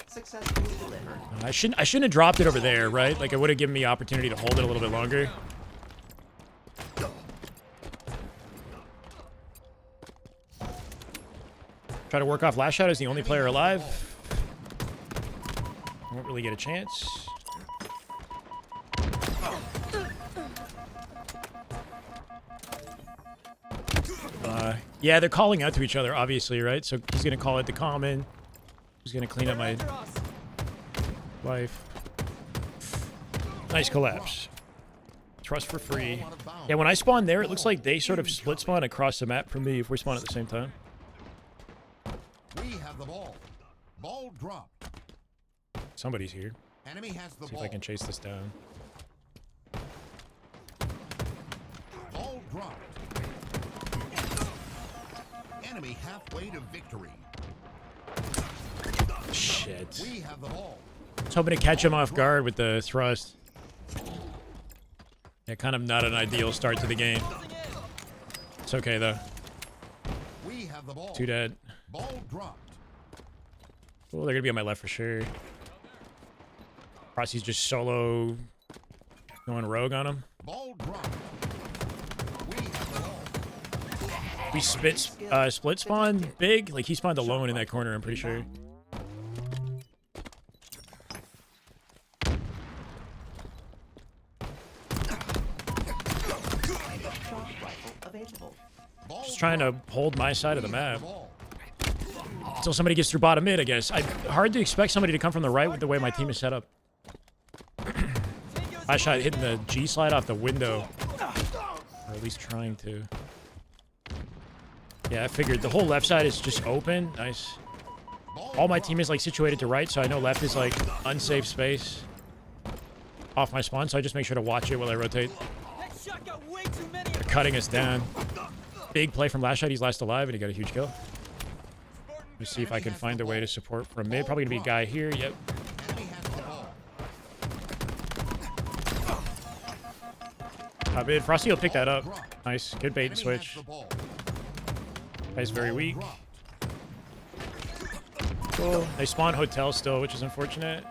Successfully delivered. I shouldn't have dropped it over there, right? Like, it would have given me opportunity to hold it a little bit longer. Try to work off Lash Out as the only player alive. Won't really get a chance. Yeah, they're calling out to each other, obviously, right? So he's gonna call it the common. He's gonna clean up my life. Nice collapse. Trust for free. Yeah, when I spawn there, it looks like they sort of split spawn across the map from me if we spawn at the same time. We have the ball. Ball dropped. Somebody's here. Enemy has the See ball. if I can chase this down. Ball dropped. Enemy halfway to victory. Shit. We have the ball. I was hoping to catch him off guard with the thrust. Yeah, kind of not an ideal start to the game. It's okay, though. We have the ball. 2 dead. Ball dropped. Oh, they're going to be on my left for sure. Frosty's just solo going rogue on him. Ball dropped. We have the ball. We split spawn big. Like, he spawned alone in that corner, I'm pretty sure. Just trying to hold my side of the map. Until somebody gets through bottom mid, I guess. Hard to expect somebody to come from the right with the way my team is set up. I shot hitting the G slide off the window. Or at least trying to. Yeah, I figured the whole left side is just open. Nice. All my team is like situated to right, so I know left is like unsafe space off my spawn, so I just make sure to watch it while I rotate. They're cutting us down. Big play from last shot. He's last alive, and he got a huge kill. Let me see if I can find a way to support from mid. Probably gonna be a guy here. Yep. Mid. Frosty will pick that up. Nice. Good bait and switch. Guy's very weak. Cool. They spawn hotel still, which is unfortunate.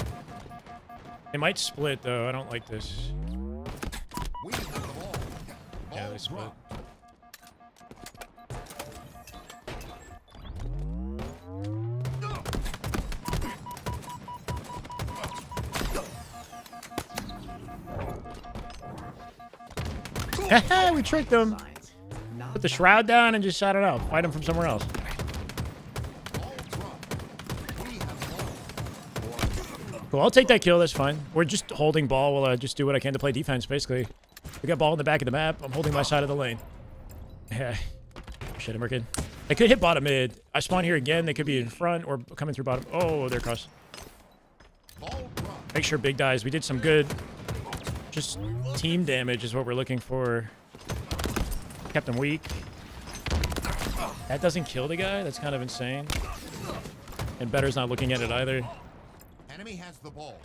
They might split though. I don't like this. Yeah, they split. We tricked them. Put the shroud down and just, I don't know, fight them from somewhere else. Cool, I'll take that kill, that's fine. We're just holding ball while I just do what I can to play defense, basically. We got ball in the back of the map. I'm holding my side of the lane. Yeah. Shit, I'm working. They could hit bottom mid. I spawn here again. They could be in front or coming through bottom. Oh, they're across. Make sure big dies. We did some good. Just team damage is what we're looking for. Kept him weak. That doesn't kill the guy. That's kind of insane. And Better's not looking at it either. Enemy has the ball.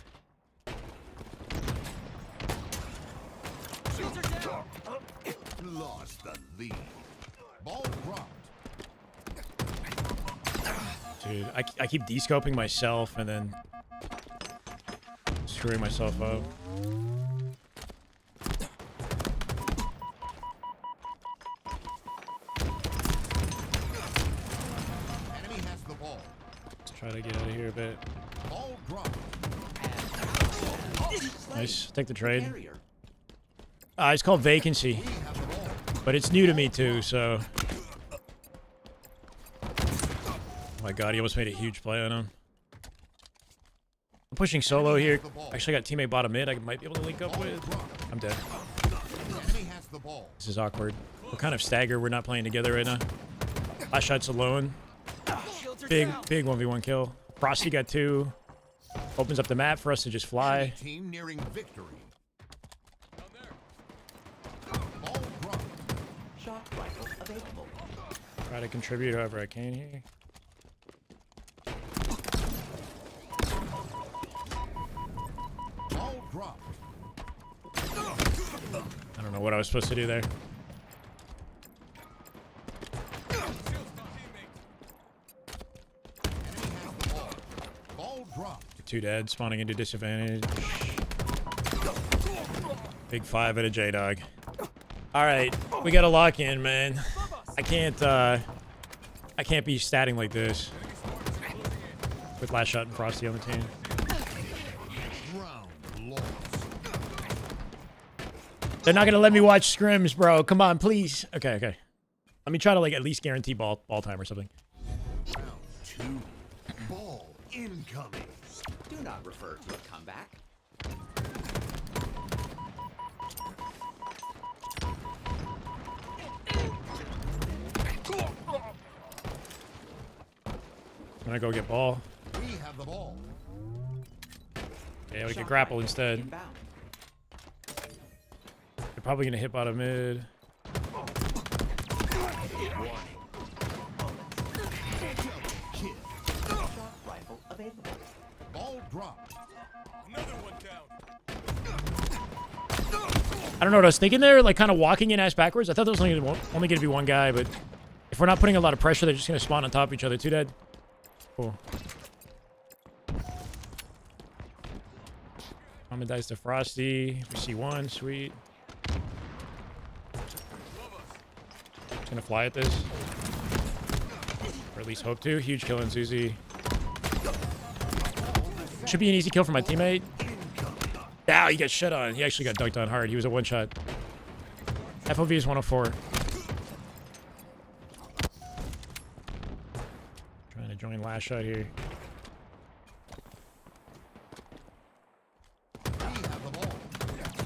Lost the lead. Ball dropped. Dude, I keep descoping myself and then screwing myself up. Enemy has the ball. Let's try to get out of here a bit. Ball dropped. Nice. Take the trade. It's called Vacancy. But it's new to me too, so... Oh my god, he almost made a huge play on him. I'm pushing solo here. Actually, I got teammate bottom mid I might be able to link up with. I'm dead. This is awkward. We're kind of staggered. We're not playing together right now. Last shot's alone. Big 1v1 kill. Frosty got 2. Opens up the map for us to just fly. Team nearing victory. Try to contribute however I can here. I don't know what I was supposed to do there. Two dead, spawning into disadvantage. Big 5 at a J-Dog. Alright, we gotta lock in, man. I can't be statting like this. With last shot and Frosty on the team. They're not gonna let me watch scrims, bro. Come on, please. Okay. Let me try to like at least guarantee ball time or something. Round 2. Ball incoming. Do not refer to a comeback. I'm gonna go get ball. We have the ball. Yeah, we Shot could grapple rifle instead. inbound. They're probably gonna hit bottom mid. Shot rifle available. Ball dropped. I don't know what I was thinking there, like kind of walking in ass backwards. I thought there was only going to be one guy, but if we're not putting a lot of pressure, they're just going to spawn on top of each other. Two dead. Cool. Common dice to Frosty. We see one. Sweet. Just going to fly at this. Or at least hope to. Huge kill on Zuzi. Should be an easy kill for my teammate. Ow, he got shut on. He actually got dunked on hard. He was a one-shot. FOV is 104. Trying to join last shot here. We have the ball.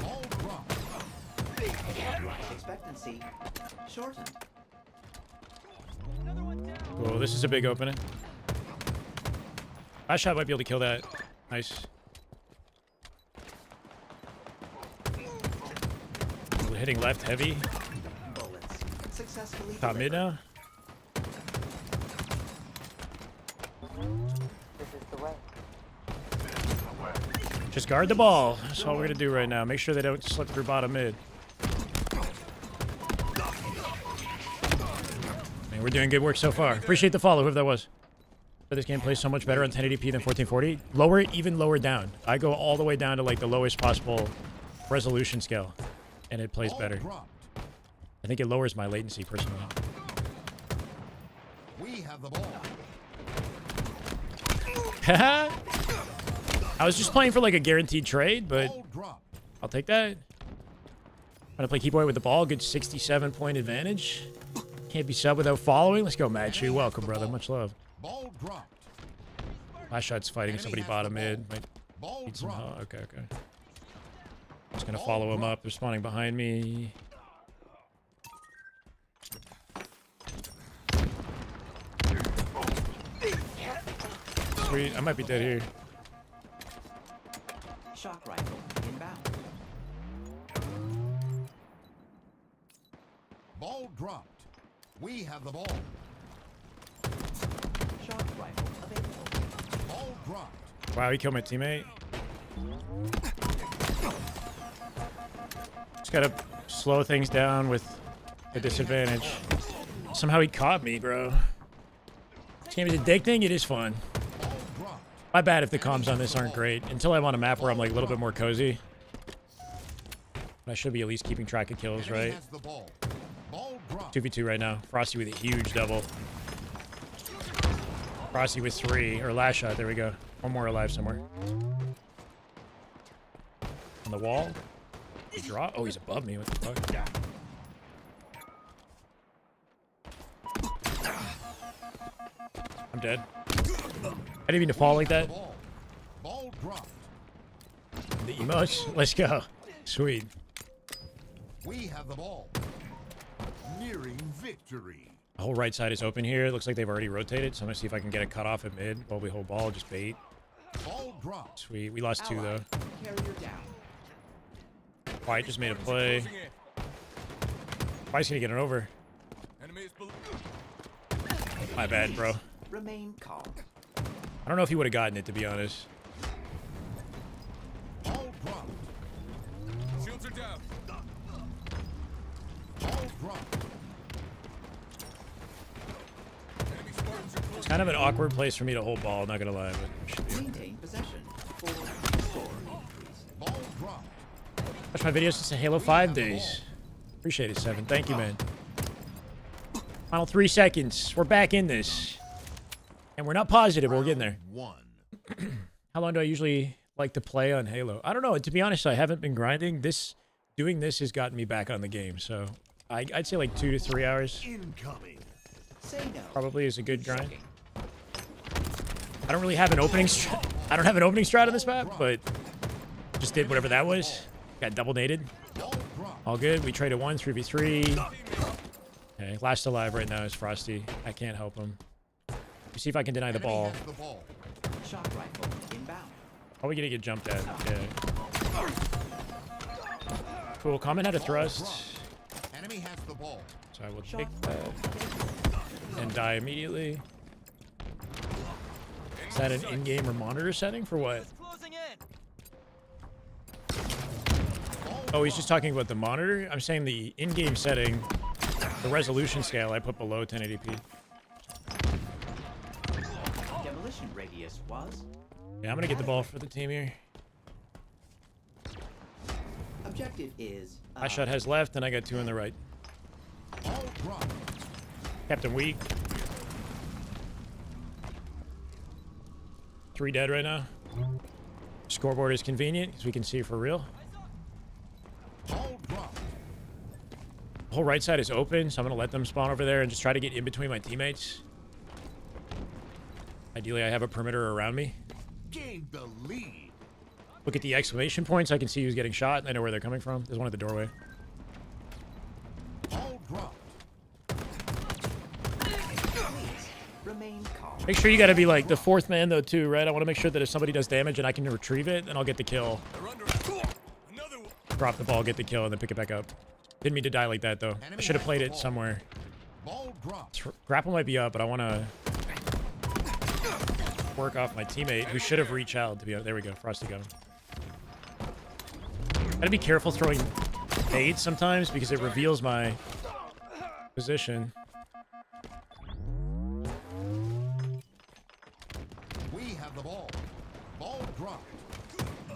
Ball dropped. Life expectancy shortened. Cool, this is a big opening. Last shot might be able to kill that. Nice. We're hitting left heavy. Bullets successfully Top mid delivered. now. Just guard the ball. That's all we're gonna do right now. Make sure they don't slip through bottom mid. Man, we're doing good work so far. Appreciate the follow, whoever that was. But this game plays so much better on 1080p than 1440. Lower it, even lower down. I go all the way down to like the lowest possible resolution scale, and it plays Ball better. dropped. I think it lowers my latency personally. We have the ball. I was just playing for like a guaranteed trade, but Ball dropped. I'll take that. I'm gonna play keep away with the ball. Good 67-point advantage. Can't be sub without following. Let's go, Machu. Welcome, brother. Much love. Ball dropped. Last shot's fighting somebody bottom mid. Might Ball need some dropped. help. Okay, okay. Just gonna follow him up. They're spawning behind me. Sweet. I might be dead here. Shock rifle inbound. Ball dropped. We have the ball. Shock rifle available. Ball dropped. Wow, he killed my teammate. Just gotta slow things down with a disadvantage. Somehow he caught me, bro. This game is addicting. It is fun. Ball dropped. My bad if the comms on this aren't great. Until I'm on a map where I'm like a little bit more cozy. But I should be at least keeping track of kills, Enemy right? has the ball. Ball dropped. 2v2 right now. Frosty with a huge double. Frosty with 3. Or last shot. There we go. One more alive somewhere. On the wall. He draw. Oh, he's above me. What the fuck? Yeah. I'm dead. I didn't mean to fall like that. Ball. Ball dropped. The emotes. Let's go. Sweet. We have the ball. Nearing victory. The whole right side is open here. It looks like they've already rotated, so I'm gonna see if I can get a cut off at mid while we hold ball. Just bait. Ball dropped. Sweet. We lost 2 though. Allied carrier down. White just made a play. White's gonna get it over. My bad, bro. Remain calm. I don't know if he would have gotten it, to be honest. Ball dropped. Shields are down. Ball dropped. Enemy Spartans are It's close. kind of an awkward place for me to hold ball, not gonna lie, but it should be. Maintain possession. For score increase. Ball dropped. Watch my videos since the Halo 5 days. Appreciate it, 7. Thank you, man. Final 3 seconds. We're back in this. And we're not positive, but we're getting there. One. How long do I usually like to play on Halo? I don't know. To be honest, I haven't been grinding. Doing this has gotten me back on the game, so I'd say like 2 to 3 hours. Incoming. Say no. Probably is a good grind. I don't really have an opening. I don't have an opening strat on this map, but just did whatever that was. Got double naded. All good. We traded 1 3v3. Okay, last alive right now is Frosty. I can't help him. Let me see if I can deny the ball. Shock rifle inbound. Probably gonna get jumped at. Yeah. Cool. Comment had a thrust. Enemy has the ball. So I will take that and die immediately. Is that an in-game or monitor setting for what? Oh, he's just talking about the monitor? I'm saying the in-game setting, the resolution scale, I put below 1080p. Demolition radius was. Yeah, I'm gonna get the ball for the team here. Objective is. My shot has left, and I got 2 on the right. Captain weak. 3 dead right now. Scoreboard is convenient because we can see for real. The whole right side is open, so I'm gonna let them spawn over there and just try to get in between my teammates. Ideally, I have a perimeter around me. Gain the lead. Look at the exclamation points. I can see who's getting shot. I know where they're coming from. There's one at the doorway. Ball dropped. Remain calm. Make sure you gotta be like the 4th man though too, right? I want to make sure that if somebody does damage and I can retrieve it, then I'll get the kill. Drop the ball, get the kill, and then pick it back up. Didn't mean to die like that though. I should have played it somewhere. Ball dropped. Grapple might be up, but I want to work off my teammate who should have reached out to be. There we go. Frosty got him. Gotta be careful throwing nades sometimes because it reveals my position. We have the ball. Ball dropped.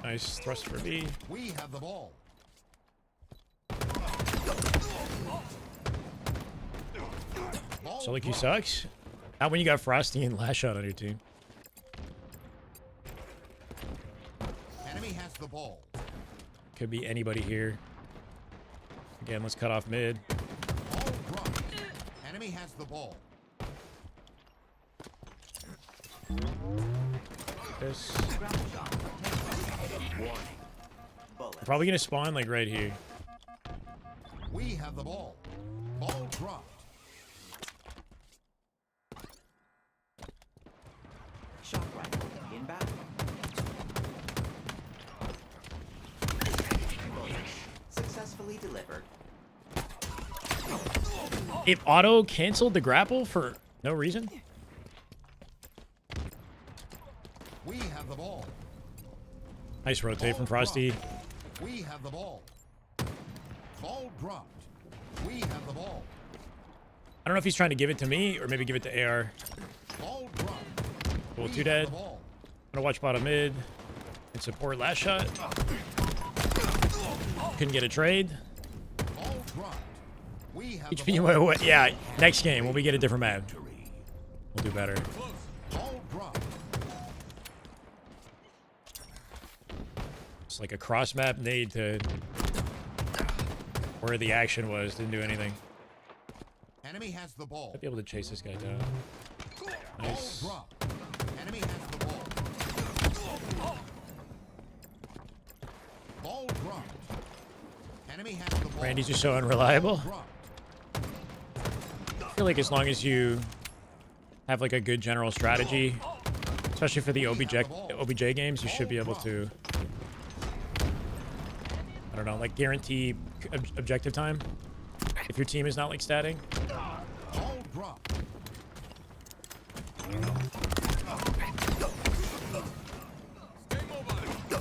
Nice thrust for me. We have the ball. So like you sucks. Not when you got Frosty and Last Shot on your team. Enemy has the ball. Could be anybody here. Again, let's cut off mid. Ball dropped. Enemy has the ball. This. Warning. I'm probably gonna spawn like right here. We have the ball. Ball dropped. Shock rifle inbound. Successfully delivered. It auto canceled the grapple for no reason. We have the ball. Nice rotate from Frosty. We have the ball. Ball dropped. We have the ball. I don't know if he's trying to give it to me or maybe give it to AR. Ball dropped. Cool, We 2 have dead. the ball. I'm gonna watch bottom mid and support Last Shot. Couldn't get a trade. Ball dropped. We have the HPUI, ball. yeah, next game when we get a different map, we'll do better. Ball dropped. It's like a cross map nade to where the action was. Didn't do anything. Enemy has the ball. Might be able to chase this guy down. Nice. Ball dropped. Enemy has the ball. Ball dropped. Enemy has the ball. Randy's just so unreliable. Ball dropped. I feel like as long as you have like a good general strategy, especially for the OBJ games, you should be able to, I don't know, like guarantee objective time if your team is not like statting. Ball dropped.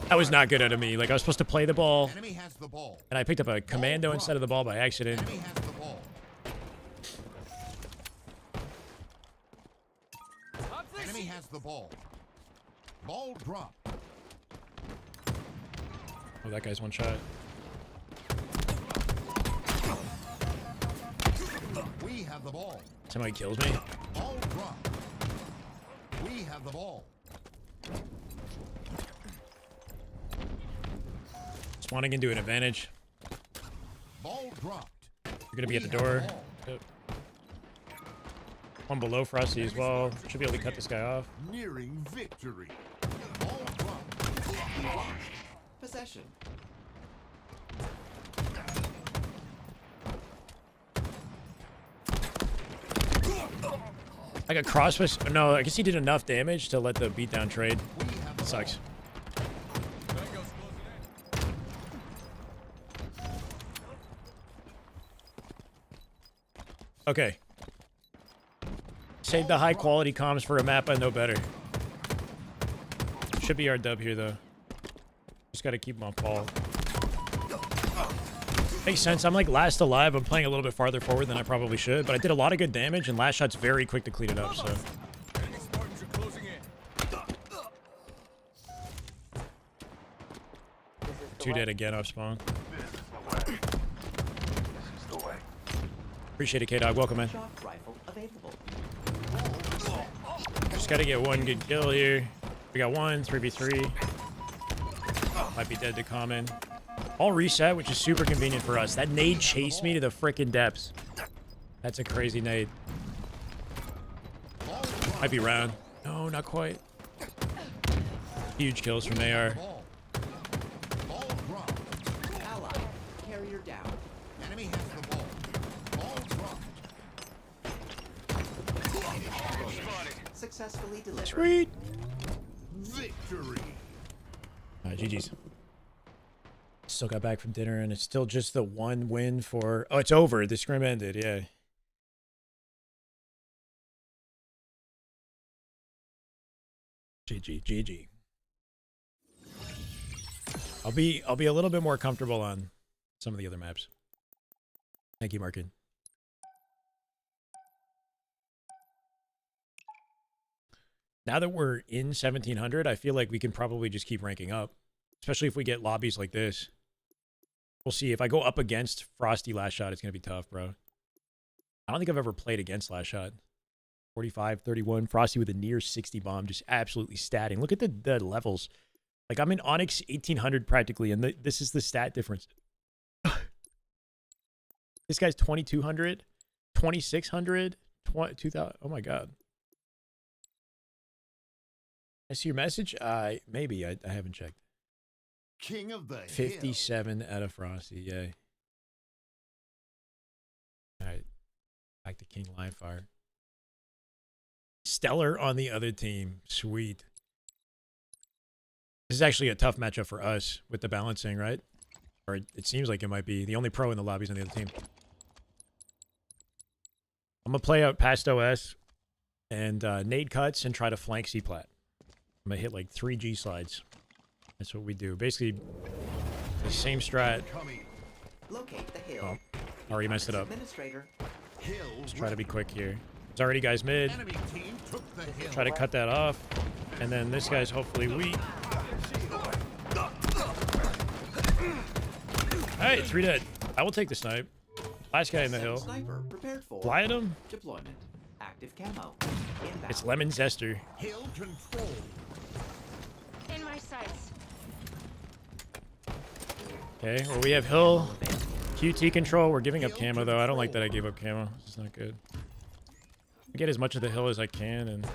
That was not good out of me. Like I was supposed to play the ball Enemy has the ball. and I picked up a commando instead of the ball by accident. Enemy has the ball. Enemy has the ball. Ball dropped. Oh, that guy's one shot. We have the ball. Somebody kills me. Ball dropped. We have the ball. Spawning into an advantage. Ball dropped. gonna be at the door. Yep. One below Frosty as well. Should be able to cut this guy off. Nearing victory. Ball dropped. Possession. Like a crossface. No, I guess he did enough damage to let the beatdown trade. Sucks. Okay. Save the high quality comms for a map I know better. Should be our dub here though. Just gotta keep him on ball. Makes sense. I'm like last alive. I'm playing a little bit farther forward than I probably should, but I did a lot of good damage and last shot's very quick to clean it up, so. Enemy Spartans are closing in. 2 dead again off spawn. Appreciate it, K-Dog. Welcome, man. Shock rifle available. Just gotta get one good kill here. We got one, 3v3. Might be dead to common. All reset, which is super convenient for us. That nade chased me to the frickin' depths. That's a crazy nade. Might be round. No, not quite. Huge kills from AR. Ball dropped. Ally. Carrier down. Enemy has the ball. Ball dropped. Successfully delivered. Sweet. Victory. Alright, GG's. Still got back from dinner and it's still just the one win for... Oh, it's over. The scrim ended, yeah. GG. I'll be a little bit more comfortable on some of the other maps. Thank you, Markin. Now that we're in 1700, I feel like we can probably just keep ranking up, especially if we get lobbies like this. We'll see. If I go up against Frosty last shot, it's going to be tough, bro. I don't think I've ever played against last shot. 45, 31. Frosty with a near 60 bomb, just absolutely statting. Look at the levels. Like, I'm in Onyx 1800 practically, and this is the stat difference. This guy's 2200, 2600, 2000. Oh, my God. I see your message? Maybe. I haven't checked. King of the 57 hill. out of Frosty, yay. Alright. Back to King Livefire. Stellar on the other team. Sweet. This is actually a tough matchup for us with the balancing, right? Or it seems like it might be. The only pro in the lobbies on the other team. I'm going to play out past OS and nade cuts and try to flank C-plat. I'm going to hit like 3 G slides. That's what we do. Basically, the same strat. Locate the hill. Oh, already messed it up. Administrator. Let's try to be quick here. There's already guys mid. Enemy team took the hill. Try to cut that off. And then this guy's hopefully weak. Alright, 3 dead. I will take the snipe. Last guy in the hill. Sniper prepared for Fly at him. deployment. Active camo. Inbound. It's Lemon Zester. Hill control. In my sights. Okay, well we have Hill. QT control. We're giving up camo though. I don't like that I gave up camo. This is not good. I get as much of the hill as I can and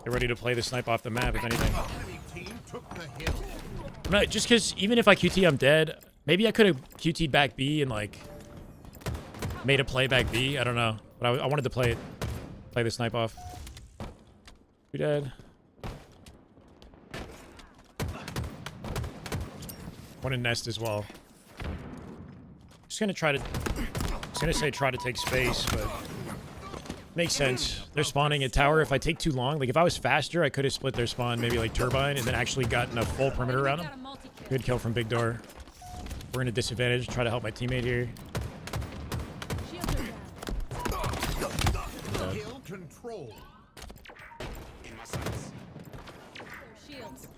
get ready to play the snipe off the map if anything. Enemy team took the hill. I'm not, just because even if I QT, I'm dead. Maybe I could have QT'd back B and like made a play back B. I don't know, but I wanted to play the snipe off. 2 dead. One in nest as well. Just gonna try to. I was gonna say try to take space, but makes sense. They're spawning at tower. If I take too long, like if I was faster, I could have split their spawn, maybe like turbine, and then actually gotten a full perimeter around them. Good kill from big door. We're in a disadvantage. Try to help my teammate here. Hill control. In my sights. Shields.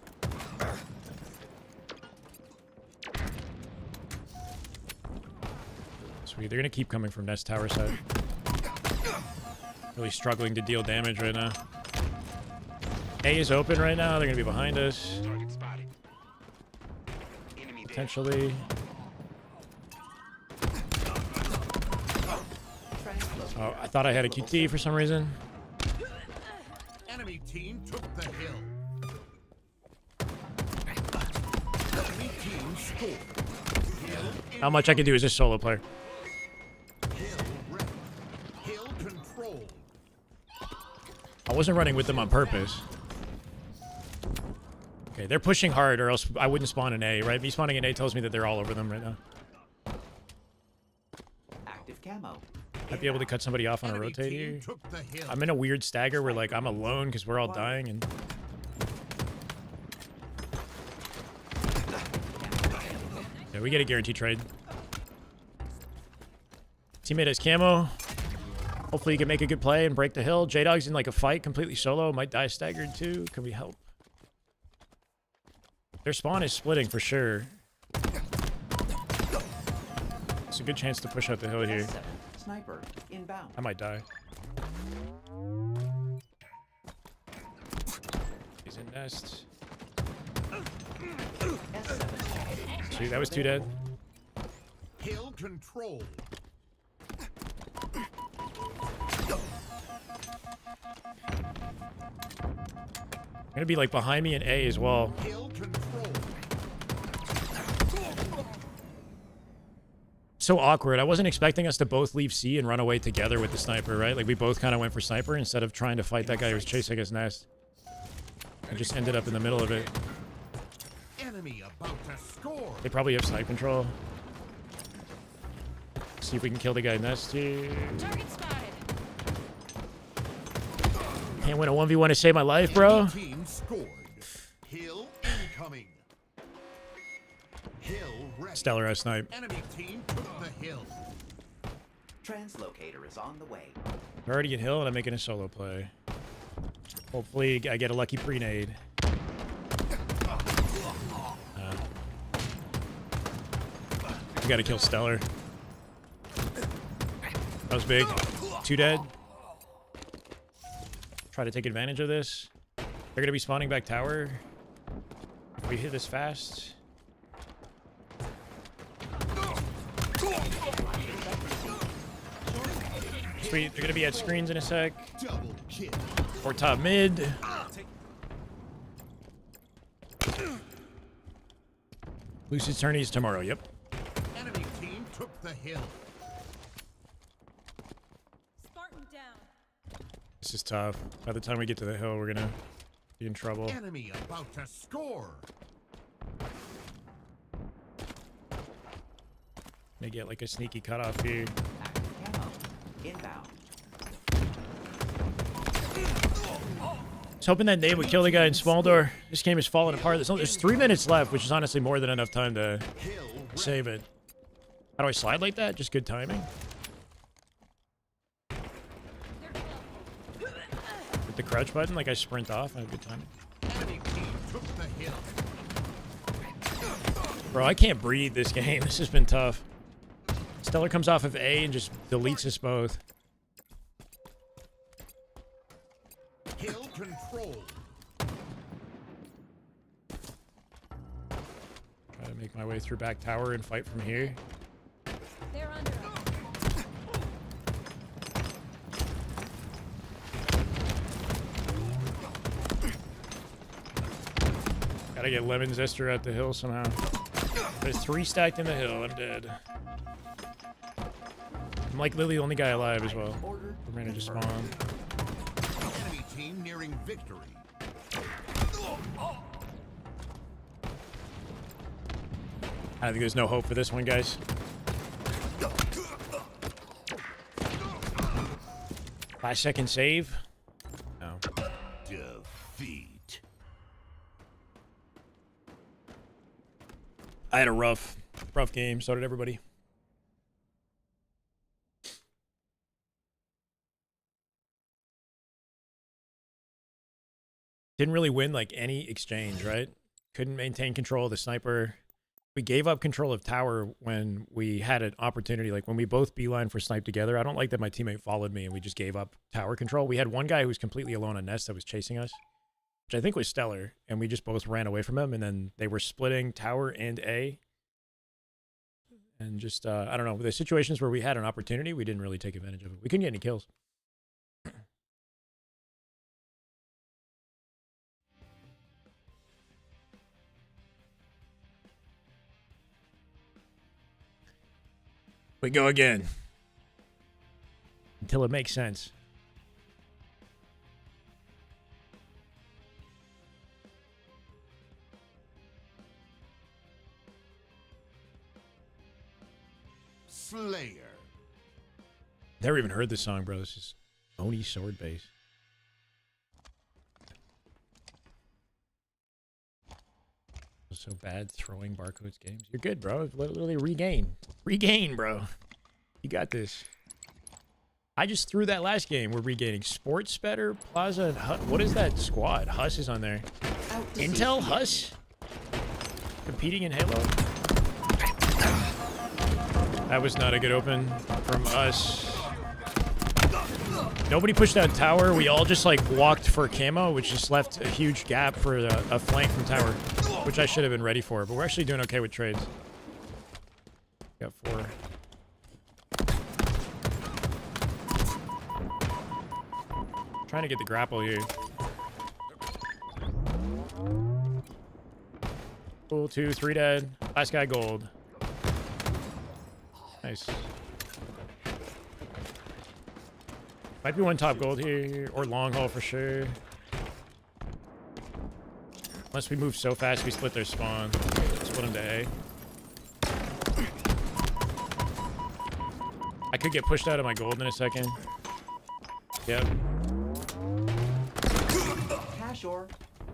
Sweet. They're gonna keep coming from nest tower side. Really struggling to deal damage right now. A is open right now. They're gonna be behind us. Target spotted. Enemy there. Potentially. Oh, I thought I had a QT for some reason. Enemy team took the hill. Enemy team scored. How much I can do as a solo player. Hill ready. Hill control. I wasn't running with them on purpose. Okay, they're pushing hard or else I wouldn't spawn an A, right? Me spawning an A tells me that they're all over them right now. Active camo. Might be able to cut somebody off on a Enemy rotate team here. took the hill. I'm in a weird stagger where like I'm alone because we're all dying and yeah, we get a guaranteed trade. Teammate has camo. Hopefully he can make a good play and break the hill. J-Dog's in like a fight completely solo. Might die staggered too. Can we help? Their spawn is splitting for sure. It's a good chance to push out the hill here. Sniper inbound. I might die. He's in nest. Sweet, that was 2 dead. Hill control. Gonna be like behind me in A as well. Hill control. So awkward. I wasn't expecting us to both leave C and run away together with the sniper, right? Like we both kind of went for sniper instead of trying to fight that guy who was chasing his nest. I just ended up in the middle of it. Enemy about to score. They probably have snipe control. See if we can kill the guy nest here. Target spotted. Can't win a 1v1 to save my life, bro. Enemy team scored. Hill incoming. Hill ready. Stellar I snipe. Enemy team took the hill. Translocator is on the way. We're already in hill and I'm making a solo play. Hopefully I get a lucky pre-nade. We gotta kill Stellar. That was big. 2 dead. Try to take advantage of this. They're gonna be spawning back tower. If we hit this fast. Sweet, they're gonna be at screens in a sec. Double kill. Or top mid. Lucid's tourneys tomorrow, yep. Enemy team took the hill. Spartan down. This is tough. By the time we get to the hill, we're gonna be in trouble. Enemy about to score. May get like a sneaky cutoff here. Active camo inbound. I was hoping that nade would kill the guy in small door. This game is falling apart. There's 3 minutes left, which is honestly more than enough time to Hill save it. How do I slide like that? Just good timing. With the crouch button, like I sprint off. I have good timing. Enemy team took the hill. Bro, I can't breathe this game. This has been tough. Stellar comes off of A and just deletes us both. Hill control. Try to make my way through back tower and fight from here. They're under us. Gotta get Lemon Zester at the hill somehow. There's 3 stacked in the hill. I'm dead. I'm like literally the only guy alive as well. We're gonna just spawn. Enemy team nearing victory. I think there's no hope for this one, guys. 5-second save. No. Defeat. I had a rough game. So did everybody. Didn't really win like any exchange, right? Couldn't maintain control of the sniper. We gave up control of tower when we had an opportunity. Like when we both beeline for snipe together. I don't like that my teammate followed me and we just gave up tower control. We had one guy who was completely alone on nest that was chasing us, which I think was Stellar, and we just both ran away from him. And then they were splitting tower and A. And just, I don't know, the situations where we had an opportunity, we didn't really take advantage of it. We couldn't get any kills. We go again. Until it makes sense. Slayer. Never even heard this song, bro. This is Oni sword bass. So bad throwing barcodes games. You're good, bro. Literally regain. Regain, bro. You got this. I just threw that last game. We're regaining. Sports Better, Plaza, and Hus. What is that squad? Hus is on there. Intel, Hus? Competing in Halo? That was not a good open from us. Nobody pushed that tower. We all just like walked for camo, which just left a huge gap for a flank from tower, which I should have been ready for. But we're actually doing okay with trades. Got 4. Trying to get the grapple here. Cool, 2, 3 dead. Last guy gold. Nice. Might be one top gold here, or long haul for sure. Unless we move so fast, we split their spawn. Split them to A. I could get pushed out of my gold in a second. Yep. Cash or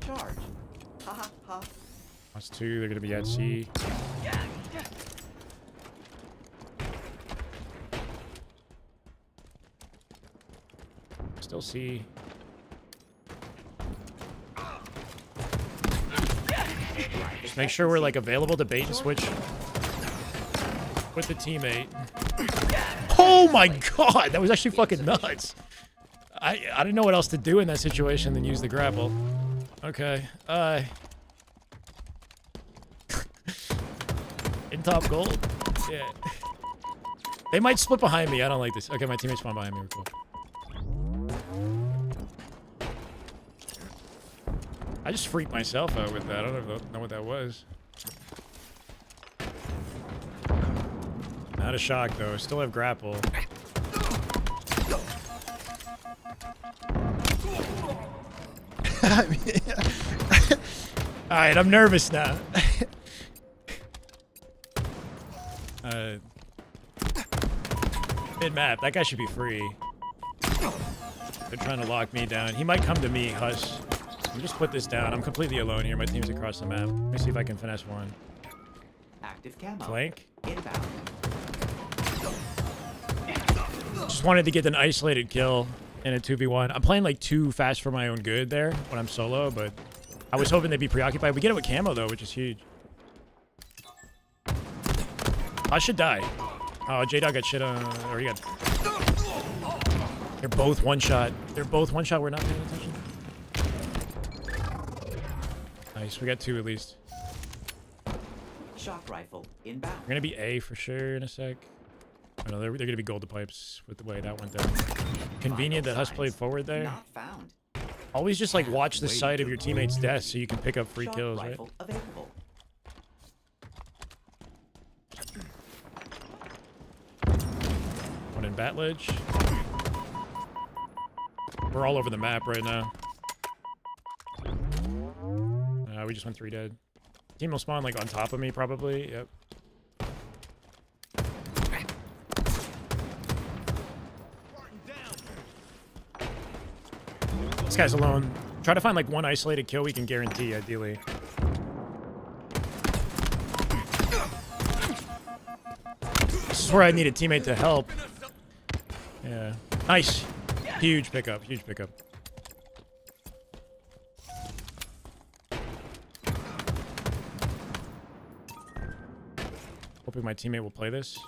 charge. Ha ha ha. That's 2. They're gonna be at C. Still C. Just make sure we're like available to bait and switch with the teammate. Oh my god, that was actually fucking nuts. I didn't know what else to do in that situation than use the grapple. Okay. In top gold? Yeah. They might split behind me. I don't like this. Okay, my teammates spawn behind me. We're cool. I just freaked myself out with that. I don't know what that was. Not a shock, though. Still have grapple. Alright, I'm nervous now. Mid-map. That guy should be free. They're trying to lock me down. He might come to me, Hush. Let me just put this down. I'm completely alone here. My team's across the map. Let me see if I can finesse one. Active camo. Flank. Inbound. Just wanted to get an isolated kill in a 2v1. I'm playing like too fast for my own good there when I'm solo, but I was hoping they'd be preoccupied. We get it with camo though, which is huge. I should die. Oh, J-Dog got shit on. Or he got... They're both one shot. They're both one shot. We're not paying attention. Nice. We got 2 at least. Shock rifle inbound. We're gonna be A for sure in a sec. Oh, no, they're gonna be gold to pipes with the way that went down. Convenient that Hus played forward there. Not found. Always just like watch the side of your teammate's death so you can pick up free Shock kills, right? rifle available. One in bat ledge. We're all over the map right now. We just went 3 dead. Team will spawn like on top of me probably. Yep. This guy's alone. Try to find like one isolated kill we can guarantee, ideally. This is where I need a teammate to help. Yeah. Nice. Huge pickup. Huge pickup. Hoping my teammate will play this.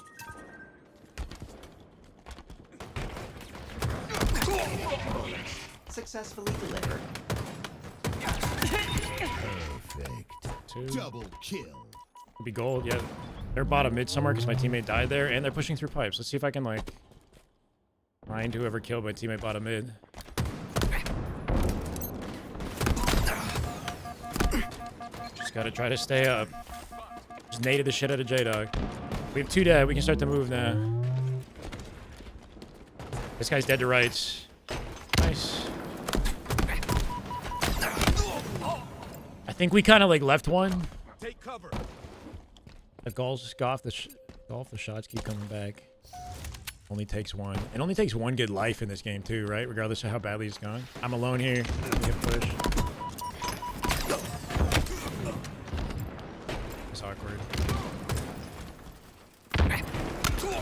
Successfully delivered. Perfect. 2. Double kill. Could be gold, yeah. They're bottom mid somewhere because my teammate died there, and they're pushing through pipes. Let's see if I can, like, find whoever killed my teammate bottom mid. Just gotta try to stay up. Just naded the shit out of J-Dog. We have 2 dead. We can start to move now. This guy's dead to rights. Nice. I think we kind of, like, left one. Take cover. The goals golf the shots keep coming back. Only takes one. It only takes one good life in this game too, right? Regardless of how badly it's gone. I'm alone here. Get push. It's awkward.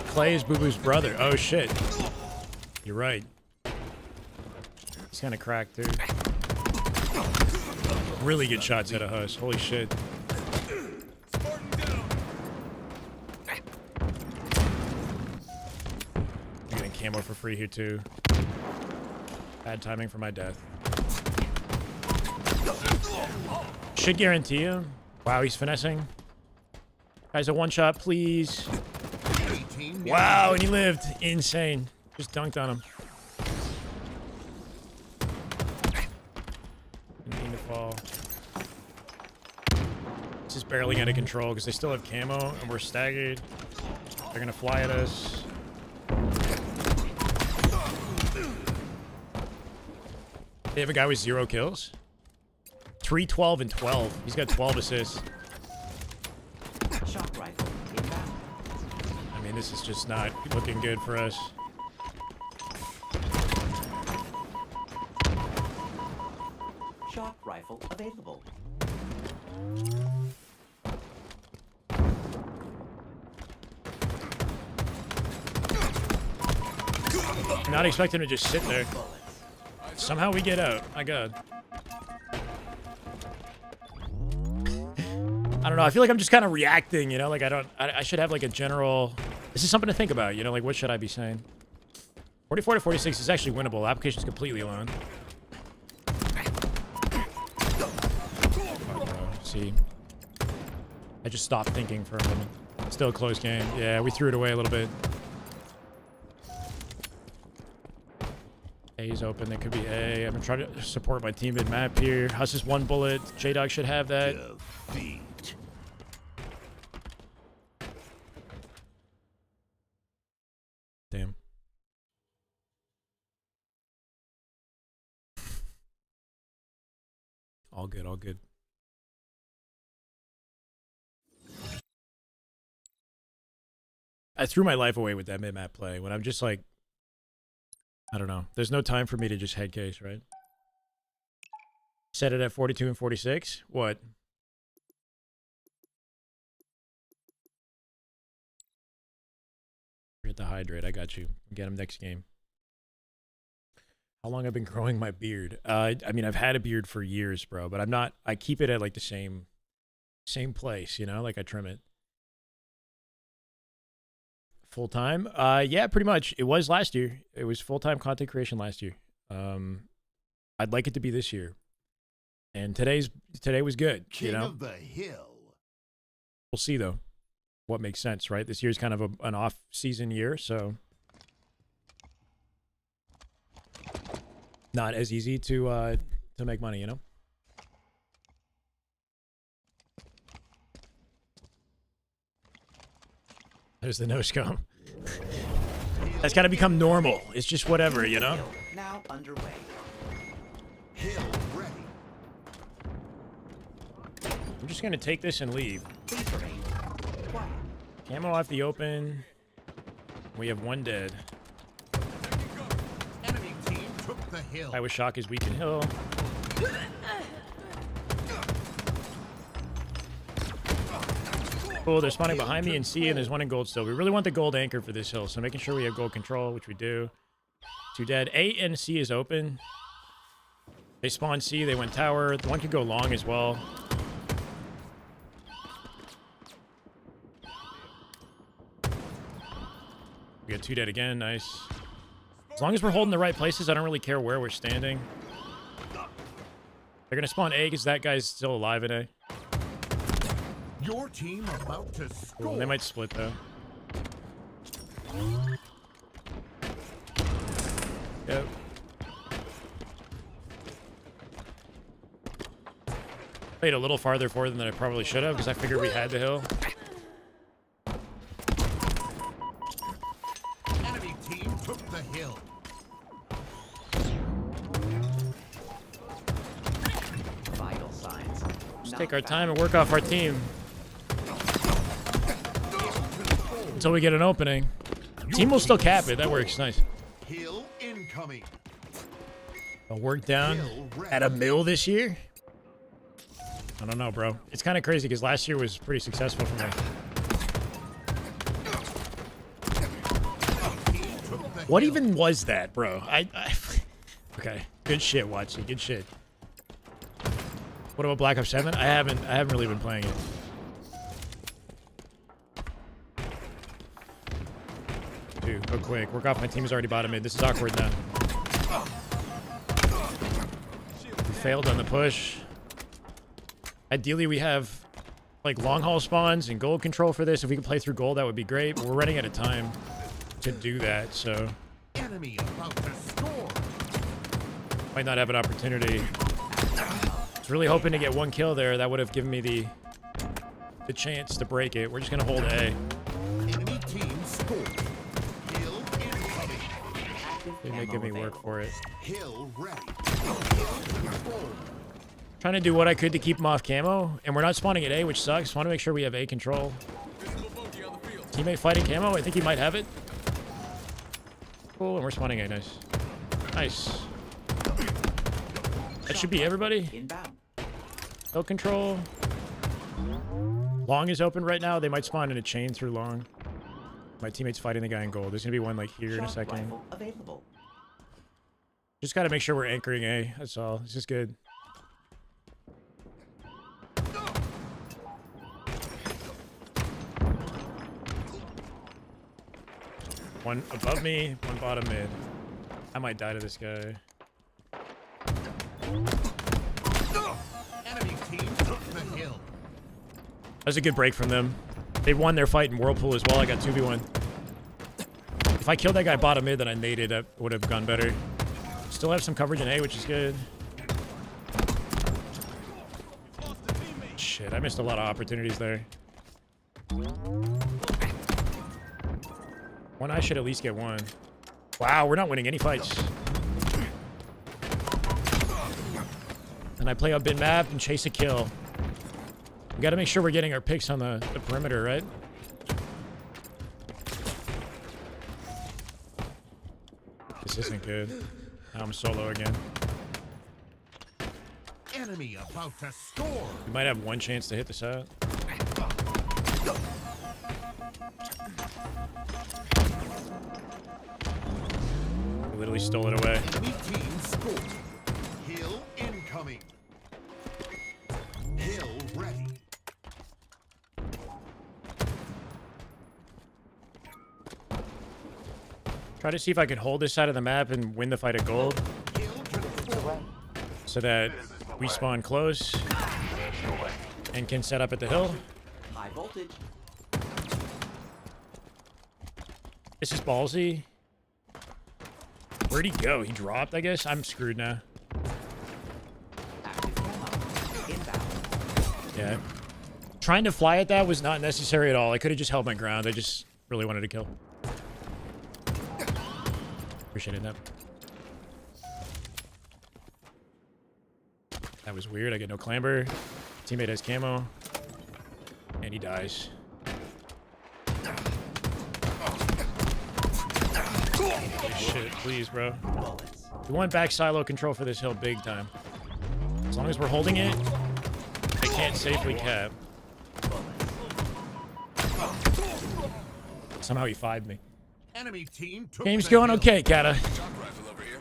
Clay is BUBU's brother. Oh shit. You're right. He's kind of cracked too. Really good shots out of Huss. Holy shit. Camo for free here too. Bad timing for my death. Should guarantee him. Wow, he's finessing. Guys, a one shot, please. Wow, and he lived. Insane. Just dunked on him. Didn't mean to fall. This is barely out of control because they still have camo and we're staggered. They're gonna fly at us. They have a guy with 0 kills. 3, 12, and 12. He's got 12 assists. Shock rifle inbound. I mean, this is just not looking good for us. Shock rifle available. Not expecting to just sit there. Somehow we get out. My god. I don't know. I feel like I'm just kind of reacting, you know? Like, I should have, like, a general... This is something to think about, you know? Like, what should I be saying? 44 to 46 is actually winnable. The application's completely alone. See? I just stopped thinking for a moment. Still a close game. Yeah, we threw it away a little bit. A's open. That could be A. I'm gonna try to support my team mid-map here. Huss is 1 bullet. J-Dog should have that. Defeat. Damn. All good, all good. I threw my life away with that mid-map play when I'm just like, I don't know. There's no time for me to just head case, right? Set it at 42 and 46. What? Forget the hydrate. I got you. Get him next game. How long I've been growing my beard? I mean, I've had a beard for years, bro, but I'm not. I keep it at like the same place, you know? Like I trim it. Full time? Yeah, pretty much. It was last year. It was full-time content creation last year. I'd like it to be this year. And today was good, you know? King of the Hill. We'll see though. What makes sense, right? This year's kind of an off-season year, so not as easy to make money, you know? There's the no-scum. That's got to become normal. It's just whatever, you know? Now underway. Hill ready. I'm just going to take this and leave. Please remain quiet. Camo off the open. We have 1 dead. Enemy team took the hill. I was shocked as we can hill. Cool, they're spawning behind me in C, and there's 1 in gold still. We really want the gold anchor for this hill, so making sure we have gold control, which we do. 2 dead. A and C is open. They spawned C, they went tower. 1 could go long as well. We got 2 dead again, nice. As long as we're holding the right places, I don't really care where we're standing. They're gonna spawn A because that guy's still alive in A. Your team about to Cool. score. They might split though. Yep. Played a little farther forward than I probably should have because I figured we had the hill. Enemy team took the hill. Vital signs. Just take our time and work off our team until we get an opening. Team will still cap it. That works nice. Hill incoming. A work down at a mill this year? I don't know, bro. It's kind of crazy because last year was pretty successful for me. What even was that, bro? Okay, good shit, Watson. Good shit. What about Black Ops 7? I haven't really been playing it. Dude, go quick. Work off. My team is already bottom mid. This is awkward now. We failed on the push. Ideally, we have like long haul spawns and gold control for this. If we can play through gold, that would be great. But we're running out of time to do that, so Enemy about to score. might not have an opportunity. I was really hoping to get one kill there. That would have given me the chance to break it. We're just gonna hold A. Enemy team scored. Hill incoming. They're making me work for it. Hill ready. Hill control. Trying to do what I could to keep them off camo, and we're not spawning at A, which sucks. Want to make sure we have A control. Teammate fighting camo. I think he might have it. Cool, and we're spawning A. Nice. Nice. That should be everybody. Inbound. Hill control. Long is open right now. They might spawn in a chain through long. My teammate's fighting the guy in gold. There's gonna be one like here in a second. Rifle available. Just gotta make sure we're anchoring A. That's all. This is good. One above me, one bottom mid. I might die to this guy. Enemy team took the hill. That was a good break from them. They won their fight in Whirlpool as well. I got 2v1. If I killed that guy bottom mid, then I naded. That would have gone better. Still have some coverage in A, which is good. Shit, I missed a lot of opportunities there. One I should at least get one. Wow, we're not winning any fights. And I play a bin map and chase a kill. We gotta make sure we're getting our picks on the perimeter, right? This isn't good. Now I'm solo again. Enemy about to score. We might have one chance to hit this out. We literally stole it away. Enemy team scored. Hill incoming. Hill ready. Try to see if I can hold this side of the map and win the fight at gold. Hill control. So that we spawn close and can set up at the hill. High voltage. This is ballsy. Where'd he go? He dropped, I guess? I'm screwed now. Active camo. Inbound. Yeah. Trying to fly at that was not necessary at all. I could have just held my ground. I just really wanted to kill. Appreciated that. That was weird. I get no clamber. Teammate has camo. And he dies. Holy shit, please, bro. We want back silo control for this hill big time. As long as we're holding it, I can't safely cap. Somehow he 5'd me. Enemy team took Game's the going hill. okay, Kata. Shock rifle over here.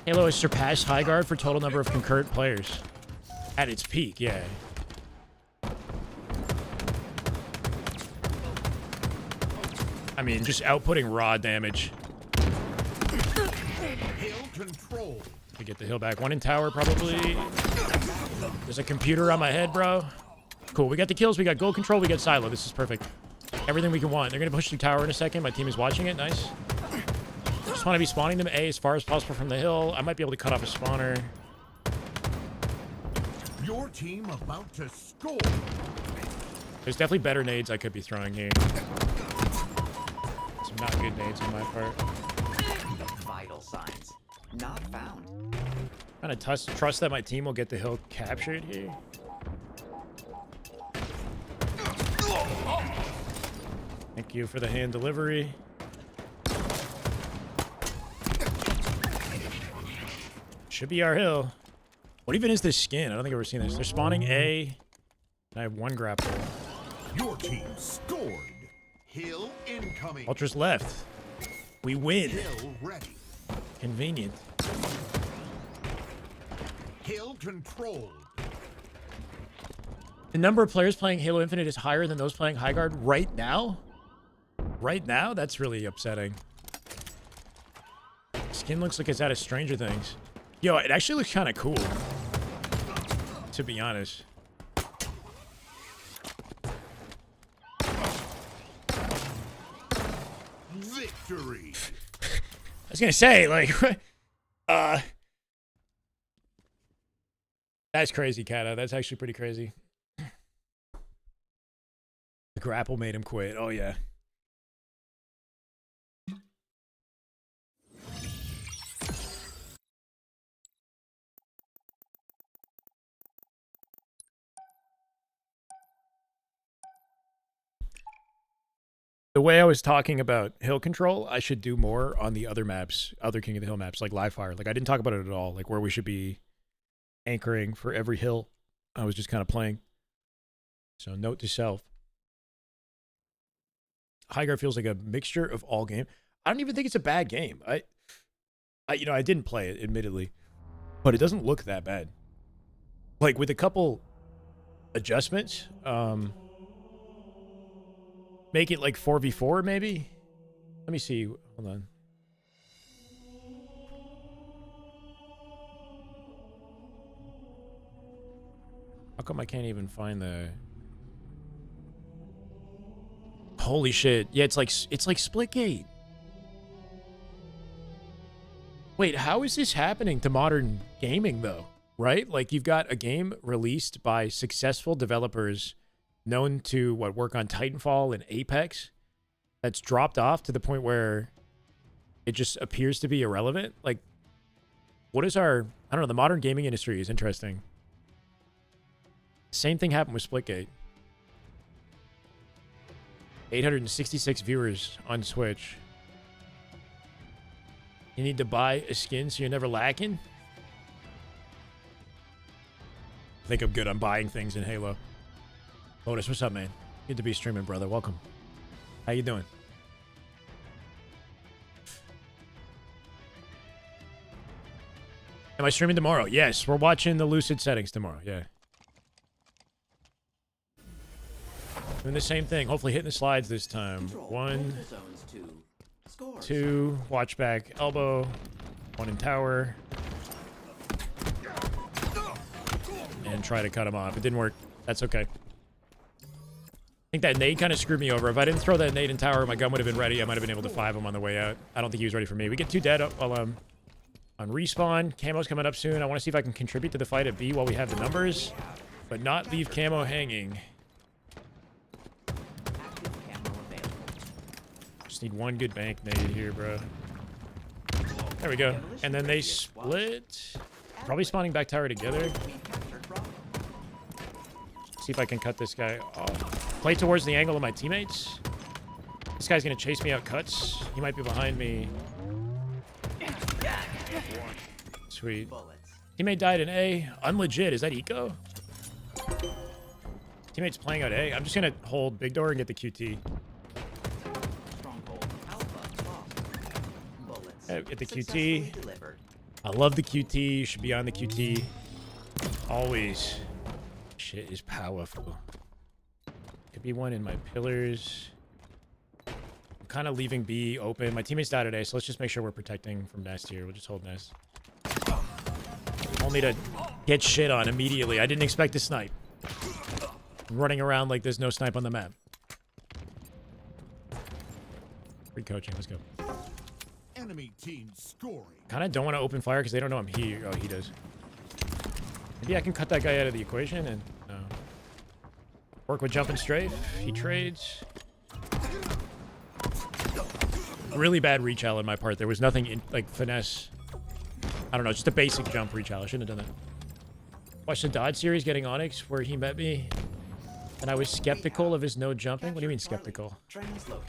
Halo has surpassed High Guard for total number of concurrent players. At its peak, yeah. I mean, just outputting raw damage. Hill control. To get the hill back. One in tower, probably. There's a computer on my head, bro. Cool. We got the kills. We got goal control. We got silo. This is perfect. Everything we can want. They're going to push through tower in a second. My team is watching it. Nice. Just want to be spawning them A as far as possible from the hill. I might be able to cut off a spawner. Your team about to score. There's definitely better nades I could be throwing here. Some not good nades on my part. Vital signs not found. Kind of trust that my team will get the hill captured here. Thank you for the hand delivery. Should be our hill. What even is this skin? I don't think I've ever seen this. They're spawning A. And I have one grapple. Your team scored. Hill incoming. Ultra's left. We win. Hill ready. Convenient. Hill controlled. The number of players playing Halo Infinite is higher than those playing High Guard right now? Right now? That's really upsetting. Skin looks like it's out of Stranger Things. Yo, it actually looks kind of cool. To be honest. Victory. I was gonna say, like, that's crazy, Kata. That's actually pretty crazy. The grapple made him quit. Oh, yeah. The way I was talking about hill control, I should do more on the other maps, other King of the Hill maps, like live fire. Like, I didn't talk about it at all, like where we should be anchoring for every hill. I was just kind of playing. So note to self. High Guard feels like a mixture of all game. I don't even think it's a bad game. I didn't play it, admittedly, but it doesn't look that bad. Like, with a couple adjustments, make it like 4v4 maybe? Let me see. Hold on. How come I can't even find the... Holy shit. Yeah, it's like Splitgate. Wait, how is this happening to modern gaming though? Right? Like, you've got a game released by successful developers known to work on Titanfall and Apex that's dropped off to the point where it just appears to be irrelevant. Like, what is our... I don't know, the modern gaming industry is interesting. Same thing happened with Splitgate. 866 viewers on Twitch. You need to buy a skin so you're never lacking? I think I'm good on buying things in Halo. Lotus, what's up, man? Good to be streaming, brother. Welcome. How you doing? Am I streaming tomorrow? Yes, we're watching the Lucid settings tomorrow. Yeah. Doing the same thing. Hopefully hitting the slides this time. 1, 2, watch back, elbow. 1 in tower. And try to cut him off. It didn't work. That's okay. I think that nade kind of screwed me over. If I didn't throw that nade in tower, my gun would have been ready. I might have been able to 5 him on the way out. I don't think he was ready for me. We get 2 dead while I'm on respawn. Camo's coming up soon. I want to see if I can contribute to the fight at B while we have the numbers, but not leave Camo hanging. Just need 1 good bank nade here, bro. There we go. And then they split. Probably spawning back tower together. See if I can cut this guy off. Play towards the angle of my teammates. This guy's gonna chase me out cuts. He might be behind me. Sweet. Teammate died in A. Unlegit. Is that eco? Teammate's playing out A. I'm just gonna hold big door and get the QT. Get the QT. I love the QT. You should be on the QT. Always. Shit is powerful. Could be 1 in my pillars. I'm kind of leaving B open. My teammates died today, so let's just make sure we're protecting from nest here. We'll just hold nest. Only to get shit on immediately. I didn't expect to snipe. running around like there's no snipe on the map. Free coaching. Let's go. Enemy team scoring. Kind of don't want to open fire because they don't know I'm here. Oh, he does. Maybe I can cut that guy out of the equation and no. Work with jump and strafe. He trades. Really bad reach out on my part. There was nothing in, like finesse. I don't know, just a basic jump reach out. I shouldn't have done that. Watched the Dodge series getting Onyx where he met me and I was skeptical of his no jumping. What do you mean skeptical? I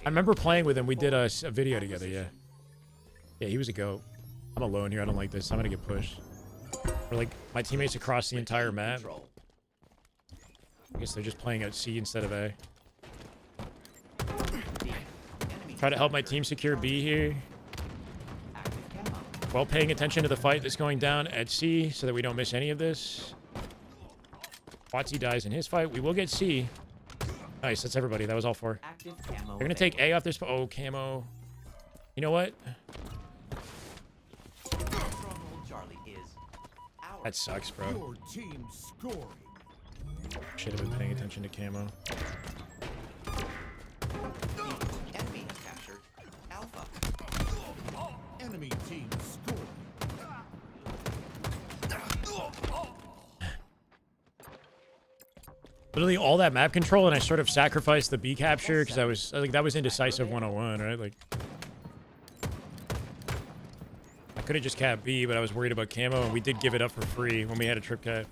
remember playing with him. We did a video together, yeah. Yeah, he was a goat. I'm alone here. I don't like this. I'm gonna get pushed. Or like my teammates across the entire map. I guess they're just playing at C instead of A. Try to help my team secure B here. While paying attention to the fight that's going down at C so that we don't miss any of this. Watsy dies in his fight. We will get C. Nice, that's everybody. That was all four. They're gonna take A off this. Oh, camo. You know what? That sucks, bro. Your team scoring. Should have been paying attention to camo. Enemy has captured Alpha. Enemy team scoring. Literally all that map control, and I sort of sacrificed the B capture because I think that was indecisive 101, right? Like, I could have just capped B, but I was worried about camo, and we did give it up for free when we had a trip cap.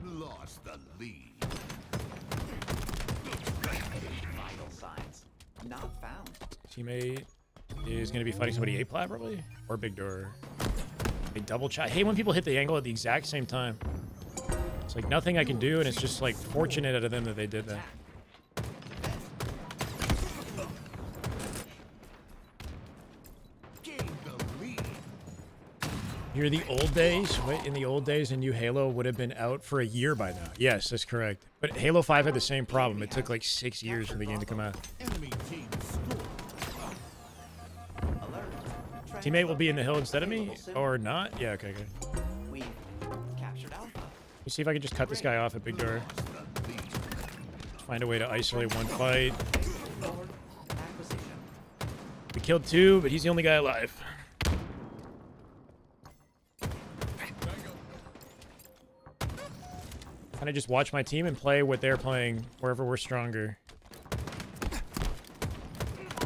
Lost the lead. Vital signs not found. Teammate is going to be fighting somebody A plat probably, or big door. A double chat. I hate when people hit the angle at the exact same time. It's like nothing I can do, and it's just like fortunate out of them that they did that. You're the old days. Wait, in the old days, a new Halo would have been out for a year by now. Yes, that's correct. But Halo 5 had the same problem. It took like 6 years for the game to come out. Enemy team scoring. Teammate will be in the hill instead of me, or not? Yeah, okay, good. We've captured Alpha. Let me see if I can just cut this guy off at big door. Find a way to isolate one fight. We killed two, but he's the only guy alive. Kind of just watch my team and play what they're playing wherever we're stronger.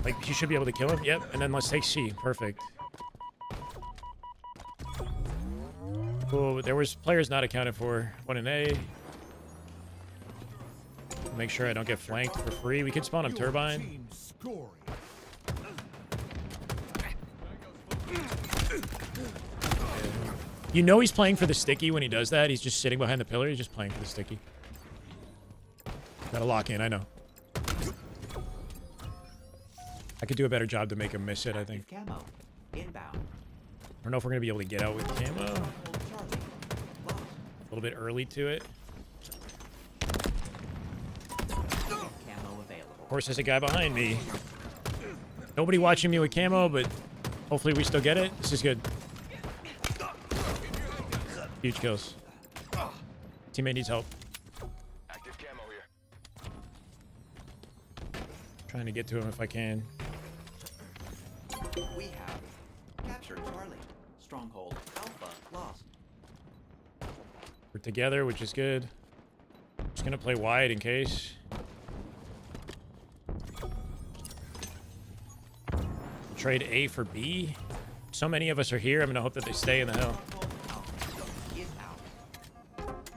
Like, you should be able to kill him. Yep, and then let's take C. Perfect. Cool, there was players not accounted for. One in A. Make sure I don't get flanked for free. We could spawn him turbine. You know he's playing for the sticky when he does that. He's just sitting behind the pillar. He's just playing for the sticky. Gotta lock in, I know. I could do a better job to make him miss it, I think. I don't know if we're going to be able to get out with camo. A little bit early to it. Of course, there's a guy behind me. Nobody watching me with camo, but hopefully we still get it. This is good. Huge kills. Teammate needs help. Active camo here. Trying to get to him if I can. We have captured Charlie. Stronghold Alpha lost. We're together, which is good. Just gonna play wide in case. Trade A for B. So many of us are here. I'm gonna hope that they stay in the hill.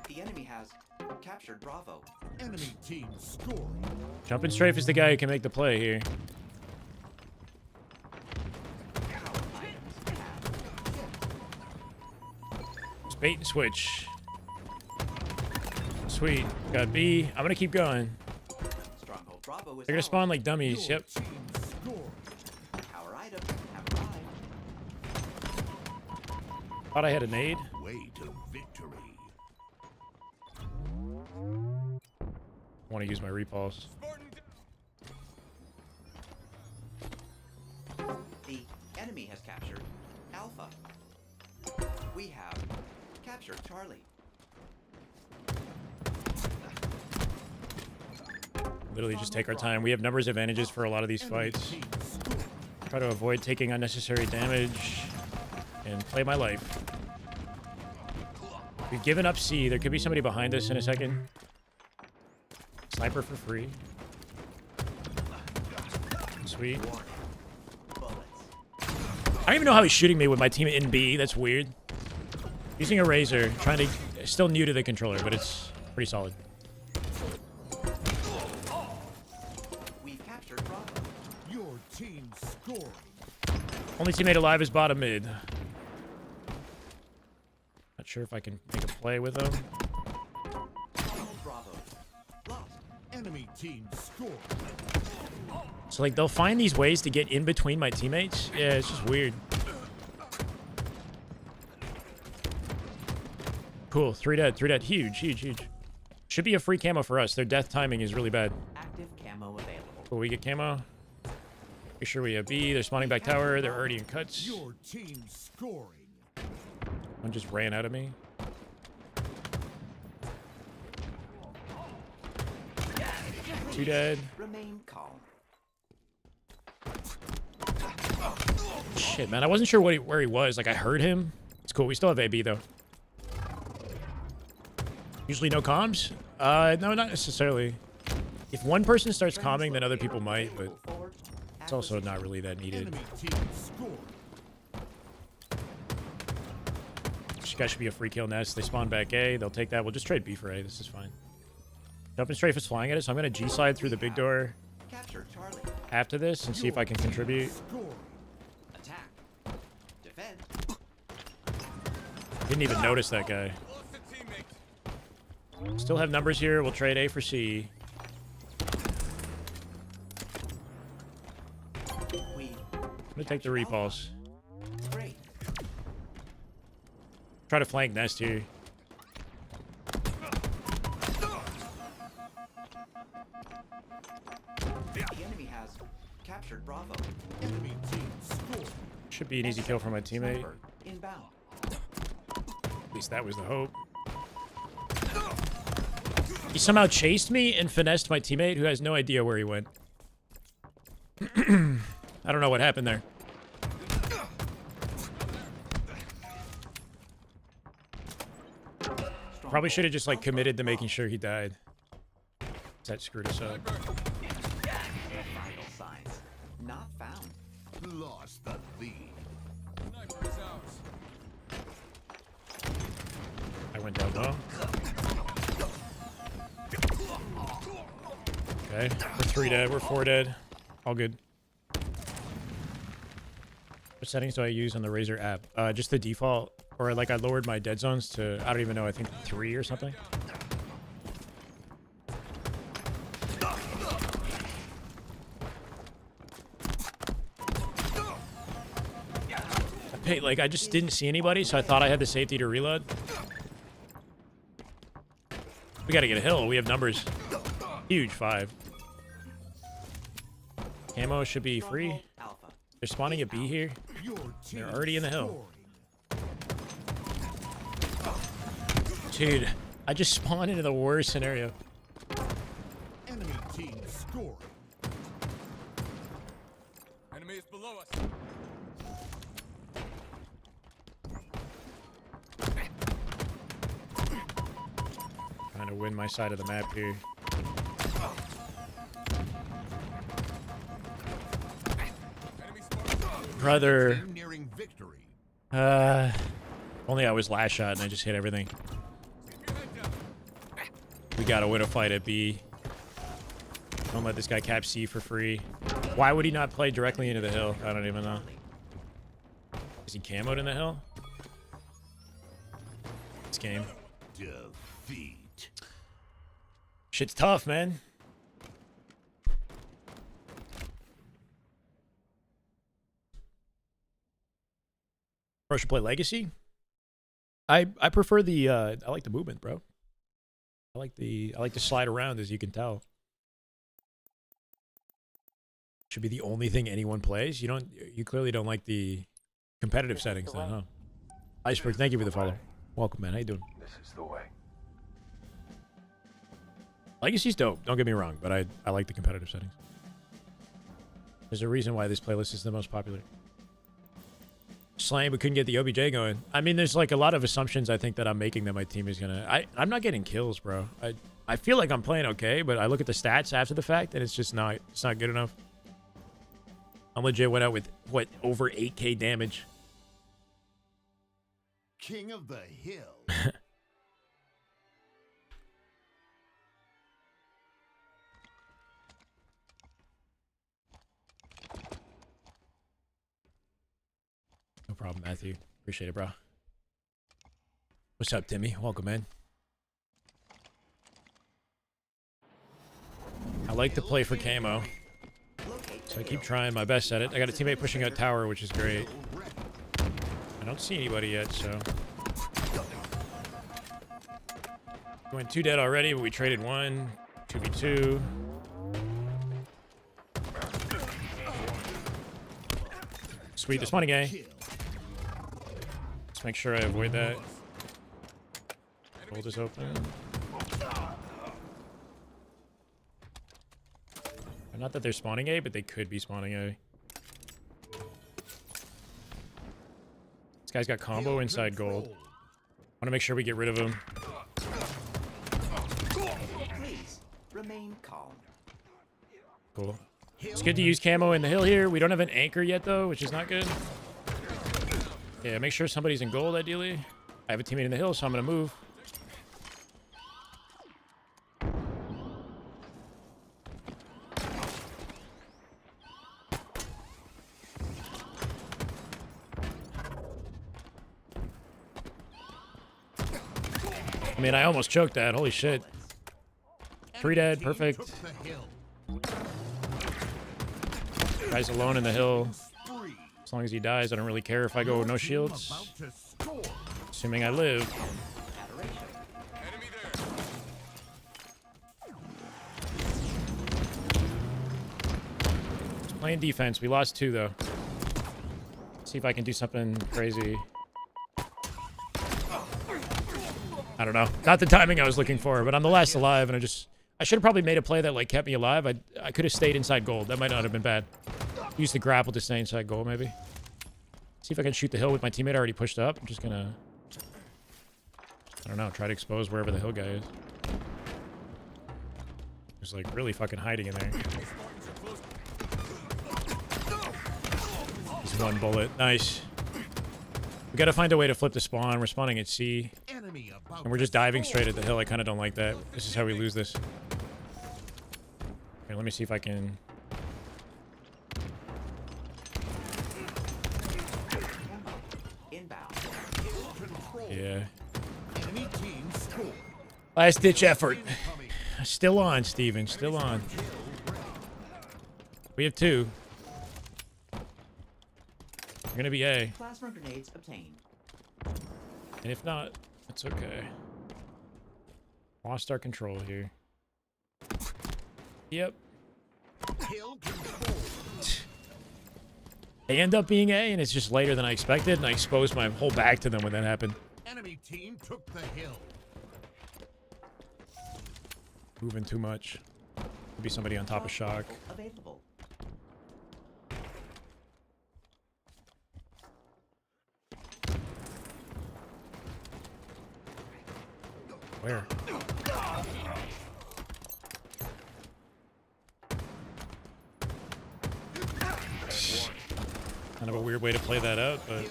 The enemy has captured Bravo. Enemy team scoring. Jumping strafe is the guy who can make the play here. Just bait and switch. Sweet. Got B. I'm gonna keep going. Stronghold Bravo is They're gonna spawn like dummies. Yep. Our items have arrived. Thought I had a nade. Way to victory. I want to use my repulse. The enemy has captured Alpha. We have captured Charlie. literally just take our time. We have numbers advantages for a lot of these fights. Try to avoid taking unnecessary damage and play my life. We've given up C. There could be somebody behind us in a second. Sniper for free. Sweet. I don't even know how he's shooting me with my team in B. That's weird. Using a razor, trying to... Still new to the controller, but it's pretty solid. We've captured Bravo. Your team scoring. Only teammate alive is bottom mid. Not sure if I can make a play with them. Bravo. Lost. Enemy team scoring. So, like, they'll find these ways to get in between my teammates. Yeah, it's just weird. Cool. 3 dead. 3 dead. Huge, huge, huge. Should be a free camo for us. Their death timing is really bad. Active camo available. Cool, we get camo. Make sure we have B. They're spawning back tower. They're already in cuts. Your team scoring. One just ran out of me. Two dead. Remain calm. Shit, man. I wasn't sure where he was. Like, I heard him. It's cool. We still have AB, though. Usually no comms? No, not necessarily. If one person starts calming, then other people might, but it's also not really that needed. Enemy team scoring. This guy should be a free kill nest. They spawn back A. They'll take that. We'll just trade B for A. This is fine. Jumping strafe is flying at us. So I'm going to G-slide through the big door Capture Charlie. after this and see if I can contribute. Scoring. Attack. Defend. Didn't even notice that guy. Still have numbers here. We'll trade A for C. We I'm gonna take the repulse. great. Try to flank nest here. The enemy has captured Bravo. Enemy team scoring. Should be an easy kill for my teammate. Sniper inbound. At least that was the hope. He somehow chased me and finessed my teammate who has no idea where he went. I don't know what happened there. Probably should have just like committed to making sure he died. That screwed us up. Vital signs not found. Lost the lead. I went down low. Okay, we're 3 dead. We're 4 dead. All good. What settings do I use on the Razer app? Just the default, or like I lowered my dead zones to, I don't even know, I think 3 or something. Like, I just didn't see anybody, so I thought I had the safety to reload. We gotta get a hill. We have numbers. Huge 5. Camo should be free. They're spawning a B here. They're already in the hill. Dude, I just spawned into the worst scenario. Enemy team scoring. Enemy is below us. Trying to win my side of the map here. Brother. Nearing victory. Only I was last shot and I just hit everything. We gotta win a fight at B. Don't let this guy cap C for free. Why would he not play directly into the hill? I don't even know. Is he camoed in the hill? This game. Defeat. Shit's tough, man. Bro should play Legacy. I prefer the I like the movement, bro. I like to slide around, as you can tell. Should be the only thing anyone plays. You clearly don't like the competitive settings then, huh? Iceberg, thank you for the follow. Welcome, man. How you doing? This is the way. Legacy's dope. Don't get me wrong, but I like the competitive settings. There's a reason why this playlist is the most popular. Slaying, but couldn't get the OBJ going. I mean, there's like a lot of assumptions I think that I'm making that my team is gonna. I'm not getting kills, bro. I feel like I'm playing okay, but I look at the stats after the fact, and it's just not. It's not good enough. I'm legit went out with what, over 8K damage. King of the Hill. No problem, Matthew. Appreciate it, bro. What's up, Timmy? Welcome in. I like to play for camo, so I keep trying my best at it. I got a teammate pushing out tower, which is great. I don't see anybody yet, so... We went 2 dead already, but we traded 1. 2v2. Sweet, they're spawning A. Let's make sure I avoid that. Gold is open. Not that they're spawning A, but they could be spawning A. This guy's got combo inside gold. Want to make sure we get rid of him. Please remain calm. Cool. It's good to use camo in the hill here. We don't have an anchor yet, though, which is not good. Yeah, make sure somebody's in gold, ideally. I have a teammate in the hill, so I'm going to move. I mean, I almost choked that. Holy shit. 3 dead. Perfect. Guy's alone in the hill. As long as he dies, I don't really care if I go no shields. Assuming I live. Just playing defense. We lost 2, though. See if I can do something crazy. I don't know. Not the timing I was looking for, but I'm the last alive, and I should have probably made a play that like kept me alive. I could have stayed inside gold. That might not have been bad. Use the grapple to stay inside gold, maybe. See if I can shoot the hill with my teammate already pushed up. I'm just gonna, I don't know, try to expose wherever the hill guy is. He's like really fucking hiding in there. Just 1 bullet. Nice. We gotta find a way to flip the spawn. We're spawning at C. And we're just diving straight at the hill. I kind of don't like that. This is how we lose this. Here, let me see if I can... Yeah. Last ditch effort. Still on, Steven. Still on. We have 2. We're gonna be A. Plasma grenades obtained. And if not, it's okay. Lost our control here. Yep. They end up being A, and it's just later than I expected, and I exposed my whole back to them when that happened. Enemy team took the hill. Moving too much. Could be somebody on top of shock. Available. Where? Kind of a weird way to play that out, but...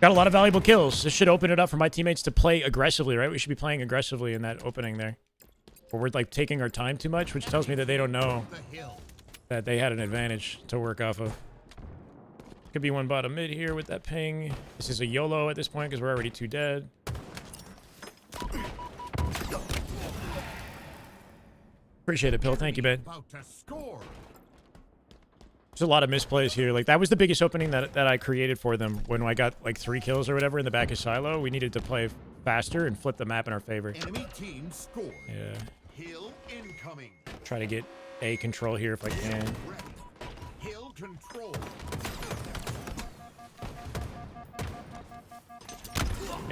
Got a lot of valuable kills. This should open it up for my teammates to play aggressively, right? We should be playing aggressively in that opening there. Or we're like taking our time too much, which tells me that they don't know that they had an advantage to work off of. Could be 1 bottom mid here with that ping. This is a YOLO at this point because we're already 2 dead. Appreciate it, Pill. Thank you, man. There's a lot of misplays here. Like, that was the biggest opening that I created for them when I got, like, 3 kills or whatever in the back of Silo. We needed to play faster and flip the map in our favor. Enemy team scored. Yeah. Hill incoming. Try to get A control here if I can. Hill control.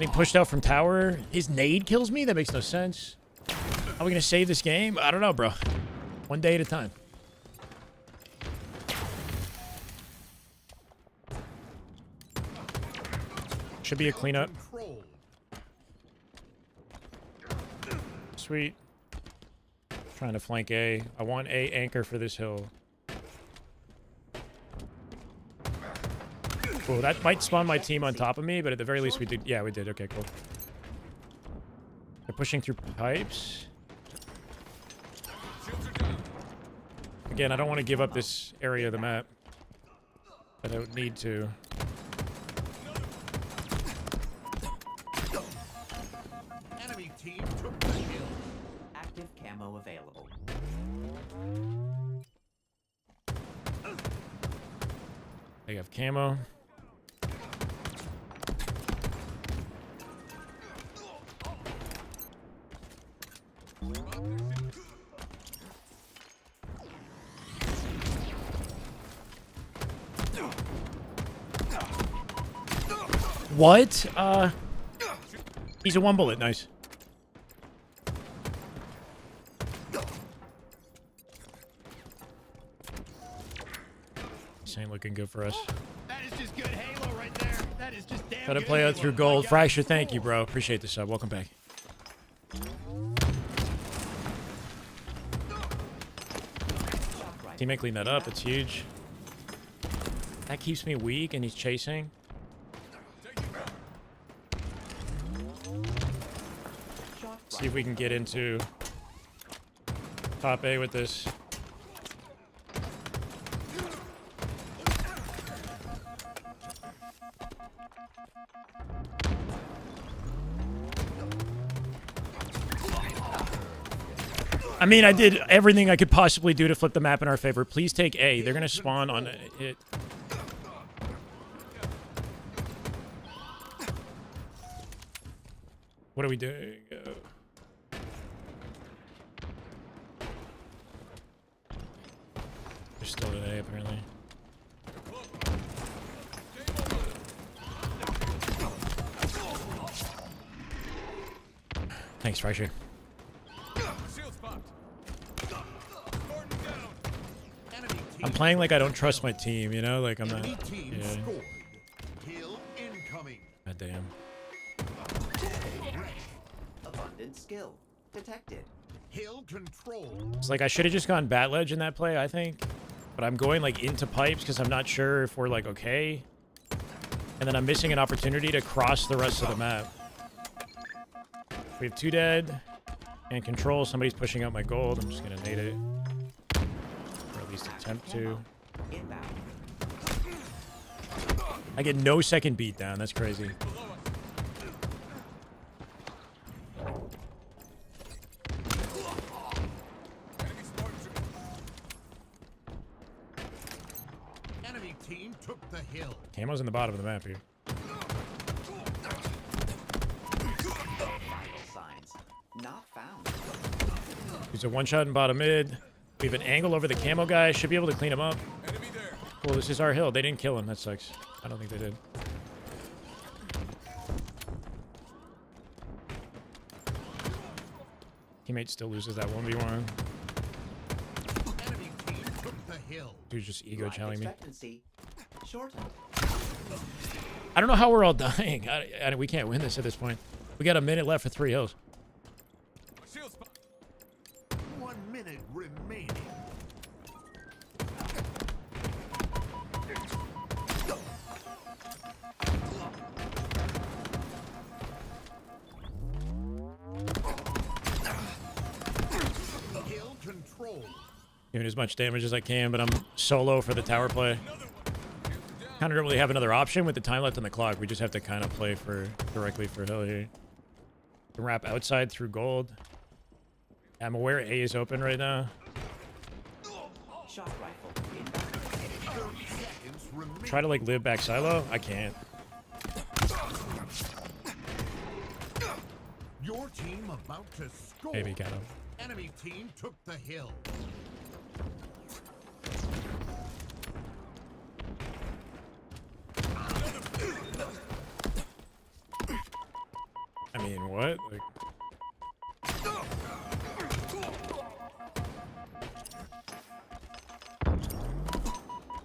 Getting pushed out from tower. His nade kills me? That makes no sense. How are we going to save this game? I don't know, bro. One day at a time. Should be a cleanup. Sweet. Trying to flank A. I want A anchor for this hill. Cool. That might spawn my team on top of me, but at the very least we did. Yeah, we did. Okay, cool. They're pushing through pipes. Again, I don't want to give up this area of the map, but I would need to. Enemy team took the hill. Active camo available. They have camo. What? He's a one bullet. Nice. This ain't looking good for us. That is just good Halo right there. That is just damn Gotta good play out Halo. through gold. Fracture, thank you, bro. Appreciate the sub. Welcome back. Teammate clean that up. It's huge. That keeps me weak, and he's chasing. See if we can get into top A with this. I mean, I did everything I could possibly do to flip the map in our favor. Please take A. They're going to spawn on it. What are we doing? They're still at A, apparently. Thanks, Fracture. I'm playing like I don't trust my team, you know? Like I'm not. Yeah. Kill incoming. God damn. Abundant skill detected. Hill control. It's like I should have just gone bat ledge in that play, I think. But I'm going like into pipes because I'm not sure if we're like okay. And then I'm missing an opportunity to cross the rest of the map. We have 2 dead. And control. Somebody's pushing out my gold. I'm just gonna nade it. Or at least attempt to. I get no second beat down. That's crazy. Enemy team took the hill. Camo's in the bottom of the map here. Not found. He's a one-shot in bottom mid. We have an angle over the camo guy. Should be able to clean him up. Cool, this is our hill. They didn't kill him. That sucks. I don't think they did. Teammate still loses that 1v1. Enemy team took the hill. Dude's just ego challenging me. Shortened. I don't know how we're all dying. We can't win this at this point. We got a minute left for 3 hills. 1 minute remaining. Hill control. Doing as much damage as I can, but I'm solo for the tower play. Kind of don't really have another option with the time left on the clock. We just have to kind of play directly for hill here. Can wrap outside through gold. I'm aware A is open right now. Shot rifle. Try to like live back silo. I can't. Your team about to score. Maybe got him. Enemy team took the hill. mean, what? Like...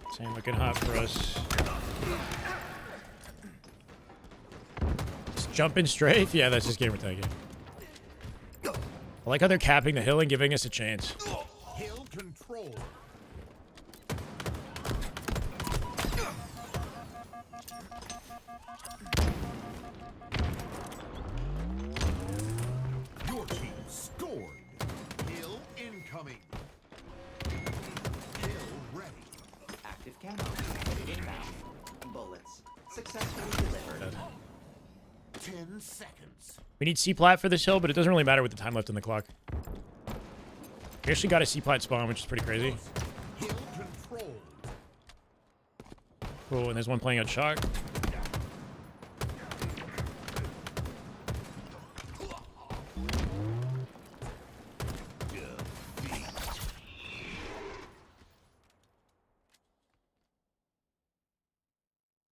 This ain't looking hot for us. Just jumping strafe? Yeah, that's just gamer tagging. I like how they're capping the hill and giving us a chance. Hill control. Your team scored. Hill incoming. Hill ready. Active camo. Inbound. Bullets. Successfully delivered. 10 seconds. We need C-plat for this hill, but it doesn't really matter with the time left on the clock. We actually got a C-plat spawn, which is pretty crazy. Hill control. Cool, and there's one playing on shock.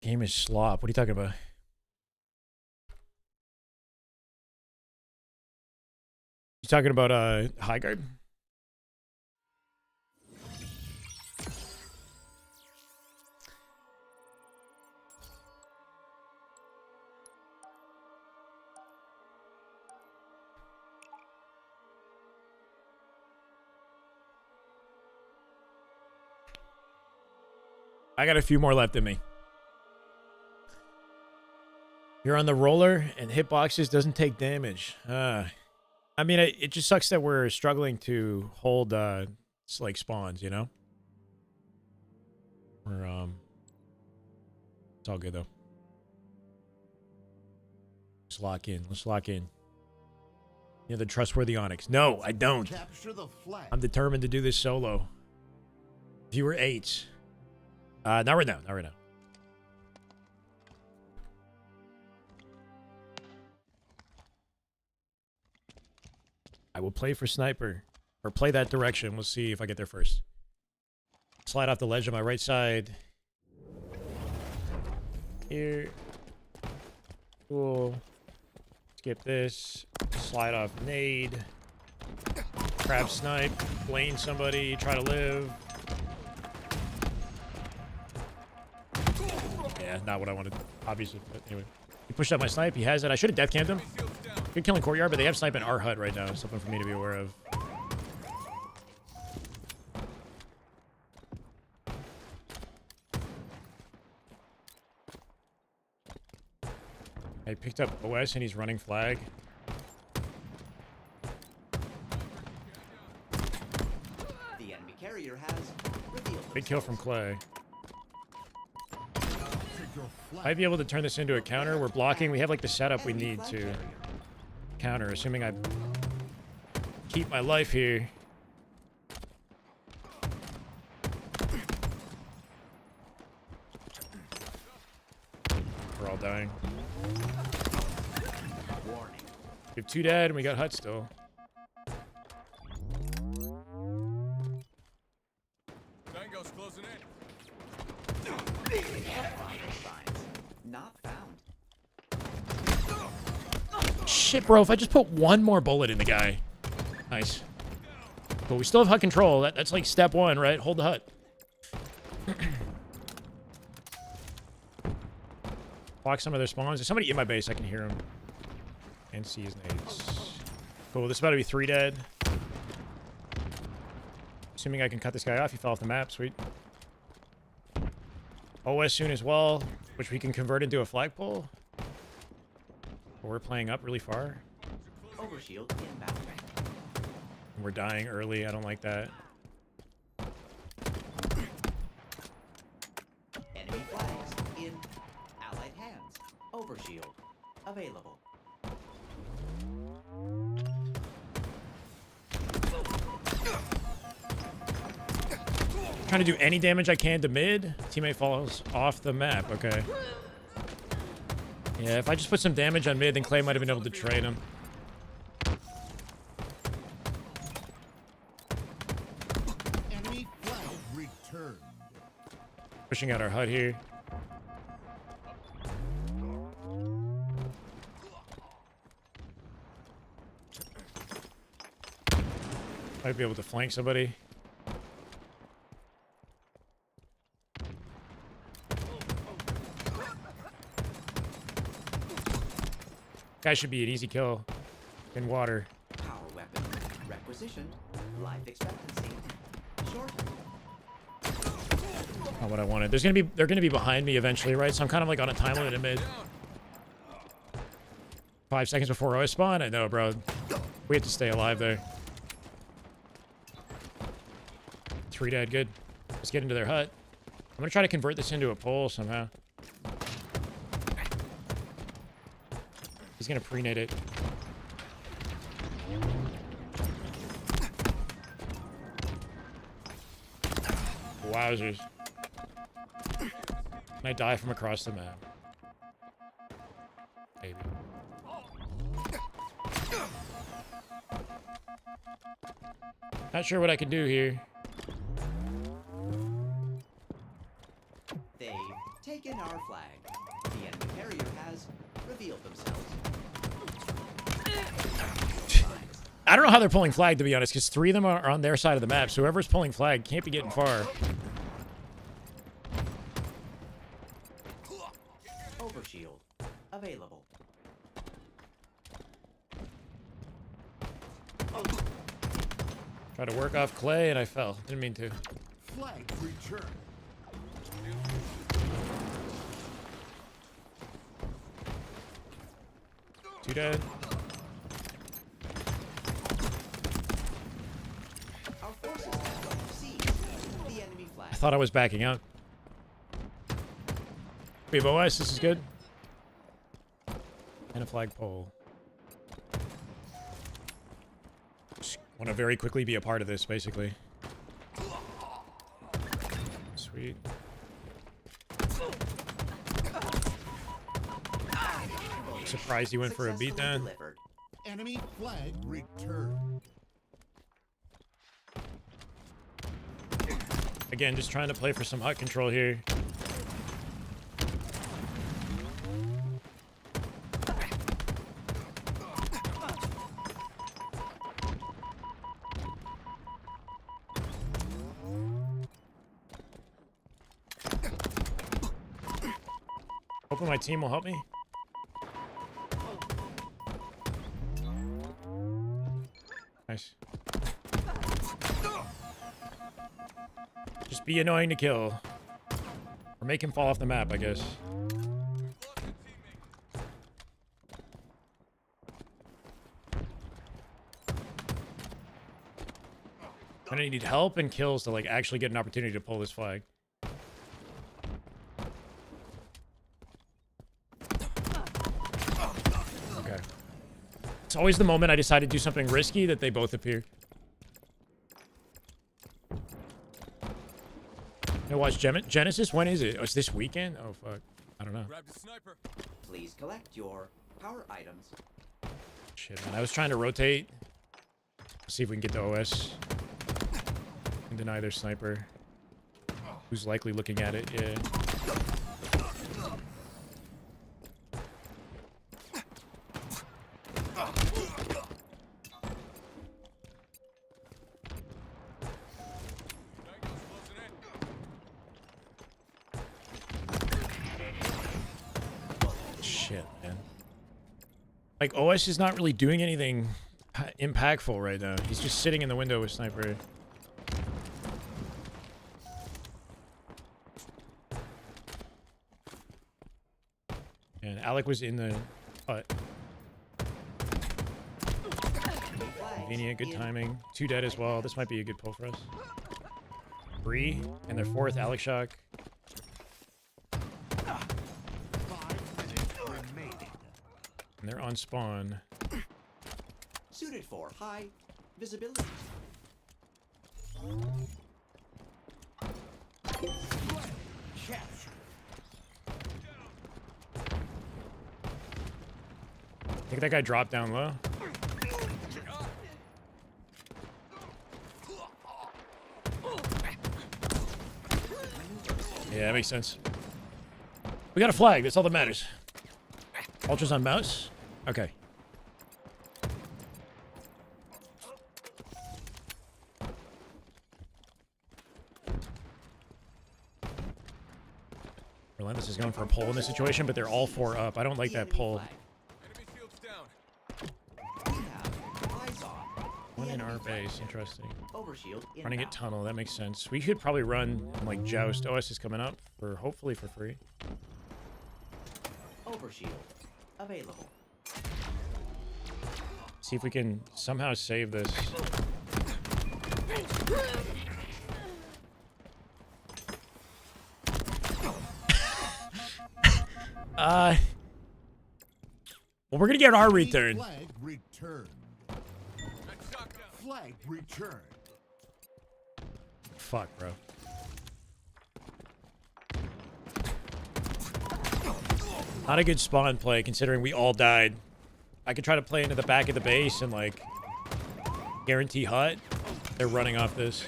Game is slop. What are you talking about? You talking about high guard? I got a few more left in me. You're on the roller and hitboxes doesn't take damage. I mean, it just sucks that we're struggling to hold like spawns, you know? We're it's all good though. Let's lock in. Let's lock in. You know the trustworthy Onyx. No, I don't. Capture the flag. I'm determined to do this solo. Viewer 8. Not right now. Not right now. I will play for sniper. Or play that direction. We'll see if I get there first. Slide off the ledge on my right side. Here. Cool. Skip this. Slide off nade. Crab snipe. Lane somebody. Try to live. Yeah, not what I wanted, obviously. But anyway. He pushed up my snipe. He has it. I should have death camped him. Good killing courtyard, but they have snipe in our hut right now. Something for me to be aware of. I picked up OS and he's running flag. The enemy carrier has revealed Big kill from Clay. Your flag. Might be able to turn this into a counter. We're blocking. We have like the setup we enemy need flag to carrier. counter, assuming I keep my life here. We're all dying. Warning. We have 2 dead and we got hut still. Tango's closing in. Not found. Shit, bro, if I just put one more bullet in the guy. Nice. But we still have hut control. That's like step 1, right? Hold the hut. Block some of their spawns. There's somebody in my base. I can hear him. And see his nades. Cool, this is about to be 3 dead. Assuming I can cut this guy off. He fell off the map. Sweet. OS soon as well, which we can convert into a flagpole. But we're playing up really far. Overshield inbound. We're dying early. I don't like that. Enemy flags in allied hands. Overshield available. Trying to do any damage I can to mid. Teammate falls off the map. Okay. Yeah, if I just put some damage on mid, then Clay might have been able to trade him. Enemy flag returned. Pushing out our hut here. Might be able to flank somebody. Guy should be an easy kill in water. Power weapon requisitioned. Life expectancy short. Not what I wanted. They're gonna be behind me eventually, right? So I'm kind of like on a time limit in mid. 5 seconds before OS spawn. I know, bro. We have to stay alive there. 3 dead. Good. Let's get into their hut. I'm gonna try to convert this into a pole somehow. He's gonna pre-nade it. Wowzers. Can I die from across the map? Maybe. Not sure what I can do here. They've taken our flag. The enemy carrier has revealed themselves. I don't know how they're pulling flag, to be honest, because 3 of them are on their side of the map, so whoever's pulling flag can't be getting far. Overshield available. Tried to work off Clay, and I fell. Didn't mean to. Flag return. 2 dead. Our forces have seized the enemy flag. I thought I was backing out. We have OS. This is good. And a flagpole. Just want to very quickly be a part of this, basically. Sweet. Surprised he went for a beatdown. Delivered. Enemy flag returned. Again, just trying to play for some hut control here. Hoping my team will help me. Nice. Just be annoying to kill. Or make him fall off the map, I guess. I'm gonna need help and kills to like actually get an opportunity to pull this flag. Okay. It's always the moment I decide to do something risky that they both appear. Now watch Genesis. When is it? Oh, it's this weekend? Oh, fuck. I don't know. Grab the sniper. Please collect your power items. Shit, man. I was trying to rotate. See if we can get the OS. And deny their sniper. Who's likely looking at it, yeah. Shit, man. Like, OS is not really doing anything impactful right now. He's just sitting in the window with sniper. And Alec was in the hut. Convenient, good timing. 2 dead as well. This might be a good pull for us. 3, and their 4th Alec shock. 5 minutes remaining. And they're on spawn. Suited for high visibility. Capture. I think that guy dropped down low. Yeah, that makes sense. We got a flag. That's all that matters. Ultra's on mouse. Okay. Relentless is going for a pull in this situation, but they're all 4 up. I don't like that pull. Enemy shields down. We have eyes on. One The in our enemy base, flag. interesting. Overshield Running it inbound. tunnel, that makes sense. We could probably run like Joust. OS is coming up for hopefully for free. Overshield available. See if we can somehow save this. Well, we're gonna get our return. Flag returned. That's shot down. Flag returned. Fuck, bro. Not a good spawn play considering we all died. I could try to play into the back of the base and like guarantee hut. They're running off this.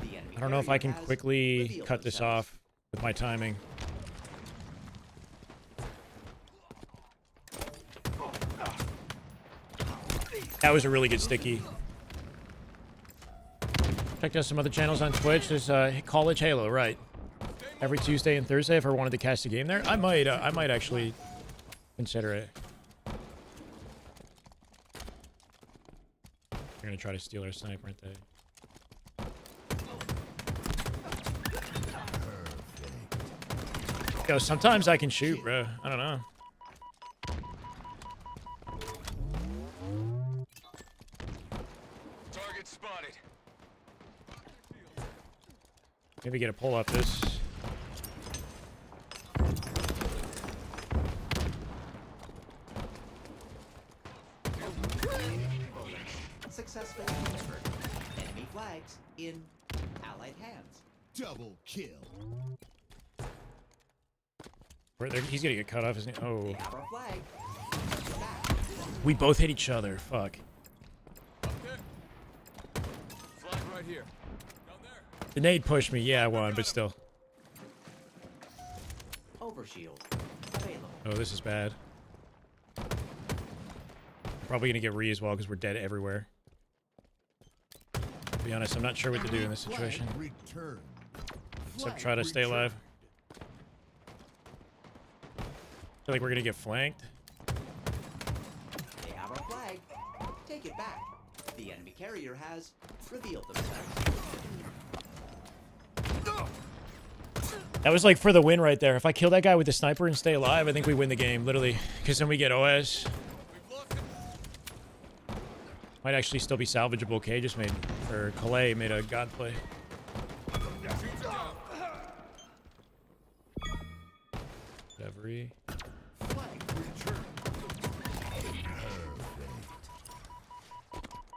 The enemy I don't know if I can carrier has quickly revealed cut this themselves. off with my timing. That was a really good sticky. Checked out some other channels on Twitch. There's College Halo, right? Every Tuesday and Thursday. If I wanted to cast a game there, I might actually consider it. They're gonna try to steal our sniper, aren't they? Yo, sometimes I can shoot, bro. I don't know. Target spotted. Maybe get a pull off this. Successfully delivered. Enemy flags in allied hands. Double kill. He's gonna get cut off, isn't he? Oh, They have our flag. Back. we both hit each other. Fuck. Up there. Flag right here. Down there. The nade pushed me. Yeah, I won, but still. Overshield available. Oh, this is bad. I'm probably gonna get re as well because we're dead everywhere. To be honest, I'm not sure what to do in this situation. Flag returned. Except Flag try to stay returned. alive. I feel like we're gonna get flanked. They have our flag. Take it back. The enemy carrier has revealed themselves. That was like for the win right there. If I kill that guy with the sniper and stay alive, I think we win the game, literally. Because then we get OS. We've lost it. Might actually still be salvageable. K just made, or Calais made a god play. Shoots down. Whatever. Flag returned.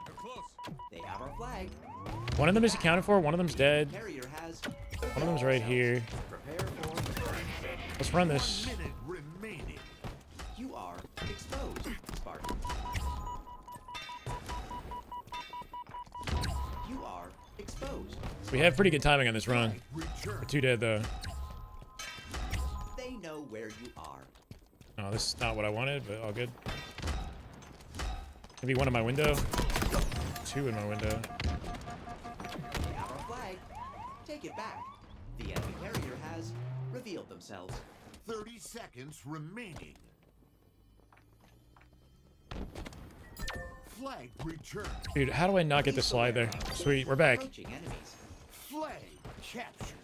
They're close. They have our flag. One of them is accounted for. One of them's dead. Carrier has. One of them's right here. Prepare for. Let's run this. Minute remaining. You are exposed, Spartan. You are exposed. We have pretty good timing on this run. Flag We're returned. 2 dead though. They know where you are. Oh, this is not what I wanted, but all good. Maybe one in my window. 2 in my window. They have our flag. Take it back. The enemy carrier has revealed themselves. 30 seconds remaining. Flag returned. Dude, how do I not get the slide there? Sweet, we're back. Approaching enemies. Flag captured.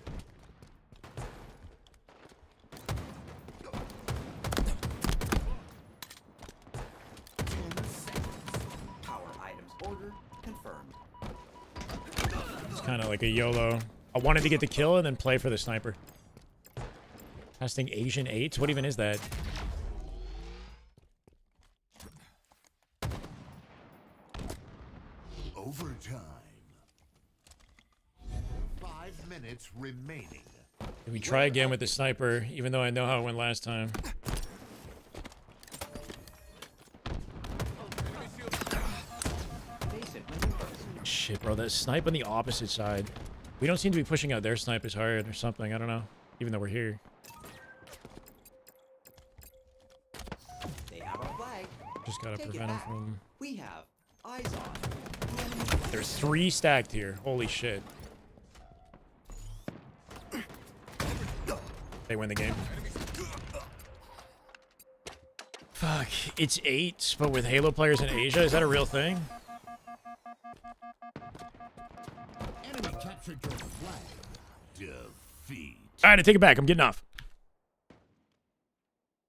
Power items ordered confirmed. It's kind of like a YOLO. I wanted to get the kill and then play for the sniper. Testing Asian 8s? What even is that? Overtime. 5 minutes remaining. Can we try again with the sniper, even though I know how it went last time? Enemy shields down. Basic maneuvers. Shit, bro, that snipe on the opposite side. We don't seem to be pushing out their snipe as hard or something. I don't know. Even though we're here. They have our flag. Just gotta Take it prevent them back. from... We have eyes on. The enemy There's 3 stacked here. Holy shit. They win the game. Fuck, it's 8, but with Halo players in Asia, is that a real thing? Enemy captured your flag. Defeat. All right, I take it back. I'm getting off.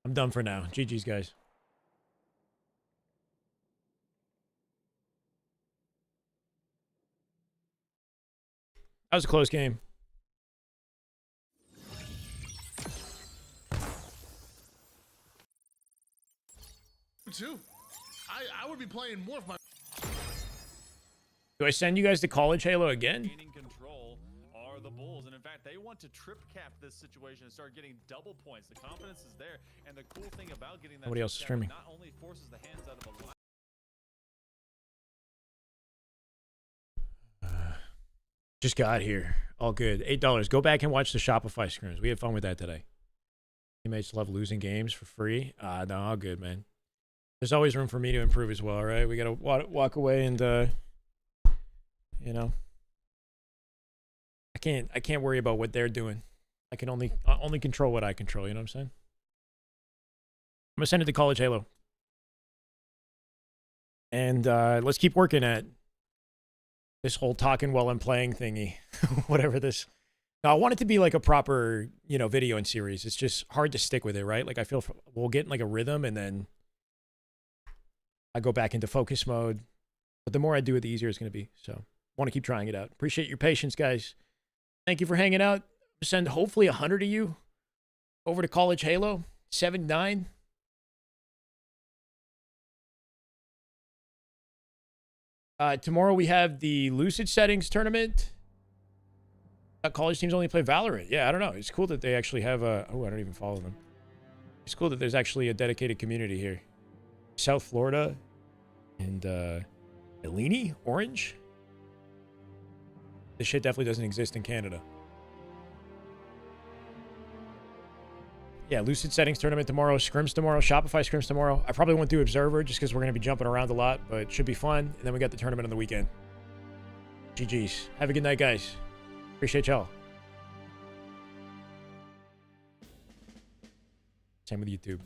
I'm done for now. GG's, guys. That was a close game. Too. I would be playing more if my. Do I send you guys to college Halo again? Gaining control are the Bulls, and in fact, they want to trip cap this situation and start getting double points. The confidence is there, and the cool thing about getting that Nobody else is trip cap, streaming. it not only forces the hands out of the line. Just got here. All good. $8. Go back and watch the Shopify scrims. We had fun with that today. Teammates love losing games for free. No, all good, man. There's always room for me to improve as well, right? We got to walk away and, you know, I can't worry about what they're doing. I can only control what I control. You know what I'm saying? I'm gonna send it to College Halo, and let's keep working at this whole talking while I'm playing thingy, whatever this. Now, I want it to be like a proper, you know, video and series. It's just hard to stick with it, right? Like I feel we'll get in like a rhythm, and then I go back into focus mode. But the more I do it, the easier it's going to be. So want to keep trying it out. Appreciate your patience, guys. Thank you for hanging out. Send hopefully 100 of you over to College Halo 7-9. Tomorrow we have the Lucid Settings tournament. College teams only play Valorant. Yeah, I don't know. It's cool that they actually have a... Oh, I don't even follow them. It's cool that there's actually a dedicated community here. South Florida and Eleni, Orange. This shit definitely doesn't exist in Canada. Yeah, Lucid Settings tournament tomorrow, Scrims tomorrow, Shopify Scrims tomorrow. I probably won't do Observer just because we're going to be jumping around a lot, but it should be fun. And then we got the tournament on the weekend. GG's. Have a good night, guys. Appreciate y'all. Same with YouTube.